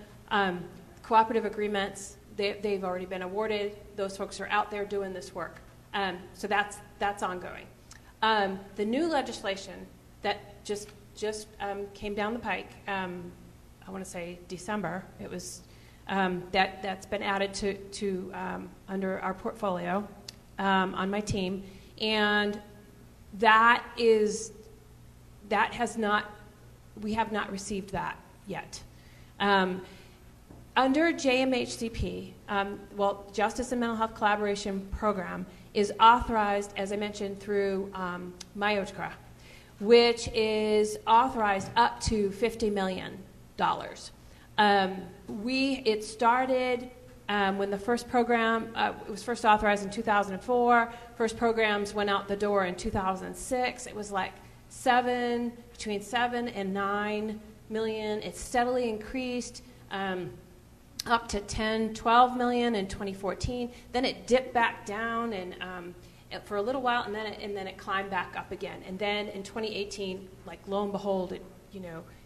cooperative agreements, they've already been awarded. Those folks are out there doing this work. So that's ongoing. The new legislation that just came down the pike, I want to say December, it was That's been added to under our portfolio on my team, and we have not received that yet. Under JMHCP, Justice and Mental Health Collaboration Program is authorized, as I mentioned, through MIOTCRA, which is authorized up to $50 million. It started when the first program it was first authorized in 2004. First programs went out the door in 2006. It was like between 7 and 9 million. It steadily increased up to 10, 12 million in 2014. Then it dipped back down and for a little while, and then it climbed back up again. And then in 2018, like lo and behold, it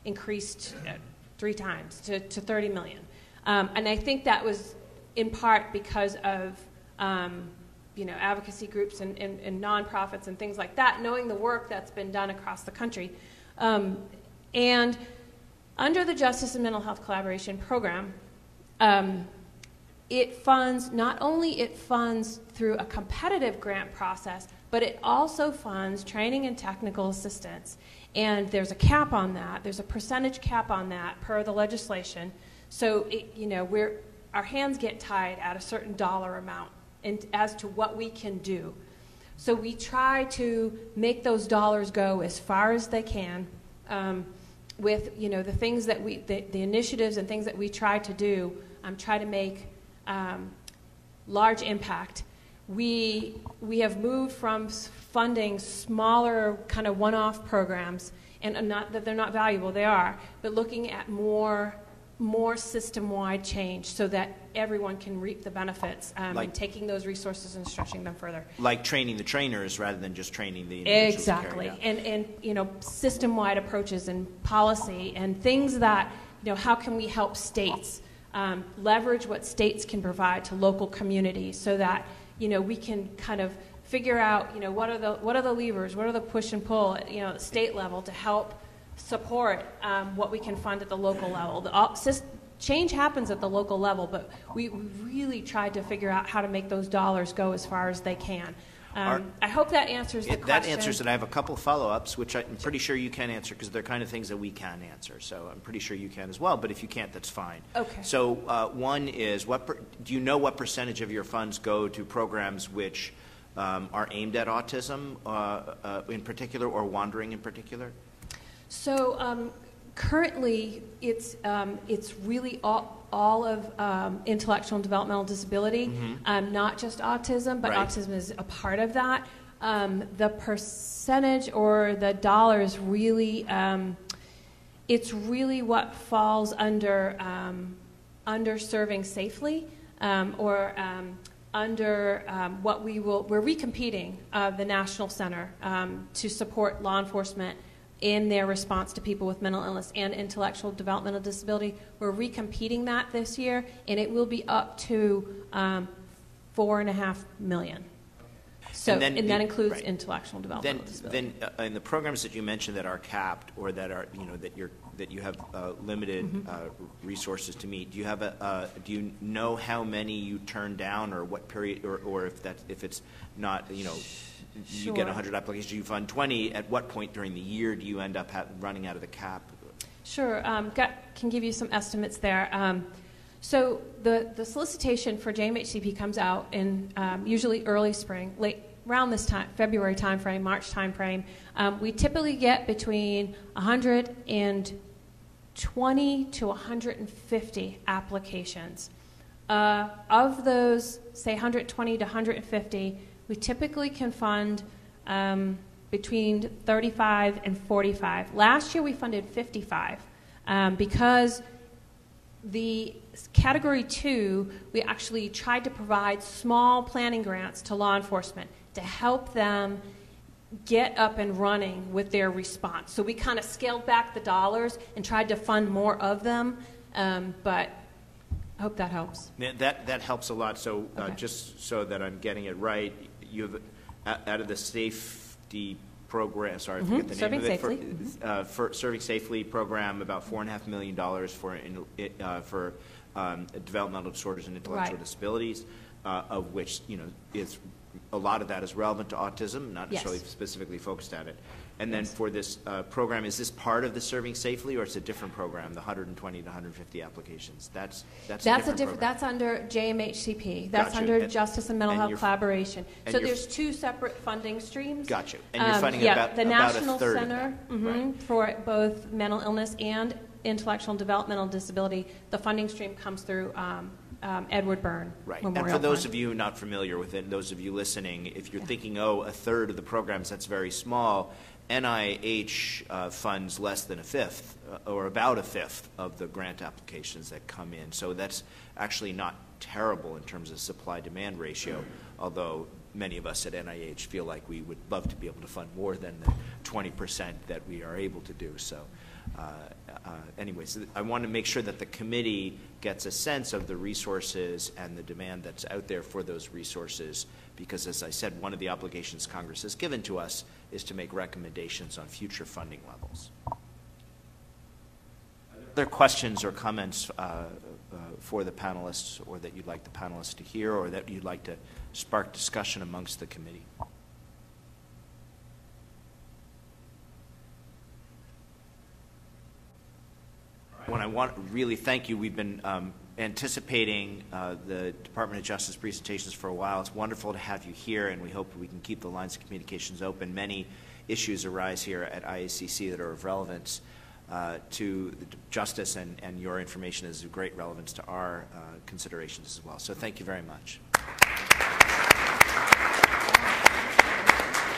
increased 3 times to 30 million. And I think that was in part because of advocacy groups and nonprofits and things like that, knowing the work that's been done across the country. And under the Justice and Mental Health Collaboration Program, it funds through a competitive grant process, but it also funds training and technical assistance. And there's a cap on that. There's a percentage cap on that per the legislation. So our hands get tied at a certain dollar amount as to what we can do. So we try to make those dollars go as far as they can with the things that the initiatives and things that we try to do. Try to make large impact. We have moved from funding smaller kind of one-off programs, and not that they're not valuable, they are, but looking at more system-wide change so that everyone can reap the benefits and taking those resources and stretching them further. Like training the trainers rather than just training the individuals. Exactly. And system-wide approaches and policy and things that, how can we help states leverage what states can provide to local communities so that, we can kind of figure out, what are the levers, what are the push and pull at, the state level to help support what we can fund at the local level. Change happens at the local level, but we really tried to figure out how to make those dollars go as far as they can. I hope that answers the question. That answers it. I have a couple follow-ups, which I'm pretty sure you can answer because they're kind of things that we can answer. So I'm pretty sure you can as well, but if you can't, that's fine. Okay. So one is, do you know what percentage of your funds go to programs which are aimed at autism in particular or wandering in particular? So currently, it's really all of intellectual and developmental disability, not just autism, but autism is a part of that. The percentage or the dollars really, it's really what falls under Serving Safely or under we're recompeting the National Center to support law enforcement in their response to people with mental illness and intellectual developmental disability. We're recompeting that this year, and it will be up to $4.5 million. So, and that includes intellectual developmental disability. Then, in the programs that you mentioned that are capped or that are, that you have limited resources to meet, do you know how many you turn down, or what period, or if it's not, you get 100 applications, you fund 20. At what point during the year do you end up running out of the cap? Sure, can give you some estimates there. So the solicitation for JMHCP comes out in usually early spring, late around this time, February timeframe, March timeframe. We typically get between 120 to 150 applications. Of those, say 120 to 150, we typically can fund between 35 and 45. Last year we funded 55 because the Category 2, we actually tried to provide small planning grants to law enforcement to help them get up and running with their response. So we kind of scaled back the dollars and tried to fund more of them, but I hope that helps. That helps a lot. So just so that I'm getting it right, you have out of the safety program, sorry, I forget the name of it, for Serving Safely program, about $4.5 million for developmental disorders and intellectual Right. disabilities, of which, it's a lot of that is relevant to autism, not Yes. necessarily specifically focused at it. And then for this program, is this part of the Serving Safely, or it's a different program, the 120 to 150 applications? That's a different program. That's under JMHCP. That's Gotcha. under And- Justice and Mental and Health you're- Collaboration. and So you're- there's two separate funding streams. Gotcha. And you're funding yeah, about the a National third of Center that. Right. for both mental illness and intellectual and developmental disability. The funding stream comes through Edward Byrne Right. Memorial And for those Fund. of you not familiar with it, and those of you listening, if you're thinking, a third of the programs, that's very small, NIH funds less than a fifth, or about a fifth of the grant applications that come in. So that's actually not terrible in terms of supply-demand ratio, although many of us at NIH feel like we would love to be able to fund more than the 20% that we are able to do. So anyways, I want to make sure that the committee gets a sense of the resources and the demand that's out there for those resources, because as I said, one of the obligations Congress has given to us is to make recommendations on future funding levels. Other questions or comments for the panelists, or that you'd like the panelists to hear, or that you'd like to spark discussion amongst the committee? When I want to really thank you, we've been anticipating the Department of Justice presentations for a while. It's wonderful to have you here, and we hope we can keep the lines of communications open. Many issues arise here at IACC that are of relevance to justice, and your information is of great relevance to our considerations as well. So thank you very much.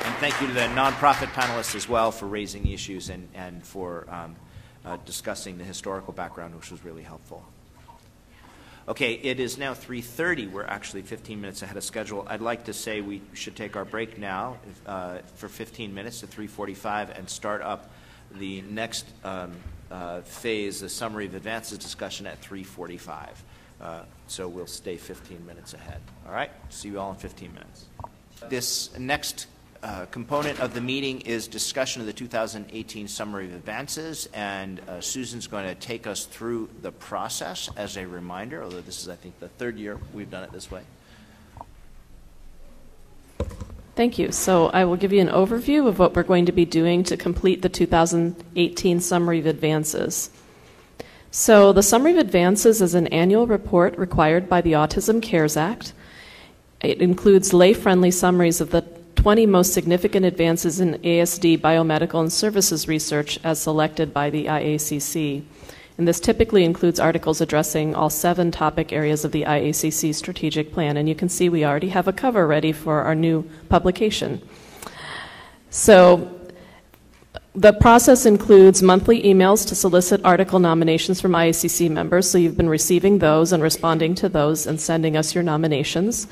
And thank you to the nonprofit panelists as well for raising the issues and for discussing the historical background, which was really helpful. Okay, it is now 3:30. We're actually 15 minutes ahead of schedule. I'd like to say we should take our break now for 15 minutes to 3:45 and start up the next phase, the summary of advances discussion, at 3:45. So we'll stay 15 minutes ahead. All right? See you all in 15 minutes. This next component of the meeting is discussion of the 2018 summary of advances, and Susan's going to take us through the process as a reminder, although this is, I think, the third year we've done it this way. Thank you. So I will give you an overview of what we're going to be doing to complete the 2018 summary of advances. So the summary of advances is an annual report required by the Autism Cares Act. It includes lay-friendly summaries of the 20 most significant advances in ASD biomedical and services research as selected by the IACC. And this typically includes articles addressing all 7 topic areas of the IACC strategic plan. And you can see we already have a cover ready for our new publication. So the process includes monthly emails to solicit article nominations from IACC members. So you've been receiving those and responding to those and sending us your nominations.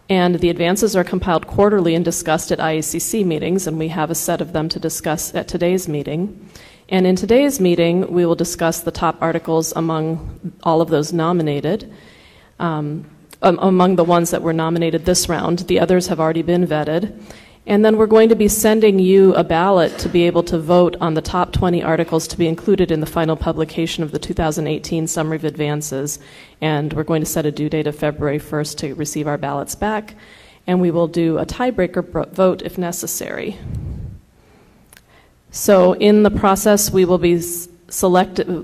And the advances are compiled quarterly and discussed at IACC meetings, and we have a set of them to discuss at today's meeting. And in today's meeting, we will discuss the top articles among all of those nominated, among the ones that were nominated this round. The others have already been vetted. And then we're going to be sending you a ballot to be able to vote on the top 20 articles to be included in the final publication of the 2018 Summary of Advances. And we're going to set a due date of February 1st to receive our ballots back. And we will do a tiebreaker vote if necessary. So in the process, we will be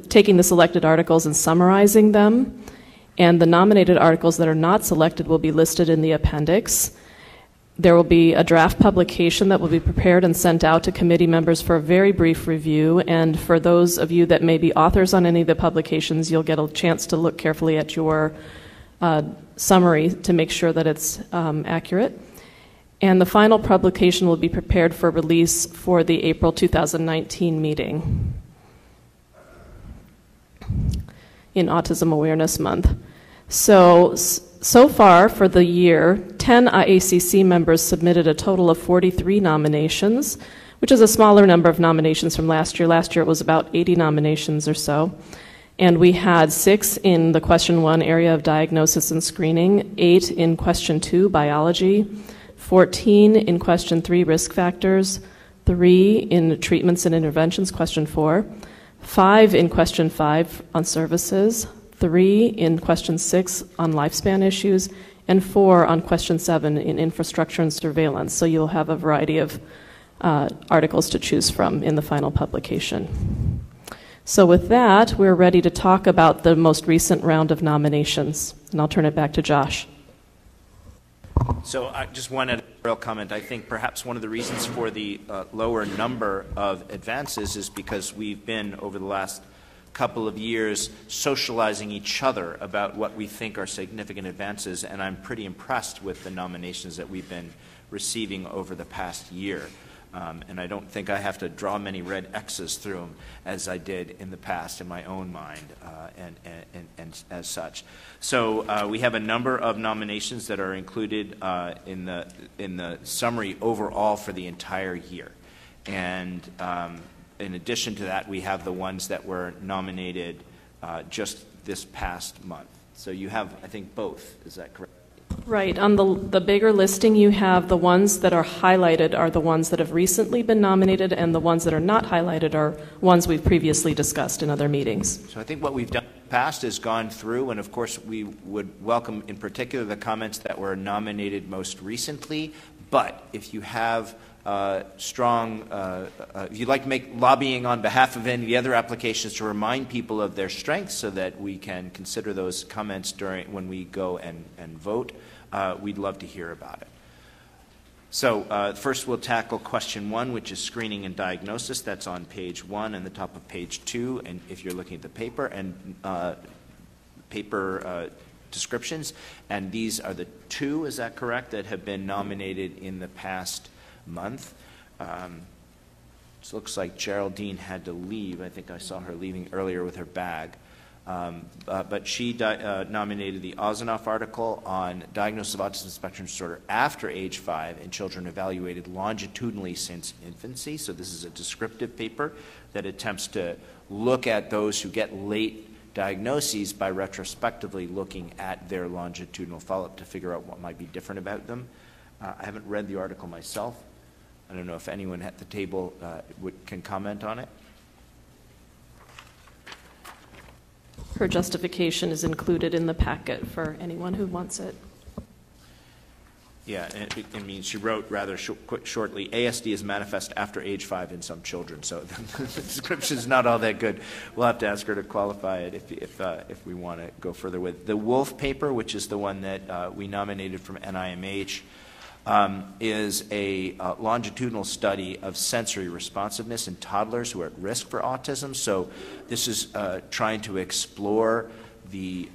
taking the selected articles and summarizing them. And the nominated articles that are not selected will be listed in the appendix. There will be a draft publication that will be prepared and sent out to committee members for a very brief review. And for those of you that may be authors on any of the publications, you'll get a chance to look carefully at your summary to make sure that it's accurate. And the final publication will be prepared for release for the April 2019 meeting in Autism Awareness Month. So far for the year, 10 IACC members submitted a total of 43 nominations, which is a smaller number of nominations from last year. Last year it was about 80 nominations or so. And we had 6 in the question 1 area of diagnosis and screening, 8 in question 2, biology, 14 in question 3, risk factors, 3 in treatments and interventions, question 4, 5 in question 5 on services, 3 in question 6 on lifespan issues, and 4 on question 7 in infrastructure and surveillance. So you'll have a variety of articles to choose from in the final publication. So with that, we're ready to talk about the most recent round of nominations, and I'll turn it back to Josh. So I just one editorial comment. I think perhaps one of the reasons for the lower number of advances is because we've been, over the last couple of years, socializing each other about what we think are significant advances, and I'm pretty impressed with the nominations that we've been receiving over the past year. And I don't think I have to draw many red X's through them as I did in the past in my own mind and as such. So we have a number of nominations that are included in the summary overall for the entire year. And in addition to that, we have the ones that were nominated just this past month. So you have, I think, both. Is that correct? Right. On the bigger listing, you have the ones that are highlighted are the ones that have recently been nominated, and the ones that are not highlighted are ones we've previously discussed in other meetings. So I think what we've done in the past is gone through, and of course we would welcome in particular the comments that were nominated most recently, but if you have if you'd like to make lobbying on behalf of any of the other applications to remind people of their strengths so that we can consider those comments when we go and vote, we'd love to hear about it. So first we'll tackle question 1, which is screening and diagnosis. That's on page 1 and the top of page 2, and if you're looking at the paper, and paper descriptions. And these are the 2, is that correct, that have been nominated in the past month. It looks like Geraldine had to leave. I think I saw her leaving earlier with her bag. But she nominated the Ozanoff article on diagnosis of autism spectrum disorder after age 5 in children evaluated longitudinally since infancy. So this is a descriptive paper that attempts to look at those who get late diagnoses by retrospectively looking at their longitudinal follow-up to figure out what might be different about them. I haven't read the article myself. I don't know if anyone at the table can comment on it. Her justification is included in the packet for anyone who wants it. Yeah, I mean, she wrote rather shortly, ASD is manifest after age 5 in some children, so the description is not all that good. We'll have to ask her to qualify it if we want to go further with. The Wolf paper, which is the one that we nominated from NIMH, is a longitudinal study of sensory responsiveness in toddlers who are at risk for autism. So this is trying to explore the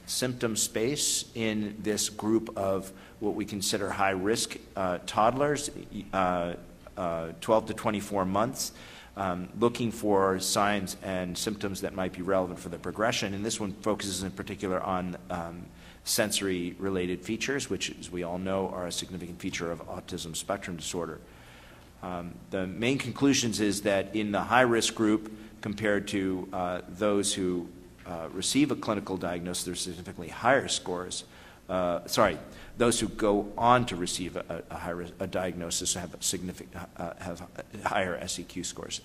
symptom space in this group of what we consider high-risk toddlers, 12 to 24 months, looking for signs and symptoms that might be relevant for the progression. And this one focuses in particular on sensory-related features, which, as we all know, are a significant feature of autism spectrum disorder. The main conclusions is that in the high-risk group, compared to those who receive a clinical diagnosis, there's significantly higher scores. Those who go on to receive a diagnosis have have higher SEQ scores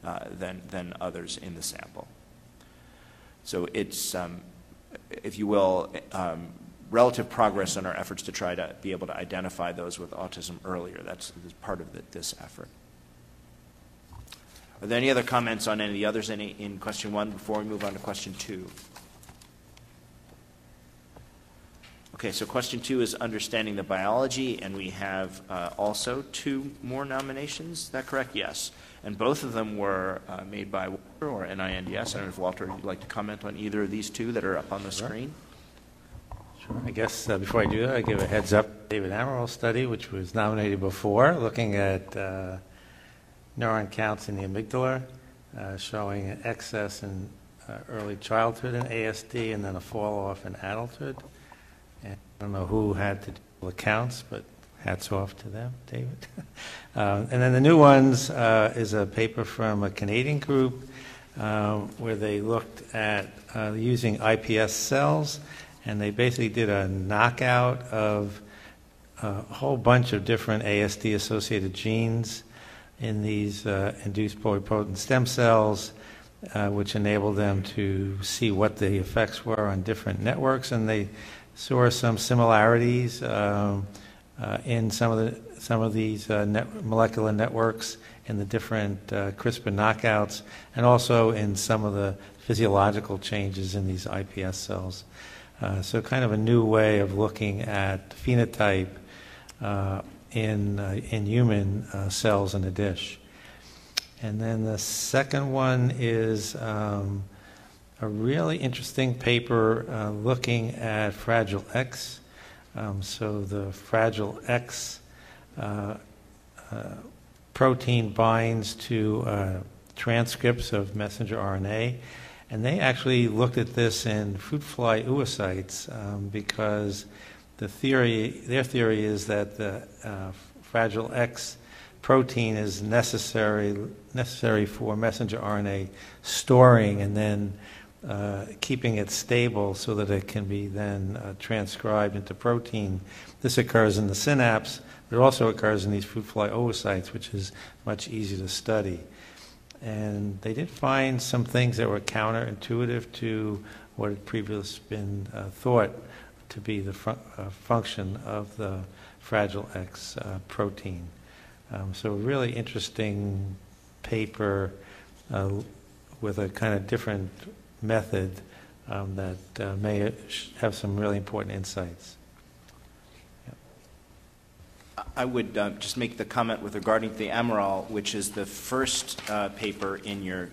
than others in the sample. So it's, if you will, relative progress in our efforts to try to be able to identify those with autism earlier. That's part of this effort. Are there any other comments on any of the others in question 1 before we move on to question 2? Okay, so question 2 is understanding the biology, and we have also 2 more nominations. Is that correct? Yes. And both of them were made by Walter or NINDS. I don't know if Walter, you'd like to comment on either of these 2 that are up on the screen. Sure. I guess before I do that, I give a heads up. David Amaril's study, which was nominated before, looking at neuron counts in the amygdala, showing an excess in early childhood in ASD and then a fall off in adulthood. And I don't know who had to do the counts, but hats off to them, David. And then the new ones is a paper from a Canadian group where they looked at using iPS cells, and they basically did a knockout of a whole bunch of different ASD-associated genes in these induced pluripotent stem cells which enabled them to see what the effects were on different networks, and they saw some similarities in some of these molecular networks in the different CRISPR knockouts, and also in some of the physiological changes in these iPS cells. So kind of a new way of looking at phenotype in human cells in a dish. And then the second one is a really interesting paper looking at Fragile X. So the Fragile X protein binds to transcripts of messenger RNA. And they actually looked at this in fruit fly oocytes because their theory is that the Fragile X protein is necessary for messenger RNA storing and then keeping it stable so that it can be then transcribed into protein. This occurs in the synapse, but it also occurs in these fruit fly oocytes, which is much easier to study. And they did find some things that were counterintuitive to what had previously been thought to be the function of the Fragile X protein. So a really interesting paper with a kind of different method that may have some really important insights. I would just make the comment with regarding the Amaral, which is the first paper in your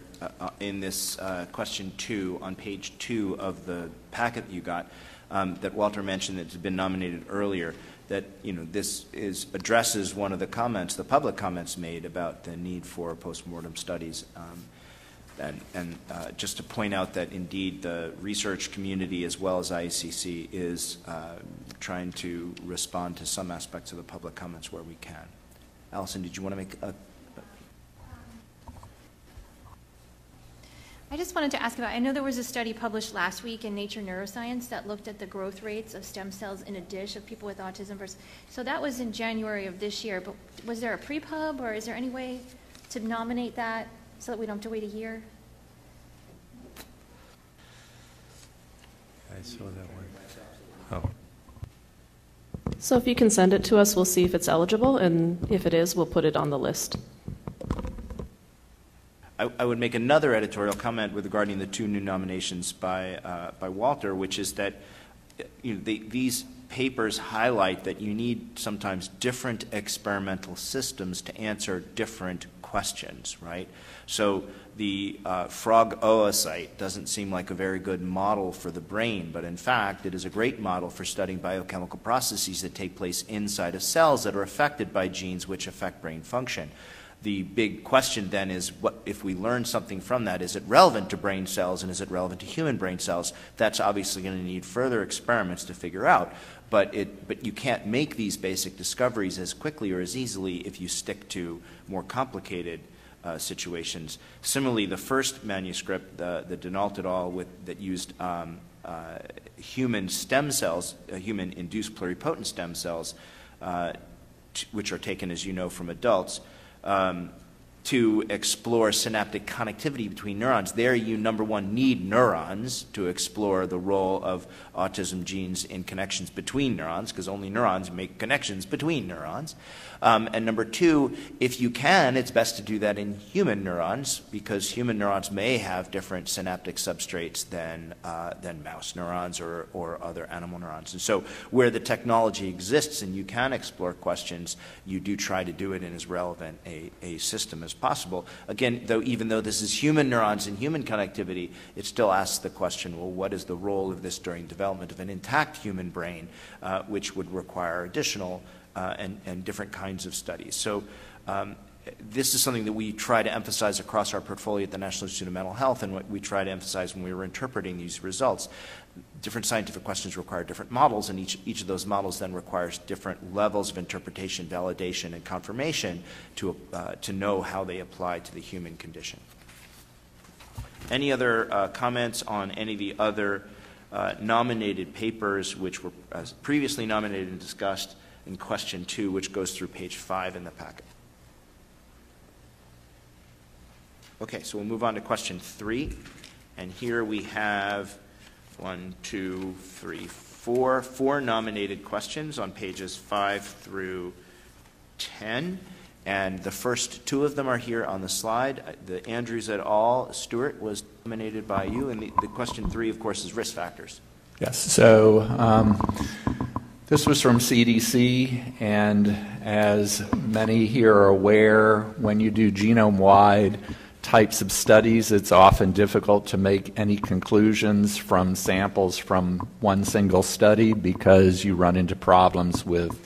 in this question 2 on page 2 of the packet that you got that Walter mentioned that had been nominated earlier. That this addresses one of the comments, the public comments made about the need for postmortem studies. And just to point out that indeed the research community as well as IACC is trying to respond to some aspects of the public comments where we can. Allison, did you want to make a... I just wanted to ask about, I know there was a study published last week in Nature Neuroscience that looked at the growth rates of stem cells in a dish of people with autism versus, so that was in January of this year, but was there a pre-pub or is there any way to nominate that so that we don't have to wait a year? I saw that one. Oh. So if you can send it to us, we'll see if it's eligible, and if it is, we'll put it on the list. I would make another editorial comment regarding the 2 new nominations by Walter, which is that these papers highlight that you need sometimes different experimental systems to answer different questions, right? So the frog oocyte doesn't seem like a very good model for the brain, but in fact it is a great model for studying biochemical processes that take place inside of cells that are affected by genes which affect brain function. The big question then is, what if we learn something from that? Is it relevant to brain cells and is it relevant to human brain cells? That's obviously going to need further experiments to figure out. But you can't make these basic discoveries as quickly or as easily if you stick to more complicated situations. Similarly, the first manuscript, the Denault et al., that used human stem cells, human-induced pluripotent stem cells, which are taken, as you know, from adults, to explore synaptic connectivity between neurons. There you, number one, need neurons to explore the role of autism genes in connections between neurons, because only neurons make connections between neurons. And number two, if you can, it's best to do that in human neurons, because human neurons may have different synaptic substrates than mouse neurons or other animal neurons. And so where the technology exists and you can explore questions, you do try to do it in as relevant a system as possible. Again, even though this is human neurons and human connectivity, it still asks the question, well, what is the role of this during development of an intact human brain, which would require additional and different kinds of studies. So this is something that we try to emphasize across our portfolio at the National Institute of Mental Health, and what we try to emphasize when we were interpreting these results. Different scientific questions require different models, and each of those models then requires different levels of interpretation, validation, and confirmation to know how they apply to the human condition. Any other comments on any of the other nominated papers which were previously nominated and discussed in question 2, which goes through page 5 in the packet? Okay, so we'll move on to question 3. And here we have 4 nominated questions on pages 5 through 10. And the first 2 of them are here on the slide. The Andrews et al. Stewart was nominated by you. And the question 3, of course, is risk factors. Yes, so this was from CDC, and as many here are aware, when you do genome-wide types of studies, it's often difficult to make any conclusions from samples from one single study because you run into problems with,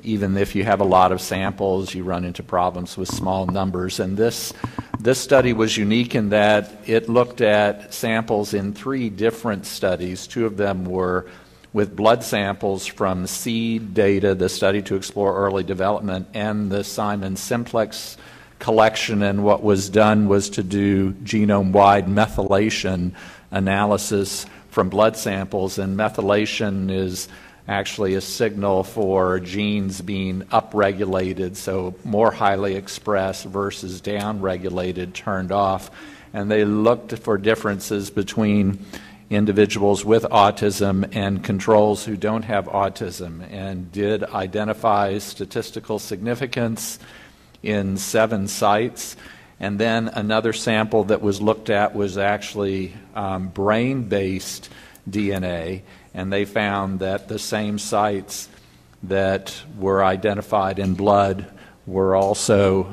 even if you have a lot of samples, you run into problems with small numbers. And this study was unique in that it looked at samples in 3 different studies. 2 of them were with blood samples from SEED data, the study to explore early development, and the Simon Simplex collection. And what was done was to do genome-wide methylation analysis from blood samples. And methylation is actually a signal for genes being upregulated, so more highly expressed versus downregulated, turned off. And they looked for differences between individuals with autism and controls who don't have autism, and did identify statistical significance in 7 sites. And then another sample that was looked at was actually brain-based DNA, and they found that the same sites that were identified in blood were also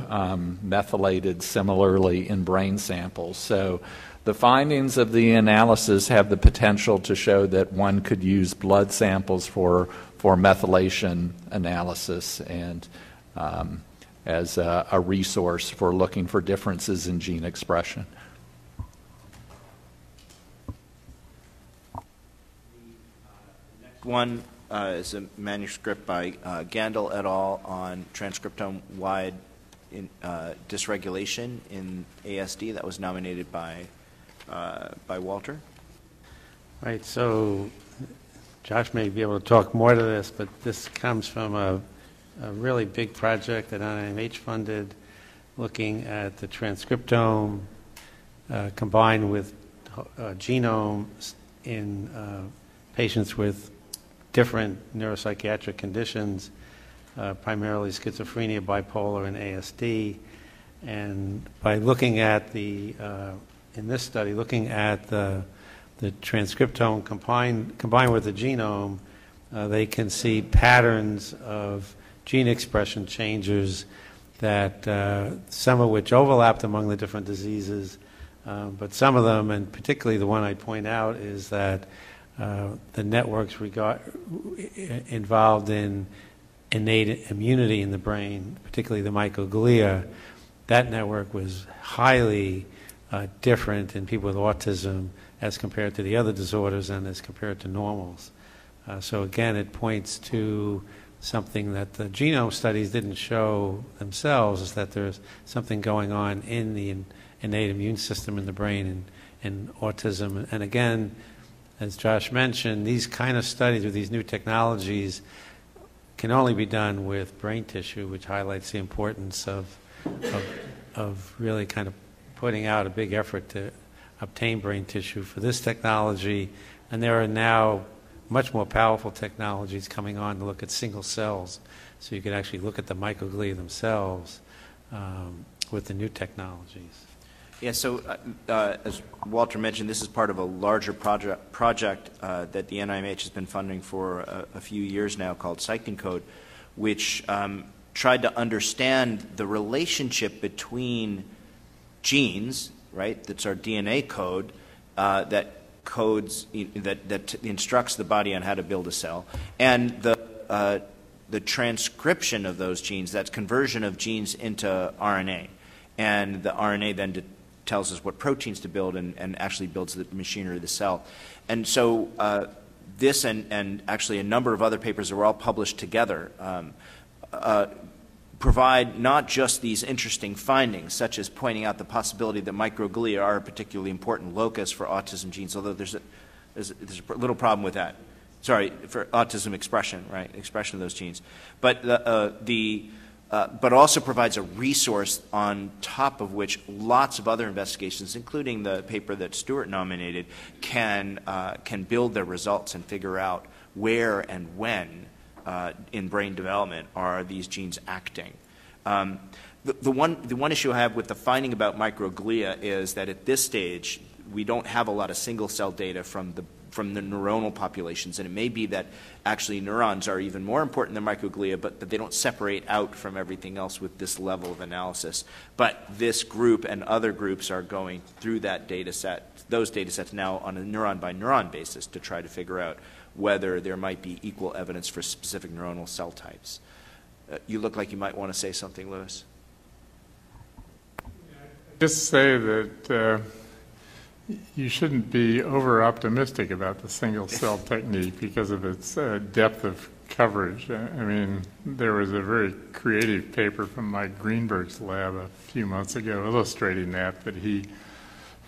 methylated similarly in brain samples. So the findings of the analysis have the potential to show that one could use blood samples for methylation analysis and as a resource for looking for differences in gene expression. One is a manuscript by Gandel et al. On transcriptome-wide dysregulation in ASD that was nominated by Walter. Right, so Josh may be able to talk more to this, but this comes from a really big project that NIMH funded, looking at the transcriptome combined with genomes in patients with different neuropsychiatric conditions, primarily schizophrenia, bipolar, and ASD. And by looking at in this study, looking at the transcriptome combined with the genome, they can see patterns of gene expression changes that some of which overlapped among the different diseases, but some of them, and particularly the one I point out, is that the networks involved in innate immunity in the brain, particularly the microglia, that network was highly different in people with autism as compared to the other disorders and as compared to normals. So again, it points to something that the genome studies didn't show themselves, is that there's something going on in the innate immune system in the brain in autism. And again, as Josh mentioned, these kind of studies with these new technologies can only be done with brain tissue, which highlights the importance of really kind of putting out a big effort to obtain brain tissue for this technology. And there are now much more powerful technologies coming on to look at single cells, so you could actually look at the microglia themselves with the new technologies. Yeah, so as Walter mentioned, this is part of a larger project that the NIMH has been funding for a few years now called CycleCode, which tried to understand the relationship between genes, right, that's our DNA code, that instructs the body on how to build a cell, and the transcription of those genes, that's conversion of genes into RNA. And the RNA then tells us what proteins to build and actually builds the machinery of the cell. And so this and actually a number of other papers that were all published together provide not just these interesting findings, such as pointing out the possibility that microglia are a particularly important locus for autism genes, although there's a little problem with that. Sorry, for autism expression, right, expression of those genes. But but also provides a resource on top of which lots of other investigations, including the paper that Stuart nominated, can build their results and figure out where and when in brain development are these genes acting. The one issue I have with the finding about microglia is that at this stage we don't have a lot of single cell data from the neuronal populations, and it may be that actually neurons are even more important than microglia, but that they don't separate out from everything else with this level of analysis. But this group and other groups are going through that data set, those data sets now on a neuron by neuron basis to try to figure out whether there might be equal evidence for specific neuronal cell types. You look like you might want to say something, Lewis. Just say that you shouldn't be over-optimistic about the single-cell technique because of its depth of coverage. I mean, there was a very creative paper from Mike Greenberg's lab a few months ago illustrating that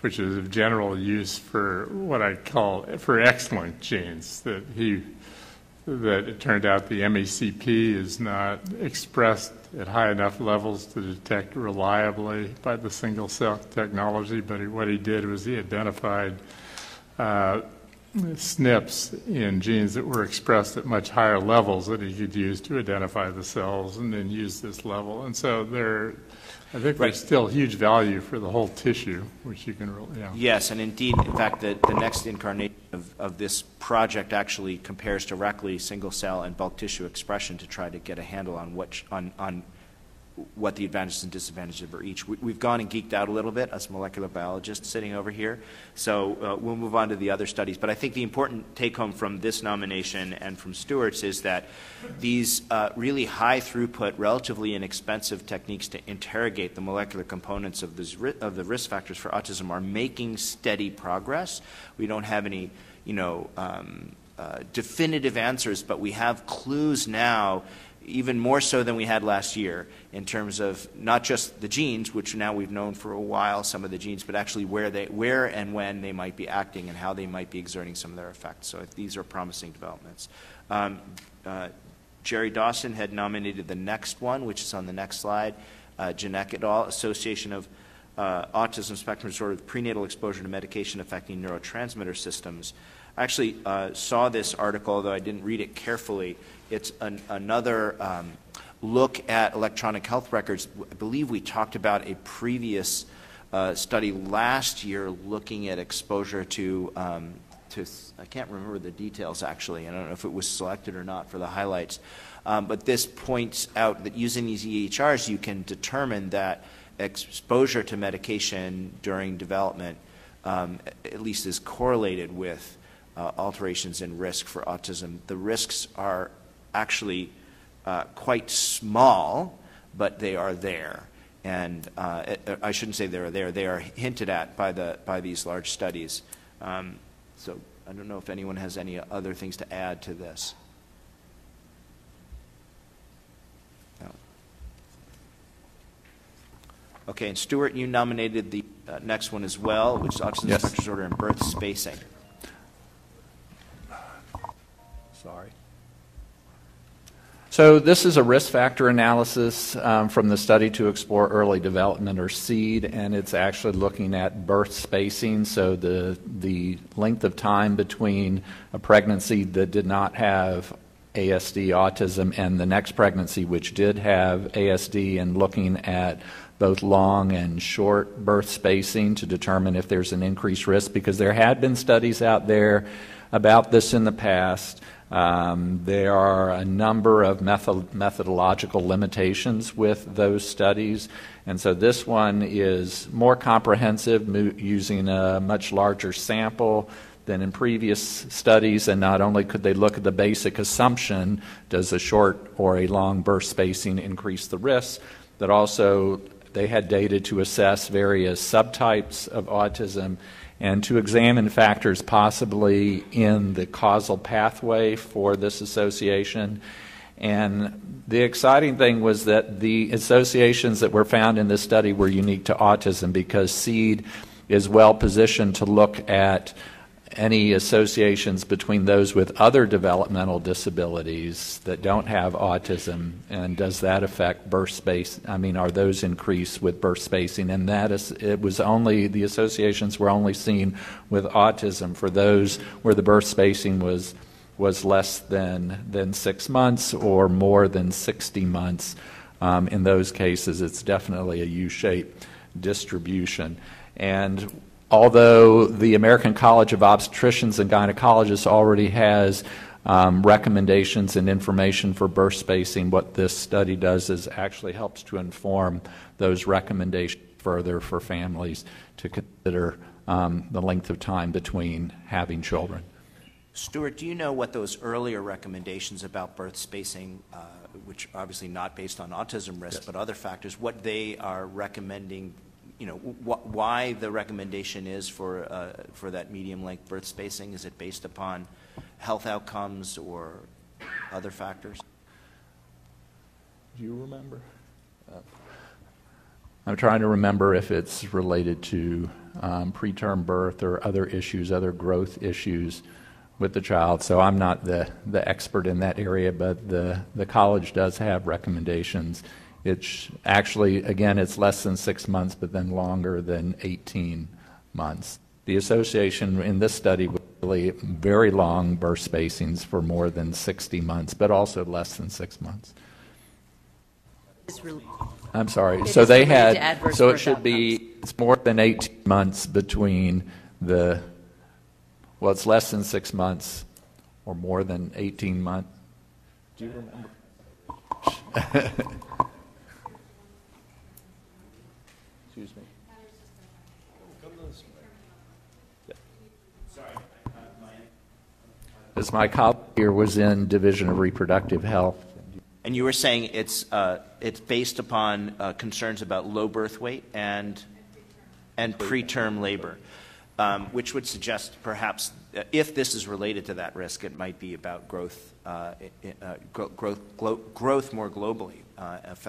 which is of general use for what I call for X-linked genes, that it turned out the MECP is not expressed at high enough levels to detect reliably by the single cell technology, but what he did was he identified SNPs in genes that were expressed at much higher levels that he could use to identify the cells and then use this level. And so I think there's still huge value for the whole tissue, which you can really, yeah. Yes, and indeed, in fact, the next incarnation of this project actually compares directly single cell and bulk tissue expression to try to get a handle on what the advantages and disadvantages are each. We've gone and geeked out a little bit, us molecular biologists sitting over here, so we'll move on to the other studies. But I think the important take-home from this nomination and from Stuart's is that these really high-throughput, relatively inexpensive techniques to interrogate the molecular components of the risk factors for autism are making steady progress. We don't have any, definitive answers, but we have clues now, even more so than we had last year, in terms of not just the genes, which now we've known for a while, some of the genes, but actually where and when they might be acting and how they might be exerting some of their effects. So these are promising developments. Jerry Dawson had nominated the next one, which is on the next slide, Janek et al., Association of Autism Spectrum Disorder with Prenatal Exposure to Medication Affecting Neurotransmitter Systems. I actually saw this article, although I didn't read it carefully. It's another look at electronic health records. I believe we talked about a previous study last year looking at exposure to I can't remember the details actually. I don't know if it was selected or not for the highlights. But this points out that using these EHRs, you can determine that exposure to medication during development at least is correlated with alterations in risk for autism. The risks are actually quite small, but they are there. And I shouldn't say they're there. They are hinted at by these large studies. So I don't know if anyone has any other things to add to this. No. Okay, and Stuart, you nominated the next one as well, which is autism spectrum disorder and birth spacing. Sorry. So this is a risk factor analysis from the Study to Explore Early Development, or SEED, and it's actually looking at birth spacing, so the length of time between a pregnancy that did not have ASD autism and the next pregnancy which did have ASD, and looking at both long and short birth spacing to determine if there's an increased risk, because there had been studies out there about this in the past. There are a number of methodological limitations with those studies, and so this one is more comprehensive, using a much larger sample than in previous studies, and not only could they look at the basic assumption, does a short or a long birth spacing increase the risk, but also they had data to assess various subtypes of autism and to examine factors possibly in the causal pathway for this association. And the exciting thing was that the associations that were found in this study were unique to autism, because SEED is well positioned to look at any associations between those with other developmental disabilities that don't have autism, and does that affect birth space? I mean, are those increased with birth spacing? And that is, it was only, the associations were only seen with autism for those where the birth spacing was less than 6 months or more than 60 months. In those cases, it's definitely a U-shaped distribution. And although the American College of Obstetricians and Gynecologists already has recommendations and information for birth spacing, what this study does is actually helps to inform those recommendations further for families to consider the length of time between having children. Stuart, do you know what those earlier recommendations about birth spacing, which are obviously not based on autism risk, but other factors, what they are recommending, you know, why the recommendation is for that medium-length birth spacing? Is it based upon health outcomes or other factors? Do you remember? I'm trying to remember if it's related to preterm birth or other issues, other growth issues with the child. So I'm not the expert in that area, but the college does have recommendations. It's actually, again, it's less than 6 months, but then longer than 18 months. The association in this study was really very long birth spacings for more than 60 months, but also less than 6 months. I'm sorry. So they had, so it should be, it's more than 18 months between the, well, it's less than 6 months or more than 18 months. Do you remember? Excuse me. As my colleague here was in Division of Reproductive Health. And you were saying it's based upon concerns about low birth weight and preterm labor, which would suggest perhaps if this is related to that risk, it might be about growth more globally,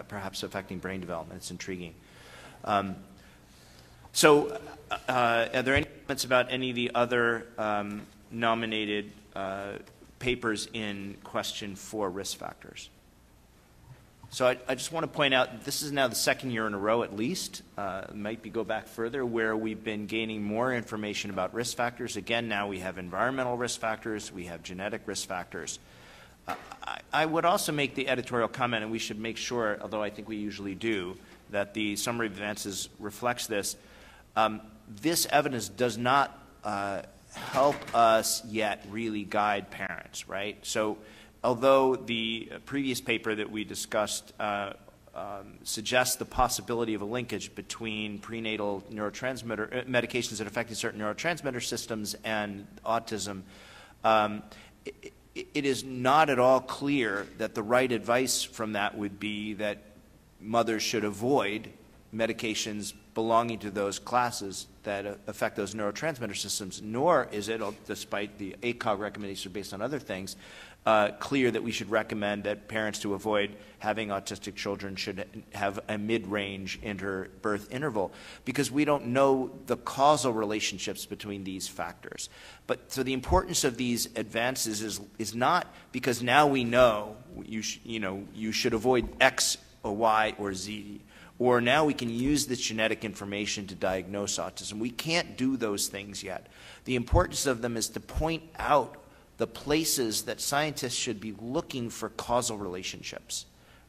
perhaps affecting brain development. It's intriguing. So, are there any comments about any of the other nominated papers in question 4 risk factors? So I just want to point out this is now the second year in a row at least, might be go back further, where we've been gaining more information about risk factors. Again, now we have environmental risk factors, we have genetic risk factors. I would also make the editorial comment, and we should make sure, although I think we usually do, that the summary of advances reflects this. This evidence does not help us yet really guide parents, right? So although the previous paper that we discussed suggests the possibility of a linkage between prenatal neurotransmitter medications that affect certain neurotransmitter systems and autism, it is not at all clear that the right advice from that would be that mothers should avoid medications belonging to those classes that affect those neurotransmitter systems, nor is it, despite the ACOG recommendations based on other things, clear that we should recommend that parents to avoid having autistic children should have a mid-range birth interval, because we don't know the causal relationships between these factors. But so the importance of these advances is not because now we know you should avoid X or Y or Z, or now we can use this genetic information to diagnose autism. We can't do those things yet. The importance of them is to point out the places that scientists should be looking for causal relationships,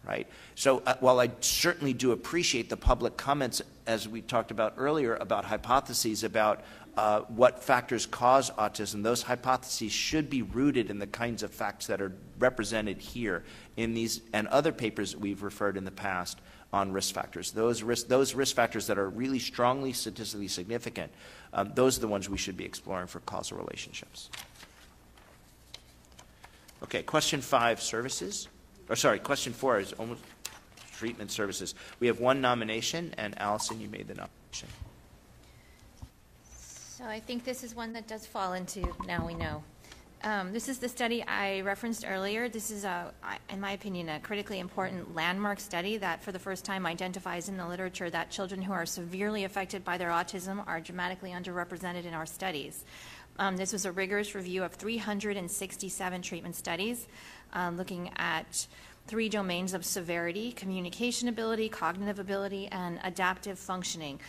right? So while I certainly do appreciate the public comments, as we talked about earlier, about hypotheses about what factors cause autism, those hypotheses should be rooted in the kinds of facts that are represented here in these and other papers that we've referred in the past on risk factors. Those risk factors that are really strongly statistically significant, those are the ones we should be exploring for causal relationships. Okay, question 5, services. Or sorry, question 4 is almost treatment services. We have one nomination, and Allison, you made the nomination. So I think this is one that does fall into Now We Know. This is the study I referenced earlier. This is, in my opinion, a critically important landmark study that for the first time identifies in the literature that children who are severely affected by their autism are dramatically underrepresented in our studies. This was a rigorous review of 367 treatment studies looking at 3 domains of severity: communication ability, cognitive ability, and adaptive functioning.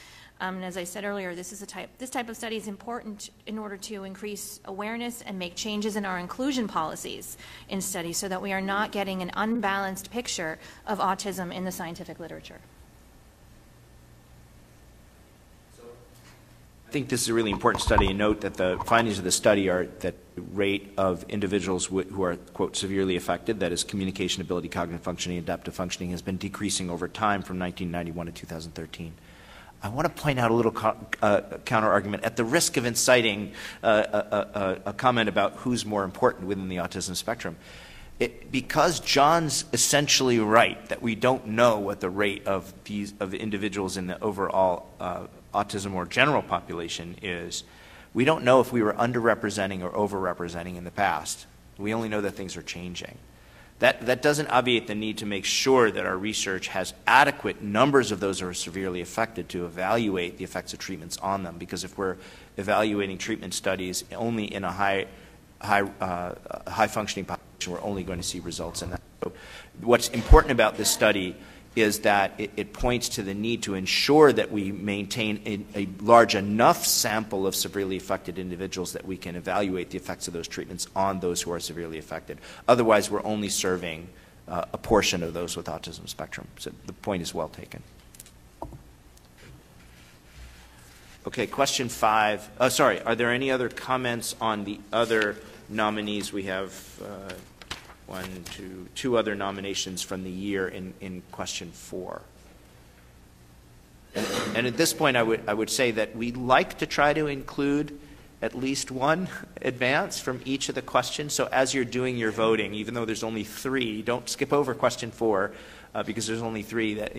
And as I said earlier, this type of study is important in order to increase awareness and make changes in our inclusion policies in studies so that we are not getting an unbalanced picture of autism in the scientific literature. I think this is a really important study, and note that the findings of the study are that the rate of individuals who are, quote, severely affected, that is communication ability, cognitive functioning, adaptive functioning, has been decreasing over time from 1991 to 2013. I want to point out a little counter-argument at the risk of inciting a comment about who's more important within the autism spectrum. Because John's essentially right that we don't know what the rate of individuals in the overall autism or general population is, we don't know if we were underrepresenting or overrepresenting in the past. We only know that things are changing. That doesn't obviate the need to make sure that our research has adequate numbers of those who are severely affected to evaluate the effects of treatments on them, because if we're evaluating treatment studies only in a high functioning population, we're only going to see results in that. So what's important about this study is that it points to the need to ensure that we maintain a large enough sample of severely affected individuals that we can evaluate the effects of those treatments on those who are severely affected. Otherwise, we're only serving a portion of those with autism spectrum. So the point is well taken. Okay, question 5. Oh, sorry, are there any other comments on the other nominees? We have two other nominations from the year in question 4. And at this point, I would say that we'd like to try to include at least one advance from each of the questions. So as you're doing your voting, even though there's only 3, don't skip over question 4 because there's only 3. That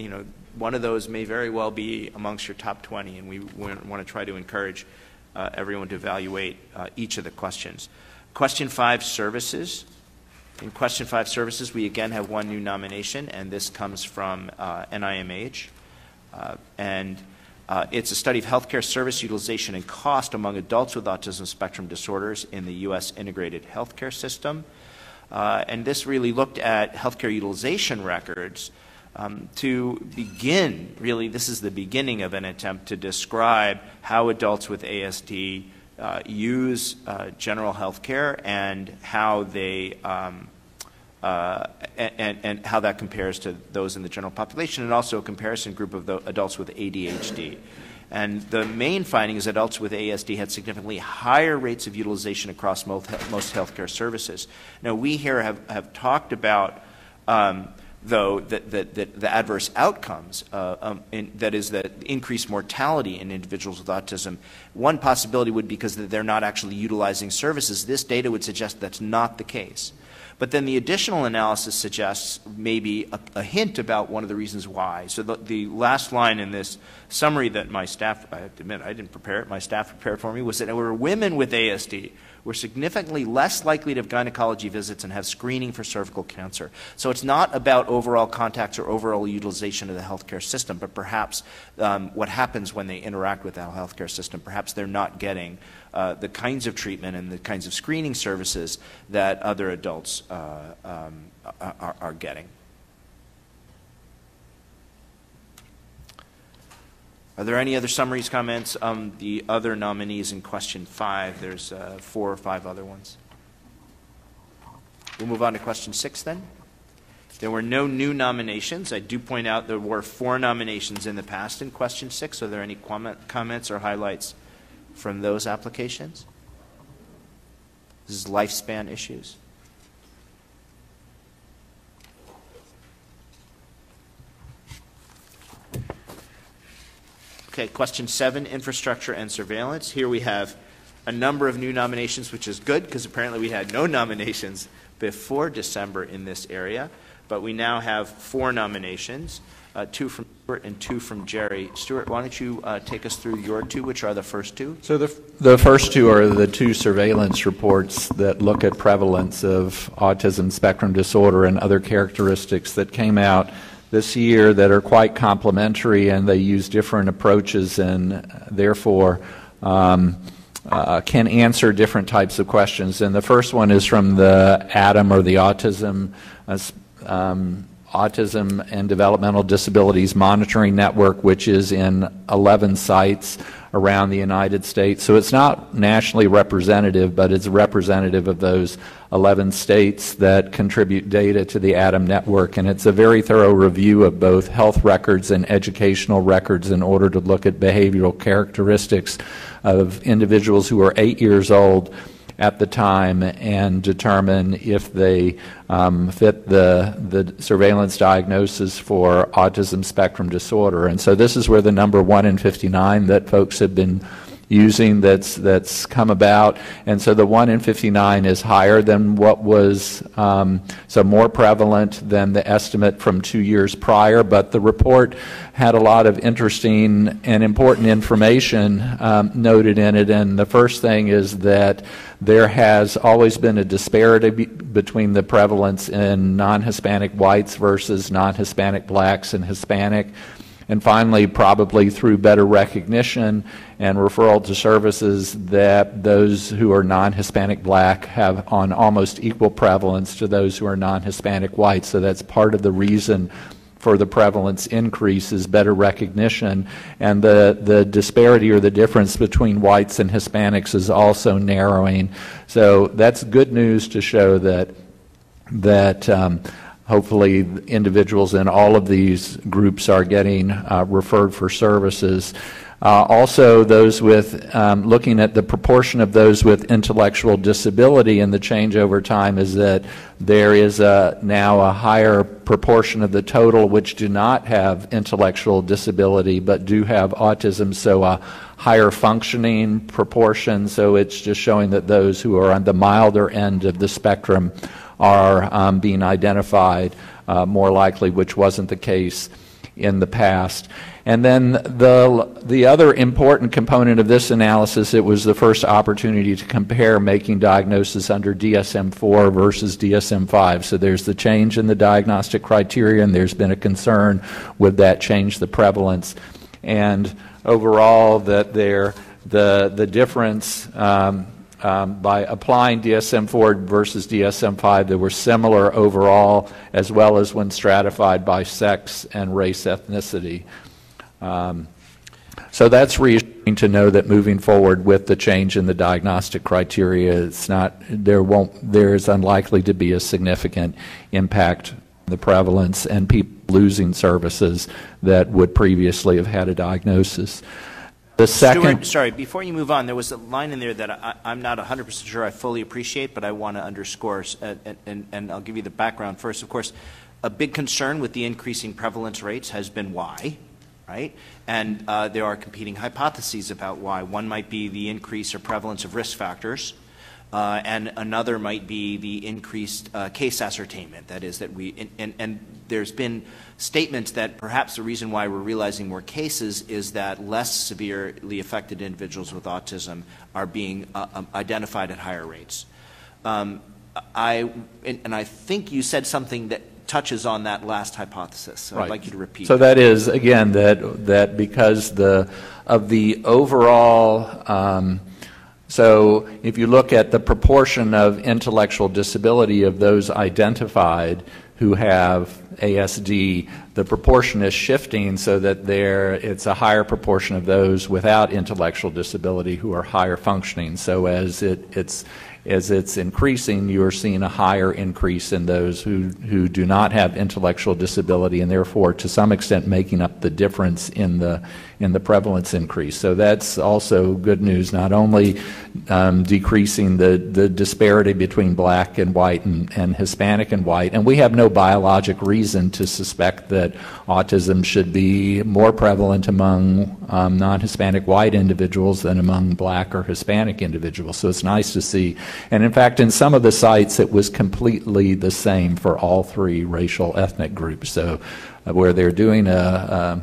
one of those may very well be amongst your top 20, and we want to try to encourage everyone to evaluate each of the questions. Question 5, services. In question 5, services, we again have one new nomination, and this comes from NIMH. It's a study of healthcare service utilization and cost among adults with autism spectrum disorders in the U.S. integrated healthcare system. And this really looked at healthcare utilization records to begin, really, this is the beginning of an attempt to describe how adults with ASD use general health care and how they and how that compares to those in the general population, and also a comparison group of the adults with ADHD. And the main finding is that adults with ASD had significantly higher rates of utilization across most healthcare services. Now, we here have talked about though, the adverse outcomes, that is the increased mortality in individuals with autism. One possibility would be because they're not actually utilizing services. This data would suggest that's not the case. But then the additional analysis suggests maybe a hint about one of the reasons why. So the last line in this summary that my staff, I have to admit, I didn't prepare it, my staff prepared for me, was that women with ASD were significantly less likely to have gynecology visits and have screening for cervical cancer. So it's not about overall contacts or overall utilization of the healthcare system, but perhaps what happens when they interact with that healthcare system. Perhaps they're not getting the kinds of treatment and the kinds of screening services that other adults are getting. Are there any other summaries, comments on the other nominees in question 5? There's 4 or 5 other ones. We'll move on to question 6 then. There were no new nominations. I do point out there were 4 nominations in the past in question 6. Are there any comments or highlights from those applications? This is lifespan issues. Okay, question 7, infrastructure and surveillance. Here we have a number of new nominations, which is good because apparently we had no nominations before December in this area. But we now have 4 nominations, 2 from Stuart and 2 from Jerry. Stuart, why don't you take us through your 2, which are the first 2? So the first 2 are the 2 surveillance reports that look at prevalence of autism spectrum disorder and other characteristics that came out this year that are quite complementary, and they use different approaches, and therefore can answer different types of questions. And the first one is from the ADAM, or the Autism and Developmental Disabilities Monitoring Network, which is in 11 sites around the United States. So it's not nationally representative, but it's representative of those 11 states that contribute data to the ADAM network. And it's a very thorough review of both health records and educational records in order to look at behavioral characteristics of individuals who are 8 years old at the time and determine if they fit the surveillance diagnosis for autism spectrum disorder. And so this is where the number 1 in 59 that folks have been using that's come about. And so the 1 in 59 is higher than what was, so more prevalent than the estimate from 2 years prior, but the report had a lot of interesting and important information noted in it. And the first thing is that there has always been a disparity between the prevalence in non-Hispanic whites versus non-Hispanic blacks and Hispanic. And finally, probably through better recognition and referral to services, that those who are non-Hispanic black have on almost equal prevalence to those who are non-Hispanic white. So that's part of the reason for the prevalence increase, is better recognition. And the disparity, or the difference between whites and Hispanics, is also narrowing. So that's good news to show that hopefully individuals in all of these groups are getting referred for services. Also, those with, looking at the proportion of those with intellectual disability, and the change over time is that there is now a higher proportion of the total which do not have intellectual disability but do have autism, so a higher functioning proportion. So it's just showing that those who are on the milder end of the spectrum are being identified more likely, which wasn't the case in the past. And then the other important component of this analysis, it was the first opportunity to compare making diagnosis under DSM-4 versus DSM-5. So there's the change in the diagnostic criteria, and there's been a concern, would that change the prevalence? And overall, that the difference by applying DSM-4 versus DSM-5, they were similar overall, as well as when stratified by sex and race ethnicity. So that's reassuring to know that moving forward with the change in the diagnostic criteria, it's not, there is unlikely to be a significant impact on the prevalence and people losing services that would previously have had a diagnosis. The second, Stuart, sorry, before you move on, there was a line in there that I'm not 100% sure I fully appreciate, but I want to underscore, and I'll give you the background first. Of course, a big concern with the increasing prevalence rates has been why, right? And there are competing hypotheses about why. One might be the increase or prevalence of risk factors, and another might be the increased case ascertainment. That is, that and there's been statements that perhaps the reason why we're realizing more cases is that less severely affected individuals with autism are being identified at higher rates. And I think you said something that touches on that last hypothesis, so right. I'd like you to repeat. So that is, again, that because of the overall, so if you look at the proportion of intellectual disability of those identified who have ASD, the proportion is shifting so that it's a higher proportion of those without intellectual disability who are higher functioning. So as it's increasing, you're seeing a higher increase in those who do not have intellectual disability, and therefore to some extent making up the difference in the prevalence increase. So that's also good news, not only decreasing the disparity between black and white and Hispanic and white, and we have no biologic reason to suspect that autism should be more prevalent among non-Hispanic white individuals than among black or Hispanic individuals. So it's nice to see. And in fact, in some of the sites, it was completely the same for all three racial ethnic groups. So where they're doing a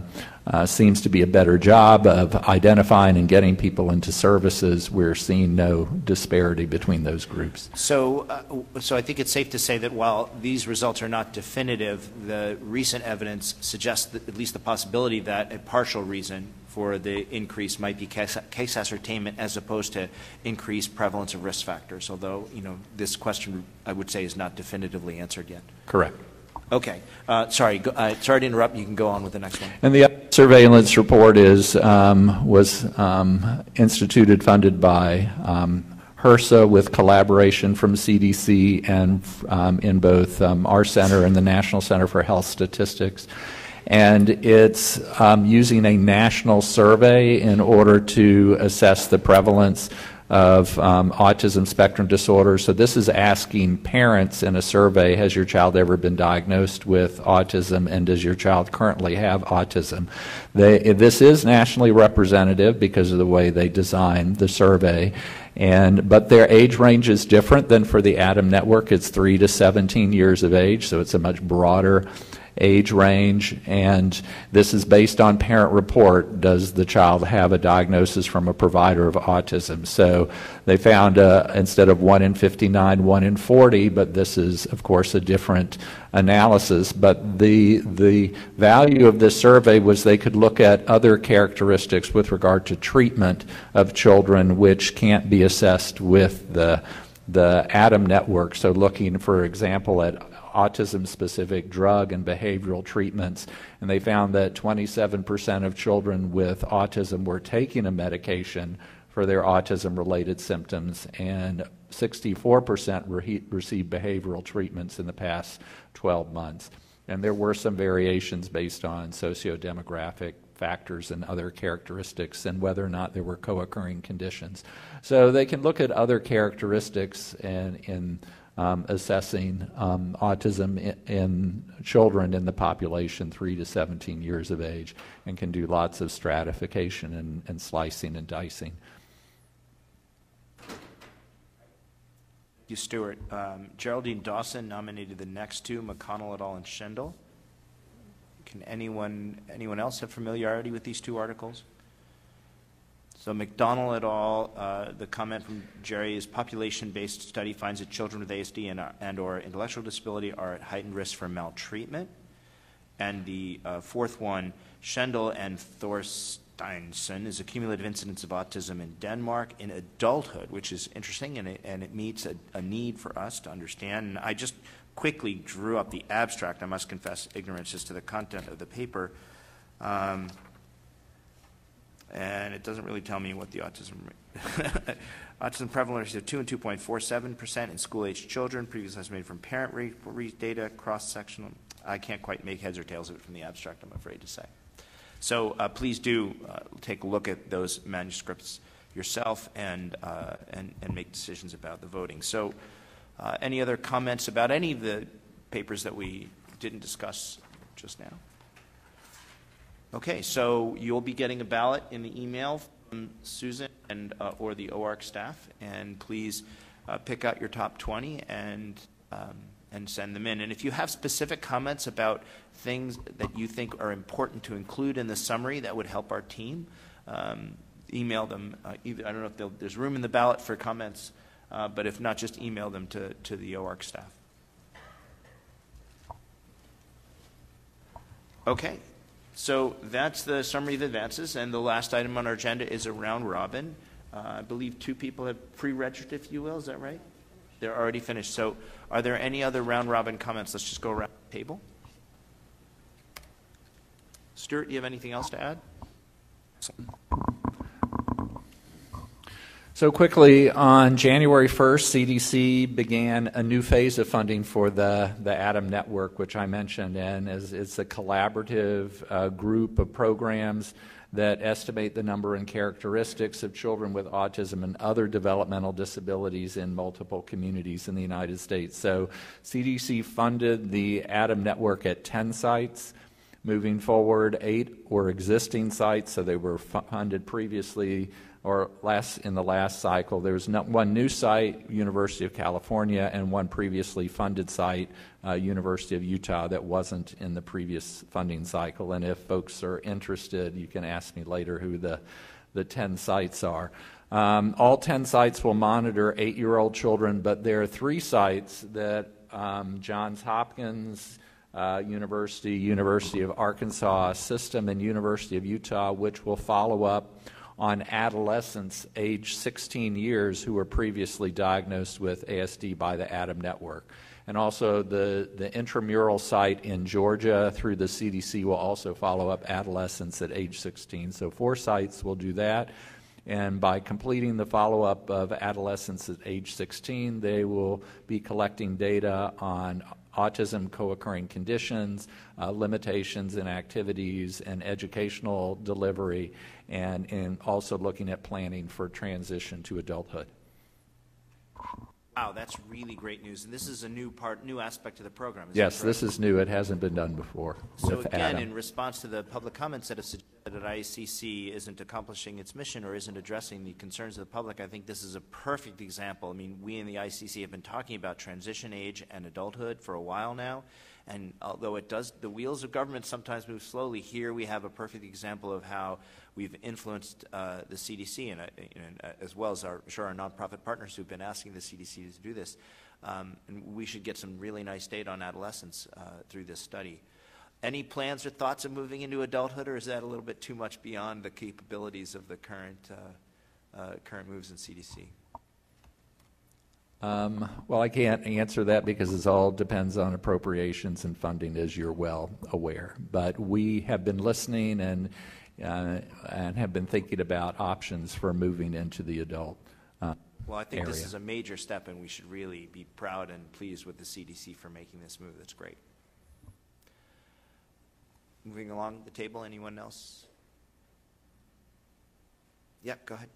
seems to be a better job of identifying and getting people into services. We're seeing no disparity between those groups. So I think it's safe to say that while these results are not definitive, the recent evidence suggests that at least the possibility that a partial reason for the increase might be case ascertainment as opposed to increased prevalence of risk factors, although, this question, I would say, is not definitively answered yet. Correct. Okay. Sorry to interrupt. You can go on with the next one. And the surveillance report was instituted, funded by HRSA with collaboration from CDC and in both our center and the National Center for Health Statistics. And it's using a national survey in order to assess the prevalence of autism spectrum disorder. So this is asking parents in a survey, has your child ever been diagnosed with autism, and does your child currently have autism? This is nationally representative because of the way they designed the survey, but their age range is different than for the ADAM network. It's 3 to 17 years of age, so it's a much broader age range, and this is based on parent report. Does the child have a diagnosis from a provider of autism? So they found instead of 1 in 59, 1 in 40, but this is, of course, a different analysis. But the value of this survey was they could look at other characteristics with regard to treatment of children which can't be assessed with the ADAM network. So looking, for example, at autism-specific drug and behavioral treatments, and they found that 27% of children with autism were taking a medication for their autism-related symptoms, and 64% received behavioral treatments in the past 12 months. And there were some variations based on socio-demographic factors and other characteristics and whether or not there were co-occurring conditions. So they can look at other characteristics in assessing autism in children in the population 3 to 17 years of age, and can do lots of stratification and slicing and dicing. Thank you, Stuart. Geraldine Dawson nominated the next two, McConnell et al. And Schendel. Can anyone else have familiarity with these two articles? So McDonnell et al., the comment from Jerry is population-based study finds that children with ASD and or intellectual disability are at heightened risk for maltreatment. And the fourth one, Schendel and Thorsteinson, is a cumulative incidence of autism in Denmark in adulthood, which is interesting, and it meets a need for us to understand. And I just quickly drew up the abstract. I must confess ignorance as to the content of the paper. And it doesn't really tell me what the autism prevalence of 2 and 2.47% in school-aged children, previously estimated from parent data, cross-sectional. I can't quite make heads or tails of it from the abstract, I'm afraid to say. So please do take a look at those manuscripts yourself and make decisions about the voting. So any other comments about any of the papers that we didn't discuss just now? Okay, so you'll be getting a ballot in the email from Susan and or the OARC staff, and please pick out your top 20 and send them in. And if you have specific comments about things that you think are important to include in the summary that would help our team, email them. I don't know if there's room in the ballot for comments, but if not, just email them to the OARC staff. Okay. So that's the summary of advances, and the last item on our agenda is a round robin. I believe 2 people have pre-registered, if you will. Is that right? They're already finished. So are there any other round robin comments? Let's just go around the table. Stuart, do you have anything else to add? So quickly, on January 1st, CDC began a new phase of funding for the ADAM network, which I mentioned, and it's a collaborative group of programs that estimate the number and characteristics of children with autism and other developmental disabilities in multiple communities in the United States. So CDC funded the ADAM network at 10 sites. Moving forward, 8 were existing sites, so they were funded previously or in the last cycle. There was one new site, University of California, and one previously funded site, University of Utah, that wasn't in the previous funding cycle. And if folks are interested, you can ask me later who the 10 sites are. All 10 sites will monitor 8-year-old children, but there are 3 sites that Johns Hopkins University of Arkansas System, and University of Utah, which will follow up on adolescents age 16 years who were previously diagnosed with ASD by the ADAM network. And also the intramural site in Georgia through the CDC will also follow up adolescents at age 16. So 4 sites will do that. And by completing the follow-up of adolescents at age 16, they will be collecting data on autism co-occurring conditions, limitations in activities and educational delivery, and also looking at planning for transition to adulthood. Wow, that's really great news. And this is a new aspect of the program. Yes, this is new. It hasn't been done before. So with again, Adam. in response to the public comments that have suggested that IACC isn't accomplishing its mission or isn't addressing the concerns of the public, I think this is a perfect example. I mean, we in the ICC have been talking about transition age and adulthood for a while now. And although the wheels of government sometimes move slowly, here we have a perfect example of how we've influenced the CDC, and as well as our nonprofit partners who've been asking the CDC to do this. And we should get some really nice data on adolescents through this study. Any plans or thoughts of moving into adulthood, or is that a little bit too much beyond the capabilities of the current moves in CDC? Well, I can't answer that because it all depends on appropriations and funding, as you're well aware. But we have been listening and have been thinking about options for moving into the adult Well, I think area. This is a major step, and we should really be proud and pleased with the CDC for making this move. That's great. Moving along the table, anyone else? Yeah, go ahead.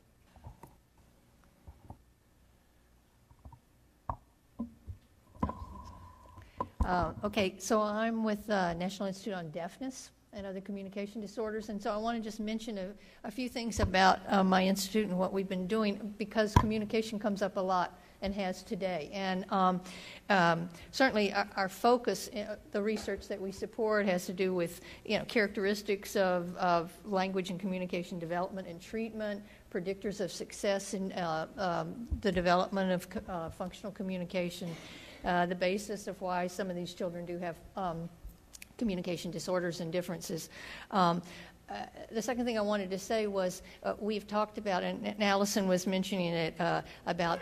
Okay, so I'm with National Institute on Deafness and Other Communication Disorders, and so I want to just mention a few things about my institute and what we've been doing, because communication comes up a lot and has today. And certainly our focus, the research that we support, has to do with characteristics of language and communication development and treatment, predictors of success in the development of functional communication, the basis of why some of these children do have communication disorders and differences. The second thing I wanted to say was we've talked about, and Allison was mentioning it, about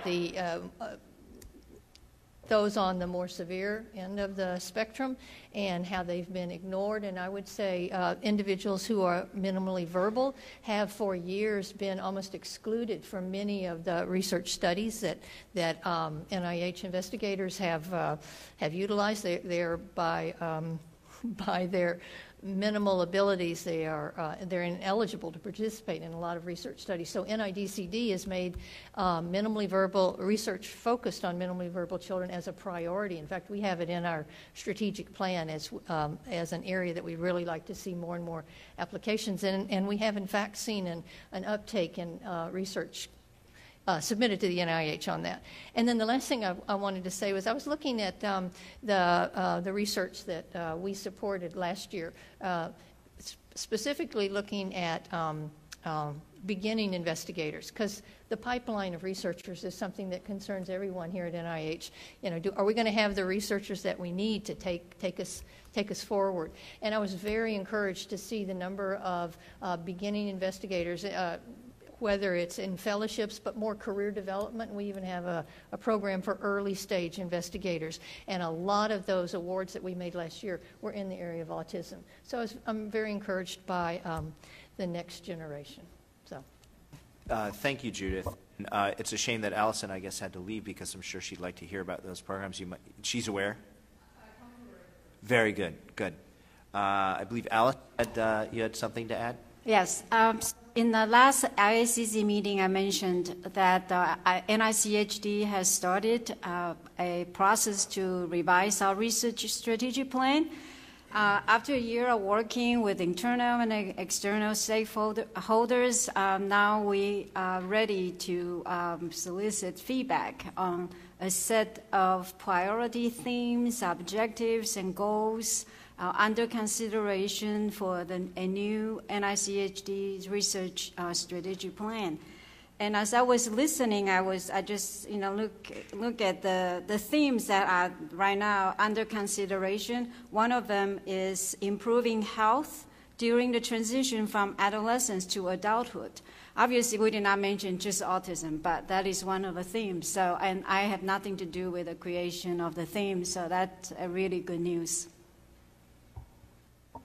those on the more severe end of the spectrum and how they've been ignored. And I would say individuals who are minimally verbal have for years been almost excluded from many of the research studies that NIH investigators have utilized. They're by their minimal abilities, they're ineligible to participate in a lot of research studies. So NIDCD has made minimally verbal research focused on minimally verbal children as a priority. In fact, we have it in our strategic plan as an area that we really like to see more and more applications in. And we have, in fact, seen an uptake in research submitted to the NIH on that. And then the last thing I wanted to say was I was looking at the research that we supported last year, specifically looking at beginning investigators, because the pipeline of researchers is something that concerns everyone here at NIH. Are we going to have the researchers that we need to take us forward? And I was very encouraged to see the number of beginning investigators, whether it's in fellowships, but more career development. We even have a program for early stage investigators. And a lot of those awards that we made last year were in the area of autism. So I'm very encouraged by the next generation. So, thank you, Judith. It's a shame that Allison, I guess, had to leave, because I'm sure she'd like to hear about those programs. She's aware? Very good, good. I believe Alice, you had something to add? Yes. In the last IACC meeting, I mentioned that NICHD has started a process to revise our research strategic plan. After a year of working with internal and external stakeholders, now we are ready to solicit feedback on a set of priority themes, objectives, and goals under consideration for a new NICHD research strategic plan. And as I was listening, I just look at the themes that are right now under consideration. One of them is improving health during the transition from adolescence to adulthood. Obviously, we did not mention just autism, but that is one of the themes. So, and I have nothing to do with the creation of the theme, so that's a really good news.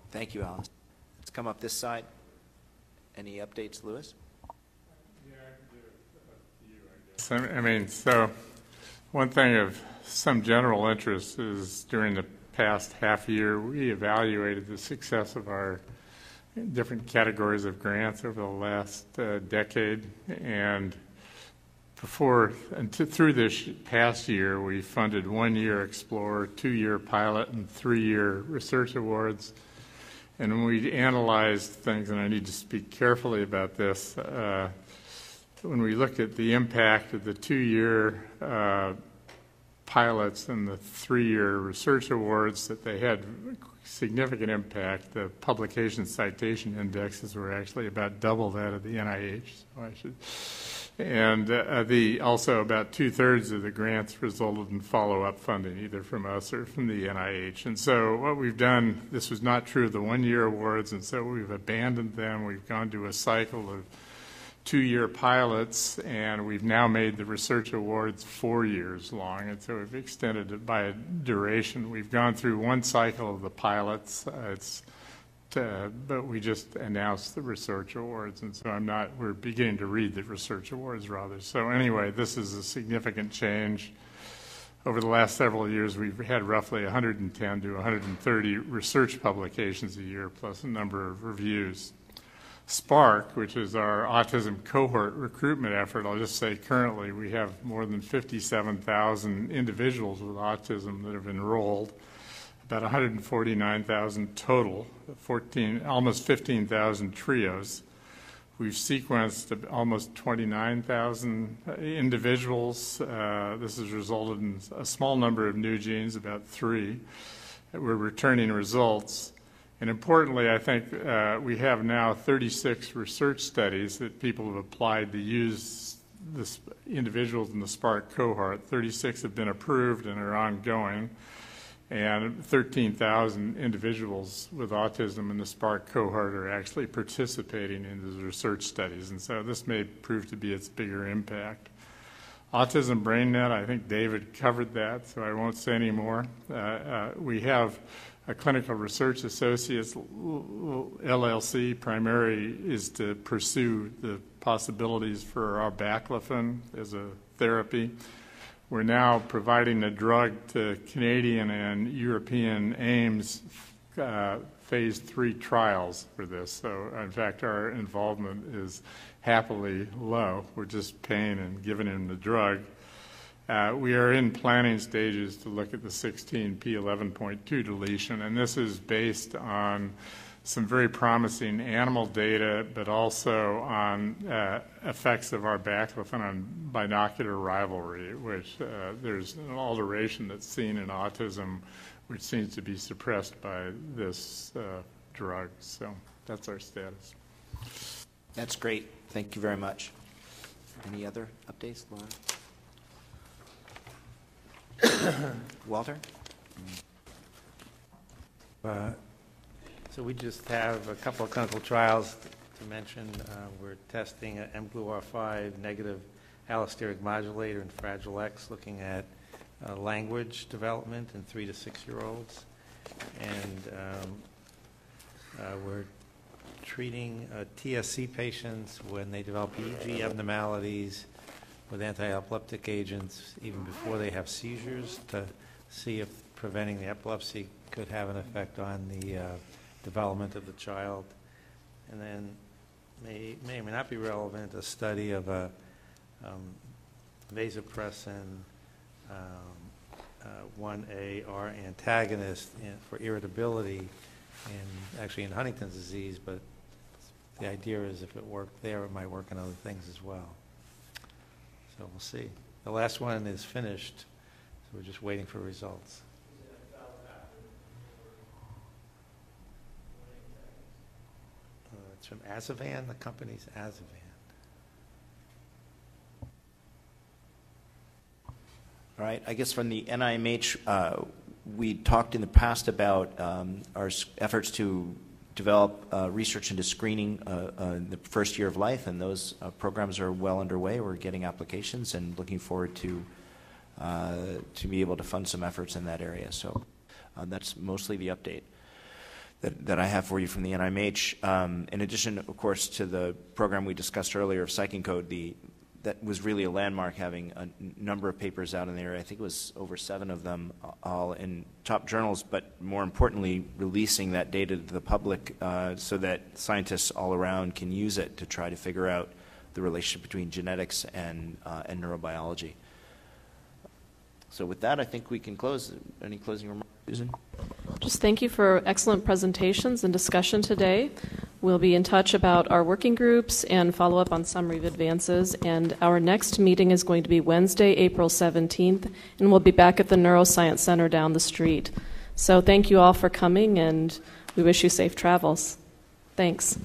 Thank you, Alice. Let's come up this side. Any updates, Louis? I mean, so one thing of some general interest is during the past half year, we evaluated the success of our different categories of grants over the last decade. And through this past year, we funded 1-year Explorer, 2-year Pilot, and 3-year Research Awards. And when we analyzed things, and I need to speak carefully about this, when we looked at the impact of the 2-year pilots and the 3-year research awards, that they had significant impact. The publication citation indexes were actually about double that of the NIH. And also about 2/3 of the grants resulted in follow-up funding, either from us or from the NIH. And so what we've done, this was not true of the 1-year awards, and so we've abandoned them. We've gone to a cycle of 2-year pilots, and we've now made the research awards 4 years long, and so we've extended it by a duration. We've gone through one cycle of the pilots, but we just announced the research awards, and so we're beginning to read the research awards rather. So anyway, this is a significant change. Over the last several years, we've had roughly 110 to 130 research publications a year, plus a number of reviews. SPARK, which is our autism cohort recruitment effort, I'll just say currently we have more than 57,000 individuals with autism that have enrolled, about 149,000 total, almost 15,000 trios. We've sequenced almost 29,000 individuals. This has resulted in a small number of new genes, about 3. We're returning results. And importantly, I think we have now 36 research studies that people have applied to use this individuals in the SPARK cohort. 36 have been approved and are ongoing, and 13,000 individuals with autism in the SPARK cohort are actually participating in these research studies. And so this may prove to be its bigger impact. Autism BrainNet, I think David covered that, so I won't say any more. We have a clinical research associates LLC. Primary is to pursue the possibilities for our baclofen as a therapy. We're now providing a drug to Canadian and European AIMS phase 3 trials for this. So in fact, our involvement is happily low. We're just paying and giving him the drug. We are in planning stages to look at the 16p11.2 deletion, and this is based on some very promising animal data, but also on effects of our baclofen on binocular rivalry, which there's an alteration that's seen in autism, which seems to be suppressed by this drug. So that's our status. That's great. Thank you very much. Any other updates, Laura? Walter? So we just have a couple of clinical trials to mention. We're testing an mGluR5 negative allosteric modulator in Fragile X, looking at language development in 3 to 6-year-olds. And we're treating TSC patients when they develop EEG abnormalities with anti-epileptic agents even before they have seizures, to see if preventing the epilepsy could have an effect on the development of the child. And then may or may not be relevant, a study of a vasopressin 1A are antagonists for irritability actually in Huntington's disease, but the idea is if it worked there, it might work in other things as well. So we'll see. The last one is finished, so we're just waiting for results. It's from Azavan, the company's Azavan. All right, I guess from the NIMH, we talked in the past about our efforts to develop research into screening the first year of life, and those programs are well underway. We're getting applications and looking forward to be able to fund some efforts in that area. So that's mostly the update that I have for you from the NIMH. In addition, of course, to the program we discussed earlier of Psych and Code, that was really a landmark, having a number of papers out in the area. I think it was over 7 of them, all in top journals, but more importantly, releasing that data to the public so that scientists all around can use it to try to figure out the relationship between genetics and neurobiology. So with that, I think we can close. Any closing remarks, Susan? Just thank you for excellent presentations and discussion today. We'll be in touch about our working groups and follow up on summary of advances. And our next meeting is going to be Wednesday, April 17th, and we'll be back at the Neuroscience Center down the street. So thank you all for coming, and we wish you safe travels. Thanks.